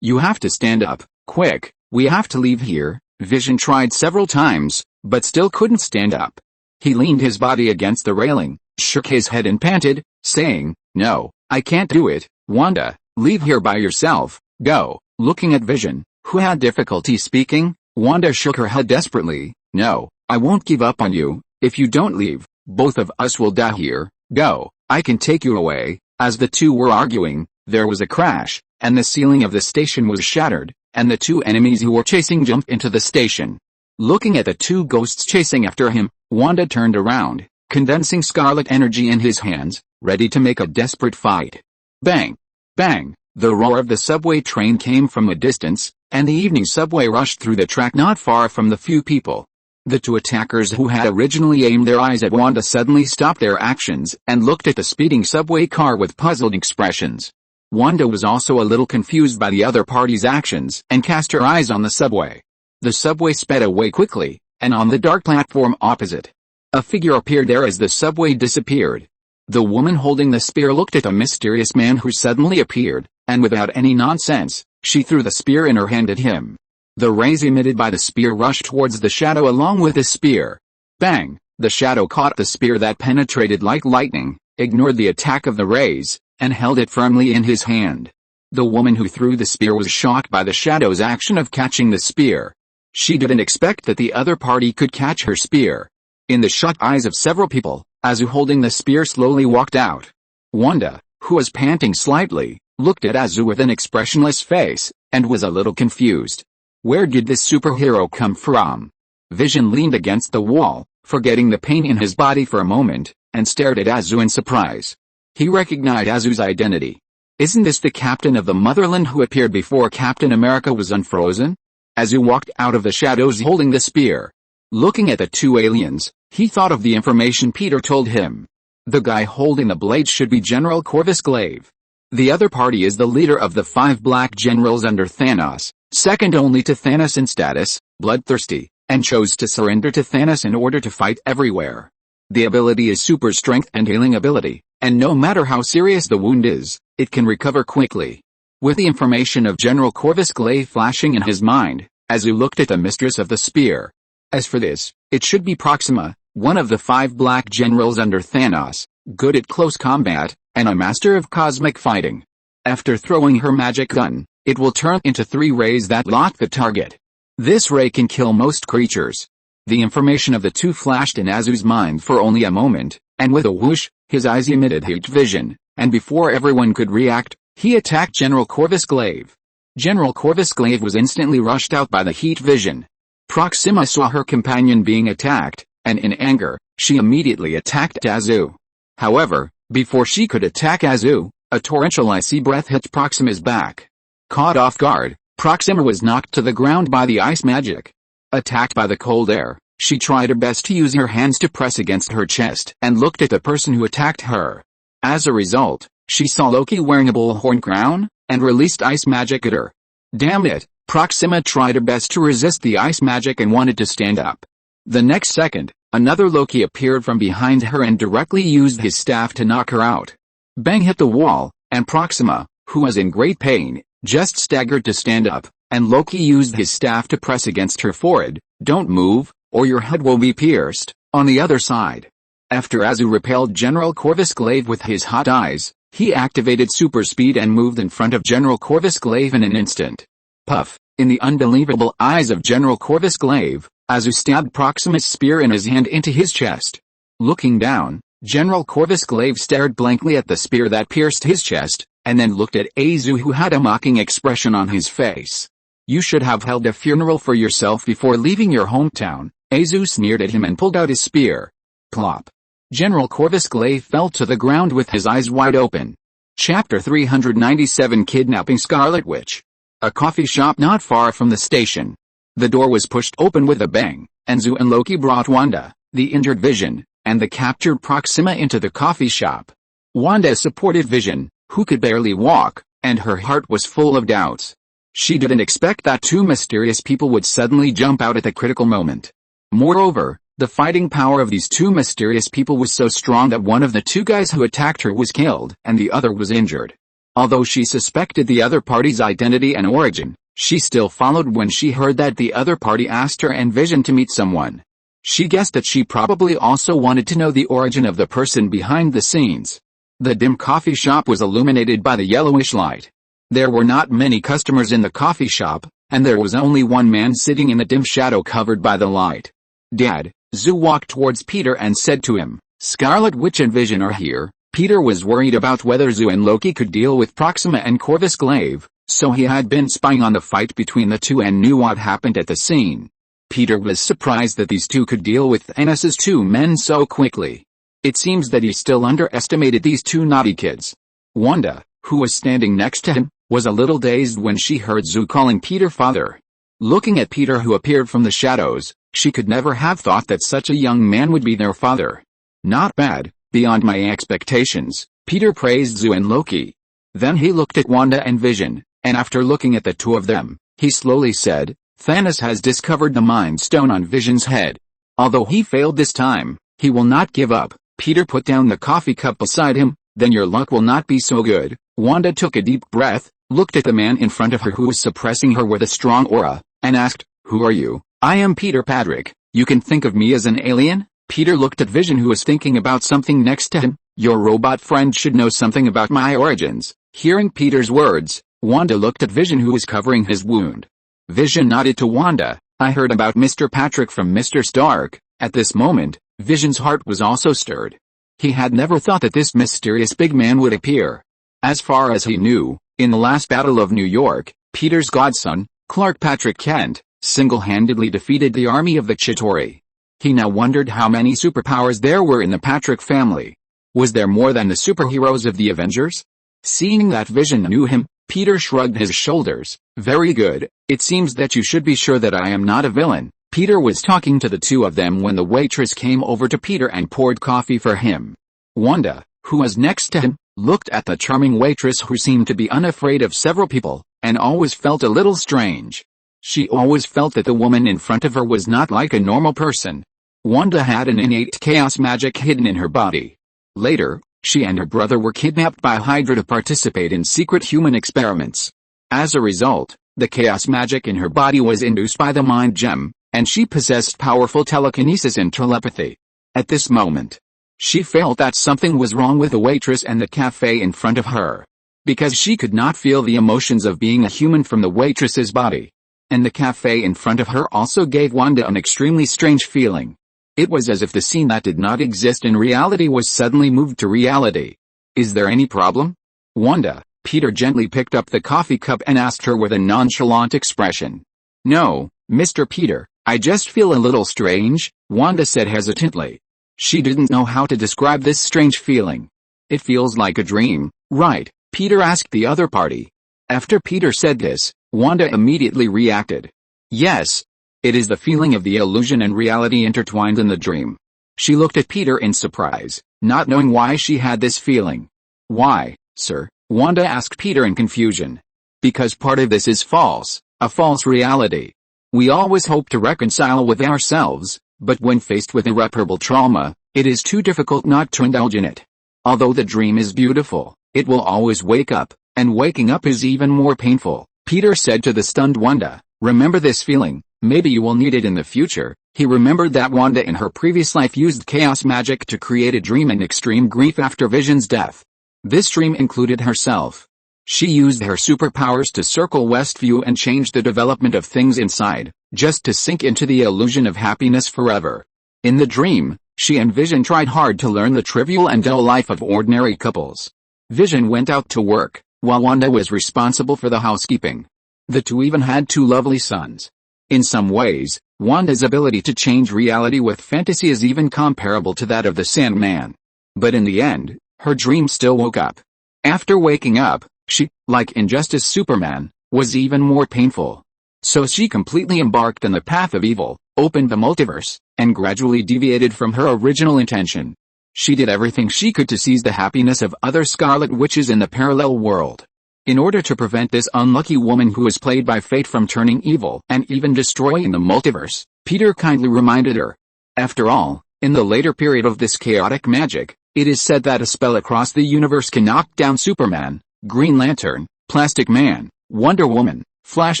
you have to stand up, quick, we have to leave here. Vision tried several times, but still couldn't stand up. He leaned his body against the railing, shook his head and panted, saying, "No, I can't do it, Wanda, leave here by yourself, go." Looking at Vision, who had difficulty speaking, Wanda shook her head desperately. "No, I won't give up on you. If you don't leave, both of us will die here. Go, I can take you away." As the two were arguing, there was a crash, and the ceiling of the station was shattered, and the two enemies who were chasing jumped into the station. Looking at the two ghosts chasing after him, Wanda turned around, condensing scarlet energy in his hands, ready to make a desperate fight. Bang! Bang! The roar of the subway train came from a distance, and the evening subway rushed through the track not far from the few people. The two attackers who had originally aimed their eyes at Wanda suddenly stopped their actions and looked at the speeding subway car with puzzled expressions. Wanda was also a little confused by the other party's actions and cast her eyes on the subway. The subway sped away quickly, and on the dark platform opposite, a figure appeared there as the subway disappeared. The woman holding the spear looked at the mysterious man who suddenly appeared, and without any nonsense, she threw the spear in her hand at him. The rays emitted by the spear rushed towards the shadow along with the spear. Bang! The shadow caught the spear that penetrated like lightning, ignored the attack of the rays, and held it firmly in his hand. The woman who threw the spear was shocked by the shadow's action of catching the spear. She didn't expect that the other party could catch her spear. In the shocked eyes of several people, Azu holding the spear slowly walked out. Wanda, who was panting slightly, looked at Azu with an expressionless face, and was a little confused. Where did this superhero come from? Vision leaned against the wall, forgetting the pain in his body for a moment, and stared at Azu in surprise. He recognized Azu's identity. Isn't this the captain of the motherland who appeared before Captain America was unfrozen? Azu walked out of the shadows holding the spear. Looking at the two aliens, he thought of the information Peter told him. The guy holding the blade should be General Corvus Glaive. The other party is the leader of the 5 black generals under Thanos, second only to Thanos in status, bloodthirsty, and chose to surrender to Thanos in order to fight everywhere. The ability is super strength and healing ability, and no matter how serious the wound is, it can recover quickly. With the information of General Corvus Glaive flashing in his mind, Azu looked at the mistress of the spear. As for this, it should be Proxima, one of the 5 black generals under Thanos, good at close combat, and a master of cosmic fighting. After throwing her magic gun, it will turn into 3 rays that lock the target. This ray can kill most creatures. The information of the two flashed in Azu's mind for only a moment, and with a whoosh, his eyes emitted heat vision, and before everyone could react, he attacked General Corvus Glaive. General Corvus Glaive was instantly rushed out by the heat vision. Proxima saw her companion being attacked, and in anger, she immediately attacked Azu. However, before she could attack Azu, a torrential icy breath hit Proxima's back. Caught off guard, Proxima was knocked to the ground by the ice magic. Attacked by the cold air, she tried her best to use her hands to press against her chest and looked at the person who attacked her. As a result, she saw Loki wearing a bullhorn crown, and released ice magic at her. Damn it, Proxima tried her best to resist the ice magic and wanted to stand up. The next second, another Loki appeared from behind her and directly used his staff to knock her out. Bang hit the wall, and Proxima, who was in great pain, just staggered to stand up, and Loki used his staff to press against her forehead. Don't move, or your head will be pierced. On the other side, after Azu repelled General Corvus Glaive with his hot eyes, he activated super speed and moved in front of General Corvus Glaive in an instant. Puff! In the unbelievable eyes of General Corvus Glaive, Azu stabbed Proxima's spear in his hand into his chest. Looking down, General Corvus Glaive stared blankly at the spear that pierced his chest, and then looked at Azu, who had a mocking expression on his face. You should have held a funeral for yourself before leaving your hometown. Azu sneered at him and pulled out his spear. Plop! General Corvus Glaive fell to the ground with his eyes wide open. Chapter 397 Kidnapping Scarlet Witch. A coffee shop not far from the station. The door was pushed open with a bang, and Zu and Loki brought Wanda, the injured Vision, and the captured Proxima into the coffee shop. Wanda supported Vision, who could barely walk, and her heart was full of doubts. She didn't expect that two mysterious people would suddenly jump out at the critical moment. Moreover, the fighting power of these two mysterious people was so strong that one of the two guys who attacked her was killed and the other was injured. Although she suspected the other party's identity and origin, she still followed when she heard that the other party asked her and Vision to meet someone. She guessed that she probably also wanted to know the origin of the person behind the scenes. The dim coffee shop was illuminated by the yellowish light. There were not many customers in the coffee shop, and there was only one man sitting in the dim shadow covered by the light. Dad, Zu walked towards Peter and said to him, Scarlet Witch and Vision are here. Peter was worried about whether Zu and Loki could deal with Proxima and Corvus Glaive, so he had been spying on the fight between the two and knew what happened at the scene. Peter was surprised that these two could deal with Thanos' two men so quickly. It seems that he still underestimated these two naughty kids. Wanda, who was standing next to him, was a little dazed when she heard Zu calling Peter father. Looking at Peter, who appeared from the shadows, she could never have thought that such a young man would be their father. Not bad, beyond my expectations, Peter praised Zu and Loki. Then he looked at Wanda and Vision, and after looking at the two of them, he slowly said, Thanos has discovered the Mind Stone on Vision's head. Although he failed this time, he will not give up. Peter put down the coffee cup beside him. Then your luck will not be so good. Wanda took a deep breath, looked at the man in front of her who was suppressing her with a strong aura, and asked, Who are you? I am Peter Patrick. You can think of me as an alien? Peter looked at Vision, who was thinking about something next to him. Your robot friend should know something about my origins. Hearing Peter's words, Wanda looked at Vision, who was covering his wound. Vision nodded to Wanda. I heard about Mr. Patrick from Mr. Stark. At this moment, Vision's heart was also stirred. He had never thought that this mysterious big man would appear. As far as he knew, in the last battle of New York, Peter's godson, Clark Patrick Kent, single-handedly defeated the army of the Chitauri. He now wondered how many superpowers there were in the Patrick family. Was there more than the superheroes of the Avengers? Seeing that Vision knew him, Peter shrugged his shoulders. Very good, it seems that you should be sure that I am not a villain. Peter was talking to the two of them when the waitress came over to Peter and poured coffee for him. Wanda, who was next to him, looked at the charming waitress, who seemed to be unafraid of several people, and always felt a little strange. She always felt that the woman in front of her was not like a normal person. Wanda had an innate chaos magic hidden in her body. Later, she and her brother were kidnapped by Hydra to participate in secret human experiments. As a result, the chaos magic in her body was induced by the mind gem, and she possessed powerful telekinesis and telepathy. At this moment, she felt that something was wrong with the waitress and the cafe in front of her. Because she could not feel the emotions of being a human from the waitress's body. And the cafe in front of her also gave Wanda an extremely strange feeling. It was as if the scene that did not exist in reality was suddenly moved to reality. Is there any problem? Wanda, Peter gently picked up the coffee cup and asked her with a nonchalant expression. No, Mr. Peter, I just feel a little strange, Wanda said hesitantly. She didn't know how to describe this strange feeling. It feels like a dream, right? Peter asked the other party. After Peter said this, Wanda immediately reacted. Yes. It is the feeling of the illusion and reality intertwined in the dream. She looked at Peter in surprise, not knowing why she had this feeling. Why, sir? Wanda asked Peter in confusion. Because part of this is false, a false reality. We always hope to reconcile with ourselves, but when faced with irreparable trauma, it is too difficult not to indulge in it. Although the dream is beautiful, it will always wake up, and waking up is even more painful. Peter said to the stunned Wanda, remember this feeling, maybe you will need it in the future. He remembered that Wanda in her previous life used chaos magic to create a dream in extreme grief after Vision's death. This dream included herself. She used her superpowers to circle Westview and change the development of things inside, just to sink into the illusion of happiness forever. In the dream, she and Vision tried hard to learn the trivial and dull life of ordinary couples. Vision went out to work, while Wanda was responsible for the housekeeping. The two even had 2 lovely sons. In some ways, Wanda's ability to change reality with fantasy is even comparable to that of the Sandman. But in the end, her dream still woke up. After waking up, she, like in Justice Superman, was even more painful. So she completely embarked on the path of evil, opened the multiverse, and gradually deviated from her original intention. She did everything she could to seize the happiness of other Scarlet Witches in the parallel world. In order to prevent this unlucky woman who was played by fate from turning evil and even destroying the multiverse, Peter kindly reminded her. After all, in the later period of this chaotic magic, it is said that a spell across the universe can knock down Superman, Green Lantern, Plastic Man, Wonder Woman, Flash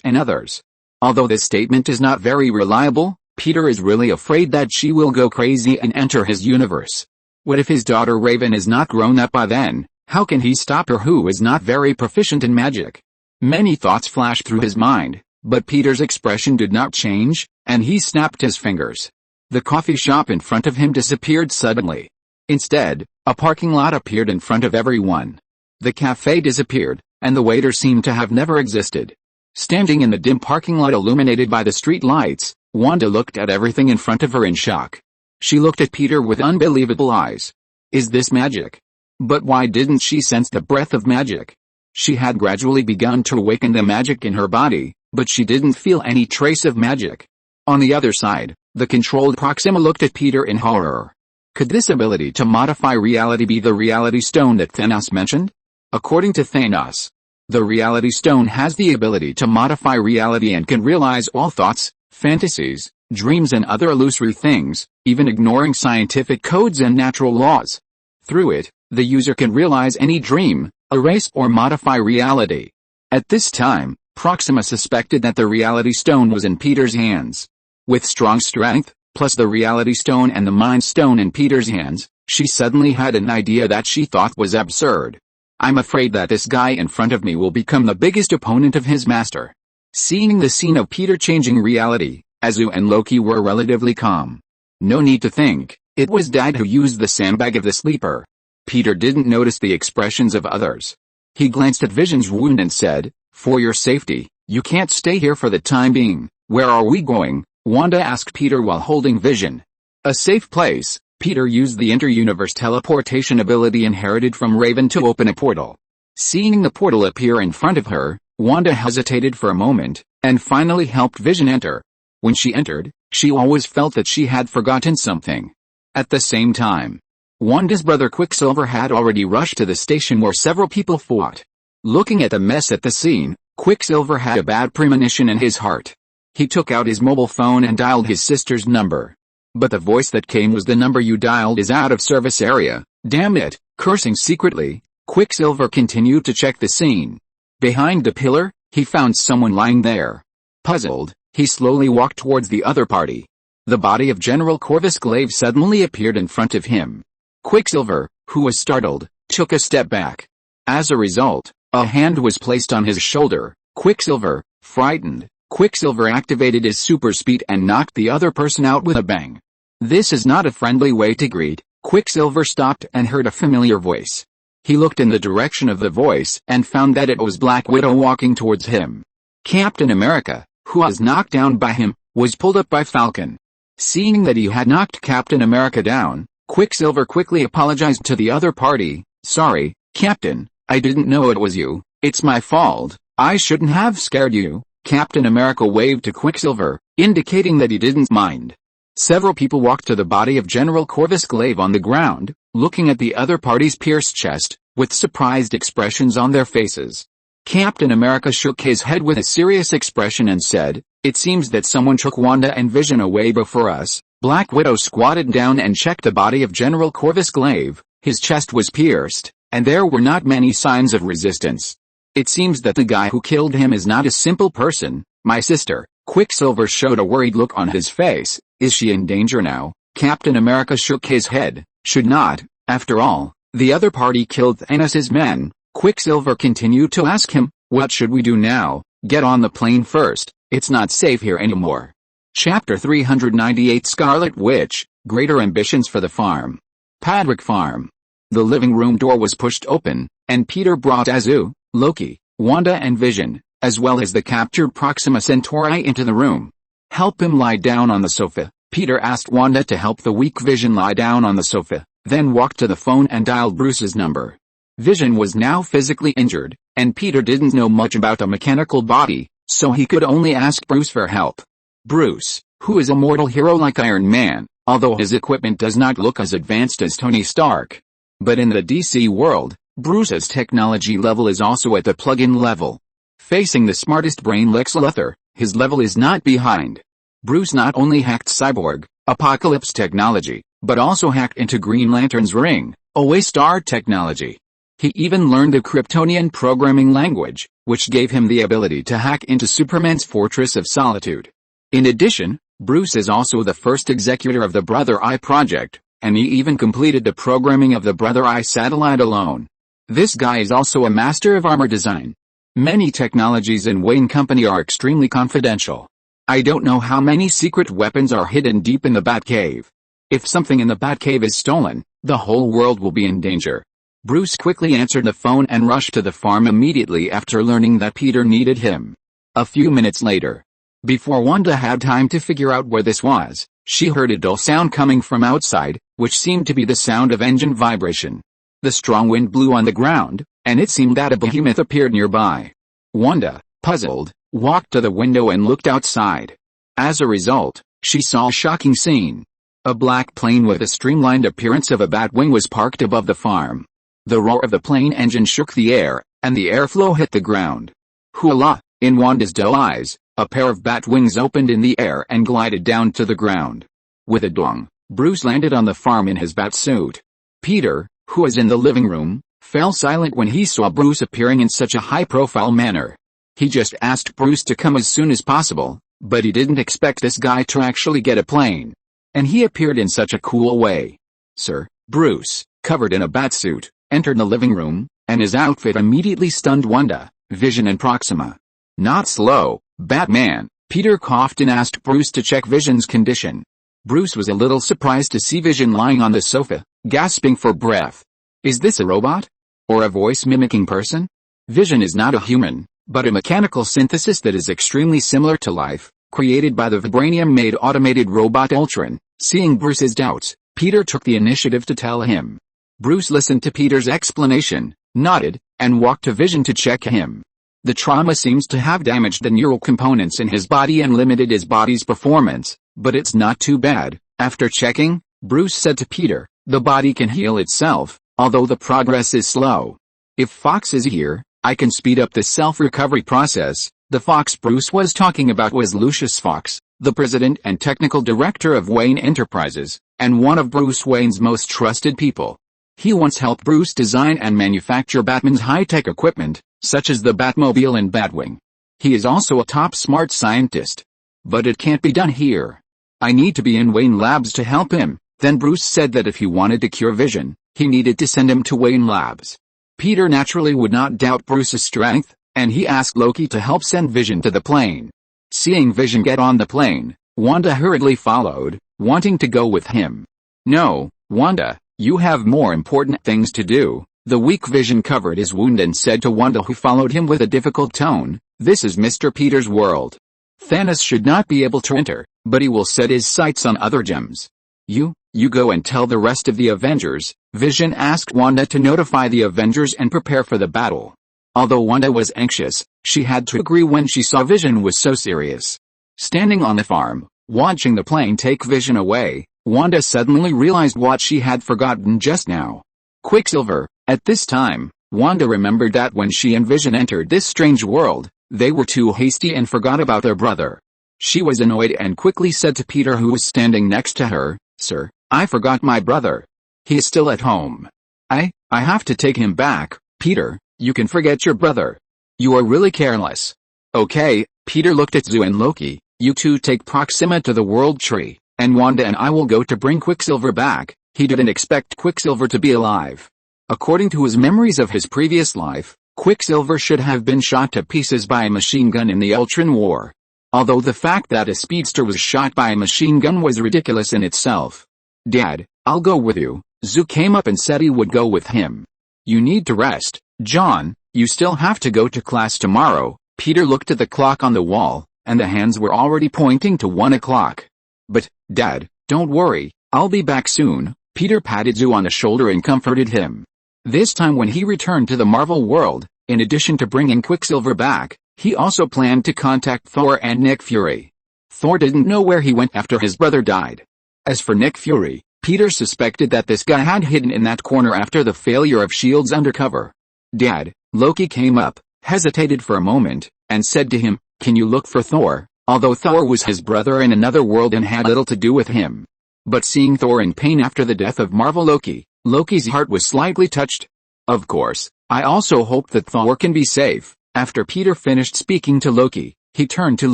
and others. Although this statement is not very reliable, Peter is really afraid that she will go crazy and enter his universe. What if his daughter Raven is not grown up by then? How can he stop her who is not very proficient in magic? Many thoughts flashed through his mind, but Peter's expression did not change, and he snapped his fingers. The coffee shop in front of him disappeared suddenly. Instead, a parking lot appeared in front of everyone. The cafe disappeared, and the waiter seemed to have never existed. Standing in the dim parking lot illuminated by the street lights, Wanda looked at everything in front of her in shock. She looked at Peter with unbelievable eyes. Is this magic? But why didn't she sense the breath of magic? She had gradually begun to awaken the magic in her body, but she didn't feel any trace of magic. On the other side, the controlled Proxima looked at Peter in horror. Could this ability to modify reality be the reality stone that Thanos mentioned? According to Thanos, the reality stone has the ability to modify reality and can realize all thoughts, fantasies, dreams and other illusory things, even ignoring scientific codes and natural laws. Through it, the user can realize any dream, erase or modify reality. At this time, Proxima suspected that the reality stone was in Peter's hands. With strong strength, plus the reality stone and the mind stone in Peter's hands, she suddenly had an idea that she thought was absurd. I'm afraid that this guy in front of me will become the biggest opponent of his master. Seeing the scene of Peter changing reality, Azu and Loki were relatively calm. No need to think, it was Dad who used the sandbag of the sleeper. Peter didn't notice the expressions of others. He glanced at Vision's wound and said, for your safety, you can't stay here for the time being. Where are we going? Wanda asked Peter while holding Vision. A safe place. Peter used the inter-universe teleportation ability inherited from Raven to open a portal. Seeing the portal appear in front of her, Wanda hesitated for a moment, and finally helped Vision enter. When she entered, she always felt that she had forgotten something. At the same time, Wanda's brother Quicksilver had already rushed to the station where several people fought. Looking at the mess at the scene, Quicksilver had a bad premonition in his heart. He took out his mobile phone and dialed his sister's number. But the voice that came was the number you dialed is out of service area. Damn it! Cursing secretly, Quicksilver continued to check the scene. Behind the pillar, he found someone lying there. Puzzled, he slowly walked towards the other party. The body of General Corvus Glaive suddenly appeared in front of him. Quicksilver, who was startled, took a step back. As a result, a hand was placed on his shoulder. Quicksilver, frightened, Quicksilver activated his super speed and knocked the other person out with a bang. This is not a friendly way to greet. Quicksilver stopped and heard a familiar voice. He looked in the direction of the voice and found that it was Black Widow walking towards him. Captain America, who was knocked down by him, was pulled up by Falcon. Seeing that he had knocked Captain America down, Quicksilver quickly apologized to the other party. Sorry, Captain, I didn't know it was you. It's my fault. I shouldn't have scared you. Captain America waved to Quicksilver, indicating that he didn't mind. Several people walked to the body of General Corvus Glaive on the ground, looking at the other party's pierced chest, with surprised expressions on their faces. Captain America shook his head with a serious expression and said, "It seems that someone took Wanda and Vision away before us." Black Widow squatted down and checked the body of General Corvus Glaive. His chest was pierced, and there were not many signs of resistance. "It seems that the guy who killed him is not a simple person, my sister." Quicksilver showed a worried look on his face. "Is she in danger now?" Captain America shook his head. "Should not, after all, the other party killed Thanos' men." Quicksilver continued to ask him, "What should we do now?" "Get on the plane first, it's not safe here anymore." Chapter 398 Scarlet Witch, Greater Ambitions for the Farm. Padwick Farm. The living room door was pushed open, and Peter brought Azu, Loki, Wanda and Vision, as well as the captured Proxima Centauri into the room. "Help him lie down on the sofa." Peter asked Wanda to help the weak Vision lie down on the sofa, then walked to the phone and dialed Bruce's number. Vision was now physically injured, and Peter didn't know much about a mechanical body, so he could only ask Bruce for help. Bruce, who is a mortal hero like Iron Man, although his equipment does not look as advanced as Tony Stark. But in the DC world, Bruce's technology level is also at the plug-in level. Facing the smartest brain Lex Luthor, his level is not behind. Bruce not only hacked Cyborg, Apocalypse technology, but also hacked into Green Lantern's ring, Away-Star technology. He even learned the Kryptonian programming language, which gave him the ability to hack into Superman's Fortress of Solitude. In addition, Bruce is also the first executor of the Brother Eye project, and he even completed the programming of the Brother Eye satellite alone. This guy is also a master of armor design. Many technologies in Wayne Company are extremely confidential. I don't know how many secret weapons are hidden deep in the Batcave. If something in the Batcave is stolen, the whole world will be in danger. Bruce quickly answered the phone and rushed to the farm immediately after learning that Peter needed him. A few minutes later, before Wanda had time to figure out where this was, she heard a dull sound coming from outside, which seemed to be the sound of engine vibration. The strong wind blew on the ground, and it seemed that a behemoth appeared nearby. Wanda, puzzled, walked to the window and looked outside. As a result, she saw a shocking scene. A black plane with a streamlined appearance of a bat wing was parked above the farm. The roar of the plane engine shook the air, and the airflow hit the ground. Hoola! In Wanda's dull eyes, a pair of bat wings opened in the air and glided down to the ground. With a dong, Bruce landed on the farm in his bat suit. Peter, who was in the living room, fell silent when he saw Bruce appearing in such a high-profile manner. He just asked Bruce to come as soon as possible, but he didn't expect this guy to actually get a plane. And he appeared in such a cool way. "Sir." Bruce, covered in a bat suit, entered the living room, and his outfit immediately stunned Wanda, Vision and Proxima. "Not slow, Batman." Peter coughed and asked Bruce to check Vision's condition. Bruce was a little surprised to see Vision lying on the sofa, gasping for breath. "Is this a robot? Or a voice-mimicking person?" Vision is not a human, but a mechanical synthesis that is extremely similar to life, created by the vibranium-made automated robot Ultron. Seeing Bruce's doubts, Peter took the initiative to tell him. Bruce listened to Peter's explanation, nodded, and walked to Vision to check him. The trauma seems to have damaged the neural components in his body and limited his body's performance, but it's not too bad. After checking, Bruce said to Peter, "The body can heal itself, although the progress is slow. If Fox is here, I can speed up the self-recovery process." The Fox Bruce was talking about was Lucius Fox, the president and technical director of Wayne Enterprises, and one of Bruce Wayne's most trusted people. He once helped Bruce design and manufacture Batman's high-tech equipment, such as the Batmobile and Batwing. He is also a top smart scientist. But it can't be done here. I need to be in Wayne Labs to help him. Then Bruce said that if he wanted to cure Vision, he needed to send him to Wayne Labs. Peter naturally would not doubt Bruce's strength, and he asked Loki to help send Vision to the plane. Seeing Vision get on the plane, Wanda hurriedly followed, wanting to go with him. "No, Wanda, you have more important things to do." The weak Vision covered his wound and said to Wanda, who followed him with a difficult tone, "This is Mr. Peter's world. Thanos should not be able to enter, but he will set his sights on other gems. You go and tell the rest of the Avengers." Vision asked Wanda to notify the Avengers and prepare for the battle. Although Wanda was anxious, she had to agree when she saw Vision was so serious. Standing on the farm, watching the plane take Vision away, Wanda suddenly realized what she had forgotten just now. Quicksilver. At this time, Wanda remembered that when she and Vision entered this strange world, they were too hasty and forgot about their brother. She was annoyed and quickly said to Peter, who was standing next to her, "Sir, I forgot my brother. He is still at home. I have to take him back." "Peter, you can forget your brother. You are really careless." "Okay." Peter looked at Zoo and Loki. "You two take Proxima to the World Tree, and Wanda and I will go to bring Quicksilver back." He didn't expect Quicksilver to be alive. According to his memories of his previous life, Quicksilver should have been shot to pieces by a machine gun in the Ultron War. Although the fact that a speedster was shot by a machine gun was ridiculous in itself. "Dad, I'll go with you." Zoo came up and said he would go with him. "You need to rest, John, you still have to go to class tomorrow." Peter looked at the clock on the wall, and the hands were already pointing to 1 o'clock. "But, Dad, don't worry, I'll be back soon." Peter patted Zoo on the shoulder and comforted him. This time when he returned to the Marvel world, in addition to bringing Quicksilver back, he also planned to contact Thor and Nick Fury. Thor didn't know where he went after his brother died. As for Nick Fury, Peter suspected that this guy had hidden in that corner after the failure of S.H.I.E.L.D.'s undercover. "Dad," Loki came up, hesitated for a moment, and said to him, "Can you look for Thor?" Although Thor was his brother in another world and had little to do with him. But seeing Thor in pain after the death of Marvel Loki, Loki's heart was slightly touched. "Of course, I also hope that Thor can be safe." After Peter finished speaking to Loki, he turned to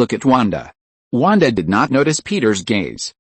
look at Wanda. Wanda did not notice Peter's gaze.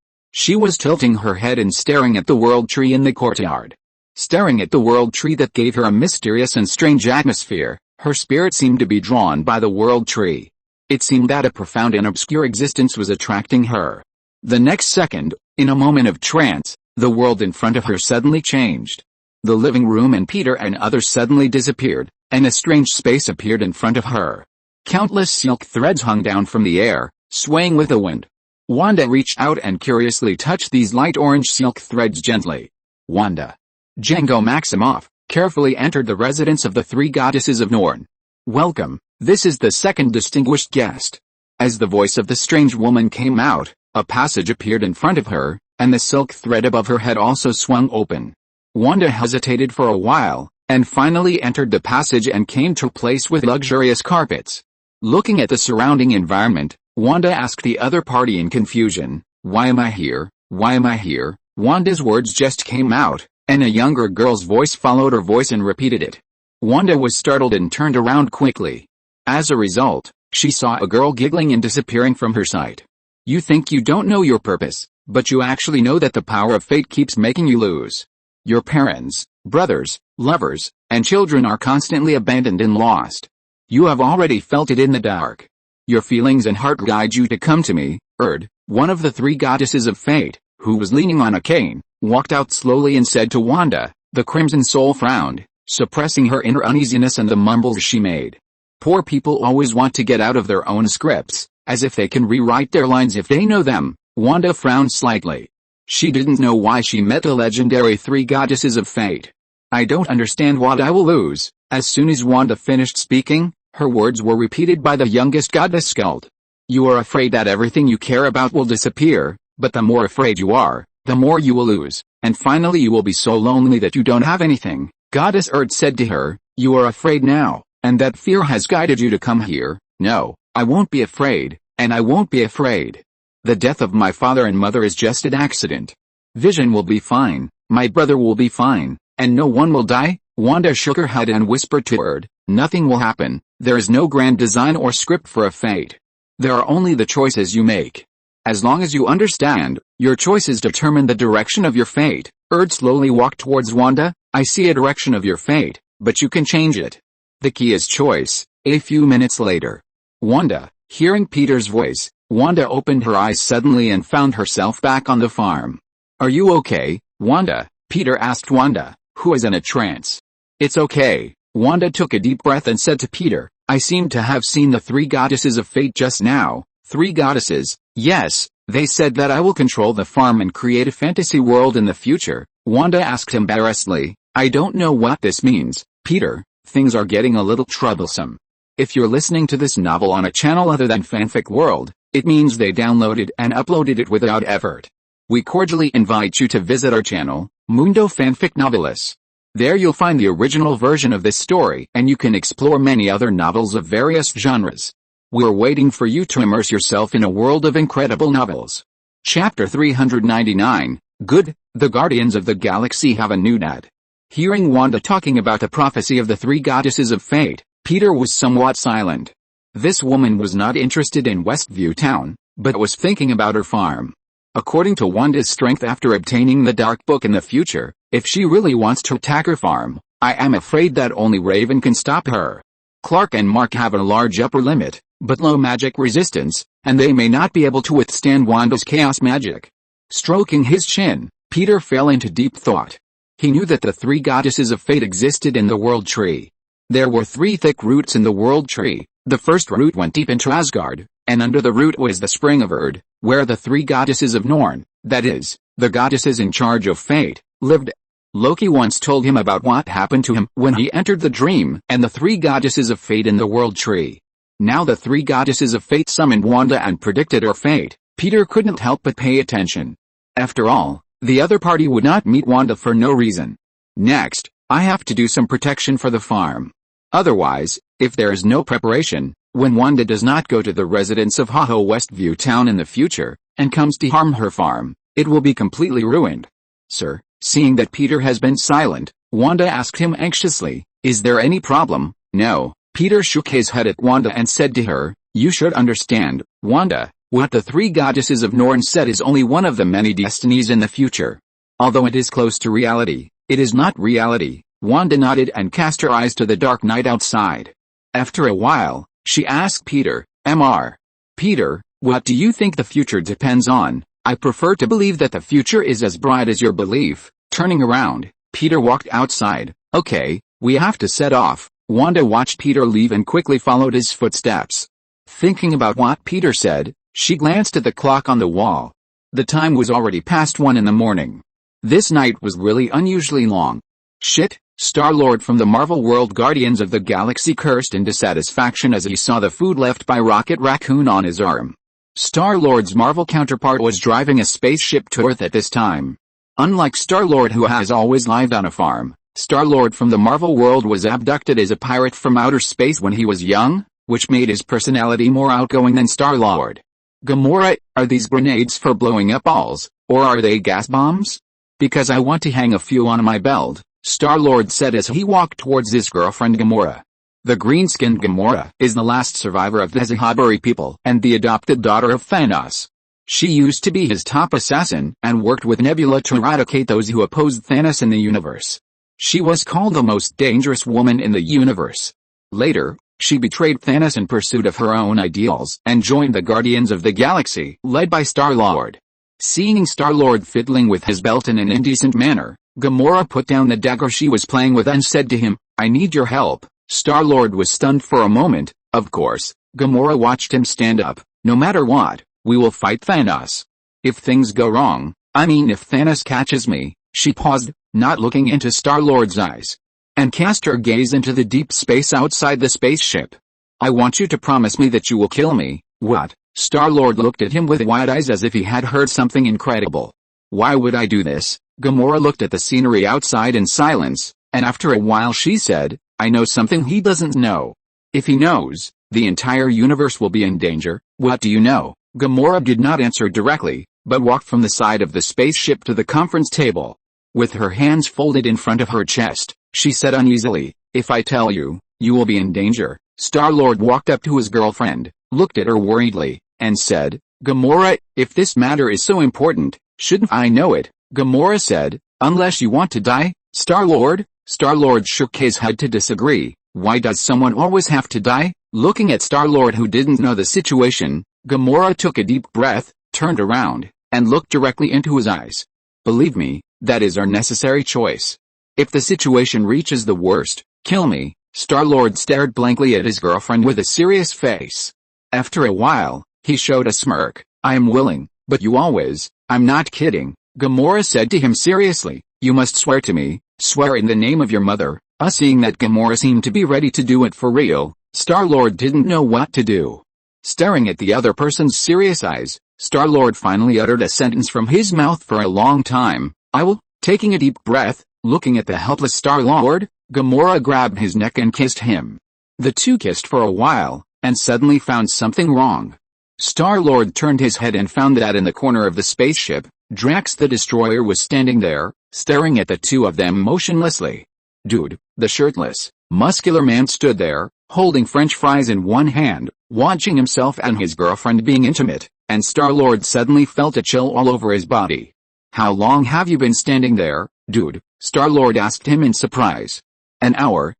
She was tilting her head and staring at the World Tree in the courtyard. Staring at the World Tree that gave her a mysterious and strange atmosphere, her spirit seemed to be drawn by the World Tree. It seemed that a profound and obscure existence was attracting her. The next second, in a moment of trance, the world in front of her suddenly changed. The living room and Peter and others suddenly disappeared, and a strange space appeared in front of her. Countless silk threads hung down from the air, swaying with the wind. Wanda reached out and curiously touched these light orange silk threads gently. Wanda. Django Maximoff carefully entered the residence of the three goddesses of Norn. "Welcome, this is the second distinguished guest." As the voice of the strange woman came out, a passage appeared in front of her, and the silk thread above her head also swung open. Wanda hesitated for a while, and finally entered the passage and came to a place with luxurious carpets. Looking at the surrounding environment, Wanda asked the other party in confusion, "Why am I here? Why am I here?" Wanda's words just came out, and a younger girl's voice followed her voice and repeated it. Wanda was startled and turned around quickly. As a result, she saw a girl giggling and disappearing from her sight. "You think you don't know your purpose, but you actually know that the power of fate keeps making you lose. Your parents, brothers, lovers, and children are constantly abandoned and lost. You have already felt it in the dark. Your feelings and heart guide you to come to me." Erd, one of the three goddesses of fate, who was leaning on a cane, walked out slowly and said to Wanda. The Crimson Soul frowned, suppressing her inner uneasiness and the mumbles she made. Poor people always want to get out of their own scripts, as if they can rewrite their lines if they know them. Wanda frowned slightly. She didn't know why she met the legendary three goddesses of fate. "I don't understand what I will lose." As soon as Wanda finished speaking, her words were repeated by the youngest goddess Skuld. "You are afraid that everything you care about will disappear, but the more afraid you are, the more you will lose, and finally you will be so lonely that you don't have anything." Goddess Erd said to her, "You are afraid now, and that fear has guided you to come here." "No, I won't be afraid, and I won't be afraid. The death of my father and mother is just an accident. Vision will be fine, my brother will be fine, and no one will die." Wanda shook her head and whispered to Erd, "Nothing will happen. There is no grand design or script for a fate. There are only the choices you make. As long as you understand, your choices determine the direction of your fate." Erd slowly walked towards Wanda. "I see a direction of your fate, but you can change it. The key is choice." A few minutes later. Wanda, hearing Peter's voice, Wanda opened her eyes suddenly and found herself back on the farm. "Are you okay, Wanda?" Peter asked Wanda, who was in a trance. "It's okay." Wanda took a deep breath and said to Peter, "I seem to have seen the three goddesses of fate just now." "Three goddesses?" "Yes, they said that I will control the farm and create a fantasy world in the future." Wanda asked embarrassedly, "I don't know what this means." "Peter, things are getting a little troublesome. If you're listening to this novel on a channel other than Fanfic World, it means they downloaded and uploaded it without effort. We cordially invite you to visit our channel, Mundo Fanfic Novelis. There you'll find the original version of this story, and you can explore many other novels of various genres. We're waiting for you to immerse yourself in a world of incredible novels. Chapter 399, Good, the Guardians of the Galaxy have a new dad. Hearing Wanda talking about the prophecy of the three goddesses of fate, Peter was somewhat silent. This woman was not interested in Westview Town, but was thinking about her farm. According to Wanda's strength after obtaining the Dark Book in the future, if she really wants to attack her farm, I am afraid that only Raven can stop her. Clark and Mark have a large upper limit, but low magic resistance, and they may not be able to withstand Wanda's chaos magic. Stroking his chin, Peter fell into deep thought. He knew that the three goddesses of fate existed in the World Tree. There were three thick roots in the World Tree. The first root went deep into Asgard, and under the root was the Spring of Erd, where the three goddesses of Norn, that is, the goddesses in charge of fate, lived. Loki once told him about what happened to him when he entered the dream and the three goddesses of fate in the World Tree. Now the three goddesses of fate summoned Wanda and predicted her fate. Peter couldn't help but pay attention. After all, the other party would not meet Wanda for no reason. Next, I have to do some protection for the farm. Otherwise, if there is no preparation, when Wanda does not go to the residents of HaHo Westview Town in the future, and comes to harm her farm, it will be completely ruined. Sir, seeing that Peter has been silent, Wanda asked him anxiously, is there any problem? No. Peter shook his head at Wanda and said to her, you should understand, Wanda, what the three goddesses of Norn said is only one of the many destinies in the future. Although it is close to reality, it is not reality. Wanda nodded and cast her eyes to the dark night outside. After a while, she asked Peter, Mr. Peter, what do you think the future depends on? I prefer to believe that the future is as bright as your belief. Turning around, Peter walked outside. Okay, we have to set off. Wanda watched Peter leave and quickly followed his footsteps. Thinking about what Peter said, she glanced at the clock on the wall. The time was already past 1 in the morning. This night was really unusually long. Shit, Star-Lord from the Marvel World Guardians of the Galaxy cursed in dissatisfaction as he saw the food left by Rocket Raccoon on his arm. Star-Lord's Marvel counterpart was driving a spaceship to Earth at this time. Unlike Star-Lord, who has always lived on a farm, Star-Lord from the Marvel world was abducted as a pirate from outer space when he was young, which made his personality more outgoing than Star-Lord. Gamora, are these grenades for blowing up balls, or are they gas bombs? Because I want to hang a few on my belt, Star-Lord said as he walked towards his girlfriend Gamora. The green-skinned Gamora is the last survivor of the Zahabari people and the adopted daughter of Thanos. She used to be his top assassin and worked with Nebula to eradicate those who opposed Thanos in the universe. She was called the most dangerous woman in the universe. Later, she betrayed Thanos in pursuit of her own ideals and joined the Guardians of the Galaxy, led by Star-Lord. Seeing Star-Lord fiddling with his belt in an indecent manner, Gamora put down the dagger she was playing with and said to him, I need your help. Star-Lord was stunned for a moment. Of course, Gamora watched him stand up. No matter what, we will fight Thanos. If things go wrong, if Thanos catches me, she paused, not looking into Star-Lord's eyes, and cast her gaze into the deep space outside the spaceship. I want you to promise me that you will kill me. What? Star-Lord looked at him with wide eyes as if he had heard something incredible. Why would I do this? Gamora looked at the scenery outside in silence, and after a while she said, I know something he doesn't know. If he knows, the entire universe will be in danger. What do you know? Gamora did not answer directly, but walked from the side of the spaceship to the conference table. With her hands folded in front of her chest, she said uneasily, if I tell you, you will be in danger. Star-Lord walked up to his girlfriend, looked at her worriedly, and said, Gamora, if this matter is so important, shouldn't I know it? Gamora said, unless you want to die, Star-Lord? Star-Lord shook his head to disagree. Why does someone always have to die? Looking at Star-Lord, who didn't know the situation, Gamora took a deep breath, turned around, and looked directly into his eyes. Believe me, that is our necessary choice. If the situation reaches the worst, kill me. Star-Lord stared blankly at his girlfriend with a serious face. After a while, he showed a smirk. I am willing, but you always, I'm not kidding. Gamora said to him seriously, you must swear to me. Swear in the name of your mother. Seeing that Gamora seemed to be ready to do it for real, Star-Lord didn't know what to do. Staring at the other person's serious eyes, Star-Lord finally uttered a sentence from his mouth for a long time. "I will." Taking a deep breath, looking at the helpless Star-Lord, Gamora grabbed his neck and kissed him. The two kissed for a while, and suddenly found something wrong. Star-Lord turned his head and found that in the corner of the spaceship, Drax the Destroyer was standing there, staring at the two of them motionlessly. Dude, the shirtless, muscular man stood there, holding French fries in one hand, watching himself and his girlfriend being intimate, and Star-Lord suddenly felt a chill all over his body. "How long have you been standing there, dude?" Star-Lord asked him in surprise. An hour,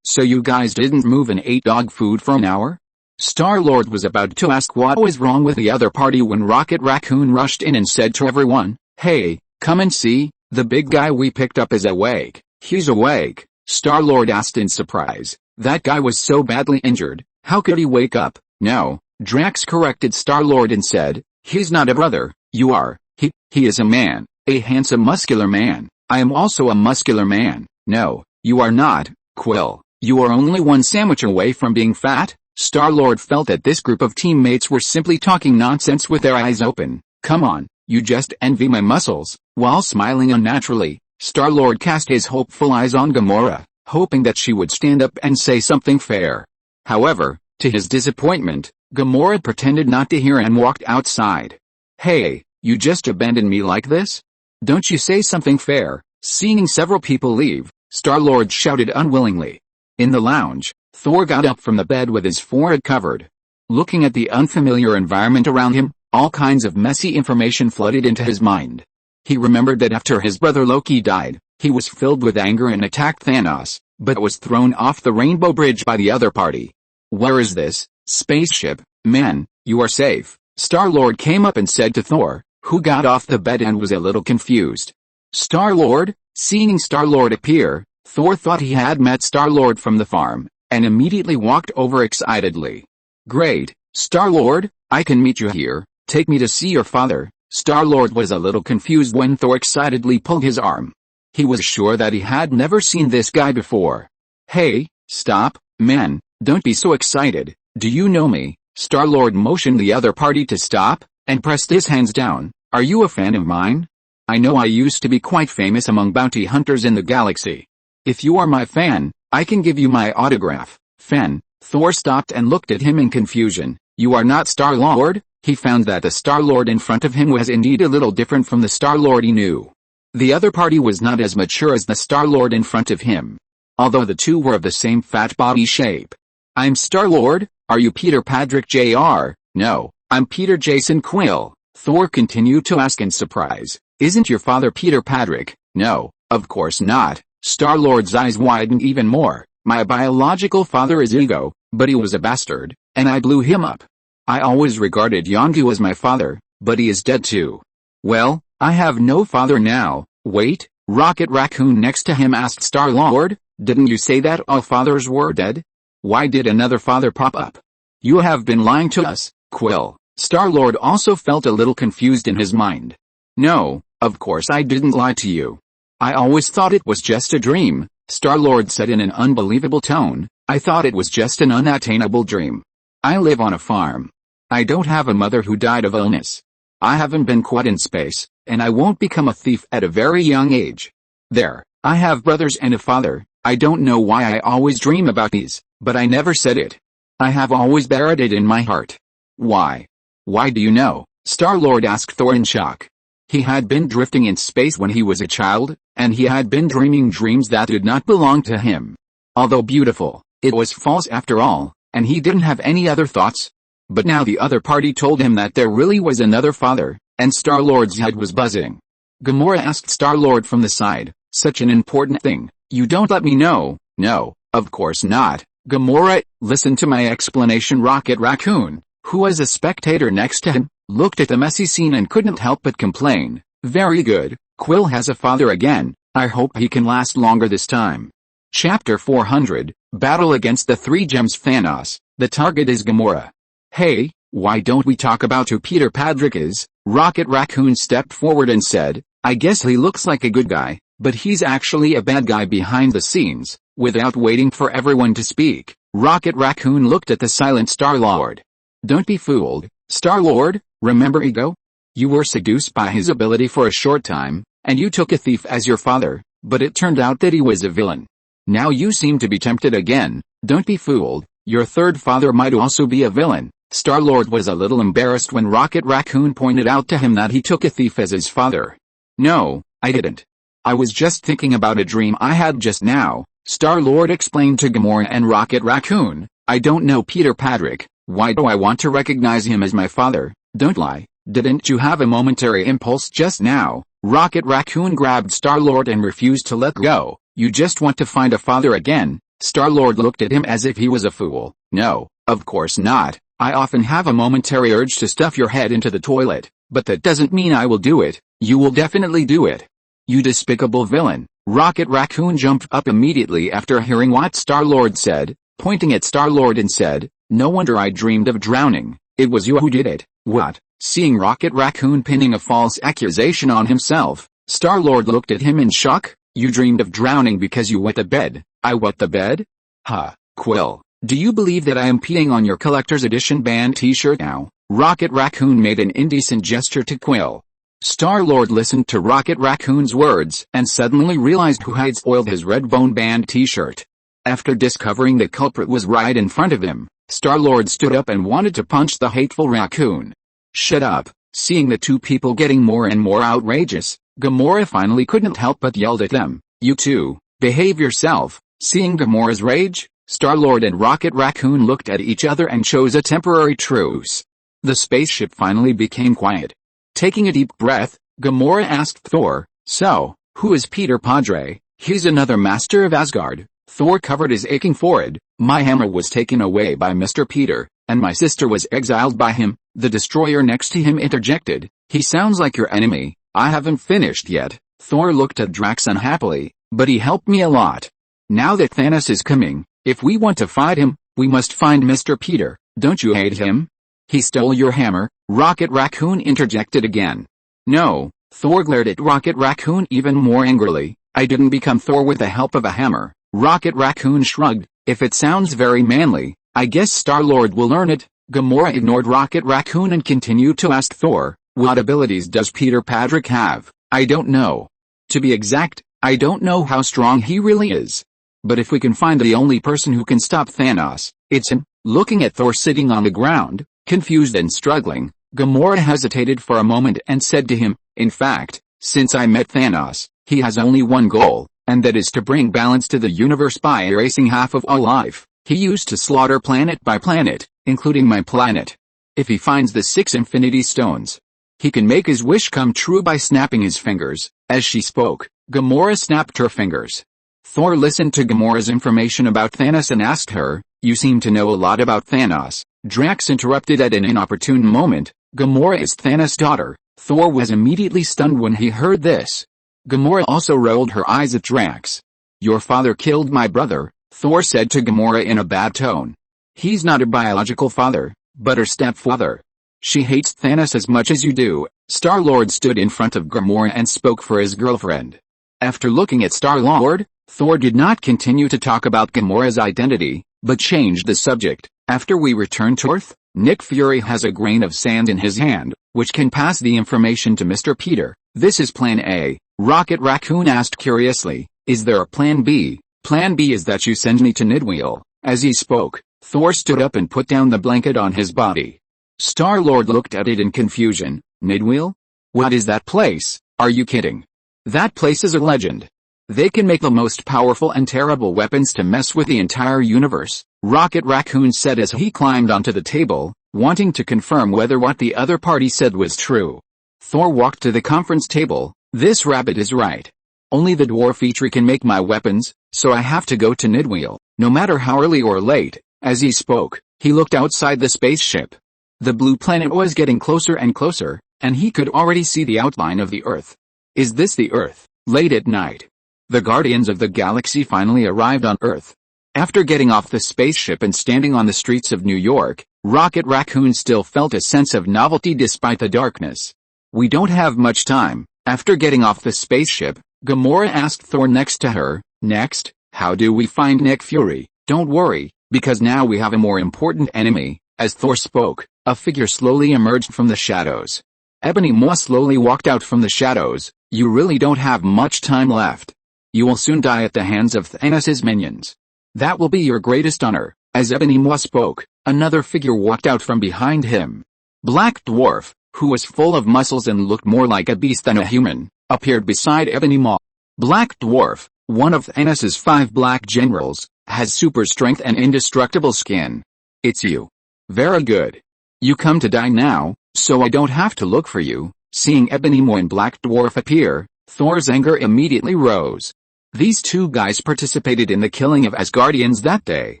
so you guys didn't move and ate dog food for an hour?" Star-Lord was about to ask what was wrong with the other party when Rocket Raccoon rushed in and said to everyone, "Hey, come and see, the big guy we picked up is awake." "He's awake?" Star-Lord asked in surprise. "That guy was so badly injured, how could he wake up?" "No," Drax corrected Star-Lord and said, "He's not a brother, you are. He is a man, a handsome muscular man. I am also a muscular man." "No, you are not, Quill. You are only one sandwich away from being fat." Star-Lord felt that this group of teammates were simply talking nonsense with their eyes open. "Come on, you just envy my muscles." While smiling unnaturally, Star-Lord cast his hopeful eyes on Gamora, hoping that she would stand up and say something fair. However, to his disappointment, Gamora pretended not to hear and walked outside. "Hey, you just abandoned me like this? Don't you say something fair?" Seeing several people leave, Star-Lord shouted unwillingly. In the lounge, Thor got up from the bed with his forehead covered. Looking at the unfamiliar environment around him, all kinds of messy information flooded into his mind. He remembered that after his brother Loki died, he was filled with anger and attacked Thanos, but was thrown off the Rainbow Bridge by the other party. "Where is this spaceship, man? You are safe." Star-Lord came up and said to Thor, who got off the bed and was a little confused. "Star-Lord?" Seeing Star-Lord appear, Thor thought he had met Star-Lord from the farm, and immediately walked over excitedly. "Great, Star-Lord, I can meet you here. Take me to see your father." Star-Lord was a little confused when Thor excitedly pulled his arm. He was sure that he had never seen this guy before. "Hey, stop, man, don't be so excited. Do you know me?" Star-Lord motioned the other party to stop, and pressed his hands down. "Are you a fan of mine? I know I used to be quite famous among bounty hunters in the galaxy. If you are my fan, I can give you my autograph." "Fan?" Thor stopped and looked at him in confusion. "You are not Star-Lord?" He found that the Star-Lord in front of him was indeed a little different from the Star-Lord he knew. The other party was not as mature as the Star-Lord in front of him, although the two were of the same fat body shape. "I'm Star-Lord, are you Peter Patrick Jr.? "No, I'm Peter Jason Quill." Thor continued to ask in surprise, "Isn't your father Peter Patrick?" "No, of course not." Star-Lord's eyes widened even more. "My biological father is Ego, but he was a bastard, and I blew him up. I always regarded Yondu as my father, but he is dead too." "Well, I have no father now." "Wait," Rocket Raccoon next to him asked Star-Lord, "didn't you say that all fathers were dead? Why did another father pop up?" "You have been lying to us, Quill." Star-Lord also felt a little confused in his mind. "No, of course I didn't lie to you. I always thought it was just a dream," Star-Lord said in an unbelievable tone. "I thought it was just an unattainable dream. I live on a farm. I don't have a mother who died of illness. I haven't been caught in space, and I won't become a thief at a very young age. There, I have brothers and a father. I don't know why I always dream about these, but I never said it. I have always buried it in my heart." "Why? Why do you know?" Star-Lord asked Thor in shock. He had been drifting in space when he was a child, and he had been dreaming dreams that did not belong to him. Although beautiful, it was false after all, and he didn't have any other thoughts. But now the other party told him that there really was another father, and Star-Lord's head was buzzing. Gamora asked Star-Lord from the side, "Such an important thing, you don't let me know?" "No, of course not, Gamora." "Listen to my explanation." Rocket Raccoon, who was a spectator next to him, looked at the messy scene and couldn't help but complain. "Very good, Quill has a father again. I hope he can last longer this time." Chapter 400, Battle Against the Three Gems. Thanos, the target is Gamora. "Hey, why don't we talk about who Peter Patrick is?" Rocket Raccoon stepped forward and said, "I guess he looks like a good guy, but he's actually a bad guy behind the scenes." Without waiting for everyone to speak, Rocket Raccoon looked at the silent Star-Lord. "Don't be fooled, Star-Lord, remember Ego? You were seduced by his ability for a short time, and you took a thief as your father, but it turned out that he was a villain. Now you seem to be tempted again. Don't be fooled, your third father might also be a villain." Star-Lord was a little embarrassed when Rocket Raccoon pointed out to him that he took a thief as his father. "No, I didn't. I was just thinking about a dream I had just now," Star-Lord explained to Gamora and Rocket Raccoon. "I don't know Peter Patrick. Why do I want to recognize him as my father? Don't lie. Didn't you have a momentary impulse just now?" Rocket Raccoon grabbed Star-Lord and refused to let go. "You just want to find a father again?" Star-Lord looked at him as if he was a fool. "No, of course not. I often have a momentary urge to stuff your head into the toilet, but that doesn't mean I will do it." "You will definitely do it. You despicable villain." Rocket Raccoon jumped up immediately after hearing what Star-Lord said, pointing at Star-Lord and said, "No wonder I dreamed of drowning. It was you who did it." "What?" Seeing Rocket Raccoon pinning a false accusation on himself, Star-Lord looked at him in shock. "You dreamed of drowning because you wet the bed." "I wet the bed? Ha, Quill. Do you believe that I am peeing on your collector's edition band t-shirt now?" Rocket Raccoon made an indecent gesture to Quill. Star-Lord listened to Rocket Raccoon's words and suddenly realized who had spoiled his Red Bone Band t-shirt. After discovering the culprit was right in front of him, Star-Lord stood up and wanted to punch the hateful raccoon. "Shut up." Seeing the two people getting more and more outrageous, Gamora finally couldn't help but yelled at them. "You two, behave yourself." Seeing Gamora's rage, Star-Lord and Rocket Raccoon looked at each other and chose a temporary truce. The spaceship finally became quiet. Taking a deep breath, Gamora asked Thor, "So, who is Peter Padre?" "He's another master of Asgard." Thor covered his aching forehead. "My hammer was taken away by Mr. Peter, and my sister was exiled by him." The destroyer next to him interjected, "He sounds like your enemy." "I haven't finished yet." Thor looked at Drax unhappily, "But he helped me a lot. Now that Thanos is coming, if we want to fight him, we must find Mr. Peter." "Don't you hate him? He stole your hammer," Rocket Raccoon interjected again. "No." Thor glared at Rocket Raccoon even more angrily. "I didn't become Thor with the help of a hammer." Rocket Raccoon shrugged. "If it sounds very manly, I guess Star-Lord will learn it." Gamora ignored Rocket Raccoon and continued to ask Thor, "What abilities does Peter Patrick have?" "I don't know. To be exact, I don't know how strong he really is. But if we can find the only person who can stop Thanos, it's him." Looking at Thor sitting on the ground, confused and struggling, Gamora hesitated for a moment and said to him, "In fact, since I met Thanos, he has only one goal, and that is to bring balance to the universe by erasing half of all life. He used to slaughter planet by planet, including my planet. If he finds the 6 Infinity Stones, he can make his wish come true by snapping his fingers." As she spoke, Gamora snapped her fingers. Thor listened to Gamora's information about Thanos and asked her, "You seem to know a lot about Thanos." Drax interrupted at an inopportune moment, "Gamora is Thanos' daughter." Thor was immediately stunned when he heard this. Gamora also rolled her eyes at Drax. "Your father killed my brother," Thor said to Gamora in a bad tone. "He's not her biological father, but her stepfather. She hates Thanos as much as you do." Star-Lord stood in front of Gamora and spoke for his girlfriend. After looking at Star-Lord, Thor did not continue to talk about Gamora's identity, but changed the subject. "After we return to Earth, Nick Fury has a grain of sand in his hand, which can pass the information to Mr. Peter. This is Plan A." Rocket Raccoon asked curiously, "Is there a Plan B?" "Plan B is that you send me to Nidweel." As he spoke, Thor stood up and put down the blanket on his body. Star-Lord looked at it in confusion. "Nidweel? What is that place? Are you kidding? That place is a legend. They can make the most powerful and terrible weapons to mess with the entire universe," Rocket Raccoon said as he climbed onto the table, wanting to confirm whether what the other party said was true. Thor walked to the conference table. "This rabbit is right. Only the dwarf Eitri can make my weapons, so I have to go to Nidweel, no matter how early or late." As he spoke, he looked outside the spaceship. The blue planet was getting closer and closer, and he could already see the outline of the Earth. Is this the Earth? Late at night, the Guardians of the Galaxy finally arrived on Earth. After getting off the spaceship and standing on the streets of New York, Rocket Raccoon still felt a sense of novelty despite the darkness. "We don't have much time." After getting off the spaceship, Gamora asked Thor next to her. Next, how do we find Nick Fury? Don't worry, because now we have a more important enemy. As Thor spoke, a figure slowly emerged from the shadows. Ebony Maw slowly walked out from the shadows. You really don't have much time left. You will soon die at the hands of Thanos' minions. That will be your greatest honor. As Ebony Maw spoke, another figure walked out from behind him. Black Dwarf, who was full of muscles and looked more like a beast than a human, appeared beside Ebony Maw. Black Dwarf, one of Thanos' 5 black generals, has super strength and indestructible skin. It's you. Very good. You come to die now, so I don't have to look for you. Seeing Ebony Maw and Black Dwarf appear, Thor's anger immediately rose. These two guys participated in the killing of Asgardians that day.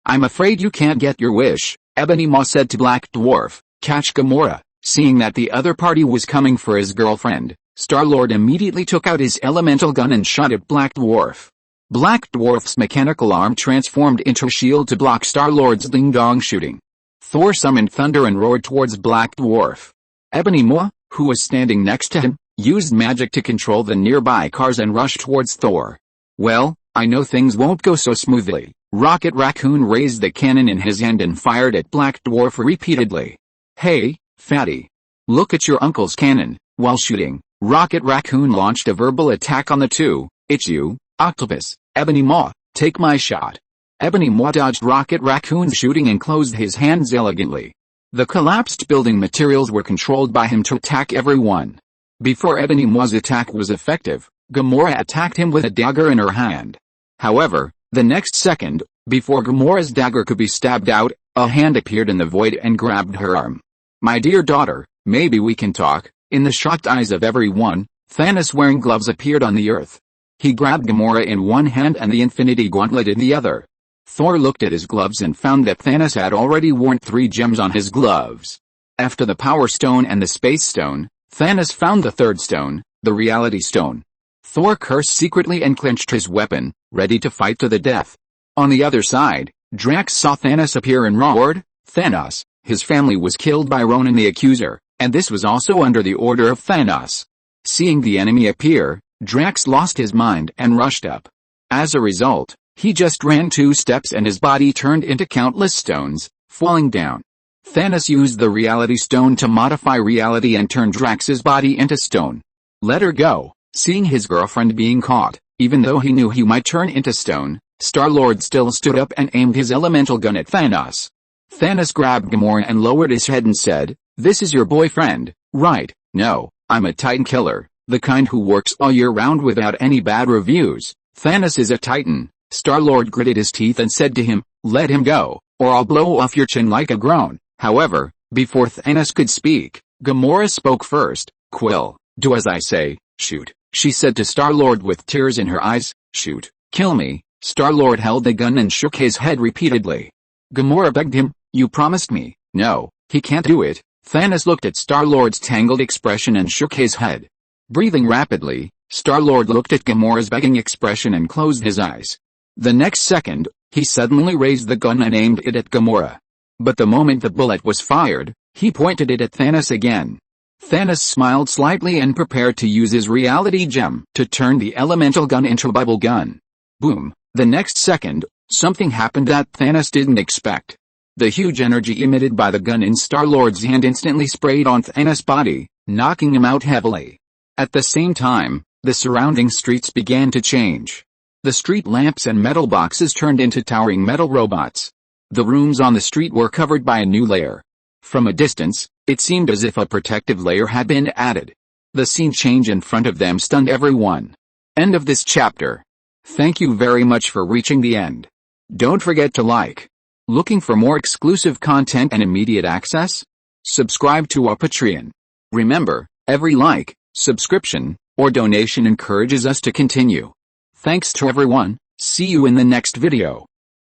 I'm afraid you can't get your wish, Ebony Maw said to Black Dwarf. Catch Gamora. Seeing that the other party was coming for his girlfriend, Star-Lord immediately took out his elemental gun and shot at Black Dwarf. Black Dwarf's mechanical arm transformed into a shield to block Star-Lord's ding-dong shooting. Thor summoned thunder and roared towards Black Dwarf. Ebony Maw, who was standing next to him, used magic to control the nearby cars and rushed towards Thor. Well, I know things won't go so smoothly. Rocket Raccoon raised the cannon in his hand and fired at Black Dwarf repeatedly. Hey, fatty. Look at your uncle's cannon. While shooting, Rocket Raccoon launched a verbal attack on the two. It's you, Octopus. Ebony Maw, take my shot. Ebony Maw dodged Rocket Raccoon's shooting and closed his hands elegantly. The collapsed building materials were controlled by him to attack everyone. Before Ebony Maw's attack was effective, Gamora attacked him with a dagger in her hand. However, the next second, before Gamora's dagger could be stabbed out, a hand appeared in the void and grabbed her arm. My dear daughter, maybe we can talk. In the shocked eyes of everyone, Thanos wearing gloves appeared on the earth. He grabbed Gamora in one hand and the Infinity Gauntlet in the other. Thor looked at his gloves and found that Thanos had already worn 3 gems on his gloves. After the Power Stone and the Space Stone, Thanos found the 3rd stone, the Reality Stone. Thor cursed secretly and clenched his weapon, ready to fight to the death. On the other side, Drax saw Thanos appear and roared, Thanos, his family was killed by Ronan the Accuser, and this was also under the order of Thanos. Seeing the enemy appear, Drax lost his mind and rushed up. As a result, he just ran 2 steps and his body turned into countless stones, falling down. Thanos used the Reality Stone to modify reality and turn Drax's body into stone. Let her go. Seeing his girlfriend being caught, even though he knew he might turn into stone, Star-Lord still stood up and aimed his elemental gun at Thanos. Thanos grabbed Gamora and lowered his head and said, This is your boyfriend, right? No, I'm a Titan killer, the kind who works all year round without any bad reviews. Thanos is a Titan. Star-Lord gritted his teeth and said to him, Let him go, or I'll blow off your chin like a groan. However, before Thanos could speak, Gamora spoke first. Quill, do as I say, shoot, she said to Star-Lord with tears in her eyes. Shoot, kill me. Star-Lord held the gun and shook his head repeatedly. Gamora begged him, You promised me. No, he can't do it. Thanos looked at Star-Lord's tangled expression and shook his head. Breathing rapidly, Star-Lord looked at Gamora's begging expression and closed his eyes. The next second, he suddenly raised the gun and aimed it at Gamora. But the moment the bullet was fired, he pointed it at Thanos again. Thanos smiled slightly and prepared to use his reality gem to turn the elemental gun into a bubble gun. Boom! The next second, something happened that Thanos didn't expect. The huge energy emitted by the gun in Star-Lord's hand instantly sprayed on Thanos' body, knocking him out heavily. At the same time, the surrounding streets began to change. The street lamps and metal boxes turned into towering metal robots. The rooms on the street were covered by a new layer. From a distance, it seemed as if a protective layer had been added. The scene change in front of them stunned everyone. End of this chapter. Thank you very much for reaching the end. Don't forget to like. Looking for more exclusive content and immediate access? Subscribe to our Patreon. Remember, every like, subscription, or donation encourages us to continue. Thanks to everyone. See you in the next video.